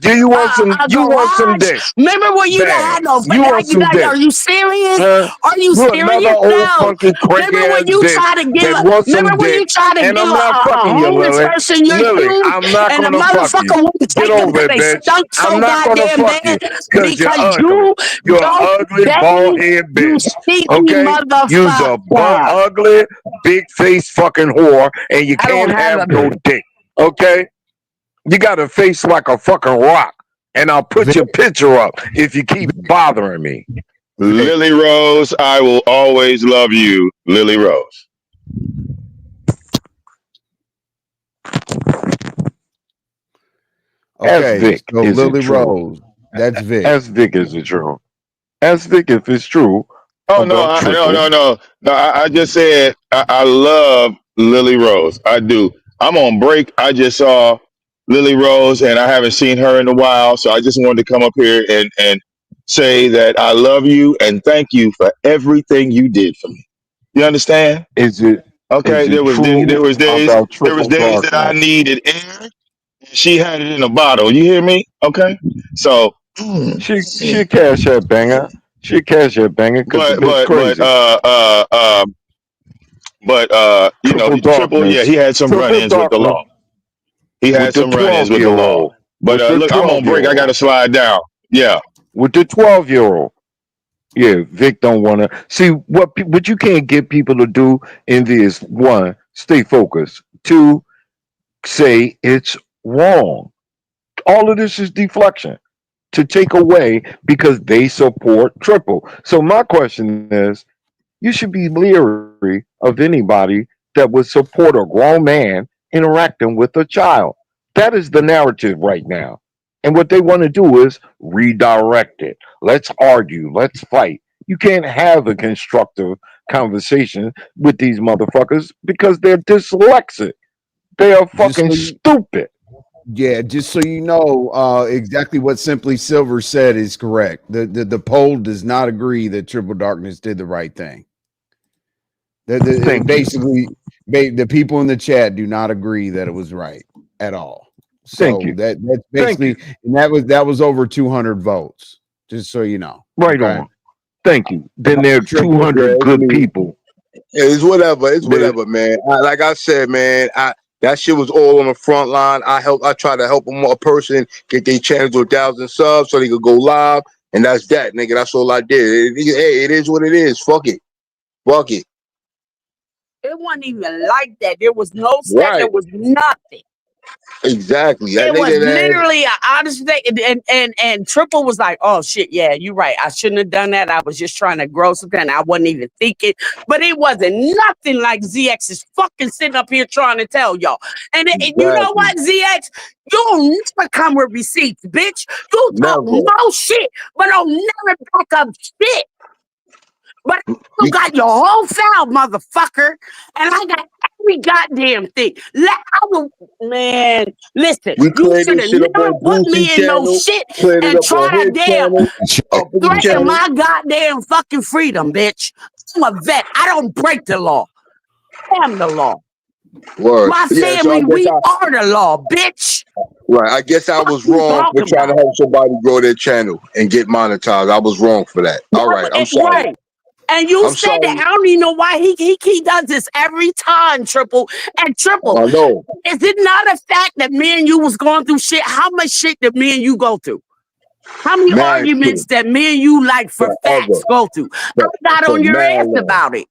Do you want some? You want some garage? dick? Remember when you didn't Bang. have no? You want some dick? Are you serious? Huh? Are you You another serious? old No. funky cranky Remember when ass you bitch try to give that a? wants Remember some when dick, you try to and give I'm not a fucking you, homeless Lily. person your Lily, shoes, I'm not and the gonna fuck you. motherfucker wouldn't Get take them over because it, they bitch. stunk I'm so not gonna goddamn fuck you bad? because you're Because ugly. You're an don't ugly, bald bathe, head you bitch. sneaky Okay? You's a motherfucker. ugly, big face fucking whore, and you I don't can't have have a no dick. Okay? You got a face like a fucking rock, and I'll put your picture up if you keep bothering me. Lily Rose, I will always love you, Lily Rose. Ask Okay, Vic, so is it Lily true? Rose, that's Vic. Ask Vic, is it true? Ask Vic if it's true Oh no, about Triple. no! I just said I love Lily Rose. I do. I'm on break. I just saw Lily Rose, and I haven't seen her in a while, so I just wanted to come up here and say that I love you and thank you for everything you did for me. You understand? Is it Okay. true about There was Triple days that I Darkness? needed air. She had it in a bottle. You hear me? Okay. So, She cash that banger. She cash that banger because the but bitch but but crazy. uh uh um but you know, Triple Triple, yeah, Darkness. he had some Triple run-ins with the Darkness law. He with had the some run-ins with the law. 12-year-old. But With the look, I'm on break. I got 12-year-old. to slide down. Yeah. With the 12-year-old. Yeah, Vic don't want to see what you can't get people to do in this. One, stay focused. Two, say it's wrong. All of this is deflection to take away because they support Triple. So my question is, you should be leery of anybody that would support a grown man interacting with a child. That is the narrative right now. And what they want to do is redirect it. Let's argue. Let's fight. You can't have a constructive conversation with these motherfuckers because they're dyslexic. They are Just fucking so you, stupid. yeah, just so you know, exactly what Simply Silver said is correct. The poll does not agree that Triple Darkness did the right thing. Thank you. Basically, the people in the chat do not agree that it was right at all. Thank So you. that's Thank you. basically, and that was over 200 votes. Just so you know. Right Okay. on. Thank you. Then there are Triple, 200 it's good me. people. It's whatever. It's There, whatever, man. Like I said, man, that shit was all on the front line. I try to help a person get their channel to 1,000 subs so they could go live, and that's that, nigga. That's all I did. Hey, it is what it is. Fuck it. Fuck it. It wasn't even like that. There was no set. Right. There was nothing. Exactly. That It was nigga that. literally an honest thing. And Triple was like, oh shit, yeah, you're right. I shouldn't have done that. I was just trying to grow something. I wasn't even thinking. But it wasn't nothing like ZX is fucking sitting up here trying to tell y'all. And you know what, ZX? You'll never come with receipts, bitch. You talk no shit, but don't never back up shit. But you got your whole file, motherfucker, and I got every goddamn thing. Man, listen, you should have never put me in no shit and try to damn threaten my goddamn fucking freedom, bitch. I'm a vet. I don't break the law. I'm the law. Word. My Yeah, family, we are the law, bitch. Right. I guess I was wrong for trying to help somebody grow their channel and get monetized. I was wrong for that. All right. I'm sorry. Right. And you said that I don't even know why he does this every time, Triple. And Triple, I know. Is it not a fact that me and you was going through shit? How much shit did me and you go through? How many arguments that me and you like for facts go through? I got on your ass about it.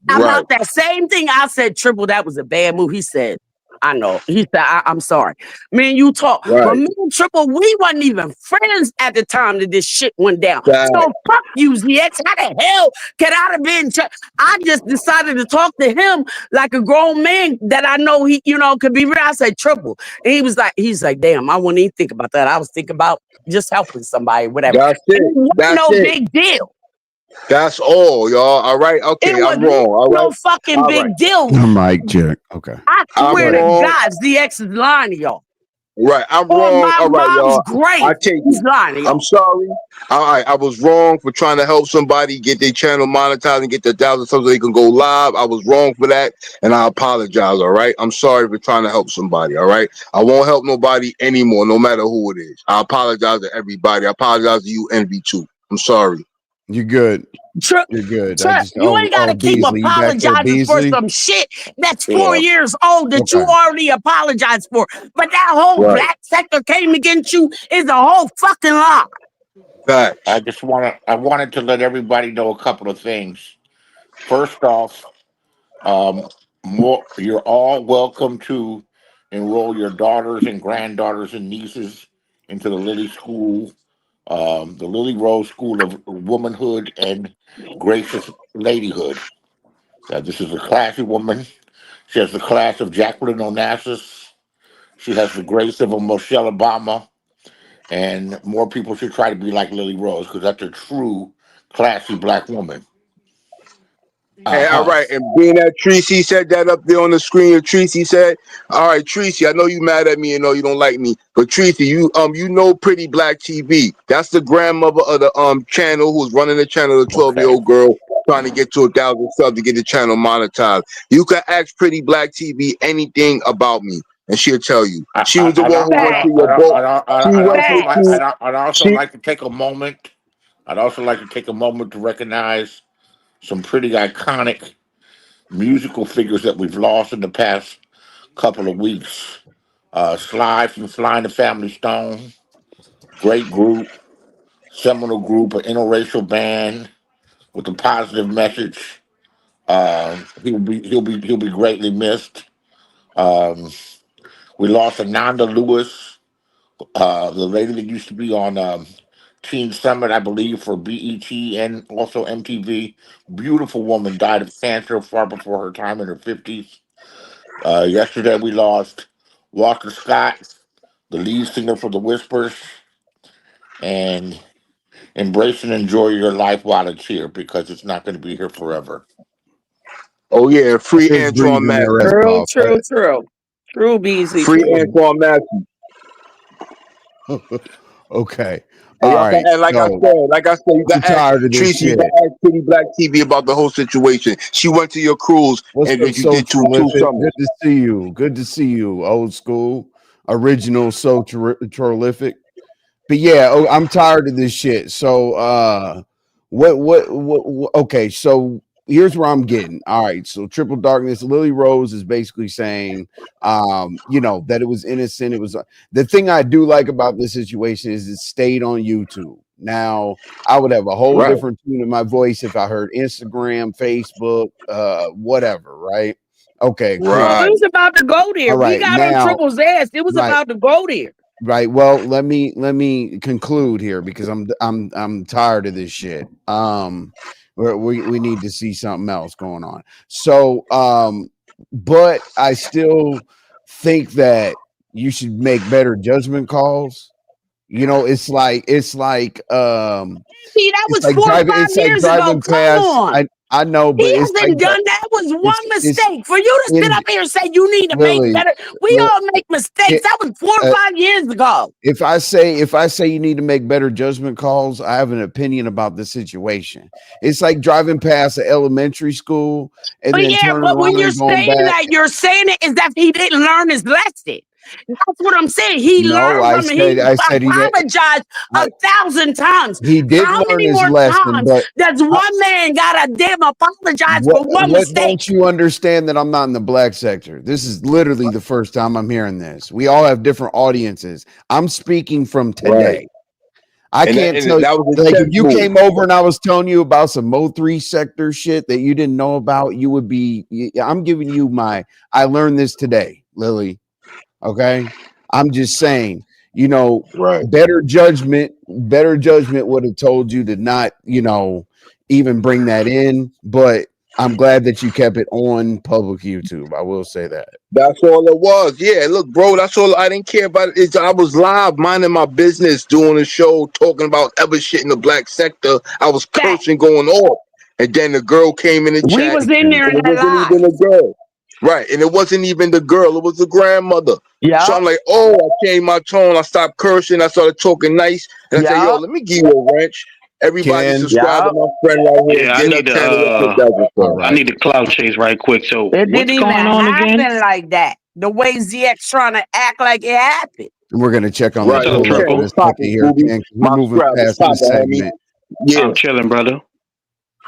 About that same thing. I said, Triple, that was a bad move. He said, I know. He said, I'm sorry. Me and you talk. But me and Triple, we wasn't even friends at the time that this shit went down. So fuck you, ZX. How the hell could I have been? I just decided to talk to him like a grown man that I know he, could be real. I said, Triple. And he's like, damn, I wouldn't even think about that. I was thinking about just helping somebody, whatever. That's it. That's no big deal. That's all, y'all. All right. Okay, I'm wrong. All right. No fucking big deal. Mic check. Okay. I swear to God, ZX is lying to y'all. Right. I'm wrong. All right, y'all. Great. I take it. I'm sorry. All right. I was wrong for trying to help somebody get their channel monetized and get the 1,000 subs so they can go live. I was wrong for that, and I apologize. All right. I'm sorry for trying to help somebody. All right. I won't help nobody anymore, no matter who it is. I apologize to everybody. I apologize to you, Envy, too. I'm sorry. You're good. You're good. You ain't gotta keep apologizing for some shit that's 4 years old that you already apologized for. But that whole black sector came against you is a whole fucking lie. I wanted to let everybody know a couple of things. First off, you're all welcome to enroll your daughters and granddaughters and nieces into the Lily School, the Lily Rose School of Womanhood and Gracious Ladyhood. This is a classy woman. She has the class of Jacqueline Onassis. She has the grace of a Michelle Obama. And more people should try to be like Lily Rose because that's a true classy black woman. Hey, all right, and being that Tracy said that up there on the screen, Tracy said, "All right, Tracy, I know you mad at me and know you don't like me, but Tracy, you know Pretty Black TV. That's the grandmother of the channel who's running the channel, the 12-year-old girl trying to get to 1,000 subs to get the channel monetized. You can ask Pretty Black TV anything about me, and she'll tell you. She was the one who went to your boat. I'd also like to take a moment. I'd also like to take a moment to recognize some pretty iconic musical figures that we've lost in the past couple of weeks. Sly from Sly and the Family Stone, great group, seminal group, an interracial band with a positive message. He'll be greatly missed. We lost Ananda Lewis, the lady that used to be on Teen Summit, I believe, for BET and also MTV. Beautiful woman, died of cancer far before her time in her 50s. Yesterday we lost Walter Scott, the lead singer for the Whispers, and embrace and enjoy your life while it's here because it's not going to be here forever. Oh yeah, free Just Antoine breathing that rest Massey. off. True, Beasley. Free True. Antoine Massey. Okay. And, All right. and like I So said, you I'm got to ask tired of this Tracy, you shit. got to ask Pretty Black TV about the whole situation. She went to your cruise What's and up, that you so did two terrific? summers. Good to see you. Good to see you, old school, original, so terrific. But yeah, I'm tired of this shit. So what okay, so here's where I'm getting. All right, so Triple Darkness, Lily Rose is basically saying that it was innocent. It was the thing I do like about this situation is it stayed on YouTube. Now I would have a whole Right. different tune in my voice if I heard Instagram, Facebook, whatever, right? Okay, cool. Well, it was about to go there. All We right, got on now, Triple's ass. It was right. about to go there. Right. Well, let me conclude here because I'm tired of this shit. We need to see something else going on. So, but I still think that you should make better judgment calls. It's like See, that was 4 or 5 it's like years ago. driving Come past. on. I know, but He it's like hasn't done that. Was one it's mistake. For you to sit in up here and say you need to make Lily. better. We all make mistakes. That was 4 or 5 years ago. If I say you need to make better judgment calls, I have an opinion about the situation. It's like driving past an elementary school and But then yeah, turning but when around you're and going saying back. that, you're saying it is that he didn't learn his lesson. That's what I'm saying. He No, learned from it. He I said he did. apologized 1,000 times. He did How learn many his more lesson, times but does one man gotta damn apologize for one what mistake? don't you understand that I'm not in the black sector? This is literally the first time I'm hearing this. We all have different audiences. I'm speaking from today. Right. I can't tell you, that was a like, chess if you move. came over and I was telling you about some Mo3 sector shit that you didn't know about, you would be, I'm giving you I learned this today, Lily. Okay. I'm just saying, right. better judgment would have told you to not, even bring that in. But I'm glad that you kept it on public YouTube. I will say that. That's all it was. Yeah, look, bro, that's all. I didn't care about it. I was live minding my business, doing a show, talking about other shit in the black sector. I was cursing, going off. And then the girl came in the We chat. was in there And in it that wasn't live. even a girl. Right. And it wasn't even the girl. It was the grandmother. Yeah. So I'm like, I changed my tone. I stopped cursing. I started talking nice. And I said, yo, let me give you a wrench. Everybody subscribe to my friend right here. Yeah, I need I need to cloud chase right quick. So It what's didn't even going on happen again? like that. The way ZX trying to act like it happened. We're gonna check on Right. the Pullup in a second here, Ken. We're moving past this segment. Yeah. I'm chilling, brother.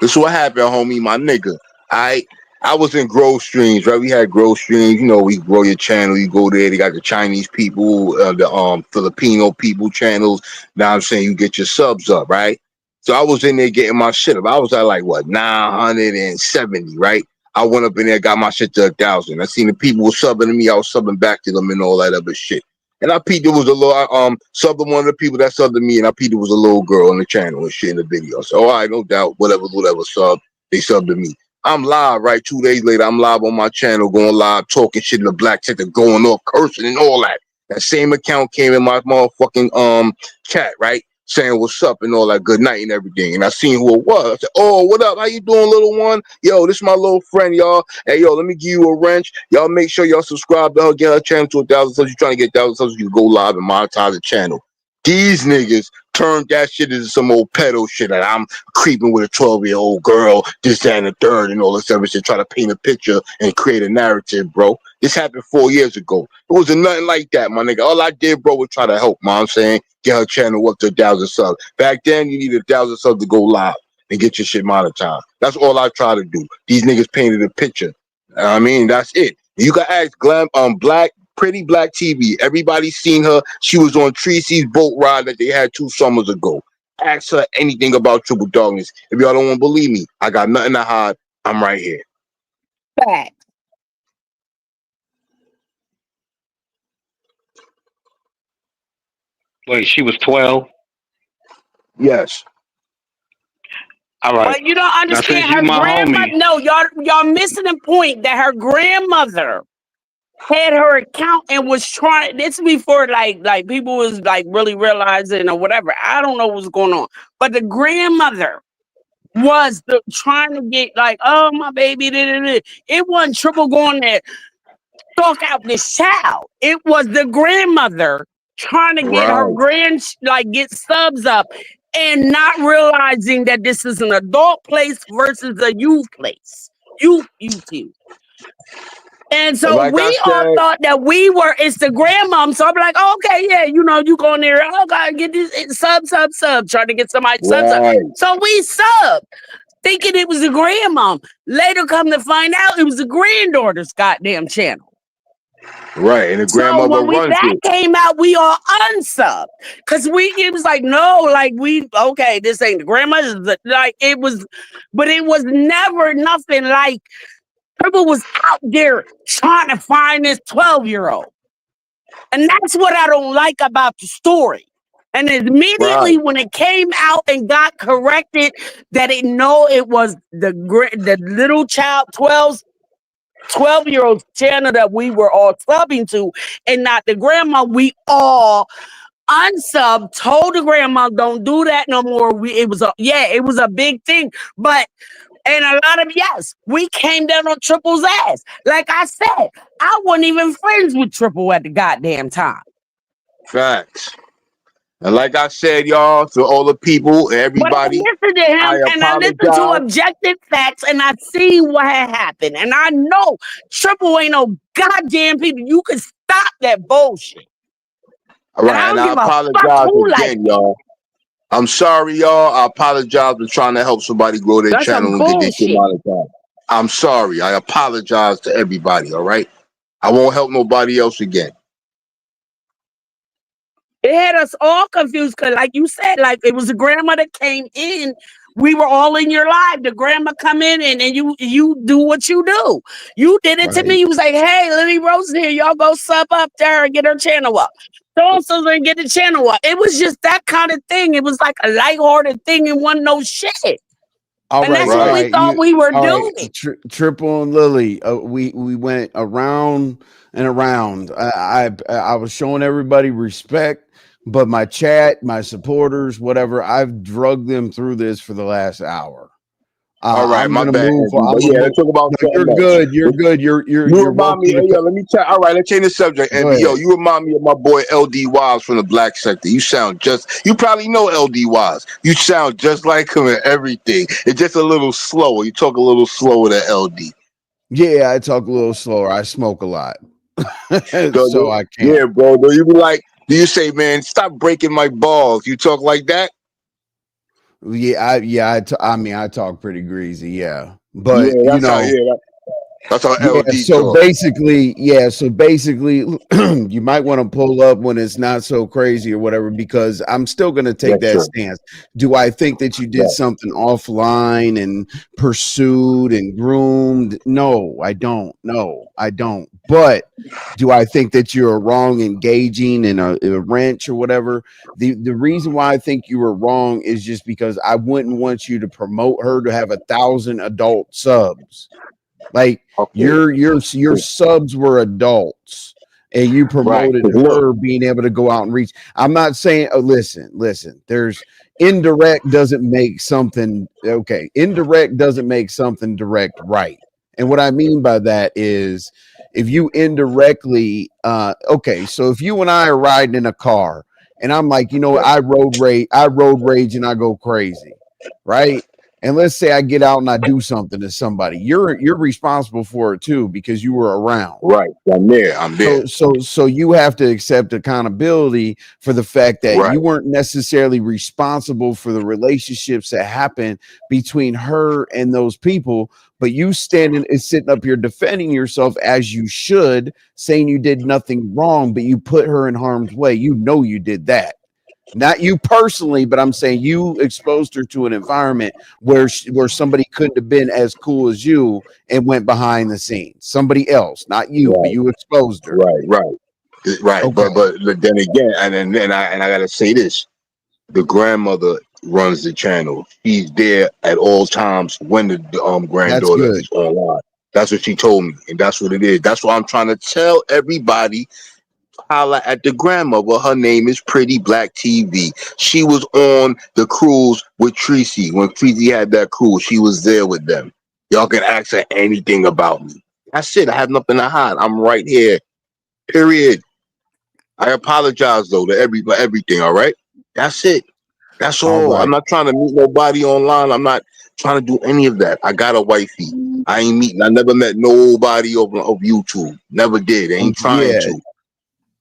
This is what happened, homie, my nigga. I was in Grove Streams, right? We had Grove Streams. We grow your channel. You go there. They got the Chinese people, the Filipino people channels. Now I'm saying you get your subs up, right? So I was in there getting my shit up. I was at like 970, right? I went up in there, got my shit to 1,000. I seen the people were subbing to me. I was subbing back to them and all that other shit. And I peeped it was a little subbed to one of the people that subbed to me, and I peeped it was a little girl on the channel and shit in the video. So all right, no doubt, whatever sub, they subbed to me. I'm live, right? 2 days later, I'm live on my channel, going live, talking shit in the black sector, going off, cursing and all that. That same account came in my motherfucking chat, right? Saying what's up and all that, good night and everything. And I seen who it was. I said, oh, what up? How you doing, little one? Yo, this is my little friend, y'all. Hey, yo, let me give you a wrench. Y'all make sure y'all subscribe to her, get her channel to 1,000 subs. You're trying to get 1,000 subs, you can go live and monetize the channel. These niggas turned that shit into some old pedo shit that I'm creeping with a 12-year-old girl, this, that, and the third, and all this other shit, try to paint a picture and create a narrative, bro. This happened 4 years ago. It wasn't nothing like that, my nigga. All I did, bro, was try to help, man. I'm saying, get her channel up to 1,000 subs. Back then, you needed 1,000 subs to go live and get your shit monetized. That's all I try to do. These niggas painted a picture. I mean, that's it. You can ask Pretty Black TV. Everybody's seen her. She was on Tracy's boat ride that they had 2 summers ago. Ask her anything about Triple Darkness. If y'all don't want to believe me, I got nothing to hide. I'm right here. Fact. Wait, she was 12. Yes. All right. But you don't Now, understand since you her my grandmother. homie, No, y'all missing the point that her grandmother had her account and was trying. This before like people was like really realizing or whatever. I don't know what's going on, but the grandmother was trying to get like, oh my baby, it wasn't Triple going there stalk out this child. It was the grandmother trying to get her get subs up and not realizing that this is an adult place versus a youth place. YouTube. And so Like I we all said, thought that it's the grandmom. So I'm like, oh, okay, yeah, you go in there, oh God, get this sub, trying to get somebody subs up. So we sub, thinking it was the grandmom. Later come to find out it was the granddaughter's goddamn channel. Right, and the So grandmother when that came out, we all unsubbed because it was like, no, like this ain't the grandmother's, like it was, but it was never nothing like Purple was out there trying to find this 12-year-old. And that's what I don't like about the story. And immediately when it came out and got corrected that it was the little child 12-year-old channel that we were all subbing to and not the grandma, we all unsubbed, told the grandma don't do that no more. It was a big thing. And a lot of we came down on Triple's ass. Like I said, I wasn't even friends with Triple at the goddamn time. Facts. And like I said, y'all, to all the people, everybody, but I listened to him and I listened to objective facts and I see what had happened. And I know Triple ain't no goddamn people. You can stop that bullshit. All right, and I apologize again, y'all. I'm sorry, y'all. I apologize for trying to help somebody grow their channel and get their shit monetized. I'm sorry. I apologize to everybody, all right? I won't help nobody else again. It had us all confused because, like you said, like it was a grandma that came in. We were all in your life. The grandma come in and you do what you do. You did it to me. You was like, hey, Lily Rose here. Y'all go sub up there and get her channel up. So and get the channel up. It was just that kind of thing. It was like a lighthearted thing and wasn't no shit. That's what we thought we were doing. Triple and Lily, we went around and around. I was showing everybody respect, but my chat, my supporters, whatever, I've drugged them through this for the last hour. All right, I'm my gonna bad. move. Let's talk about you're good. You're good. You're remind me. Yo, let me tell. All right, let's change the subject. And yo, you remind me of my boy LD Wise from the Black Sector. You probably know LD Wise. You sound just like him and everything. It's just a little slower. You talk a little slower than LD. Yeah, I talk a little slower. I smoke a lot, so I can't. Yeah, bro. Do you say, man, stop breaking my balls? You talk like that? I talk pretty greasy, yeah. But that's how LD so basically, you might want to pull up when it's not so crazy or whatever, because I'm still going to take that stance. Do I think that you did something offline and pursued and groomed? No, I don't. But do I think that you're wrong engaging in a wrench or whatever? The reason why I think you were wrong is just because I wouldn't want you to promote her to have 1,000 adult subs. Like your subs were adults and you promoted her being able to go out and reach. I'm not saying, listen, there's indirect doesn't make something okay. Indirect doesn't make something direct right. And what I mean by that is if you indirectly, so if you and I are riding in a car and I'm like, I road rage and I go crazy, right? And let's say I get out and I do something to somebody, you're responsible for it too because you were around. Right, I'm there. So you have to accept accountability for the fact that you weren't necessarily responsible for the relationships that happened between her and those people, but you sitting up here defending yourself as you should, saying you did nothing wrong, but you put her in harm's way. You did that. Not you personally, but I'm saying you exposed her to an environment where somebody couldn't have been as cool as you and went behind the scenes. Somebody else, not you, but you exposed her. Right. Right, Okay. but then again, and then I gotta say this: the grandmother runs the channel. She's there at all times when the That's granddaughter good. is online. That's what she told me, and that's what it is. That's why I'm trying to tell everybody. Holla at the grandmother. Her name is Pretty Black TV. She was on the cruise with Tracy when Tracy had that cruise. She was there with them. Y'all can ask her anything about me. That's it. I have nothing to hide. I'm right here. Period. I apologize though to for everything. All right. That's it. That's All all. I'm right. not trying to meet nobody online. I'm not trying to do any of that. I got a wifey. I ain't meeting. I never met nobody of YouTube. Never did. Ain't trying Yeah. to.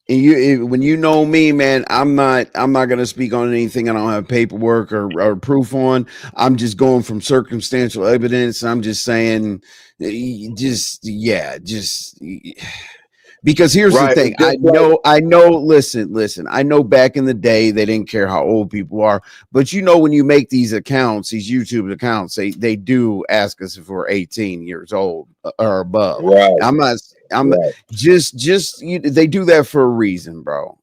And when you know me, man, I'm not gonna speak on anything I don't have paperwork or proof on. I'm just going from circumstantial evidence. I'm just saying, just because here's the Right. thing. It's just like I know, listen, I know back in the day they didn't care how old people are, but when you make these accounts, these YouTube accounts, they do ask us if we're 18 years old or above. right. I'm Right. they do that for a reason, bro.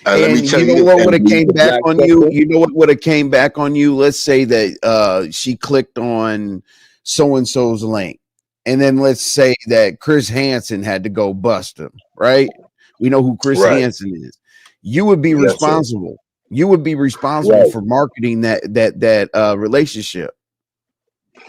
Let me And tell you you know this, what would have MD, came the back black on you? sector. You know what would have came back on you? Let's say that she clicked on so and so's link. And then let's say that Chris Hansen had to go bust him, right? We know who Chris Right. Hansen is. You would be Yes, sir. responsible. You would be responsible Right. for marketing that relationship.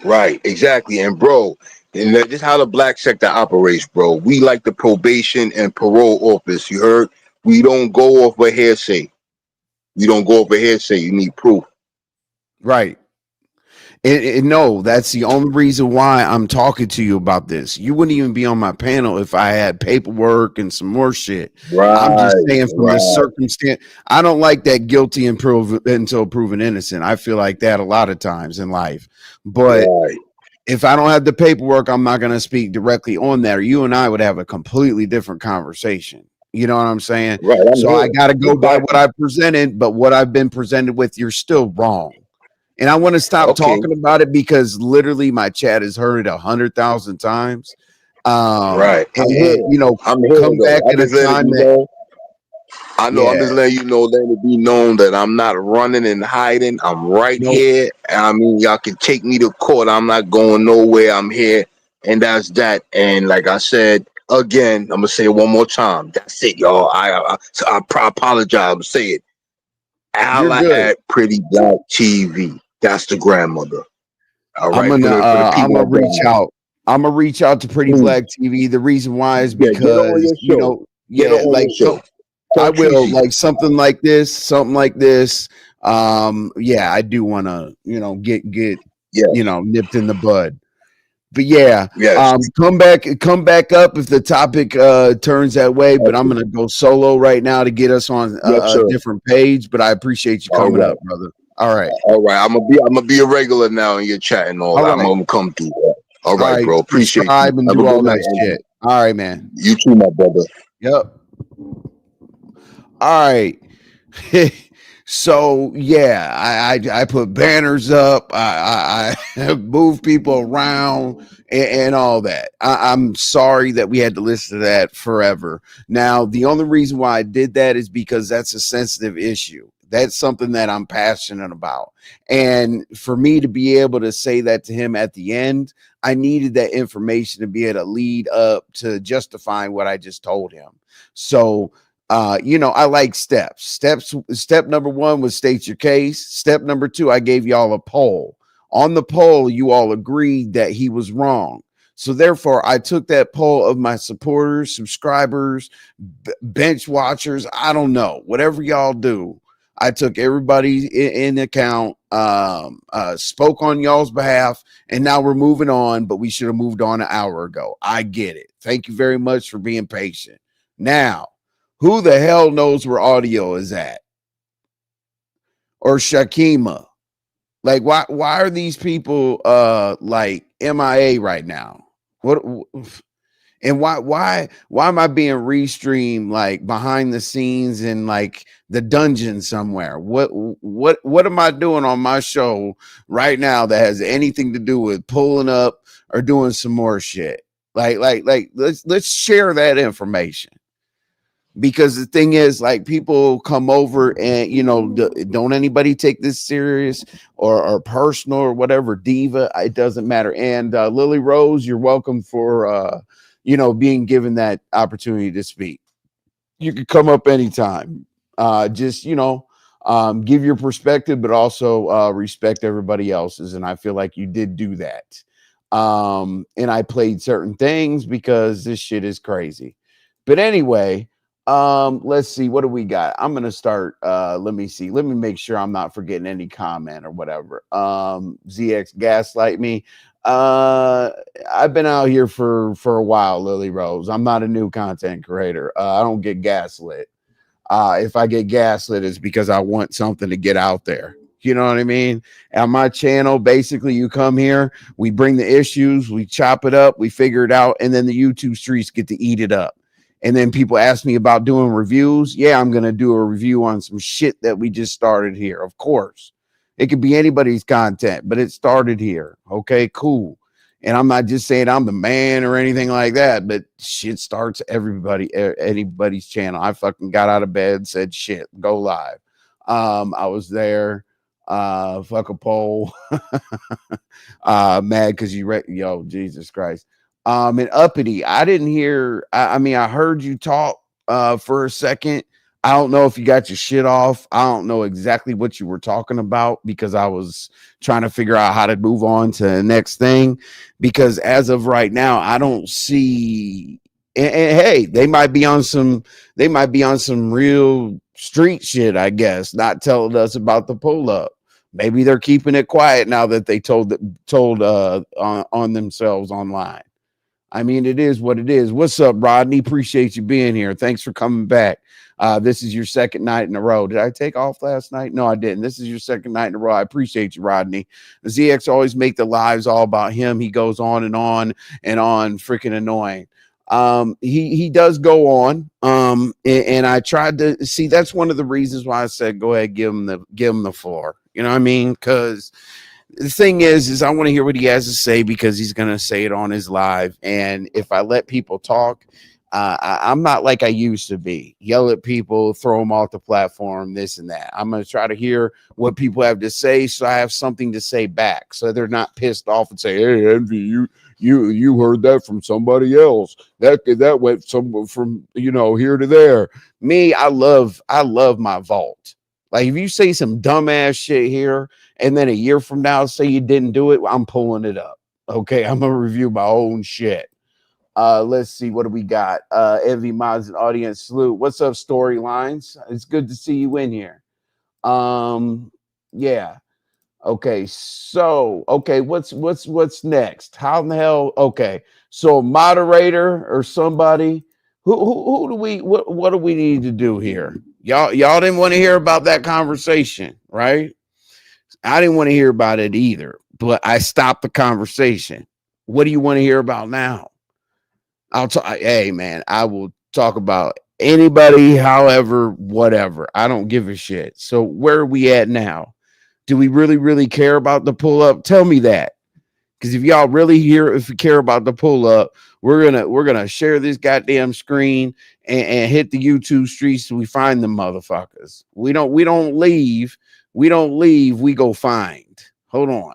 Right. Exactly. And bro, and this is how the black sector operates, bro. We like the probation and parole office. You heard? We don't go off a hearsay. You don't go off a hearsay. You need proof. Right. And no, that's the only reason why I'm talking to you about this. You wouldn't even be on my panel if I had paperwork and some more shit. I'm just Right. saying from the Right. circumstance. I don't like that guilty until proven innocent. I feel like that a lot of times in life. But Right. if I don't have the paperwork, I'm not going to speak directly on that. Or you and I would have a completely different conversation. You know what I'm saying? Right. I'm So I here. got to go by what Exactly. I presented, but what I've been presented with, you're still wrong. And I want to stop Okay. talking about it because literally my chat has heard it 100,000 times. Right. I'm And here. you know, I'm here come though. back I at a just let it time be that, known. I know. I'm yeah, just letting you know, letting it be known that I'm not running and hiding. I'm right nope, here. I mean, y'all can take me to court. I'm not going nowhere. I'm here, and that's that. And like I said again, I'm gonna say it one more time. That's it, y'all. I apologize. I'm gonna say it. you're Holla good. at Pretty Black TV. That's the grandmother. All right, for the I'm people gonna that reach don't know. out. I'm gonna reach out to Pretty Please, Black TV. The reason why is yeah, get her on because your show. Get her yeah, on like your show. I Tell will Tracy. like something like this. Yeah, I do want to, get Yes, nipped in the bud. But yeah, yes, come back up if the topic turns that way. But I'm gonna go solo right now to get us on yes, a sir. different page. But I appreciate you All coming right. up, brother. All right, All right, I'm gonna be a regular now in your chat and all all that. I'm right, gonna come through. All all right, right. bro. Appreciate you. Subscribe and Have a do all good night, that Andy. shit. All right, man. You too, my brother. Yep. All right. So yeah, I put banners up. I move people around and all that. I'm sorry that we had to listen to that forever. Now, the only reason why I did that is because that's a sensitive issue. That's something that I'm passionate about. And for me to be able to say that to him at the end, I needed that information to be able to lead up to justifying what I just told him. So I like steps. Step number one was state your case. Step number two, I gave y'all a poll. On the poll, you all agreed that he was wrong. So therefore, I took that poll of my supporters, subscribers, bench watchers. I don't know, whatever y'all do. I took everybody in account, spoke on y'all's behalf, and now we're moving on. But we should have moved on an hour ago. I get it. Thank you very much for being patient. Now, who the hell knows where audio is at? Or Shakima? Like, why are these people like MIA right now? What and why am I being restreamed like behind the scenes in like the dungeon somewhere? What am I doing on my show right now that has anything to do with pulling up or doing some more shit? Like let's share that information. because the thing is, like, people come over and don't anybody take this serious or personal or whatever, diva. It doesn't matter. And Lily Rose, you're welcome for being given that opportunity to speak. You can come up anytime. Just give your perspective, but also respect everybody else's. And I feel like you did do that. And I played certain things because this shit is crazy. But anyway, let's see, what do we got? I'm gonna start. Let me see. Let me make sure I'm not forgetting any comment or whatever. ZX gaslight me. I've been out here for a while, Lily Rose. I'm not a new content creator. I don't get gaslit. If I get gaslit, it's because I want something to get out there. You know what I mean? On my channel, basically, you come here, we bring the issues, we chop it up, we figure it out, and then the YouTube streets get to eat it up. And then people ask me about doing reviews. Yeah, I'm going to do a review on some shit that we just started here. Of course, it could be anybody's content, but it started here. Okay, cool. And I'm not just saying I'm the man or anything like that, but shit starts anybody's channel. I fucking got out of bed, said shit, go live. I was there, fuck a poll, mad because yo, Jesus Christ. And uppity, I didn't hear. I mean, I heard you talk for a second. I don't know if you got your shit off. I don't know exactly what you were talking about because I was trying to figure out how to move on to the next thing. Because as of right now, I don't see. And hey, they might be on some real street shit, I guess, not telling us about the Pullup. Maybe they're keeping it quiet now that they told on themselves online. I mean, it is what it is. What's up, Rodney? Appreciate you being here. Thanks for coming back. This is your second night in a row. Did I take off last night? No, I didn't. This is your second night in a row. I appreciate you, Rodney. ZX always make the lives all about him. He goes on and on and on, freaking annoying. He does go on. And I tried to see. That's one of the reasons why I said go ahead, give him the floor. You know what I mean? Because the thing is I want to hear what he has to say because he's going to say it on his live. And if I let people talk, I'm not like I used to be. Yell at people, throw them off the platform, this and that. I'm going to try to hear what people have to say so I have something to say back. So they're not pissed off and say, hey, Envy, you heard that from somebody else. That went from here to there. Me, I love my vault. Like if you say some dumbass shit here and then a year from now say you didn't do it, I'm pulling it up. Okay, I'm gonna review my own shit. Let's see, what do we got? Envy Mods and audience salute. What's up, Storylines? It's good to see you in here. Yeah. Okay, so what's next? How in the hell? Okay, so a moderator or somebody. Who do we what do we need to do here? Y'all didn't want to hear about that conversation, right? I didn't want to hear about it either, but I stopped the conversation. What do you want to hear about now? I'll talk. Hey, man, I will talk about anybody, however, whatever. I don't give a shit. So where are we at now? Do we really, really care about the Pullup? Tell me that. Because if y'all really if you care about the Pullup, we're gonna share this goddamn screen and hit the YouTube streets so we find them motherfuckers. We don't leave. We don't leave. We go find. Hold on.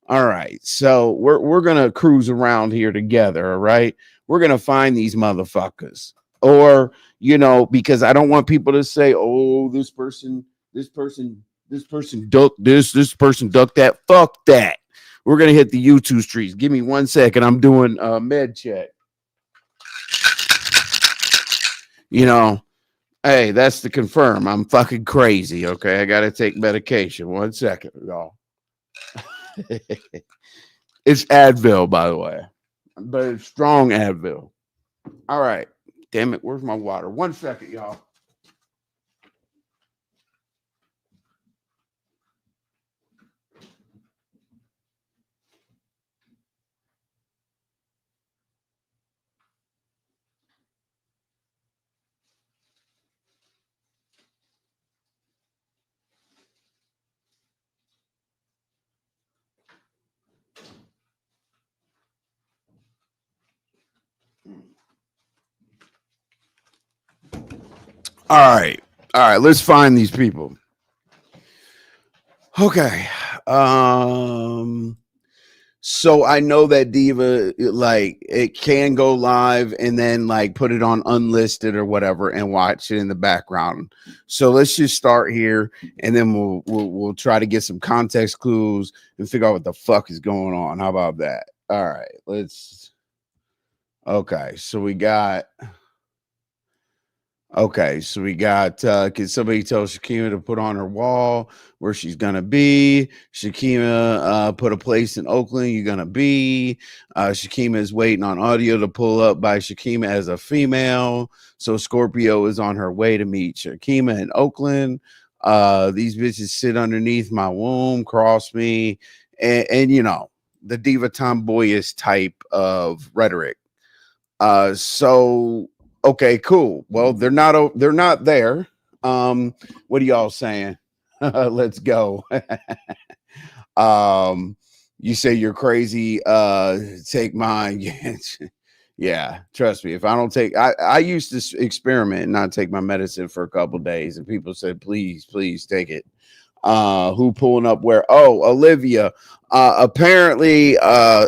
All right. So we're gonna cruise around here together. All right. We're gonna find these motherfuckers. Or because I don't want people to say, oh, this person ducked this person ducked that. Fuck that. We're gonna hit the YouTube streets. Give me 1 second. I'm doing a med check. Hey, that's to confirm. I'm fucking crazy. Okay, I gotta take medication. 1 second, y'all. It's Advil, by the way, but it's strong Advil. All right. Damn it. Where's my water? 1 second, y'all. All right. Let's find these people. Okay. So I know that Diva, like, it can go live and then like put it on unlisted or whatever and watch it in the background. So let's just start here and then we'll try to get some context clues and figure out what the fuck is going on. How about that? All right, let's. Okay, so we got. Okay, so we got, can somebody tell Shakima to put on her wall where she's going to be? Shakima, put a place in Oakland you're going to be. Shakima is waiting on audio to pull up by Shakima as a female. So Scorpio is on her way to meet Shakima in Oakland. These bitches sit underneath my womb, cross me, and you know, the diva tomboyish type of rhetoric. So okay, cool. Well, they're not there. What are y'all saying? Let's go. You say you're crazy. Take mine. Yeah, trust me. If I don't take, I used to experiment and not take my medicine for a couple days, and people said, please take it. Who pulling up where? Oh, Olivia. Apparently,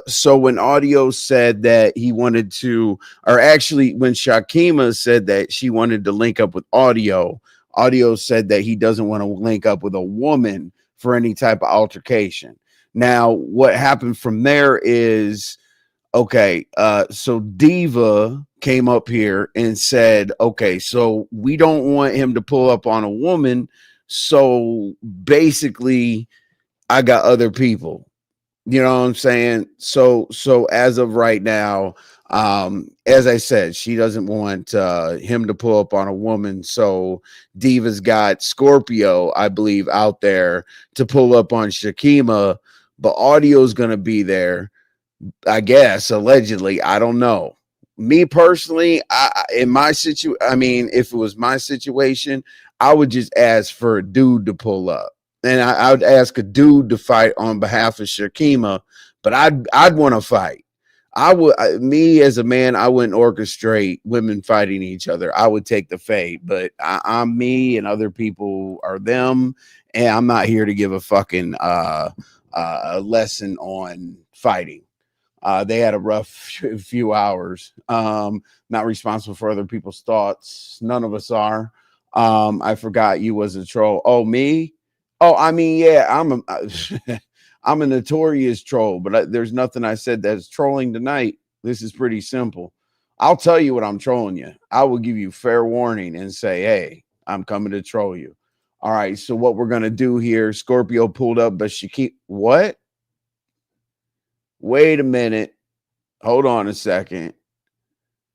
so when Audio said that he wanted to, or actually when Shakima said that she wanted to link up with Audio, Audio said that he doesn't want to link up with a woman for any type of altercation. Now, what happened from there is, okay, so Diva came up here and said, okay, so we don't want him to pull up on a woman. So basically, I got other people. You know what I'm saying? So as of right now, as I said, she doesn't want him to pull up on a woman. So Diva's got Scorpio, I believe, out there to pull up on Shakima, but Audio's gonna be there, I guess, allegedly. I don't know. Me personally, in my I mean, if it was my situation, I would just ask for a dude to pull up, and I would ask a dude to fight on behalf of Shakima. But I'd want to fight. Me as a man, I wouldn't orchestrate women fighting each other. I would take the fate, but I'm me, and other people are them, and I'm not here to give a fucking a lesson on fighting. They had a rough few hours. Not responsible for other people's thoughts. None of us are. I forgot you was a troll. Oh, me? Oh, I mean, yeah, I'm a notorious troll, but there's nothing I said that's trolling tonight. This is pretty simple. I'll tell you what I'm trolling you. I will give you fair warning and say, hey, I'm coming to troll you. All right. So what we're gonna do here? Scorpio pulled up, but she keep what? Wait a minute. Hold on a second.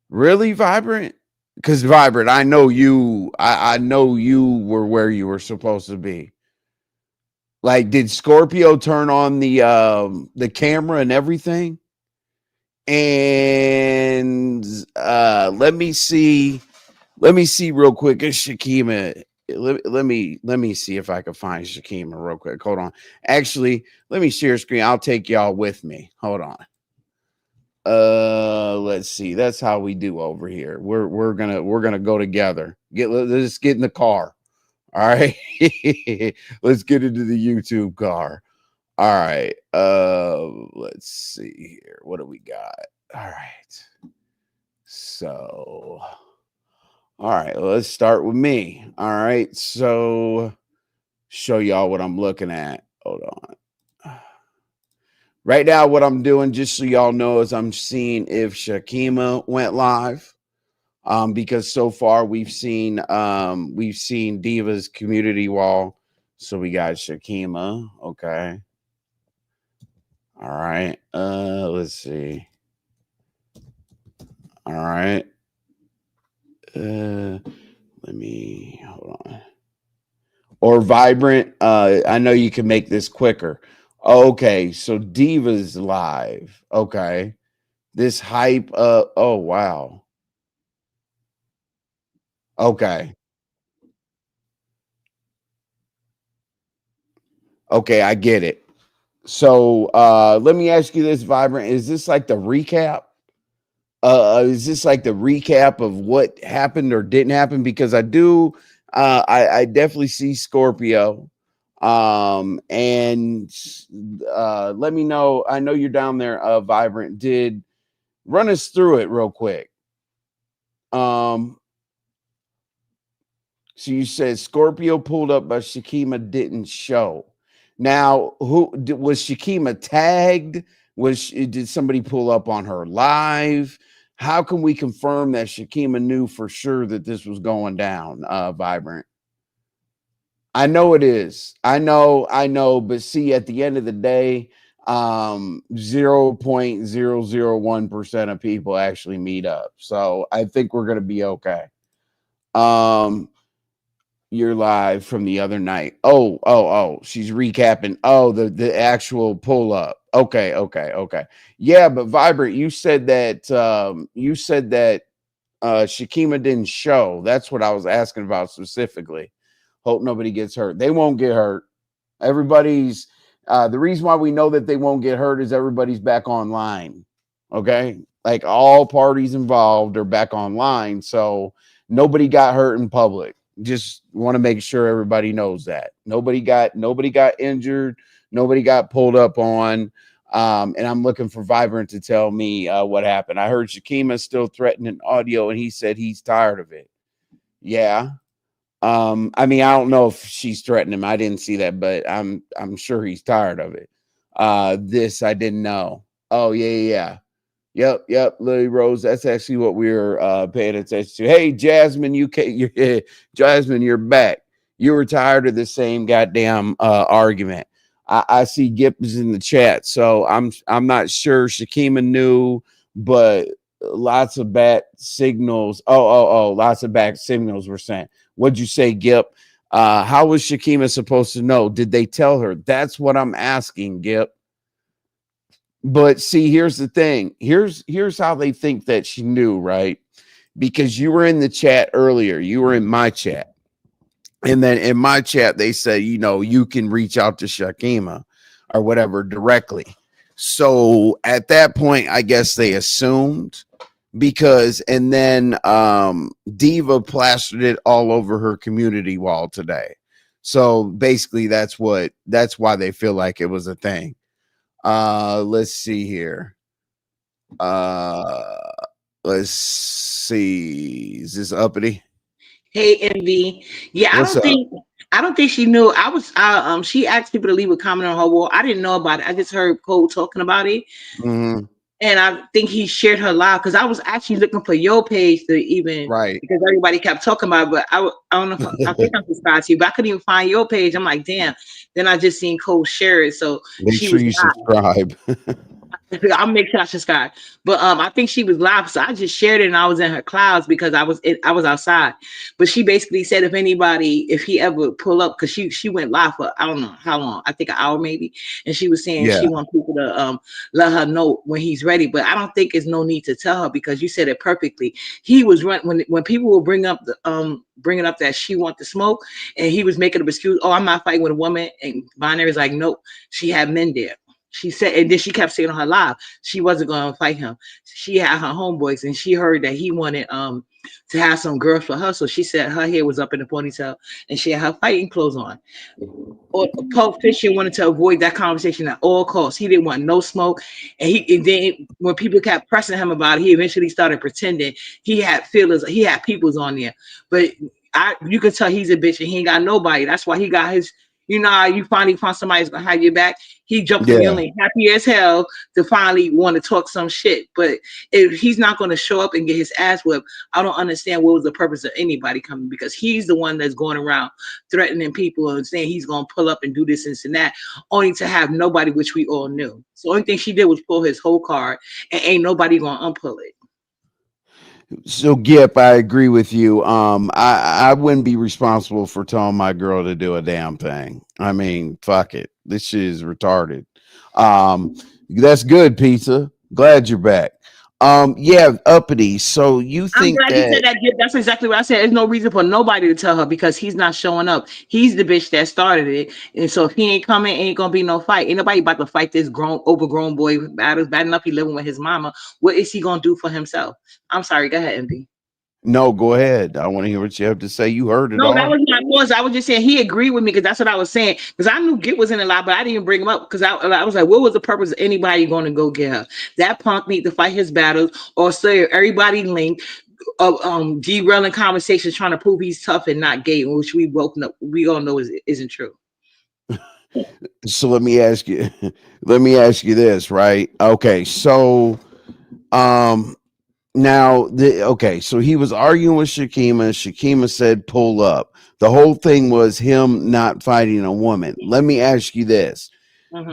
Really, Vibrant? Because Vibrant, I know you. I know you were where you were supposed to be. Like, did Scorpio turn on the camera and everything? And let me see real quick. Is Shakima? Let me see if I can find Shakima real quick. Hold on. Actually, let me share screen. I'll take y'all with me. Hold on. Let's see. That's how we do over here. We're gonna go together. Let's get in the car. All right. Let's get into the YouTube car. All right. Let's see here. What do we got? All right. So, all right, let's start with me. All right. So, show y'all what I'm looking at. Hold on. Right now, what I'm doing, just so y'all know, is I'm seeing if Shakima went live. Because so far we've seen Diva's community wall. So we got Shakima. Okay. All right. Let's see. All right. Let me hold on. Or Vibrant. I know you can make this quicker. Okay, so Diva's live. Okay. This hype oh wow. Okay. Okay, I get it. So let me ask you this, Vibrant. Is this like the recap? Is this like the recap of what happened or didn't happen? Because I do, I definitely see Scorpio. And let me know. I know you're down there, Vibrant. Did run us through it real quick. So you said Scorpio pulled up, but Shakima didn't show. Now, who was Shakima tagged? Did somebody pull up on her live? How can we confirm that Shakima knew for sure that this was going down, Vibrant? I know it is. I know, but see, at the end of the day, 0.001% of people actually meet up. So I think we're gonna be okay. You're live from the other night. Oh, she's recapping. Oh, the actual pull up. Okay. Yeah, but Vibrant, you said that Shakima didn't show. That's what I was asking about specifically. Hope nobody gets hurt. They won't get hurt. Everybody's the reason why we know that they won't get hurt is everybody's back online. Okay, like all parties involved are back online, so nobody got hurt in public. Just want to make sure everybody knows that nobody got injured, nobody got pulled up on. And I'm looking for Vibrant to tell me what happened. I heard Shakima still threatening audio, and he said he's tired of it. Yeah. I mean, I don't know if she's threatening him. I didn't see that, but I'm sure he's tired of it. This I didn't know. Oh, yeah. Yep. Lily Rose. That's actually what we were paying attention to. Hey, Jasmine, Jasmine, you're back. You were tired of the same goddamn argument. I see Gip is in the chat, so I'm not sure Shakima knew, but lots of bad signals. Oh, lots of bad signals were sent. What'd you say, Gip? How was Shakima supposed to know? Did they tell her? That's what I'm asking, Gip. But see, here's the thing. Here's how they think that she knew, right? Because you were in the chat earlier. You were in my chat. And then in my chat, they said, you can reach out to Shakima or whatever directly. So at that point, I guess they assumed and then Diva plastered it all over her community wall today. So basically that's why they feel like it was a thing. Let's see here. Let's see. Is this Uppity? Hey, Envy. Yeah, I don't think she knew. She asked people to leave a comment on her wall. I didn't know about it. I just heard Cole talking about it. Mm-hmm. And I think he shared her live because I was actually looking for your page to even because everybody kept talking about it, but I don't know if I think I'm subscribed to you, but I couldn't even find your page. I'm like, damn. Then I just seen Cole share it. So make sure you subscribe. I'll make sure I subscribe. But I think she was live, so I just shared it and I was in her clouds because I was outside. But she basically said if he ever pull up, because she went live for I don't know how long, I think an hour maybe, and she was saying she wants people to let her know when he's ready. But I don't think there's no need to tell her because you said it perfectly. He was when people will bringing up that she want to smoke, and he was making an excuse. Oh, I'm not fighting with a woman, and Binary's like, nope, she had men there. She said, and then she kept saying on her live, she wasn't going to fight him. She had her homeboys, and she heard that he wanted to have some girls for her. So she said her hair was up in the ponytail, and she had her fighting clothes on. Or Pulp Fiction wanted to avoid that conversation at all costs. He didn't want no smoke, and then when people kept pressing him about it, he eventually started pretending he had feelers. He had peoples on there, but you could tell he's a bitch, and he ain't got nobody. That's why he got his. You know how you finally find somebody who's gonna have your back. He jumped in the lane, happy as hell to finally want to talk some shit. But if he's not gonna show up and get his ass whipped, I don't understand what was the purpose of anybody coming, because he's the one that's going around threatening people and saying he's gonna pull up and do this and that, only to have nobody, which we all knew. So the only thing she did was pull his whole card, and ain't nobody gonna unpull it. So Gip, I agree with you. I wouldn't be responsible for telling my girl to do a damn thing. I mean, fuck it. This shit is retarded. That's good, Pizza. Glad you're back. Yeah, uppity. So you I'm think glad you said that that. That's exactly what I said. There's no reason for nobody to tell her because he's not showing up. He's the bitch that started it, and so if he ain't coming, ain't gonna be no fight. Ain't nobody about to fight this overgrown boy. Bad enough he living with his mama. What is he gonna do for himself? I'm sorry. Go ahead, MD. no, go ahead. I want to hear what you have to say. You heard it No, that all. was my voice. I was just saying he agreed with me because that's what I was saying. Because I knew Git was in a lot, but I didn't even bring him up because I was like, what was the purpose of anybody going to go get her? That punk need to fight his battles or say everybody linked of derailing conversations trying to prove he's tough and not gay, which we all know isn't true. So let me ask you, this, right? Okay, so now so he was arguing with Shakima. Shakima said pull up. The whole thing was him not fighting a woman. Let me ask you this.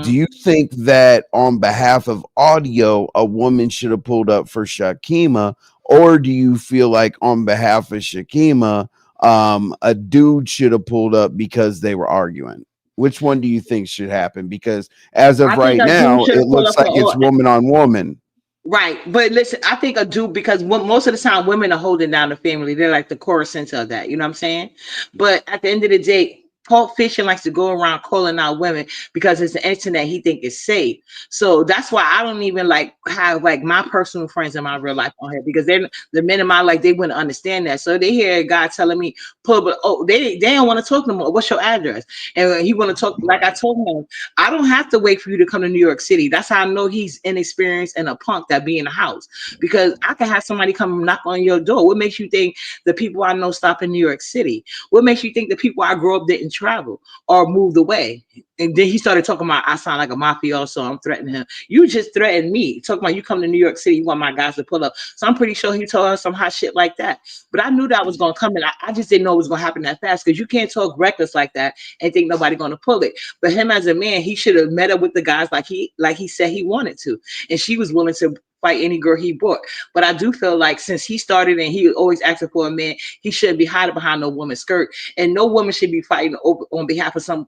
Do you think that on behalf of audio, a woman should have pulled up for Shakima, or do you feel like on behalf of Shakima, a dude should have pulled up because they were arguing? Which one do you think should happen? Because as of I think right a dude now, should it have pulled looks up for like it's all. woman on woman. Right, but listen, I think a dude because most of the time women are holding down the family. They're like the core center of that. You know what I'm saying? But at the end of the day, Pulp Fiction likes to go around calling out women because it's the internet he think is safe. So that's why I don't even like have like my personal friends in my real life on here because they're the men in my life they wouldn't understand that. So they hear a guy telling me, they don't want to talk no more. What's your address? And he want to talk like I told him, I don't have to wait for you to come to New York City. That's how I know he's inexperienced and a punk that be in the house because I can have somebody come knock on your door. What makes you think the people I know stop in New York City? What makes you think the people I grew up didn't travel or moved away? And then he started talking about I sound like a mafioso. I'm threatening him. You just threatened me. Talking about you come to New York City, you want my guys to pull up. So I'm pretty sure he told her some hot shit like that. But I knew that was gonna come, and I just didn't know it was gonna happen that fast because you can't talk reckless like that and think nobody gonna pull it. But him as a man, he should have met up with the guys like he said he wanted to, and she was willing to fight any girl he brought. But I do feel like since he started and he always asking for a man, he shouldn't be hiding behind no woman's skirt, and no woman should be fighting on behalf of some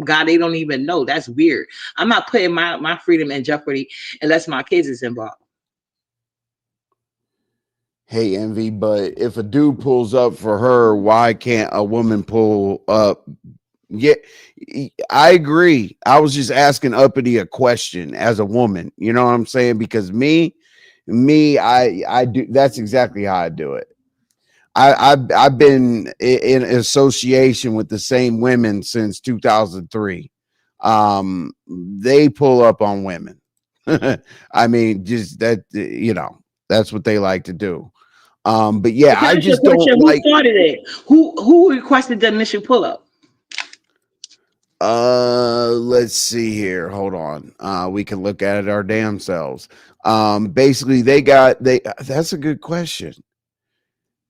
guy they don't even know. That's weird. I'm not putting my freedom in jeopardy unless my kids is involved. Hey, Envy, but if a dude pulls up for her, why can't a woman pull up? Yeah, I agree. I was just asking Uppity a question as a woman. You know what I'm saying? Because me, I do. That's exactly how I do it. I've been in association with the same women since 2003. They pull up on women. I mean, just that, that's what they like to do. But yeah, I just don't Who like. started it? Who requested the initial pull up? Let's see here. Hold on. We can look at it our damn selves. Basically, that's a good question.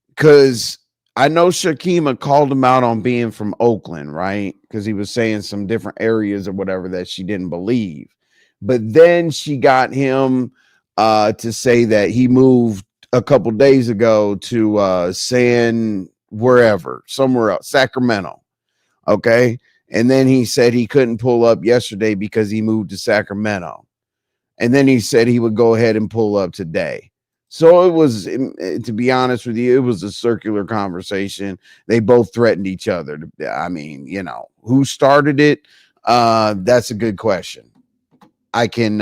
Because I know Shakima called him out on being from Oakland, right? Because he was saying some different areas or whatever that she didn't believe. But then she got him to say that he moved a couple days ago to somewhere else, Sacramento. Okay. And then he said he couldn't pull up yesterday because he moved to Sacramento. And then he said he would go ahead and pull up today. So it was, to be honest with you, it was a circular conversation. They both threatened each other. I mean, who started it? That's a good question. I can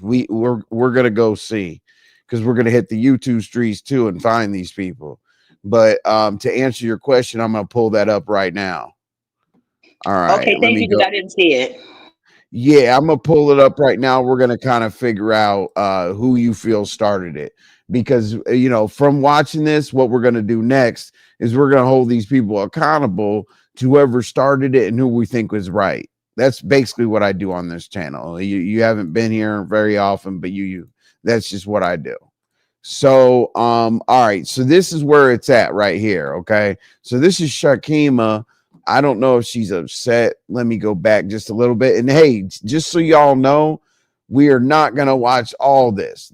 we're gonna go see because we're gonna hit the YouTube streets too and find these people. But to answer your question, I'm gonna pull that up right now. All right, Okay, thank you because I didn't see it. Yeah, I'm gonna pull it up right now. We're gonna kind of figure out who you feel started it because from watching this, what we're gonna do next is we're gonna hold these people accountable to whoever started it and who we think was right. That's basically what I do on this channel. You haven't been here very often, but you that's just what I do. So all right, so this is where it's at right here. Okay, so this is Shakima. I don't know if she's upset. Let me go back just a little bit. And hey, just so y'all know, we are not gonna watch all this.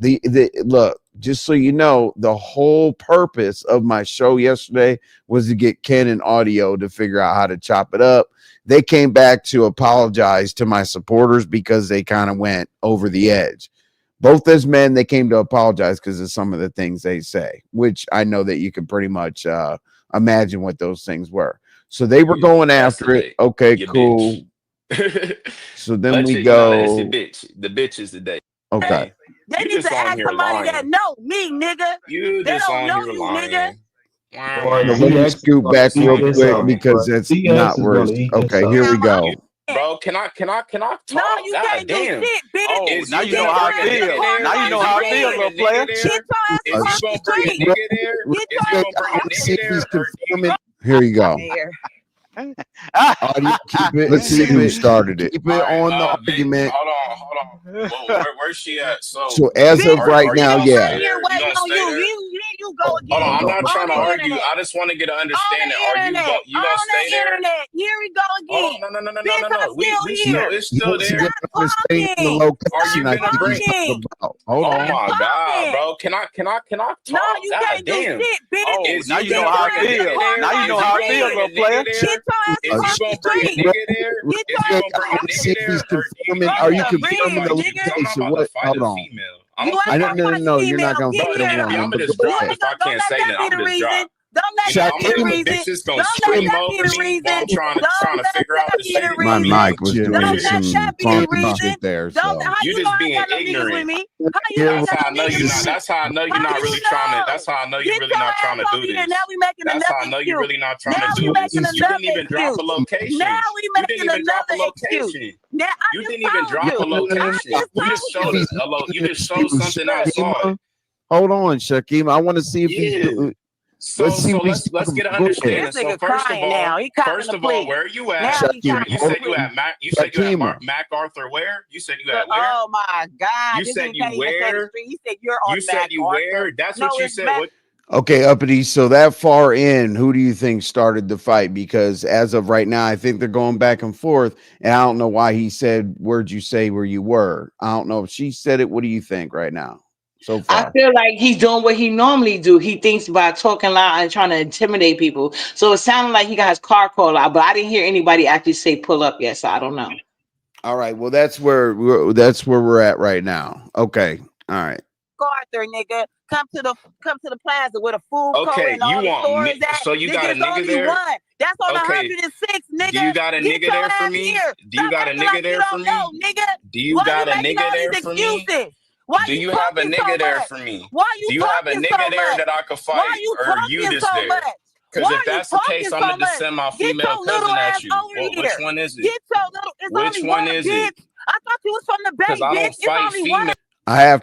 Look, just so you know, the whole purpose of my show yesterday was to get Ken and Audio to figure out how to chop it up. They came back to apologize to my supporters because they kind of went over the edge. both as men, they came to apologize because of some of the things they say, which I know that you can pretty much imagine what those things were. So they were going after it. Okay, cool. So then we go. The bitch is the day. Okay. They need to ask somebody that know me, nigga. You they just don't on know here you, lying. nigga. Let me scoot back real quick because that's not where it's okay. Here we go. Bro, can I talk? No, you God can't damn. do shit, bitch. Oh, now you know how I feel. Now you know how I feel, little player. Is you gonna bring a nigga there? Is you gonna bring a nigga there? Here you go. Audio, let's see who started it. Keep it on the argument. Hold on. Well, where's she at? So as of right now, yeah. You gonna stay there? You go again. Hold on, I'm not trying to argue. Internet. I just want to get an understanding. Are you gonna stay there? Internet. Here we go again. Hold on, no. We still It's still there. Are you gonna bring? Hold on. Oh my god, bro! Can I talk? No, you can't do shit, bitch. Oh, now you know how I feel. Now you know how I feel, little player. Is you gonna bring a nigga there? Are you confirming the location? What? Hold on. No. You're not gonna fight him wrong. I'm gonna just drop if I can't say that. I'm just drop. Don't let that be the reason. Bitches gonna scream over me while I'm trying to figure out this shit. My mic was doing some funky shit there. So you just being ignorant. That's how I know you're not. That's how I know you're not really trying to. That's how I know you're really not trying to do this. That's how I know you're really not trying to do this. You didn't even drop a location. You didn't even drop a location. You didn't even drop a location. You just showed us. You just showed something I saw. Hold on, Shakim. I want to see if he's. Let's get an understanding. So first of all, where are you at? You said you at Mac. You said you at MacArthur. Where? You said you at where? Oh my God! You said you where? You said you're on. You said you where? That's what you said. Okay, Uppity. So that far in, who do you think started the fight? Because as of right now, I think they're going back and forth, and I don't know why he said, "Where'd you say where you were?" I don't know if she said it. What do you think right now? So far. I feel like he's doing what he normally do. He thinks by talking loud and trying to intimidate people. So it sounded like he got his car called out, but I didn't hear anybody actually say pull up yet. So I don't know. All right. Well, that's where we're at right now. Okay. All right. Arthur, nigga, come to the plaza with a food court and all the stores at. So you got a nigga there? That's on 106, nigga. Do you got a nigga there for me? Do you got a nigga there for me? Do you got a nigga there for me? Do you have a nigga there for me? Do you have a nigga there that I could fight? Or you just there? Because if that's the case, I'm going to send my female cousin at you. Which one is it? Which one is it? I thought you was from the Bay, because I don't fight female. I have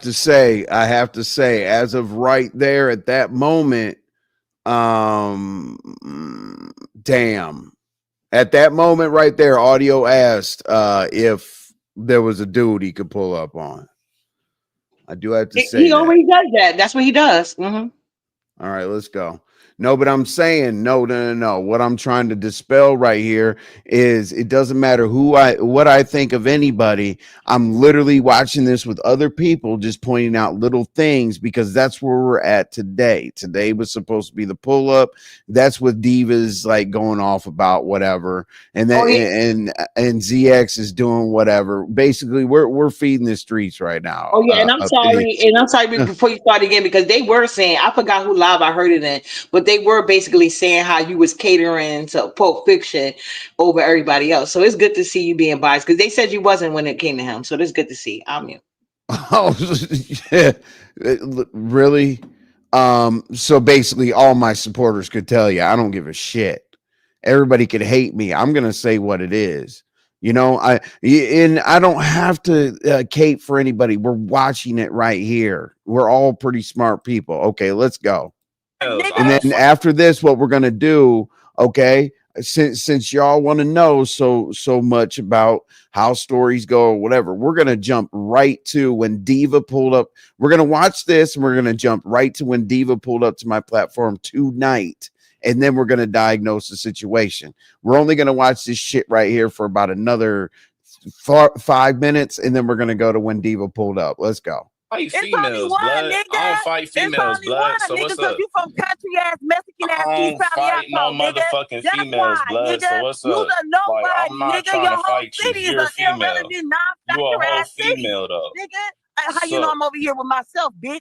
to say, as of right there at that moment, damn. At that moment right there, Audio asked if there was a dude he could pull up on. I do have to say he always does that. That's what he does. Mm-hmm. All right, let's go. No, but I'm saying no. What I'm trying to dispel right here is it doesn't matter what I think of anybody. I'm literally watching this with other people, just pointing out little things because that's where we're at today. Today was supposed to be the pull up. That's what Diva's like going off about whatever, and then and ZX is doing whatever. Basically, we're feeding the streets right now. Oh yeah, and I'm sorry before you start again because they were saying I forgot who live I heard it in, but they were basically saying how you was catering to Pulp Fiction over everybody else. So it's good to see you being biased because they said you wasn't when it came to him. So it's good to see. I'm you. Oh, yeah. Really? So basically all my supporters could tell you, I don't give a shit. Everybody could hate me. I'm going to say what it is. You know, I don't have to cape for anybody. We're watching it right here. We're all pretty smart people. Okay, let's go. And then after this, what we're gonna do, okay? Since y'all want to know so much about how stories go or whatever, we're gonna jump right to when Diva pulled up. We're gonna watch this, and we're gonna jump right to when Diva pulled up to my platform tonight, and then we're gonna diagnose the situation. We're only gonna watch this shit right here for about another 5 minutes, and then we're gonna go to when Diva pulled up. Let's go. Fight females, blood. I don't fight females, blood. So what's up? You from country ass, Mexican ass, I don't fight no motherfucking females, blood. So what's up? Like, I'm not trying to fight you. You're a female. You a whole female though. How you know I'm over here with myself, bitch?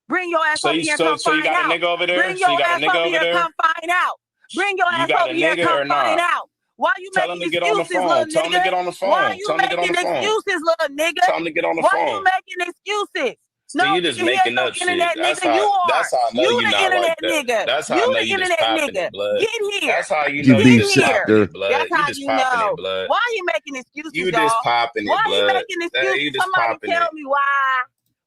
Bring your ass over here and come So you find got a out. nigga over there? Bring So your you got a ass nigga over over here and there? come find out. Bring your You ass got over a here and nigga come or find not? out. Why you Tell him making to get on the excuses, phone. little Tell him to nigga? get on the Why phone. you Tell him to get on making the phone. excuses, little nigga? Tell him to get on the Why you phone. making excuses? No, See, you just nigga, he ain't making no up shit. internet nigga. You are. That's how I know You you the not like internet that. nigga. That's how I You know the you just internet popping nigga. it, blood. Get here. That's how you You know you beef Get just here. popping it, sector. blood. That's You how just you popping it, know. blood. Why he making excuses, You y'all? just popping Why it, he blood. making excuses? You just Somebody popping tell it. me why.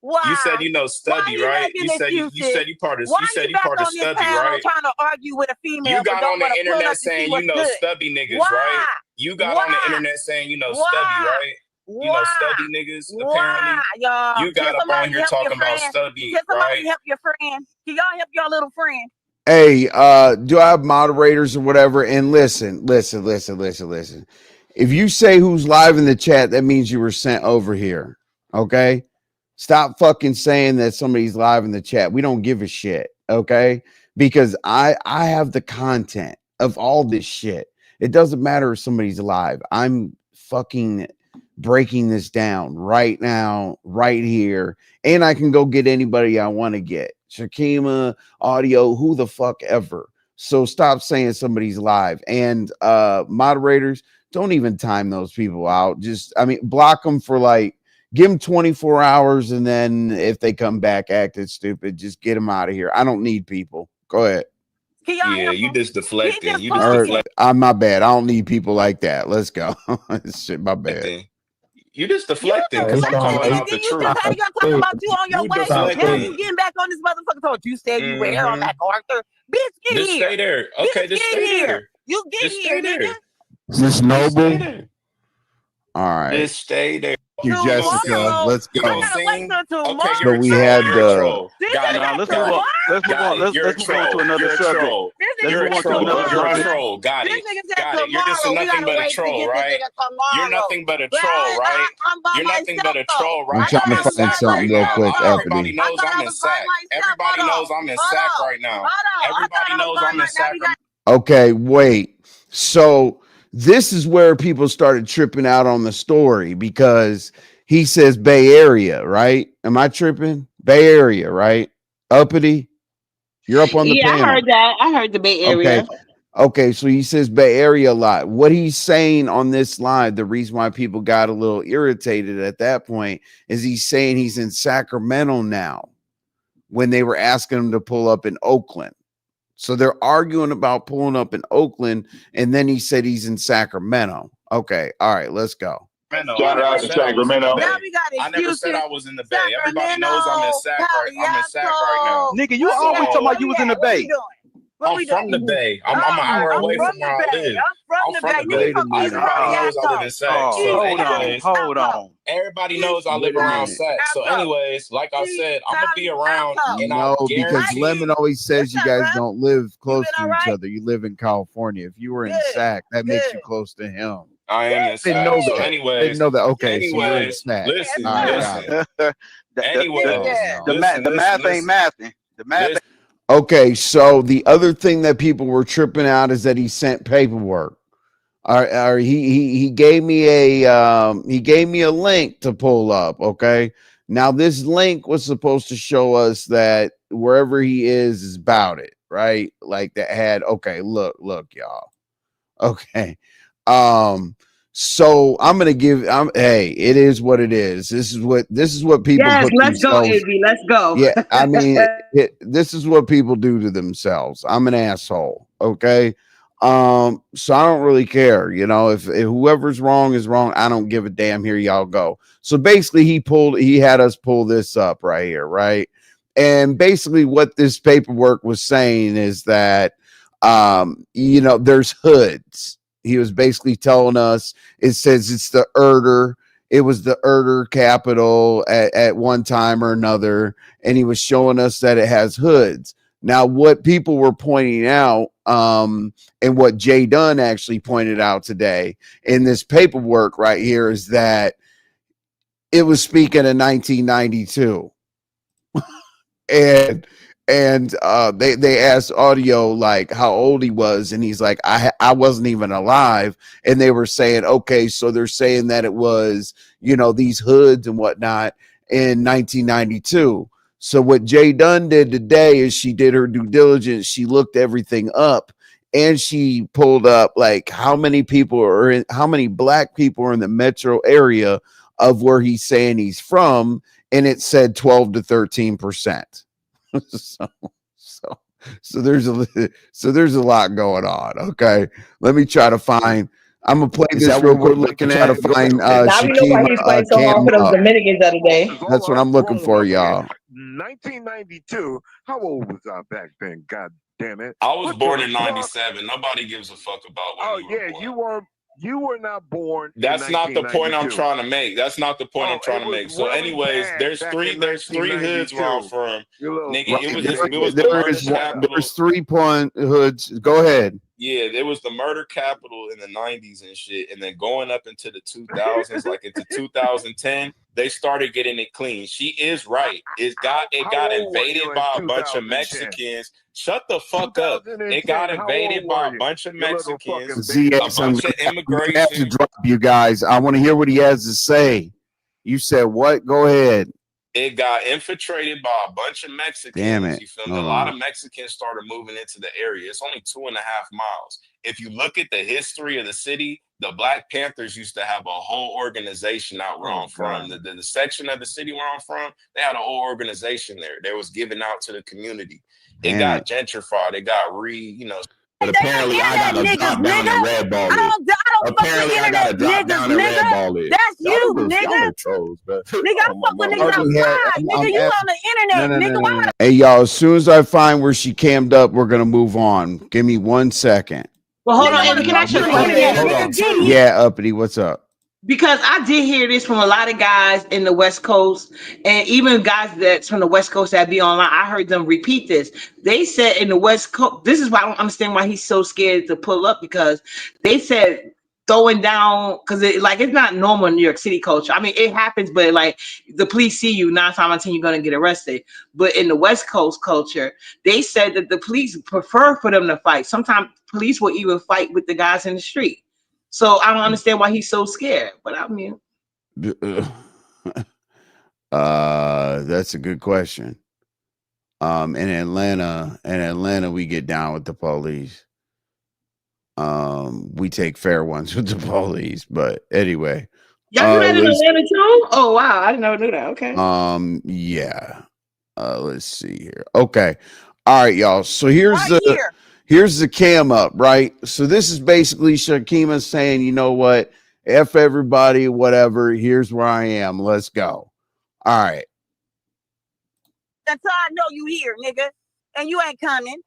You said Why? you know Why Stubby, he right? making excuses? You part of Why you said he you back part of on this Stubby, panel right? trying to argue with a You female but got don't on the want to pull internet up to see saying you what's know good? Stubby niggas, right? Why? You got on the Why? internet saying you know Stubby, Why? right? You know Why? Stubby niggas, Why, apparently. y'all? You Can got up on somebody here help your talking about friend? Stubby, Can somebody right? help your friend? Can y'all help your little friend? Hey, do I have moderators or whatever? And listen. If you say who's live in the chat, that means you were sent over here. Okay? Stop fucking saying that somebody's live in the chat. We don't give a shit. Okay? Because I have the content of all this shit. It doesn't matter if somebody's live. I'm fucking breaking this down right now, right here. And I can go get anybody I want to get. Shakima, audio, who the fuck ever. So stop saying somebody's live. And moderators, don't even time those people out. Just, I mean, block them for like, give them 24 hours. And then if they come back acting stupid, just get them out of here. I don't need people. Go ahead. Yeah, you just deflecting. You just All right, deflecting. I'm my bad. I don't need people like that. Let's go. Shit, my bad. You just deflecting because I'm calling out the You truth. just had y'all talking about you on your You way. Now deflecting. you getting back on this motherfucker. So you said you were here on that Arthur. Bitch, get Just here. stay there. Okay, Bitch, just get stay here. there. You get Just here, stay nigga. there. Miss Noble. All right. Just stay there. You, Jessica. Let's You go. gonna sing? Tomorrow. Okay, So you're a we troll. had You're a troll. This Got nigga it. Let's Got move on. it. Let's move Got on. it. You're a Let's move on to troll. another You're a subject. troll. Let's You're move a on to troll. another You're a subject. troll. Got This it. nigga said Got it. You're just tomorrow. We nothing gotta but a wait to troll, get this right? nigga tomorrow. You're nothing but a But troll, right? I'm by You're nothing myself but a though. troll, I'm right? I thought trying I'm to in I was find sack by right something real now. myself quick, though. Everybody Uppity. I knows thought I'm I in was by sack. myself. Everybody knows I'm in sack right now. I thought Everybody I was knows by I'm in myself. sack. We got Okay, wait. So this is where people started tripping out on the story because he says Bay Area, right? Am I tripping? Bay Area, right? Uppity, you're up on the Yeah, I panel. heard that. I heard the Bay Okay. Area. Okay, so he says Bay Area a lot. What he's saying on this line, the reason why people got a little irritated at that point is he's saying he's in Sacramento now when they were asking him to pull up in Oakland. So they're arguing about pulling up in Oakland, and then he said he's in Sacramento. Okay, all right, let's go. I never said I was in the Bay. we got I never said excuses. I was in the Bay. Everybody knows I'm in sack right. I'm in sack right now. Nigga, you always talking about you was in the What we Bay. doing? What I'm we from the doing? Bay. I'm an hour I'm away from from the where I Bay. live. I'm I'm from the from Bay. the Nigga Bay. Wait a from East minute. Everybody knows I live Palo in sack. So, Hold on. anyways, Hold on. everybody knows I live Wait a around minute. sack. So, anyways, like I said, I'm gonna be around, and I No, because guarantee. Lemon always says you guys don't live close been to all each right? other. You live in California. If you were in Sac, that makes you close to him. I am in Didn't know sack. So, that. anyways, Didn't know that. Okay, so you're in Sac. listen, All right, listen. got it. Anyways, The math ain't mathing. The math. listen. Okay, so the other thing that people were tripping out is that he sent paperwork. Or he gave me a link to pull up. Okay, now this link was supposed to show us that wherever he is about it, right? Like that had look, y'all. Okay. So I'm gonna give hey, it is what it is. This is what people Yes, put let's go, themselves. Izzy. Let's go. Yeah, I mean, this is what people do to themselves. I'm an asshole. Okay. So I don't really care. You know, if whoever's wrong is wrong, I don't give a damn. Here y'all go. So basically, he had us pull this up right here, right? And basically, what this paperwork was saying is that, there's hoods. He was basically telling us it says it's the Erder. It was the Erder capital at one time or another, and he was showing us that it has hoods. Now, what people were pointing out, and what JDunn actually pointed out today in this paperwork right here is that it was speaking in 1992. and they asked Audio like how old he was, and he's like, I wasn't even alive. And they were saying, okay, so they're saying that it was these hoods and whatnot. in 1992. So what JDunn did today is she did her due diligence. She looked everything up, and she pulled up like how many black people are in the metro area of where he's saying he's from, and it said 12 to 13%. So there's a lot going on. Okay, let me try to find. I'm gonna play this real quick. Looking at to find now we know why he's playing so hard for those Dominicans the other day. That's what I'm looking for, y'all. 1992. How old was I back then? God damn it! I was born in '97. Nobody gives a fuck about when you were born. You were not born. That's not the point I'm trying to make. That's not the point I'm trying to make. So, anyways, there's three hoods where I'm from. Nigga, it was the murder capital. There's 3 hoods. Go ahead. Yeah, it was the murder capital in the 90s and shit. And then going up into the 2000s, like into 2010, they started getting it clean. She is right. It got invaded by a bunch of Mexicans. Shut the fuck up. It got invaded by a bunch of Mexicans. ZX, I'm gonna have to drop you guys. I want to hear what he has to say. You said what? Go ahead. It got infiltrated by a bunch of Mexicans. Damn it. You feel me? A lot of Mexicans started moving into the area. It's only 2.5 miles. If you look at the history of the city, the Black Panthers used to have a whole organization out where I'm from. The section of the city where I'm from, they had a whole organization there. They was giving out to the community. It got gentrified. It got But apparently I got a drop down at Red Ball. Apparently I got a drop down at Red Ball. That's you, nigga. Nigga, I'm fucking with niggas outside. Nigga, you on the internet, nigga. Hey, y'all, as soon as I find where she cammed up, we're going to move on. Give me 1 second. Well, hold on. Can I show the internet? Yeah, Uppity, what's up? Because I did hear this from a lot of guys in the West Coast, and even guys that's from the West Coast that be online. I heard them repeat this. They said in the West Coast, this is why I don't understand why he's so scared to pull up, because they said throwing down, because it's not normal in New York City culture. I mean, it happens, but like the police see you, 9 times out of 10 you're gonna get arrested. But in the West Coast culture, they said that the police prefer for them to fight. Sometimes police will even fight with the guys in the street. So I don't understand why he's so scared. But I mean, that's a good question. In Atlanta, we get down with the police. We take fair ones with the police, but anyway. Y'all do that in Atlanta too? Oh wow, I didn't know that. Okay. Yeah. Let's see here. Okay. All right, y'all. So here's the cam up, right? So this is basically Shakima saying, you know what? F everybody, whatever. Here's where I am. Let's go. All right. That's how I know you here, nigga. And you ain't coming.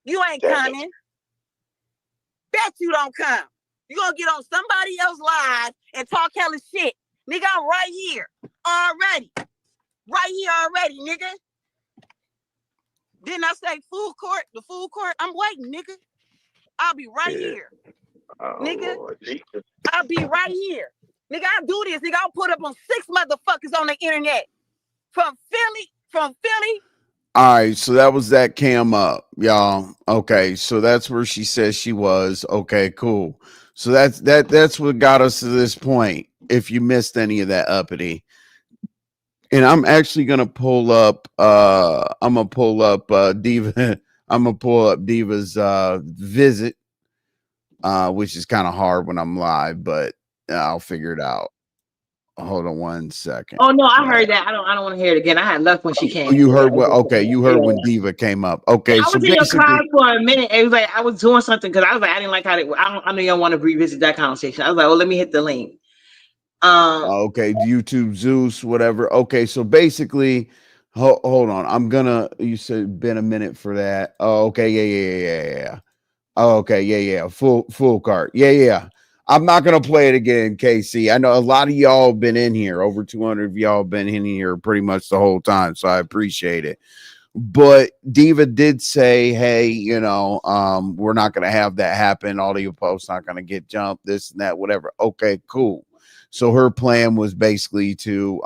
You ain't coming. Bet you don't come. You gonna get on somebody else's live and talk hella shit. Nigga, I'm right here already. Right here already, nigga. Didn't I say food court? The food court? I'm waiting, nigga. I'll be right here. Nigga. I'll be right here. Nigga, I'll do this. Nigga, I'll put up on 6 motherfuckers on the internet. From Philly. All right, so that was that cam up, y'all. Okay, so that's where she says she was. Okay, cool. So that's what got us to this point. If you missed any of that, Uppity. And I'm actually gonna pull up. I'm gonna pull up Diva. I'm gonna pull up Diva's visit, which is kind of hard when I'm live, but I'll figure it out. Hold on 1 second. Oh no, I heard that. I don't want to hear it again. I had left when she came. You heard what? Okay, you heard when Diva came up. Okay, I was in your car for a minute. It was like I was doing something because I was like, I didn't like how I know y'all want to revisit that conversation. I was like, well, let me hit the link. Okay, YouTube Zeus, whatever. Okay, so basically, hold on. You said been a minute for that. Oh, okay, yeah. Oh, okay, yeah. Full cart. Yeah. I'm not gonna play it again, KC. I know a lot of y'all have been in here. Over 200 of y'all have been in here pretty much the whole time, so I appreciate it. But Diva did say, hey, we're not gonna have that happen. Audio posts not gonna get jumped, this and that, whatever. Okay, cool. So her plan was basically to,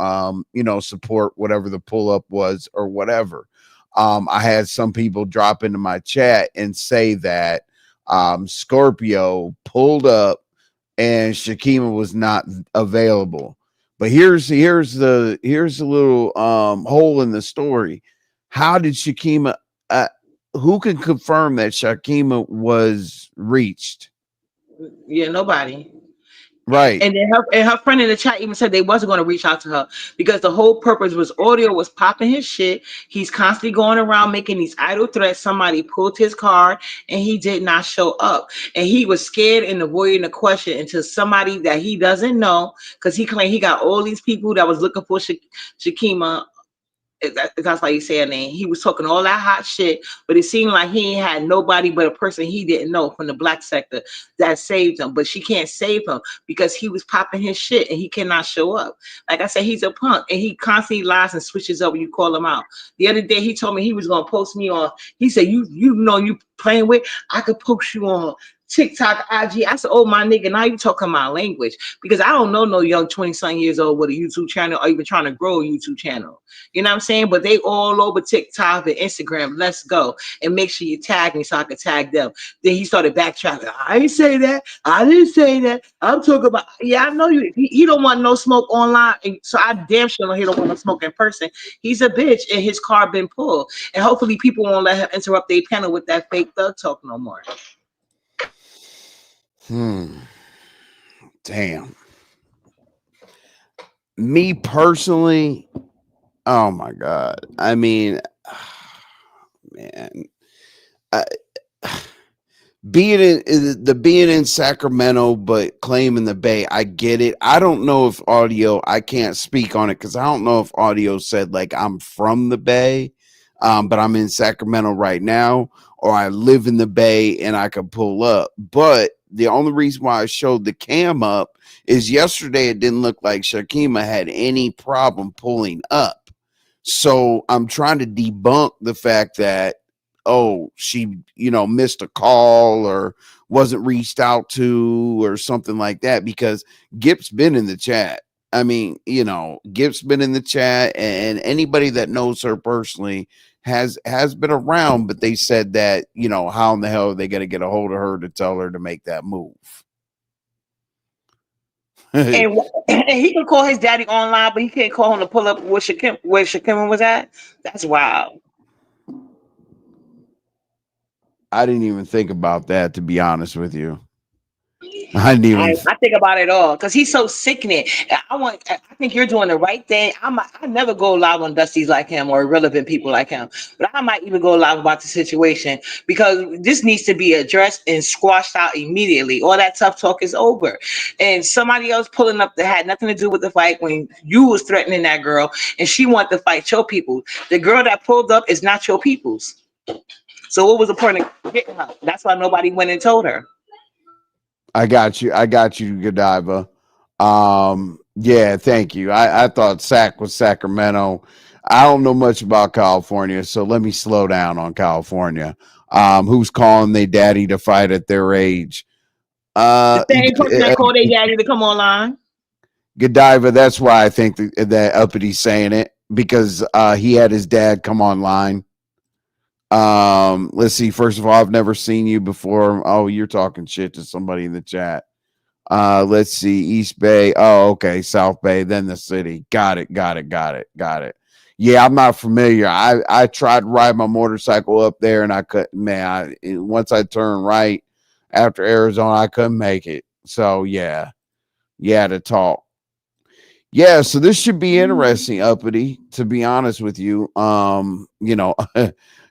support whatever the pull-up was or whatever. I had some people drop into my chat and say that Scorpio pulled up and Shakima was not available. But here's the little hole in the story. How did Shakima? Who can confirm that Shakima was reached? Yeah, nobody. Right. And then her friend in the chat even said they wasn't going to reach out to her because the whole purpose was Audio was popping his shit. He's constantly going around making these idle threats. Somebody pulled his card and he did not show up. And he was scared and avoiding the question until somebody that he doesn't know, because he claimed he got all these people that was looking for Shakima. That's why you say her name. He was talking all that hot shit, but it seemed like he ain't had nobody but a person he didn't know from the black sector that saved him. But she can't save him because he was popping his shit and he cannot show up. Like I said, he's a punk and he constantly lies and switches up when you call him out. The other day he told me he was gonna post me on. He said, "You know you playing with. I could post you on TikTok, IG." I said, "Oh my nigga, now you talking my language," because I don't know no young 20-something years old with a YouTube channel or even trying to grow a YouTube channel. You know what I'm saying? But they all over TikTok and Instagram. Let's go and make sure you tag me so I can tag them. Then he started backtracking. I didn't say that. I didn't say that. I'm talking about. Yeah, I know you. He don't want no smoke online, so I damn sure know he don't want no smoke in person. He's a bitch, and his car been pulled. And hopefully, people won't let him interrupt their panel with that fake thug talk no more. Damn. Me personally, oh my God. I mean, man, being in Sacramento, but claiming the Bay, I get it. I don't know if Audio, I can't speak on it because I don't know if Audio said like I'm from the Bay, but I'm in Sacramento right now, or I live in the Bay and I could pull up. But the only reason why I showed the cam up is yesterday it didn't look like Shakima had any problem pulling up. So I'm trying to debunk the fact that, oh, she, missed a call or wasn't reached out to or something like that, because Gip's been in the chat. I mean, Gip's been in the chat, and anybody that knows her personally has been around, but they said that, how in the hell are they going to get a hold of her to tell her to make that move? and he can call his daddy online, but he can't call him to pull up where Shakima was at. That's wild. I didn't even think about that, to be honest with you. I didn't even. I think about it all because he's so sickening. I think you're doing the right thing. I never go live on Dusties like him or irrelevant people like him, but I might even go live about the situation because this needs to be addressed and squashed out immediately. All that tough talk is over, and somebody else pulling up that had nothing to do with the fight when you was threatening that girl and she wanted to fight your people. The girl that pulled up is not your people's. So what was the point of getting her? That's why nobody went and told her. I got you, Godiva. Yeah, thank you. I thought Sac was Sacramento. I don't know much about California, so let me slow down on California. Who's calling their daddy to fight at their age? The same person that called their daddy to come online. Godiva, that's why I think that Uppity saying it, because he had his dad come online. Let's see. First of all, I've never seen you before. Oh, you're talking shit to somebody in the chat. Let's see. East Bay. Oh, okay. South Bay, then the city. Got it. Yeah, I'm not familiar. I tried to ride my motorcycle up there and I couldn't, man. Once I turned right after Arizona, I couldn't make it. So yeah, to talk. Yeah, so this should be interesting, Uppity, to be honest with you.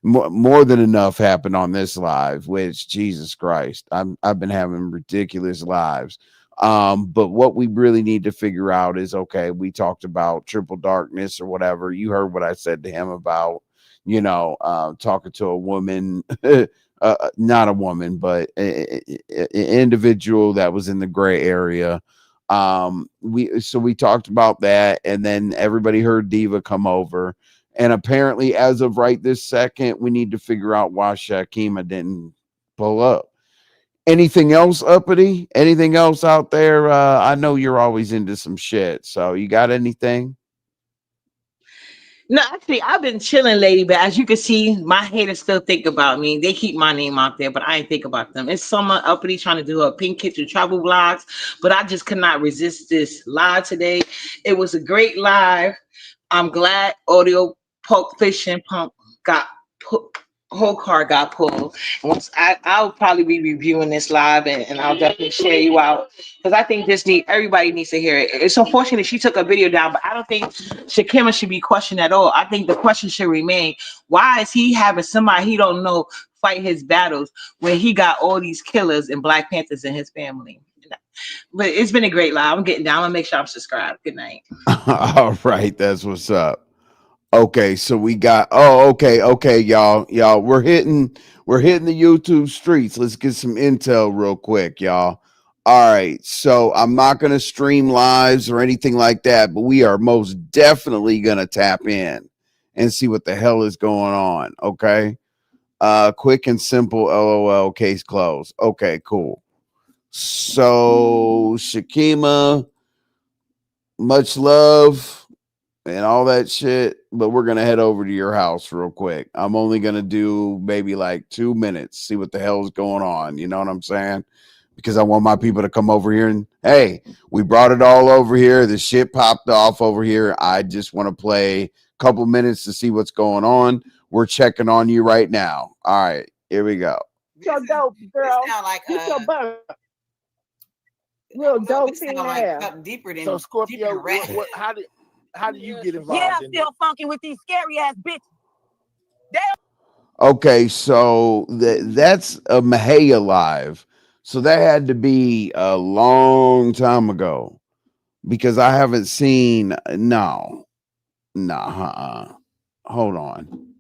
More than enough happened on this live, which, Jesus Christ, I've been having ridiculous lives. But what we really need to figure out is, okay, we talked about Triple Darkness or whatever. You heard what I said to him about, talking to a woman, not a woman, but an individual that was in the gray area. We talked about that, and then everybody heard Diva come over, and apparently as of right this second, we need to figure out why Shakima didn't pull up. Anything else, Uppity? Anything else out there? I know you're always into some shit, so you got anything? No, actually, I've been chilling, lady. But as you can see, my haters still think about me. They keep my name out there, but I ain't think about them. It's someone uppity trying to do a pink kitchen travel vlogs, but I just could not resist this live today. It was a great live. I'm glad Audio Pulp Fishing Pump got put. Whole car got pulled. Once I'll probably be reviewing this live, and I'll definitely share you out because I think everybody needs to hear it. It's unfortunate she took a video down, but I don't think Shakima should be questioned at all. I think the question should remain: why is he having somebody he don't know fight his battles when he got all these killers and Black Panthers in his family? But it's been a great live. I'm getting down. I'm gonna make sure I'm subscribed. Good night. All right, that's what's up. Okay, so we got okay, y'all. We're hitting the YouTube streets. Let's get some intel real quick, y'all. All right, so I'm not gonna stream lives or anything like that, but we are most definitely gonna tap in and see what the hell is going on. Okay. Quick and simple, LOL, case closed. Okay, cool. So Shakima, much love and all that shit, but we're gonna head over to your house real quick. I'm only gonna do maybe like 2 minutes, see what the hell's going on. You know what I'm saying? Because I want my people to come over here and hey, we brought it all over here. The shit popped off over here. I just want to play a couple minutes to see what's going on. We're checking on you right now. All right, here we go. So dope, girl. Like, get your butt. Real dope female. Like deeper than so Scorpio. How do you get involved? Yeah, still funking with these scary ass bitches. Okay, so that's a Mahia live. So that had to be a long time ago because I haven't seen Hold on.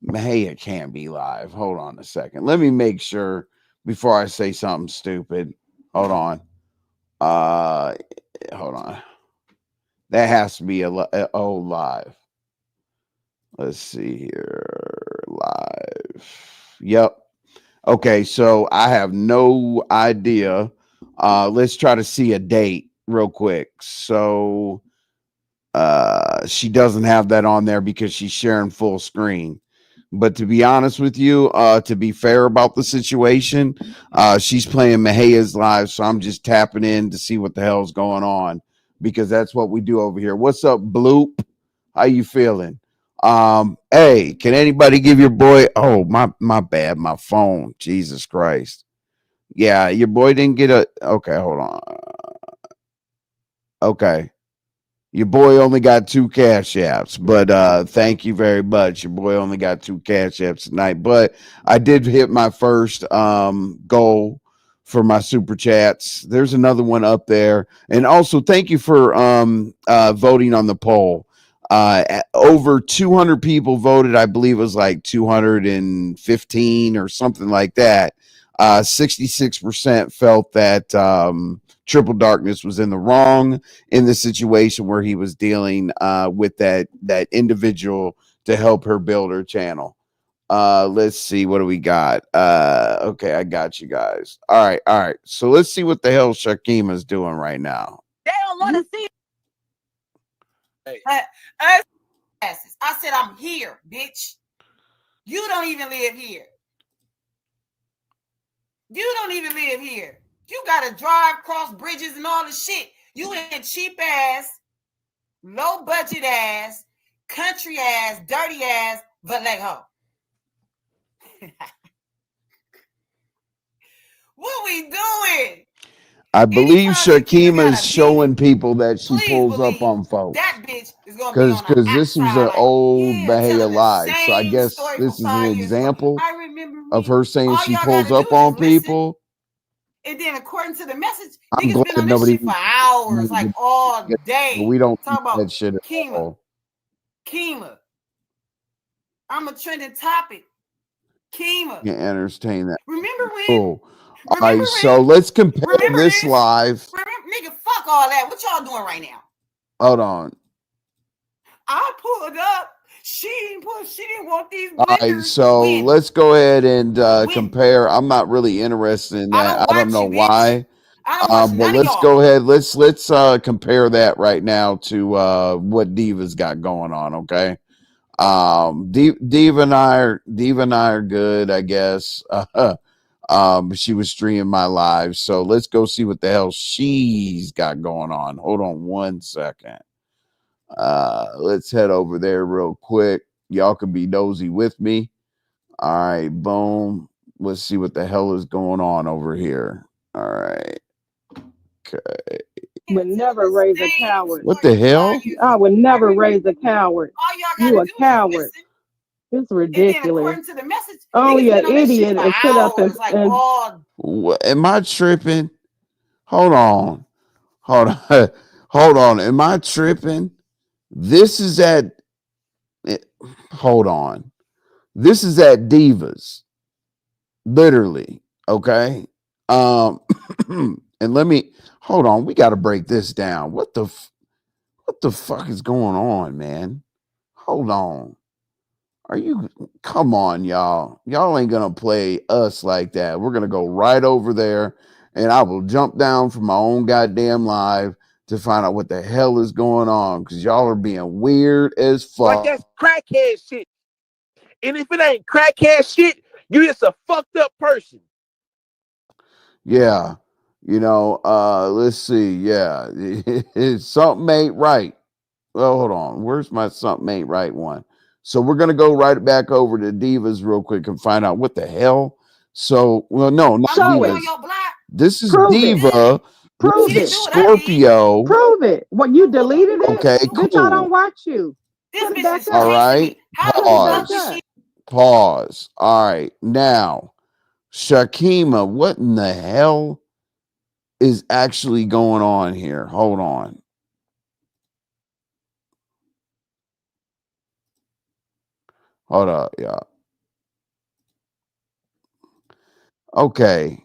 Mahia can't be live. Hold on a second. Let me make sure before I say something stupid. Hold on. Hold on. That has to be a live. Let's see here. Live. Yep. Okay, so I have no idea. Let's try to see a date real quick. So she doesn't have that on there because she's sharing full screen. But to be honest with you, to be fair about the situation, she's playing Mahia's live, so I'm just tapping in to see what the hell's going on because that's what we do over here. What's up, Bloop? How you feeling? Hey, can anybody give your boy? Oh, my bad, my phone. Jesus Christ. Yeah, your boy didn't get a. Okay, hold on. Okay. Your boy only got 2 cash apps, but thank you very much. Your boy only got 2 cash apps tonight, but I did hit my first goal for my super chats. There's another one up there, and also thank you for voting on the poll. Over 200 people voted. I believe it was like 215 or something like that. 66% felt that Triple Darkness was in the wrong in the situation where he was dealing with that individual to help her build her channel. Let's see, what do we got? Okay, I got you guys. All right. So let's see what the hell Shakima's doing right now. They don't want to see. I said I'm here, bitch. You don't even live here. You don't even live here. You gotta drive, cross bridges, and all the shit. You in cheap ass, low budget ass, country ass, dirty ass, Vallejo. What we doing? I believe Shakima is showing people that she pulls up on folks. That bitch is gonna be on because this was an old Bahia live, so I guess this is an example of her saying she pulls up on people. And then, according to the message, I'm niggas been on this shit for hours, like all day. We don't talk about that shit at all. Kima. I'm a trending topic. Kima. Can't entertain that. Remember when? Cool. All right, so let's compare this live. Nigga, fuck all that. What y'all doing right now? Hold on. I pulled up. She didn't want these. All right, so let's go ahead and compare. I'm not really interested in that. I don't know why. But let's go ahead. Let's compare that right now to what Diva's got going on. Okay. Diva and I are good, I guess. She was streaming my live, so let's go see what the hell she's got going on. Hold on one second. Let's head over there real quick. Y'all can be nosy with me. All right, boom. Let's see what the hell is going on over here. All right. Okay. Would never raise a coward. What the hell? I would never raise a coward. You a coward. It's ridiculous. Oh, yeah, idiot. And sit up and What, am I tripping? Hold on. Hold on. Am I tripping? This is at hold on. This is at Divas. Literally. Okay. And let me hold on. We got to break this down. What the fuck is going on, man? Hold on. Are you come on, y'all? Y'all ain't gonna play us like that. We're gonna go right over there, and I will jump down from my own goddamn live to find out what the hell is going on, because y'all are being weird as fuck. Like that's crackhead shit. And if it ain't crackhead shit, you just a fucked up person. Yeah. You know, let's see. Yeah. Something ain't right. Well, hold on. Where's my something ain't right one? So we're gonna go right back over to Divas real quick and find out what the hell. So, well, no, not Divas. This is Prove Diva. Prove with it. Scorpio. Prove it. What, you deleted it? Okay, Bitch, I don't cool. watch you. Put it back up. All right. Put it back Pause. up. Pause. All right. Now, Shakima, what in the hell is actually going on here? Hold on. Hold up, y'all. Okay.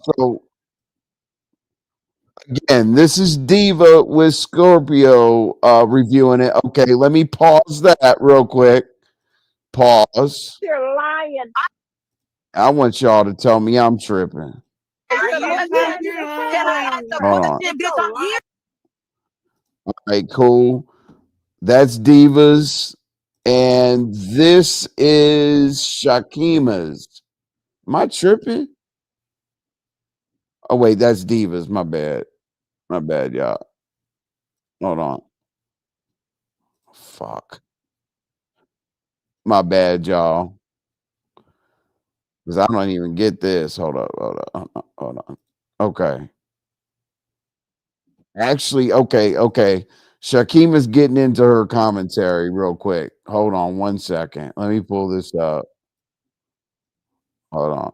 So again, this is Diva with Scorpio reviewing it. Okay, let me pause that real quick. Pause. You're lying. I want y'all to tell me I'm tripping. Hold on. All right, cool. That's Divas. And this is Shakima's. Am I tripping? Oh, wait, that's Divas. My bad. My bad, y'all. Hold on. Fuck. My bad, y'all. Because I don't even get this. Hold on. Okay. Actually, okay. Shakima's getting into her commentary real quick. Hold on one second. Let me pull this up. Hold on.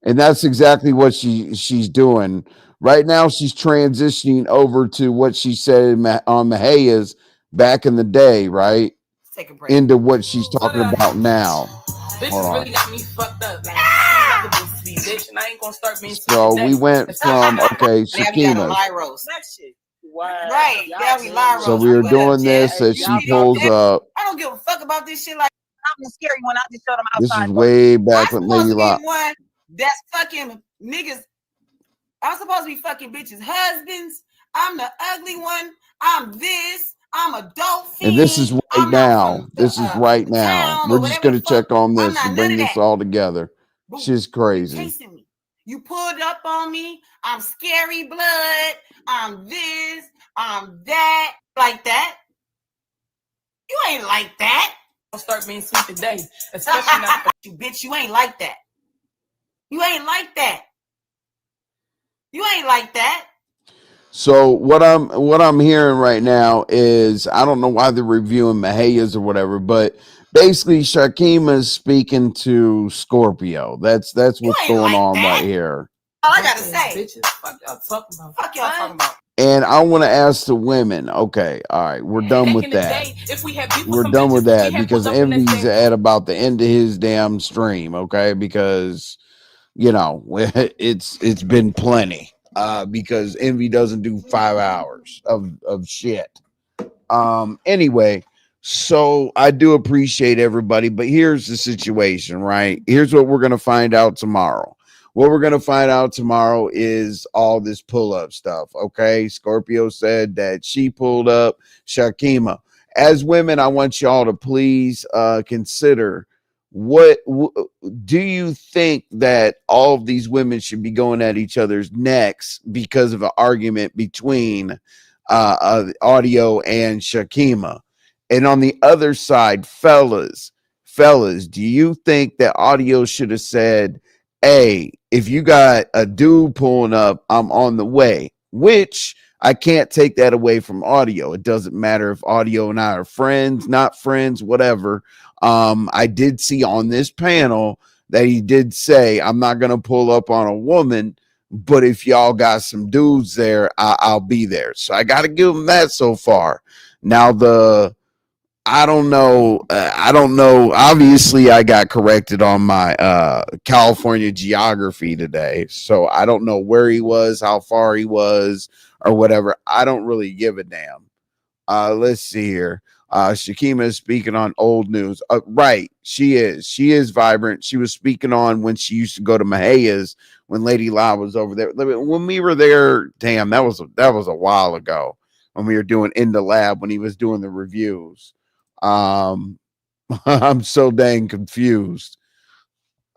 And that's exactly what she's doing. Right now, she's transitioning over to what she said on Mahia's back in the day, right? Take a break. Into what she's talking about now. Hold on. Really got me fucked up. Bitch, and I ain't gonna start being So we went from Shakima's. That shit. Wow. Right. Yeah, we lie So we were doing this as she pulls up. I don't give a fuck about this shit. Like I'm the scary one. I just showed them This outside. is way back when Lady Lot. One that's fucking niggas. I'm supposed to be fucking bitches' husbands. I'm the ugly one. I'm this. I'm a dope fiend. And this is right now. This is right now. We're just gonna check on this and bring this all together. She's crazy. You pulled up on me. I'm scary blood. I'm this. I'm that. Like that. You ain't like that. I'll start being sweet today. Especially now. You bitch, you ain't like that. You ain't like that. You ain't like that. So what I'm hearing right now is, I don't know why they're reviewing Mahia's or whatever, but basically Shakima's speaking to Scorpio. That's what's going on right here. All I gotta say. Bitches, fuck y'all talking about. Fuck y'all talking about. And I want to ask the women. Okay, all right, we're done with that. We're done with that because Envy's at about the end of his damn stream. Okay, because you know it's been plenty. Because Envy doesn't do 5 hours of shit. Anyway, so I do appreciate everybody, but here's the situation, right? Here's what we're gonna find out tomorrow. What we're gonna find out tomorrow is all this pull-up stuff. Okay, Scorpio said that she pulled up Shakima, as women, I want y'all to please consider what do you think that all of these women should be going at each other's necks because of an argument between Audio and Shakima? And on the other side, fellas, do you think that Audio should have said, hey, if you got a dude pulling up, I'm on the way? Which I can't take that away from Audio. It doesn't matter if Audio and I are friends, not friends, whatever. I did see on this panel that he did say, I'm not going to pull up on a woman, but if y'all got some dudes there, I'll be there. So I got to give him that so far. Now, I don't know. Obviously, I got corrected on my California geography today. So I don't know where he was, how far he was, or whatever. I don't really give a damn. Let's see here. Shakima is speaking on old news. Right. She is vibrant. She was speaking on when she used to go to Mahia's when Lady La was over there. When we were there, damn, that was a while ago when we were doing In the Lab when he was doing the reviews. I'm so dang confused.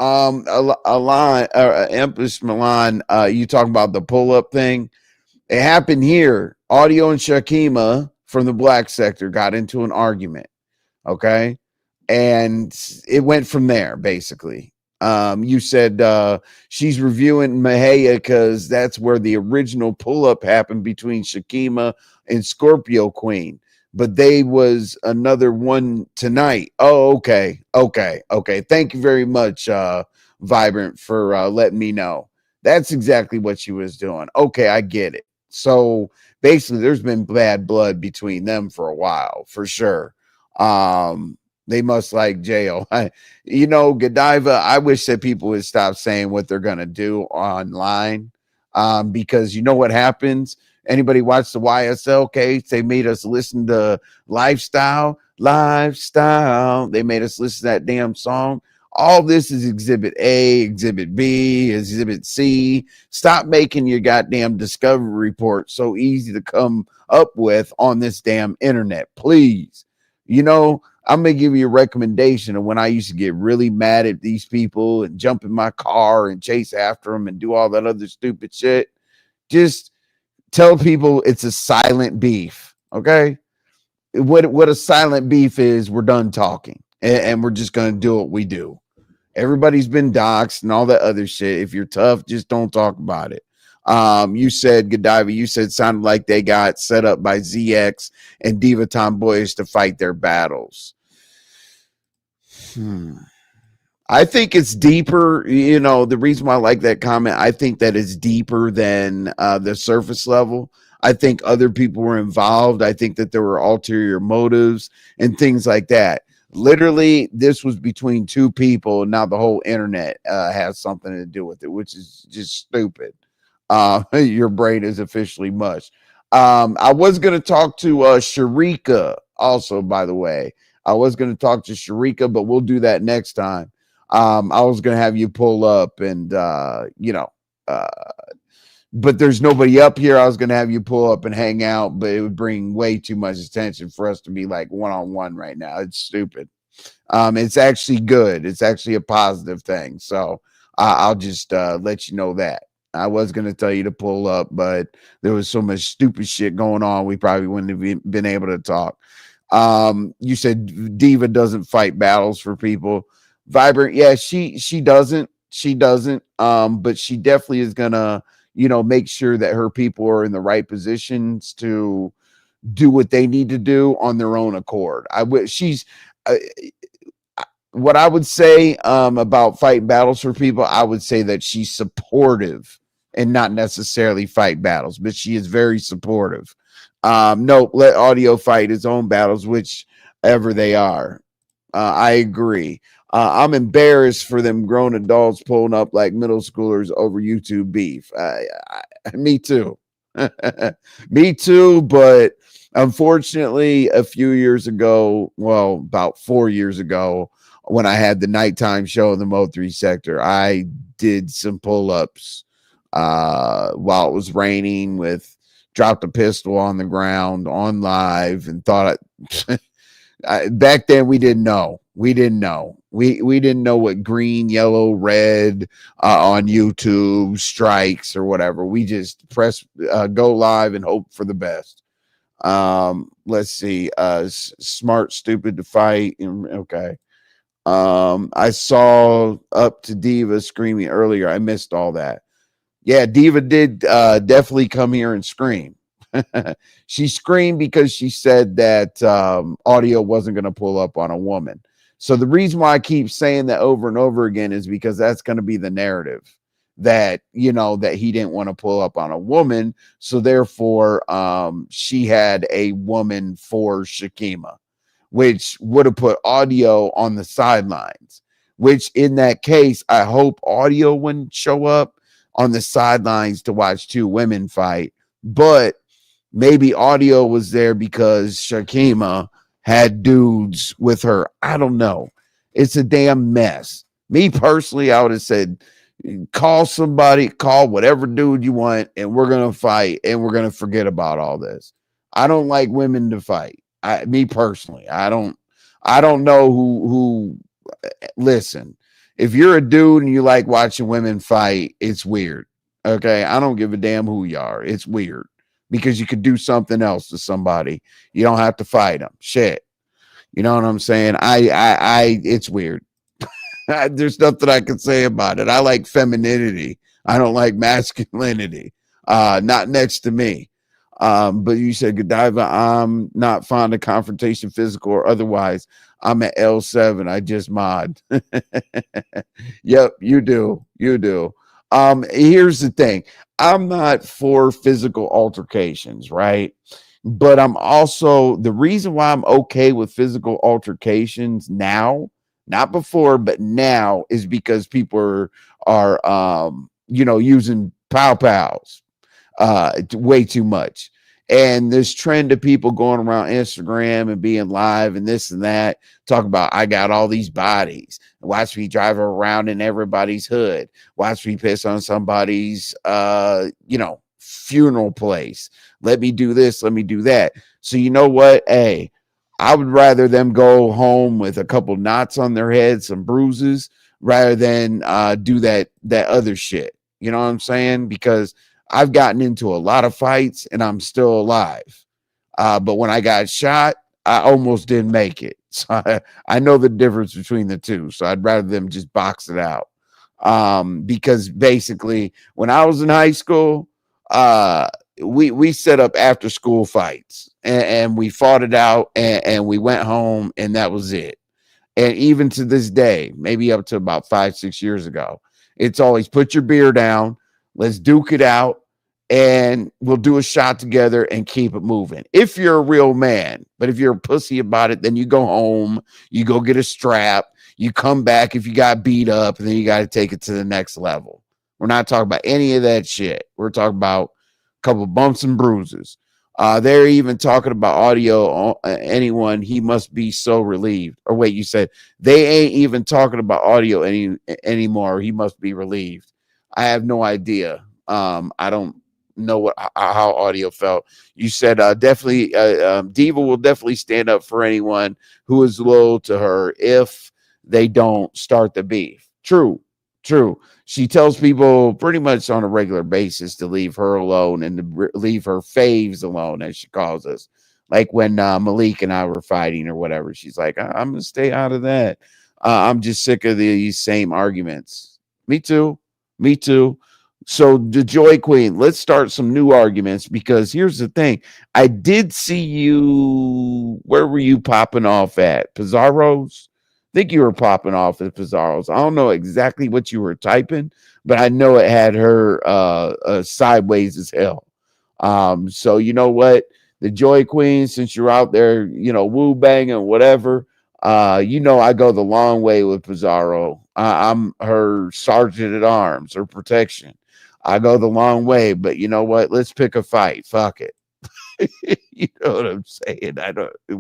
Empress Milan, you talking about the pull-up thing? It happened here. Audio and Shakima from the black sector got into an argument. Okay. And it went from there, basically. You said she's reviewing Mahia because that's where the original pull-up happened between Shakima and Scorpio Queen. But they was another one tonight. Oh, okay. Thank you very much, Vibrant, for letting me know. That's exactly what she was doing. Okay, I get it. So basically, there's been bad blood between them for a while, for sure. They must like jail. Godiva, I wish that people would stop saying what they're going to do online because you know what happens? Anybody watch the YSL case? They made us listen to Lifestyle. They made us listen to that damn song. All this is Exhibit A, Exhibit B, Exhibit C. Stop making your goddamn discovery report so easy to come up with on this damn internet, please. I'm going to give you a recommendation of when I used to get really mad at these people and jump in my car and chase after them and do all that other stupid shit. Just tell people it's a silent beef, okay? What a silent beef is, we're done talking, and we're just going to do what we do. Everybody's been doxxed and all that other shit. If you're tough, just don't talk about it. You said, Godiva, you said sounded like they got set up by ZX and Diva Tomboyish to fight their battles. I think it's deeper. The reason why I like that comment, I think that it's deeper than the surface level. I think other people were involved. I think that there were ulterior motives and things like that. Literally, this was between two people, and now the whole internet has something to do with it, which is just stupid. Your brain is officially mush. I was going to talk to Sharika also, by the way. I was going to talk to Sharika, but we'll do that next time. I was going to have you pull up and, but there's nobody up here. I was going to have you pull up and hang out, but it would bring way too much attention for us to be like one-on-one right now. It's stupid. It's actually good. It's actually a positive thing. So I'll just let you know that. I was going to tell you to pull up, but there was so much stupid shit going on. We probably wouldn't have been able to talk. You said Diva doesn't fight battles for people. Vibrant. Yeah, she doesn't. But she definitely is going to, make sure that her people are in the right positions to do what they need to do on their own accord. What I would say about fighting battles for people, I would say that she's supportive and not necessarily fight battles, but she is very supportive. No, let Audio fight his own battles, whichever they are. I agree. I'm embarrassed for them grown adults pulling up like middle schoolers over YouTube beef. Me too. Me too. But unfortunately, a few years ago, well, about 4 years ago, when I had the nighttime show in the Mo3 sector, I did some pull-ups while it was raining with dropped a pistol on the ground on live and thought back then we didn't know. We didn't know. We didn't know what green, yellow, red on YouTube strikes or whatever. We just press go live and hope for the best. Let's see. Smart, stupid to fight. Okay. I saw Up to Diva screaming earlier. I missed all that. Yeah, Diva did definitely come here and scream. She screamed because she said that audio wasn't going to pull up on a woman. So the reason why I keep saying that over and over again is because that's going to be the narrative, that, you know, that he didn't want to pull up on a woman. So therefore, she had a woman for Shakima, which would have put audio on the sidelines, which in that case, I hope audio wouldn't show up on the sidelines to watch two women fight. But maybe audio was there because Shakima had dudes with her. I don't know. It's a damn mess. Me personally, I would have said, call somebody, call whatever dude you want, and we're going to fight, and we're going to forget about all this. I don't like women to fight. Me personally, I don't know who listen. If you're a dude and you like watching women fight, it's weird. Okay. I don't give a damn who you are. It's weird because you could do something else to somebody. You don't have to fight them. Shit. You know what I'm saying? It's weird. There's nothing I can say about it. I like femininity. I don't like masculinity. Not next to me. But you said, Godiva, I'm not fond of confrontation, physical or otherwise. I'm at L7. I just mod. Yep, you do. You do. Here's the thing. I'm not for physical altercations, right? But I'm also, the reason why I'm okay with physical altercations now, not before, but now, is because people are using pow-pows way too much. And this trend of people going around Instagram and being live and this and that, talk about, I got all these bodies. Watch me drive around in everybody's hood. Watch me piss on somebody's, funeral place. Let me do this. Let me do that. So you know what? Hey, I would rather them go home with a couple knots on their head, some bruises, rather than do that other shit. You know what I'm saying? Because I've gotten into a lot of fights and I'm still alive. But when I got shot, I almost didn't make it. So I know the difference between the two. So I'd rather them just box it out. Because basically when I was in high school, we set up after school fights and we fought it out and we went home and that was it. And even to this day, maybe up to about 5-6 years ago, it's always put your beer down. Let's duke it out and we'll do a shot together and keep it moving. If you're a real man, but if you're a pussy about it, then you go home, you go get a strap, you come back if you got beat up, and then you got to take it to the next level. We're not talking about any of that shit. We're talking about a couple of bumps and bruises. They're even talking about audio. Anyone, he must be so relieved. Or wait, you said they ain't even talking about audio anymore. He must be relieved. I have no idea. I don't know how audio felt. You said definitely Diva will definitely stand up for anyone who is loyal to her if they don't start the beef. True. She tells people pretty much on a regular basis to leave her alone and to leave her faves alone, as she calls us. Like when Malik and I were fighting or whatever, she's like, I'm gonna stay out of that. I'm just sick of these same arguments. Me too. So the Joy Queen, let's start some new arguments, because here's the thing. I did see you. Where were you popping off at? Pizarro's? I think you were popping off at Pizarro's. I don't know exactly what you were typing, but I know it had her sideways as hell. So you know what? The Joy Queen, since you're out there, woo banging, whatever, I go the long way with Pizzaro. I'm her sergeant at arms, her protection. I go the long way, but you know what? Let's pick a fight. Fuck it. You know what I'm saying?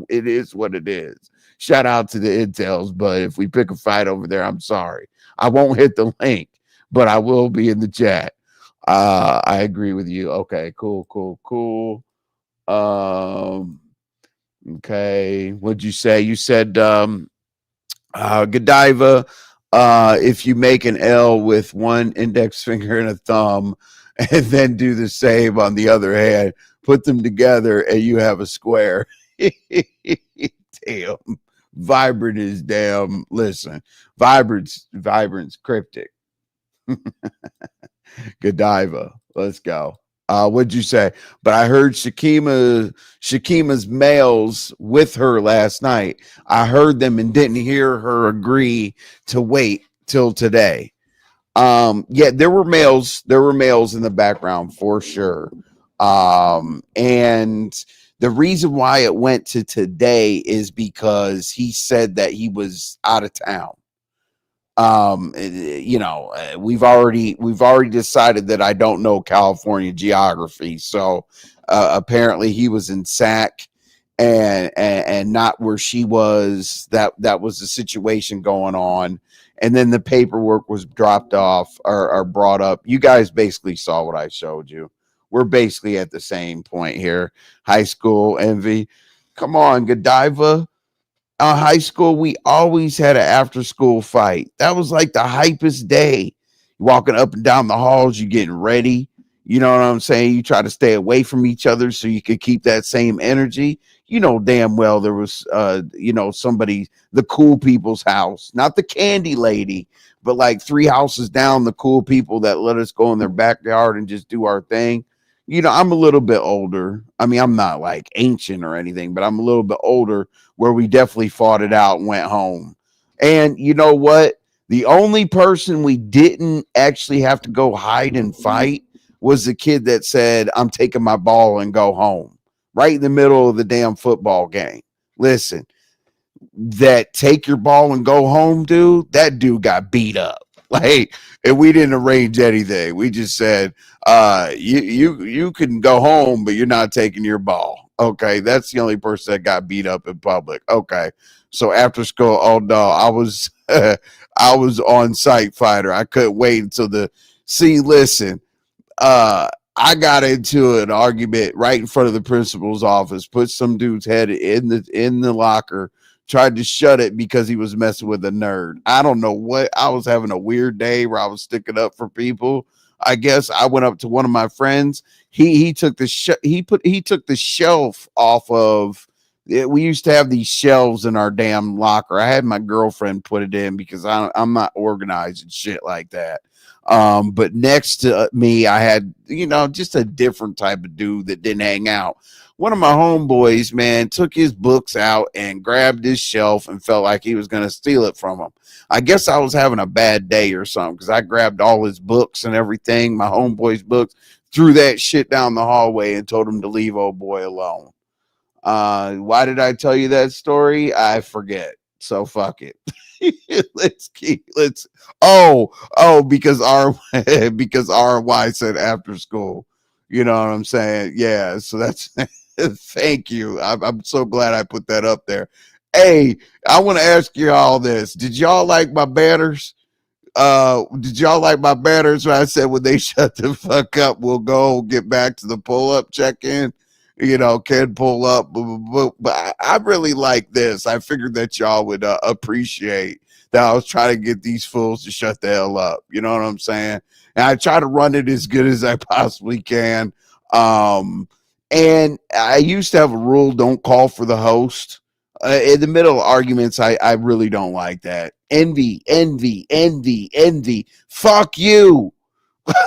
It is what it is. Shout out to the intels, but if we pick a fight over there, I'm sorry. I won't hit the link, but I will be in the chat. I agree with you. Okay, cool. Okay, what'd you say? You said Godiva, if you make an L with one index finger and a thumb, and then do the same on the other hand, put them together, and you have a square. Damn, vibrant is damn. Listen, vibrant's cryptic. Godiva, let's go. What'd you say? But I heard Shakima's males with her last night. I heard them and didn't hear her agree to wait till today. Yeah, there were males in the background for sure. And the reason why it went to today is because he said that he was out of town. We've already decided that I don't know California geography, so apparently he was in SAC and not where she was. That was the situation going on, and then the paperwork was dropped off or brought up. You guys basically saw what I showed you. We're basically at the same point here. High school envy. Come on, Godiva. High school, we always had an after school fight. That was like the hypest day. Walking up and down the halls, you getting ready. You know what I'm saying? You try to stay away from each other so you could keep that same energy. You know damn well there was somebody, the cool people's house, not the candy lady, but like 3 houses down, the cool people that let us go in their backyard and just do our thing. I'm a little bit older. I mean, I'm not like ancient or anything, but I'm a little bit older where we definitely fought it out and went home. And you know what? The only person we didn't actually have to go hide and fight was the kid that said, I'm taking my ball and go home right in the middle of the damn football game. Listen, that take your ball and go home, dude, that dude got beat up. Like, and we didn't arrange anything. We just said, you can go home, but you're not taking your ball. Okay, that's the only person that got beat up in public. Okay, so after school, oh no, I was I was on site fighter. I couldn't wait until listen, I got into an argument right in front of the principal's office, put some dude's head in the locker, tried to shut it because he was messing with a nerd. I don't know what, I was having a weird day where I was sticking up for people. I guess I went up to one of my friends. He took the shelf off of it. We used to have these shelves in our damn locker. I had my girlfriend put it in because I'm not organized and shit like that. But next to me, I had, just a different type of dude that didn't hang out. One of my homeboys, man, took his books out and grabbed his shelf and felt like he was going to steal it from him. I guess I was having a bad day or something because I grabbed all his books and everything, my homeboy's books, threw that shit down the hallway and told him to leave old boy alone. Why did I tell you that story? I forget. So fuck it. Because RY said after school. You know what I'm saying? Yeah. So that's thank you. I'm so glad I put that up there. Hey, I want to ask you all this. Did y'all like my banners? Did y'all like my banners when I said when they shut the fuck up, we'll go get back to the pull-up check-in? Can pull up, but I really like this. I figured that y'all would appreciate that I was trying to get these fools to shut the hell up. You know what I'm saying? And I try to run it as good as I possibly can. And I used to have a rule: don't call for the host. In the middle of arguments, I really don't like that. Envy. Fuck you.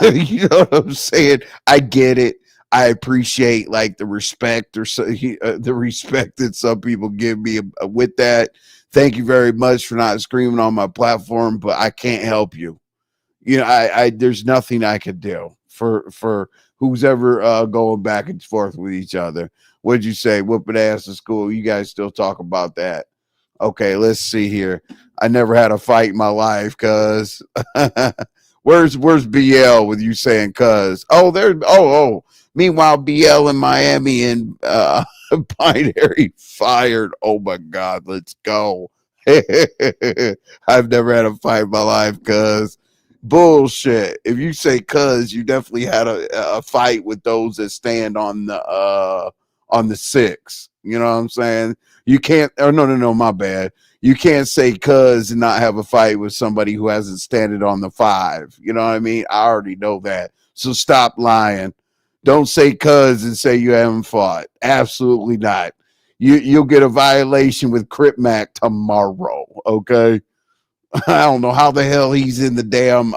You know what I'm saying? I get it. I appreciate like the respect or the respect that some people give me with that. Thank you very much for not screaming on my platform, but I can't help you. I there's nothing I could do for who's ever going back and forth with each other. What'd you say? Whooping ass in school. You guys still talk about that. Okay, let's see here. I never had a fight in my life, cuz where's BL with you saying cuz? Meanwhile, BL in Miami and Binary fired. Oh my God, let's go. I've never had a fight in my life, cuz bullshit. If you say cuz, you definitely had a fight with those that stand on the 6. You know what I'm saying? You can't. Oh no, my bad. You can't say cuz and not have a fight with somebody who hasn't standed on the 5. You know what I mean? I already know that. So stop lying. Don't say cuz and say you haven't fought. Absolutely not. You'll get a violation with Crip Mac tomorrow. Okay. I don't know how the hell he's in the damn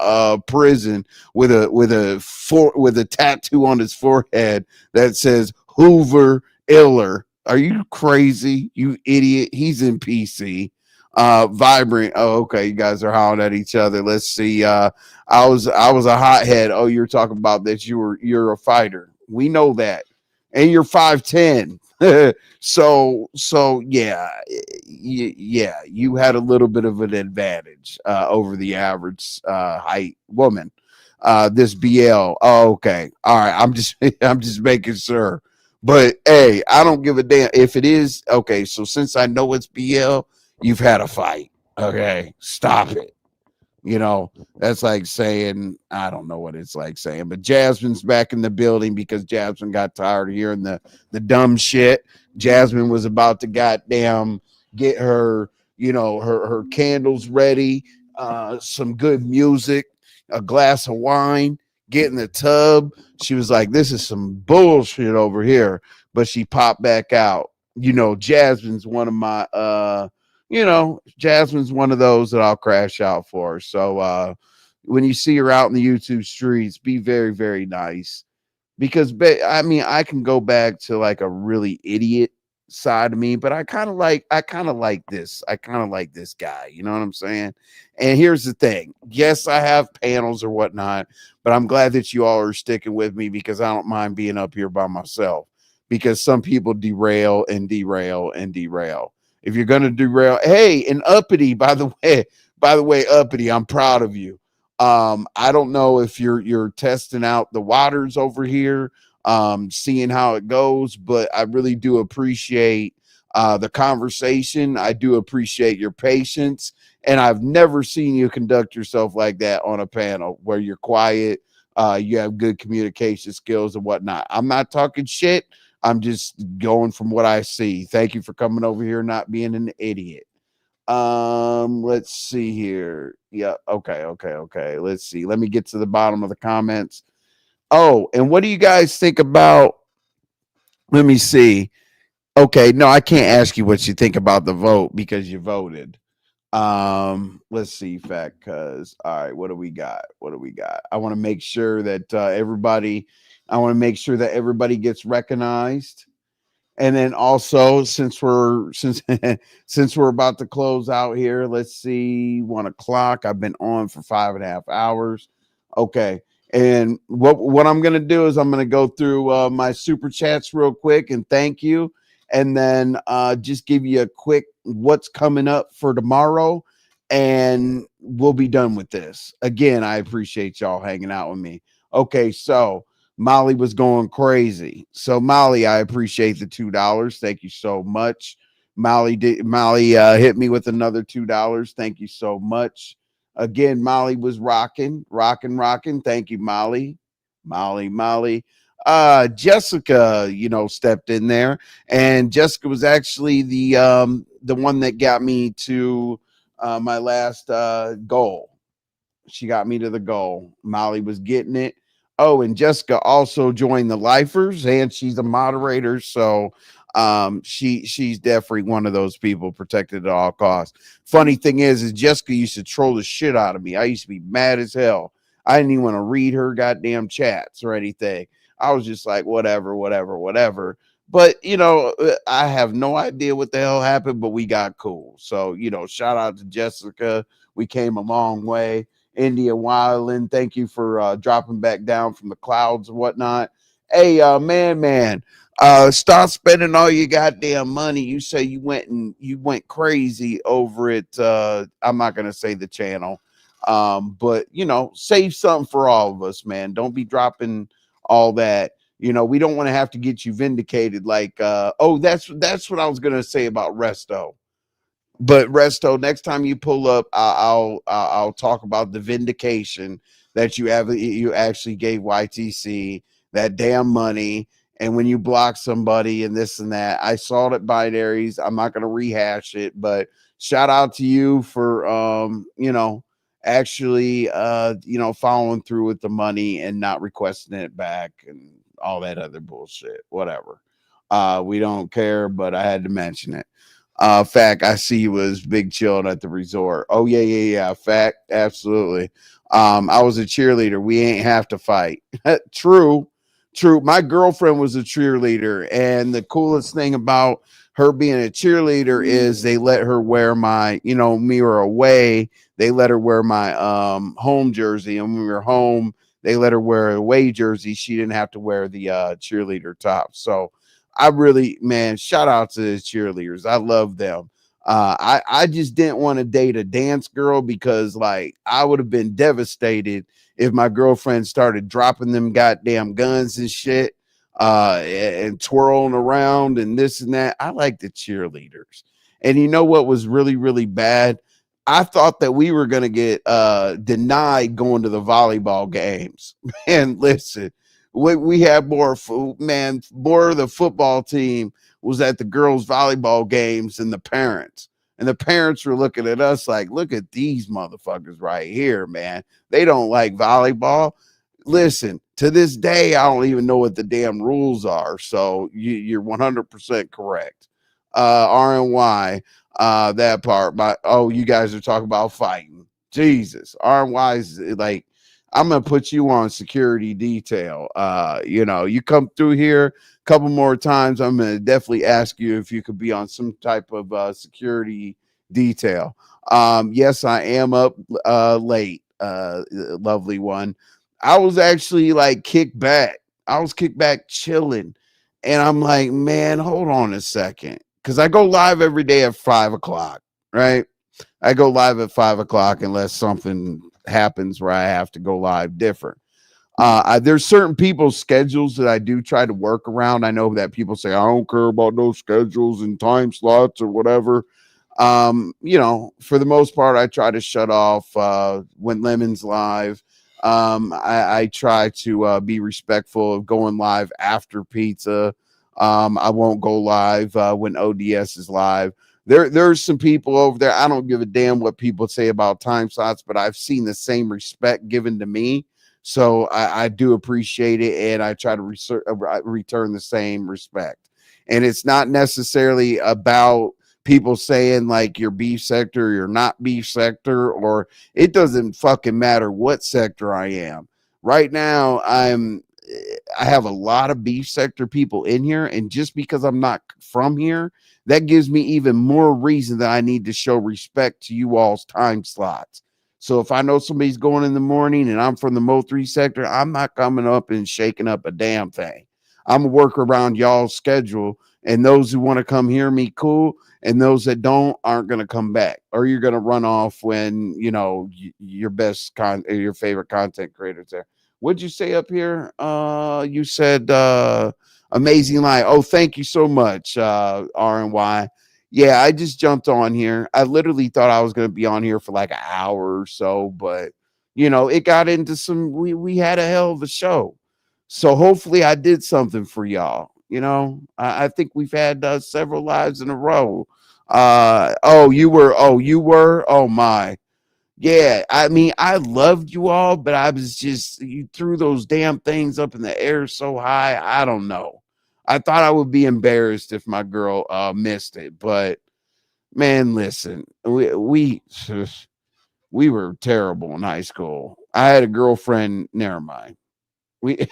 prison with a tattoo on his forehead that says Hoover Iller. Are you crazy, you idiot? He's in PC. Vibrant. Oh, okay. You guys are hollering at each other. Let's see. I was a hothead. Oh, you're talking about that you're a fighter. We know that. And you're 5'10". So yeah, you had a little bit of an advantage over the average height woman. This BL. Oh, okay. All right. I'm just making sure. But hey, I don't give a damn if it is okay. So since I know it's BL, you've had a fight. Okay, stop it. You know, that's like saying, I don't know what it's like saying, but Jasmine's back in the building because Jasmine got tired of hearing the dumb shit. Jasmine was about to goddamn get her, her candles ready, some good music, a glass of wine, get in the tub. She was like, this is some bullshit over here. But she popped back out. Jasmine's one of my Jasmine's one of those that I'll crash out for. So when you see her out in the YouTube streets, be very, very nice. Because I can go back to like a really idiot side of me, but I kind of like this. I kind of like this guy. You know what I'm saying? And here's the thing. Yes, I have panels or whatnot, but I'm glad that you all are sticking with me because I don't mind being up here by myself. Because some people derail and derail and derail. If you're gonna derail, hey, and Uppity, by the way, Uppity, I'm proud of you. I don't know if you're testing out the waters over here, seeing how it goes, but I really do appreciate the conversation. I do appreciate your patience, and I've never seen you conduct yourself like that on a panel where you're quiet, you have good communication skills and whatnot. I'm not talking shit. I'm just going from what I see. Thank you for coming over here, not being an idiot. Let's see here. Yeah, okay. Let's see. Let me get to the bottom of the comments. Oh, and what do you guys think about? Let me see. Okay, no, I can't ask you what you think about the vote because you voted. Let's see, fact, cuz all right, what do we got? I want to make sure that everybody gets recognized. And then also, since we're about to close out here, let's see, 1 o'clock. I've been on for 5.5 hours. Okay. And what I'm gonna do is I'm gonna go through my super chats real quick and thank you. And then just give you a quick what's coming up for tomorrow, and we'll be done with this. Again, I appreciate y'all hanging out with me. Okay, so Molly was going crazy. So Molly, I appreciate the $2. Thank you so much. Molly hit me with another $2. Thank you so much. Again, Molly was rocking. Thank you, Molly. Jessica, stepped in there, and Jessica was actually the one that got me to my last goal. She got me to the goal. Molly was getting it. Oh, and Jessica also joined the lifers, and she's a moderator, so she's definitely one of those people protected at all costs. Funny thing is Jessica used to troll the shit out of me. I used to be mad as hell. I didn't even want to read her goddamn chats or anything. I was just like, whatever. But I have no idea what the hell happened, but we got cool. So shout out to Jessica. We came a long way. India Wildland, thank you for dropping back down from the clouds and whatnot. Hey, man, stop spending all your goddamn money. You say you went crazy over it. I'm not gonna say the channel, but save something for all of us, man. Don't be dropping all that. We don't want to have to get you vindicated. Like, that's what I was gonna say about Resto. But Resto, next time you pull up, I'll talk about the vindication that you actually gave YTC that damn money. And when you block somebody and this and that, I saw it at binaries. I'm not going to rehash it, but shout out to you for actually following through with the money and not requesting it back and all that other bullshit. Whatever. We don't care, but I had to mention it. Fact, I see you was big chilled at the resort. Oh yeah. Fact, absolutely. I was a cheerleader. We ain't have to fight. True. My girlfriend was a cheerleader, and the coolest thing about her being a cheerleader is they let her wear my, me were away. They let her wear my home jersey, and when we were home, they let her wear a away jersey. She didn't have to wear the cheerleader top. So I really, man, shout out to the cheerleaders. I love them. I just didn't want to date a dance girl because, like, I would have been devastated if my girlfriend started dropping them goddamn guns and shit, and twirling around and this and that. I like the cheerleaders. And you know what was really, really bad? I thought that we were going to get denied going to the volleyball games. Man, listen. We had more of the football team was at the girls' volleyball games than the parents. And the parents were looking at us like, look at these motherfuckers right here, man. They don't like volleyball. Listen, to this day, I don't even know what the damn rules are. So you're 100% correct. RNY, that part. You guys are talking about fighting. Jesus. RNY is like, I'm gonna put you on security detail. You come through here a couple more times. I'm gonna definitely ask you if you could be on some type of security detail. Yes, I am up late. Lovely one. I was actually like kicked back. I was kicked back chilling, and I'm like, man, hold on a second, because I go live every day at 5:00, right? I go live at 5:00 unless something happens where I have to go live different. There's certain people's schedules that I do try to work around. I know that people say I don't care about those schedules and time slots or whatever. For the most part, I try to shut off when Lemon's live. I try to be respectful of going live after pizza. I won't go live when ODS is live. There's some people over there. I don't give a damn what people say about time slots, but I've seen the same respect given to me. So I do appreciate it, and I try to return the same respect. And it's not necessarily about people saying like you're beef sector, or you're not beef sector, or it doesn't fucking matter what sector I am. Right now, I have a lot of beef sector people in here, and just because I'm not from here, that gives me even more reason that I need to show respect to you all's time slots. So if I know somebody's going in the morning and I'm from the Mo 3 sector, I'm not coming up and shaking up a damn thing. I'm gonna work around y'all's schedule, and those who want to come hear me, cool, and those that don't aren't gonna come back, or you're gonna run off when your your favorite content creators there. What'd you say up here? You said amazing line. Oh, thank you so much, RNY. Yeah, I just jumped on here. I literally thought I was going to be on here for like an hour or so, but it got into we had a hell of a show. So hopefully I did something for y'all. I think we've had several lives in a row. You were. Oh my. Yeah, I mean, I loved you all, but I was just, you threw those damn things up in the air so high. I don't know. I thought I would be embarrassed if my girl missed it, but man, listen, we were terrible in high school. I had a girlfriend. Never mind. We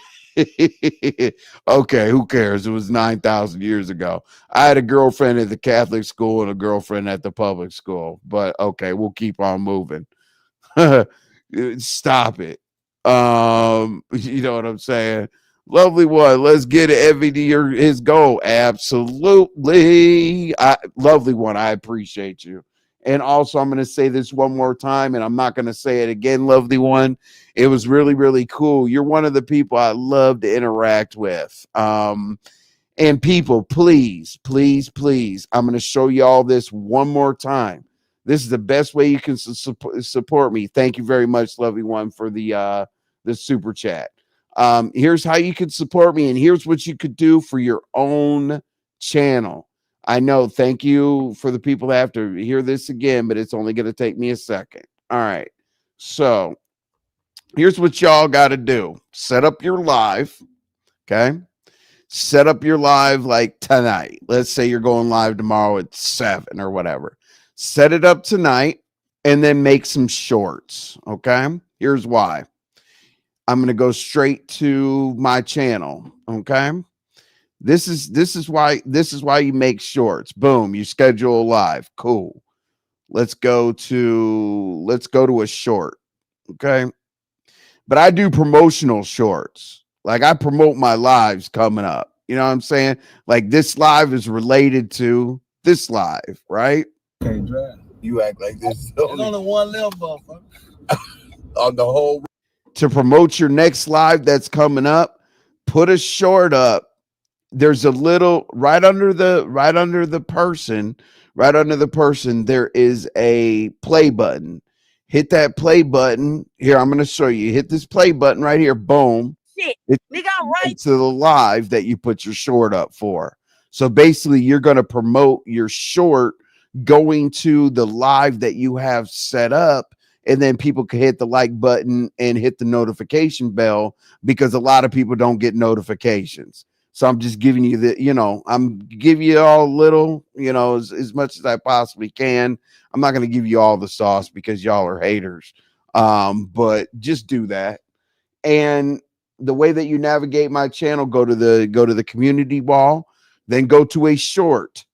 okay, who cares? It was 9,000 years ago. I had a girlfriend at the Catholic school and a girlfriend at the public school, but okay, we'll keep on moving. Stop it. You know what I'm saying? Lovely one. Let's get MVD his goal. Absolutely. Lovely one. I appreciate you. And also, I'm going to say this one more time, and I'm not going to say it again, lovely one. It was really, really cool. You're one of the people I love to interact with. And people, please, please, please, I'm going to show y'all this one more time. This is the best way you can support me. Thank you very much, lovely one, for the super chat. Here's how you can support me, and here's what you could do for your own channel. I know. Thank you for the people that have to hear this again, but it's only going to take me a second. All right. So here's what y'all got to do. Set up your live. Okay. Set up your live like tonight. Let's say you're going live tomorrow at 7 or whatever. Set it up tonight and then make some shorts. Okay. Here's why. I'm going to go straight to my channel. Okay. This is why you make shorts. Boom. You schedule a live. Cool. Let's go to a short. Okay. But I do promotional shorts. Like I promote my lives coming up. You know what I'm saying? Like this live is related to this live, right? Okay, you act like this. There's only one left, motherfucker. On the whole. To promote your next live that's coming up, put a short up. There's a little right under the person, there is a play button. Hit that play button. Here, I'm going to show you. Hit this play button right here. Boom. Shit. It's right to the live that you put your short up for. So basically, you're going to promote your short going to the live that you have set up. And then people can hit the like button and hit the notification bell because a lot of people don't get notifications. So I'm just giving you I'm giving you all a little, as much as I possibly can. I'm not going to give you all the sauce because y'all are haters. But just do that. And the way that you navigate my channel, go to the community wall, then go to a short.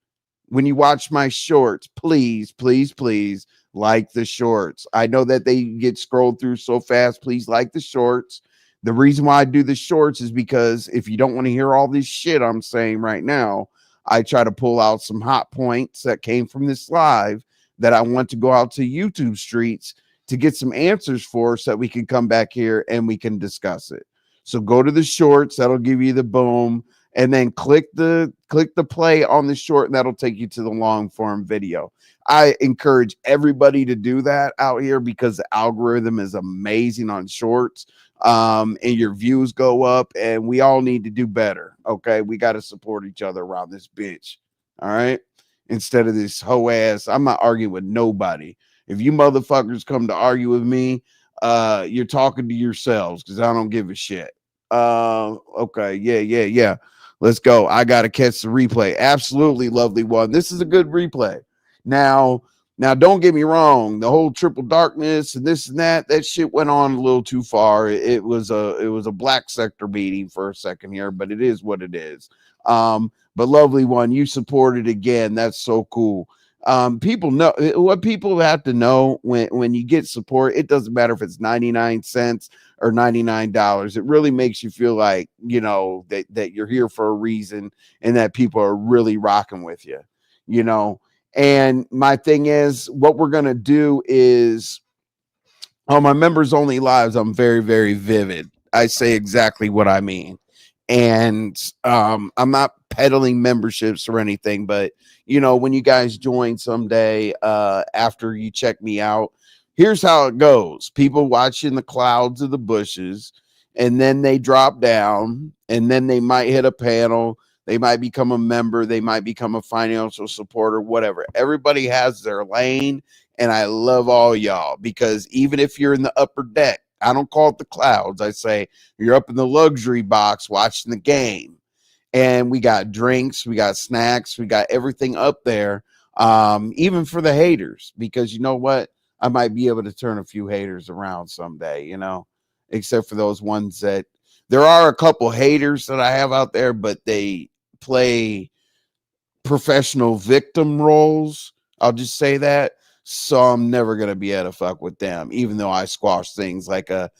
When you watch my shorts, please, please, please like the shorts. I know that they get scrolled through so fast. Please like the shorts. The reason why I do the shorts is because if you don't want to hear all this shit I'm saying right now, I try to pull out some hot points that came from this live that I want to go out to YouTube streets to get some answers for so that we can come back here and we can discuss it. So go to the shorts. That'll give you the boom. And then click the play on the short, and that'll take you to the long form video. I encourage everybody to do that out here because the algorithm is amazing on shorts. And your views go up, and we all need to do better. Okay, we got to support each other around this bitch. All right, instead of this hoe ass. I'm not arguing with nobody. If you motherfuckers come to argue with me, you're talking to yourselves because I don't give a shit. Okay, yeah. Let's go. I gotta catch the replay. Absolutely, lovely one. This is a good replay. Now, don't get me wrong. The whole triple darkness and this and that shit went on a little too far. It was a black sector meeting for a second here, but it is what it is. But lovely one, you supported again. That's so cool. People know what people have to know when you get support. It doesn't matter if it's 99 cents or $99. It really makes you feel like, that you're here for a reason and that people are really rocking with you, And my thing is, what we're going to do is on my members only lives, I'm very, very vivid. I say exactly what I mean. And I'm not peddling memberships or anything, but when you guys join someday after you check me out, here's how it goes. People watch in the clouds of the bushes, and then they drop down, and then they might hit a panel. They might become a member. They might become a financial supporter, whatever. Everybody has their lane, and I love all y'all because even if you're in the upper deck, I don't call it the clouds. I say you're up in the luxury box watching the game. And we got drinks, we got snacks, we got everything up there, even for the haters, because you know what? I might be able to turn a few haters around someday, except for those ones that there are a couple haters that I have out there, but they play professional victim roles. I'll just say that. So I'm never going to be able to fuck with them, even though I squash things like a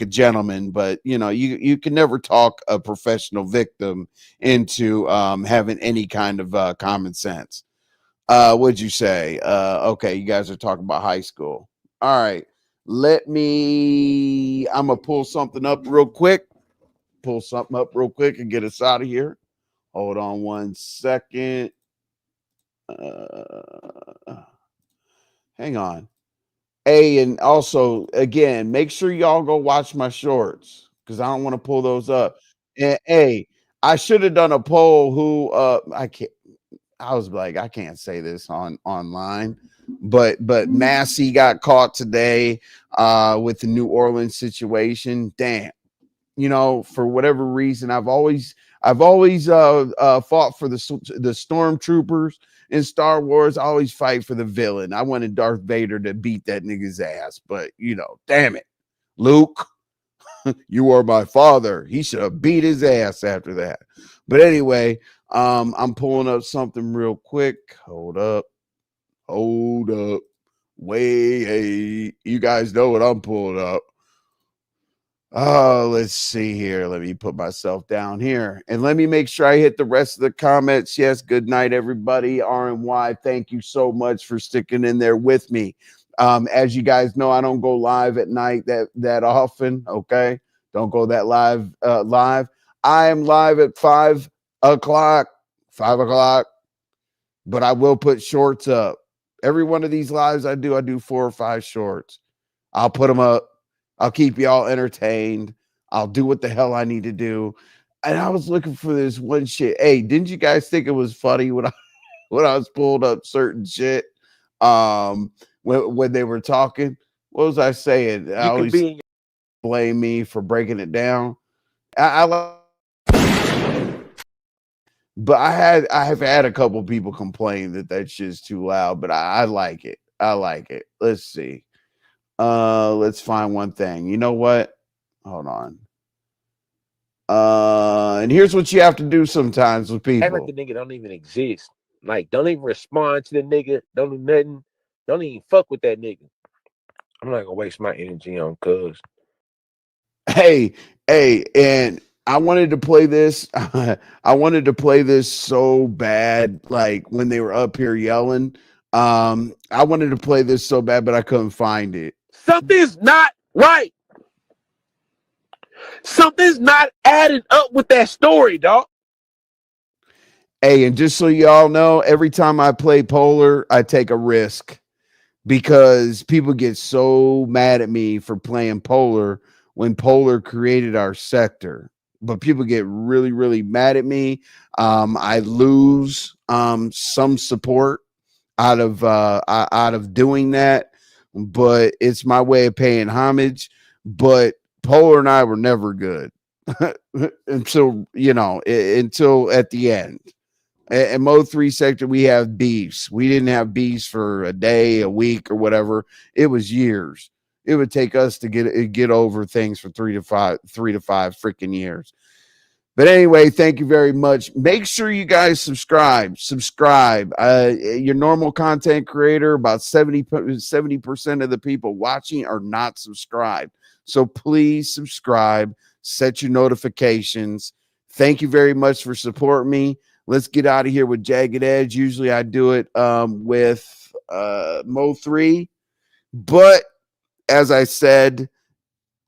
gentleman. But you can never talk a professional victim into having any kind of common sense. What'd you say? Okay, you guys are talking about high school. All right, I'm gonna pull something up real quick and get us out of here. Hold on one second. Hang on. Hey, and also, again, make sure y'all go watch my shorts because I don't want to pull those up. And hey, I should have done a poll who I can't. I was like, I can't say this online, but Massey got caught today with the New Orleans situation. Damn, for whatever reason, I've always fought for the stormtroopers in Star Wars. I always fight for the villain. I wanted Darth Vader to beat that nigga's ass, but damn it, Luke, you are my father. He should have beat his ass after that. But anyway, I'm pulling up something real quick. Hold up. Wait, you guys know what I'm pulling up. Oh, let's see here. Let me put myself down here and let me make sure I hit the rest of the comments. Yes, good night, everybody. RNY, thank you so much for sticking in there with me. As you guys know, I don't go live at night that often. Okay, don't go that live. I am live at 5 o'clock, but I will put shorts up. Every one of these lives I do 4 or 5 shorts. I'll put them up. I'll keep y'all entertained. I'll do what the hell I need to do. And I was looking for this one shit. Hey, didn't you guys think it was funny when I was pulling up certain shit? When they were talking, what was I saying? I always blame me for breaking it down. But I have had a couple people complain that shit's too loud, but I like it. I like it. Let's see. Let's find one thing. You know what? Hold on. And here's what you have to do sometimes with people. Act like the nigga don't even exist. Like, don't even respond to the nigga. Don't do nothing. Don't even fuck with that nigga. I'm not gonna waste my energy on cuz. Hey, and I wanted to play this. I wanted to play this so bad, like when they were up here yelling. I wanted to play this so bad, but I couldn't find it. Something's not right. Something's not adding up with that story, dog. Hey, and just so y'all know, every time I play Polar, I take a risk because people get so mad at me for playing Polar when Polar created our sector. But people get really, really mad at me. I lose some support out of doing that, but it's my way of paying homage. But Polar and I were never good until at the end. At Mo 3 sector, we have beefs. We didn't have beefs for a day, a week, or whatever. It was years. It would take us to get over things for 3 to 5 freaking years. But anyway, thank you very much. Make sure you guys subscribe. Your normal content creator, about 70% of the people watching are not subscribed. So please subscribe, set your notifications. Thank you very much for supporting me. Let's get out of here with Jagged Edge. Usually I do it with Mo 3. But as I said,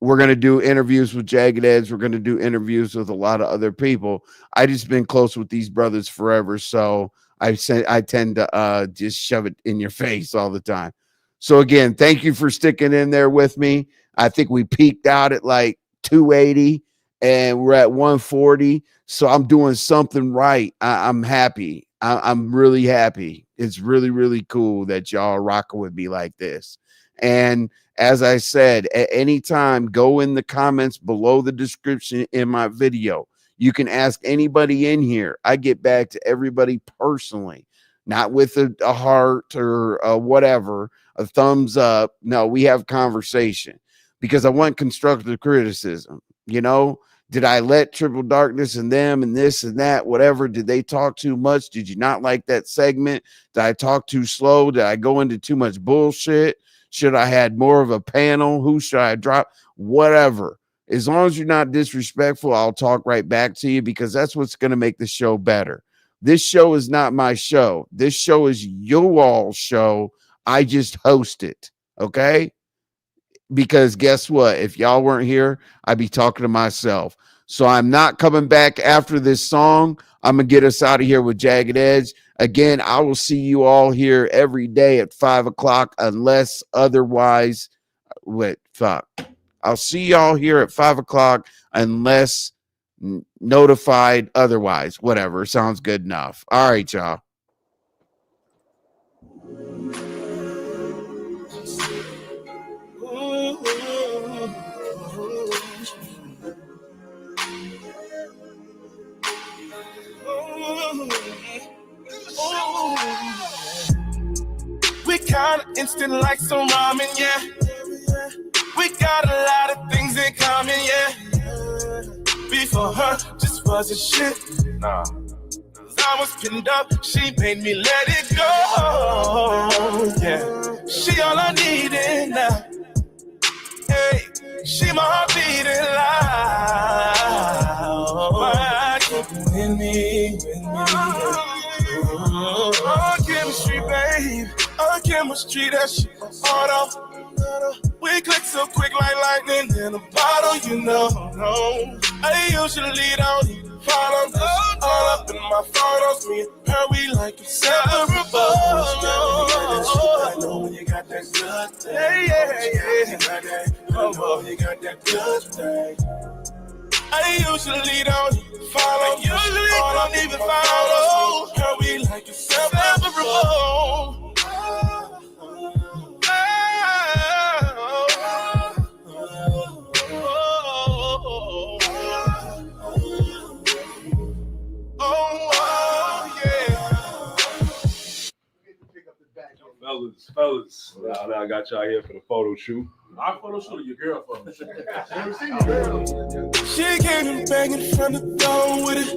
we're going to do interviews with Jagged Edge. We're going to do interviews with a lot of other people. I just been close with these brothers forever. So I tend to just shove it in your face all the time. So again, thank you for sticking in there with me. I think we peaked out at like 280 and we're at 140. So I'm doing something right. I'm happy. I'm really happy. It's really, really cool that y'all are rocking with me like this. And as I said, at any time, go in the comments below the description in my video. You can ask anybody in here. I get back to everybody personally, not with a heart or whatever, a thumbs up. No, we have conversation because I want constructive criticism. Did I let Triple Darkness and them and this and that, whatever? Did they talk too much? Did you not like that segment? Did I talk too slow? Did I go into too much bullshit? Should I had more of a panel? Who should I drop? Whatever. As long as you're not disrespectful, I'll talk right back to you because that's what's going to make the show better. This show is not my show. This show is you all's show. I just host it. Okay? Because guess what? If y'all weren't here, I'd be talking to myself. So I'm not coming back after this song. I'm going to get us out of here with Jagged Edge. Again, I will see you all here every day at 5 o'clock unless otherwise. Wait, fuck. I'll see y'all here at 5 o'clock unless notified otherwise. Whatever. Sounds good enough. All right, y'all. We kinda instant like some ramen, yeah. We got a lot of things in common, yeah. Before her, just wasn't shit. Nah. I was pinned up, she made me let it go. Yeah, she all I needed now. Hey, she my heart beating loud. Why keep you in me, Oh, chemistry, babe. Oh, chemistry, that shit auto. We click so quick like lightning in a bottle, you know. I usually don't even follow this. All up in my photos, me and her, we like inseparable. I know when you got that good thing. Oh, you got that good thing. I usually don't even follow. Don't even follow. Her, we like inseparable. Fellas, now I got y'all here for the photo shoot. Our photo shoot or your girl photo shoot? She came in banging from the throne with it.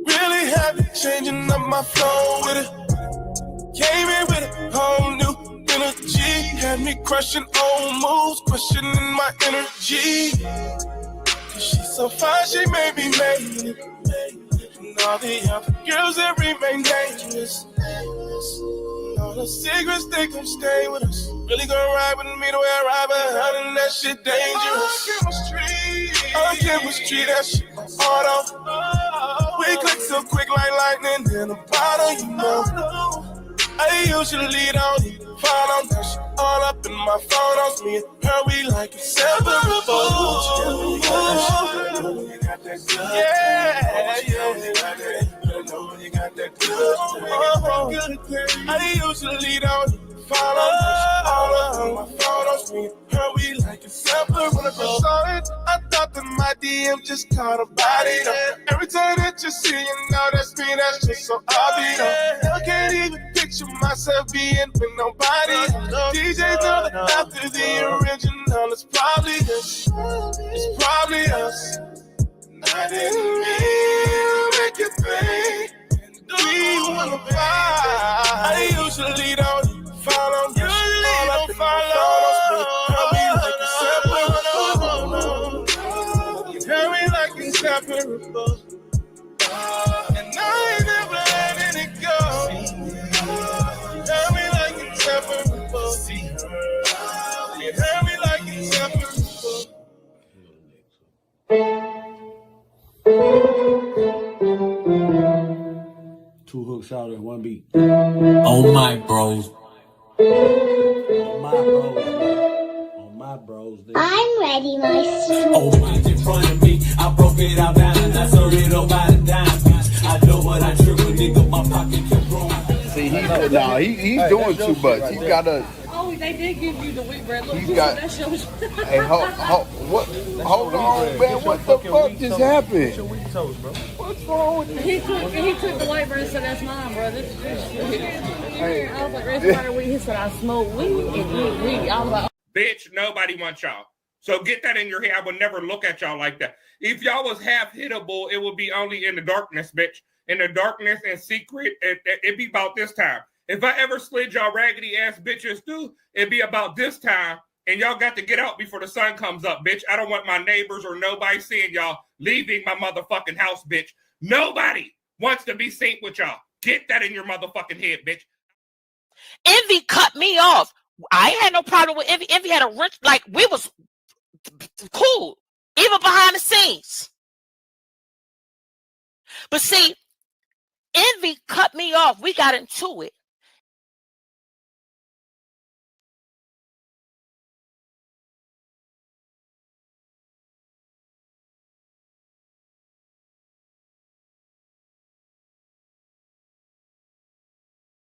Really happy, changing up my flow with it. Came in with a whole new energy. Had me crushing old moves, questioning my energy. Cause she's so fine, she made me made it. And all the other girls that remain dangerous. All the secrets, they come stay with us. Really gonna ride with me the way I ride, but her, and that shit dangerous. Oh, chemistry, that shit auto. We click so quick like lightning in a bottle, you know. I usually don't even follow that shit all up in my photos. Me and her, we like inseparable. I usually don't even follow all up in my photos. Me and her, we like inseparable. When I first saw it, I thought that my DM just caught a body. Every time that you see, you know that's me, that's just so obvious. I can't even picture myself being with nobody. DJs know that after the original, it's probably us. It's probably us. I didn't mean to make you think we wanna buy. I usually don't even follow. Usually don't follow. You tell me like inseparable. And I ain't never letting it go. Tell me like inseparable. You tell me like inseparable. Two hook shot and one beat. Oh my bros. Oh my bros. Oh my bros. I'm ready, my student. Oh, mine's in front of me. I broke it out down and I served it up by the dime. I know what I trip with, nigga. My pocket kept growing. See, he's doing too much. He's got to. Oh, they did give you the wheat bread. Look, He's got. that shows. Hey, hold on, man. What the fuck just happened? What's wrong with He took the white bread and said, that's mine, bro. This hey. I was like, Resto weed. He said, I smoke weed and eat weed. I was like, bitch, nobody wants y'all. So get that in your head. I would never look at y'all like that. If y'all was half hittable, it would be only in the darkness, bitch. In the darkness and secret, it'd be about this time. If I ever slid y'all raggedy ass bitches through, it'd be about this time. And y'all got to get out before the sun comes up, bitch. I don't want my neighbors or nobody seeing y'all leaving my motherfucking house, bitch. Nobody wants to be seen with y'all. Get that in your motherfucking head, bitch. Envy cut me off. I ain't had no problem with Envy. Envy had a rich, like, we was cool, even behind the scenes. But see, Envy cut me off. We got into it.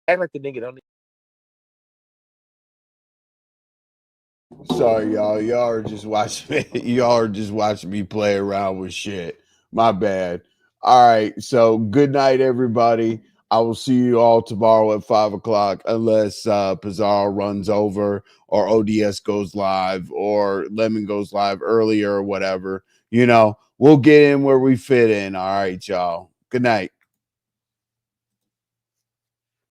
Act like the nigga don't. Sorry, y'all. Y'all are just watching me. Y'all are just watching me play around with shit. My bad. All right. So good night, everybody. I will see you all tomorrow at 5 o'clock, unless Pizarro runs over or ODS goes live or Lemon goes live earlier or whatever. You know, we'll get in where we fit in. All right, y'all. Good night.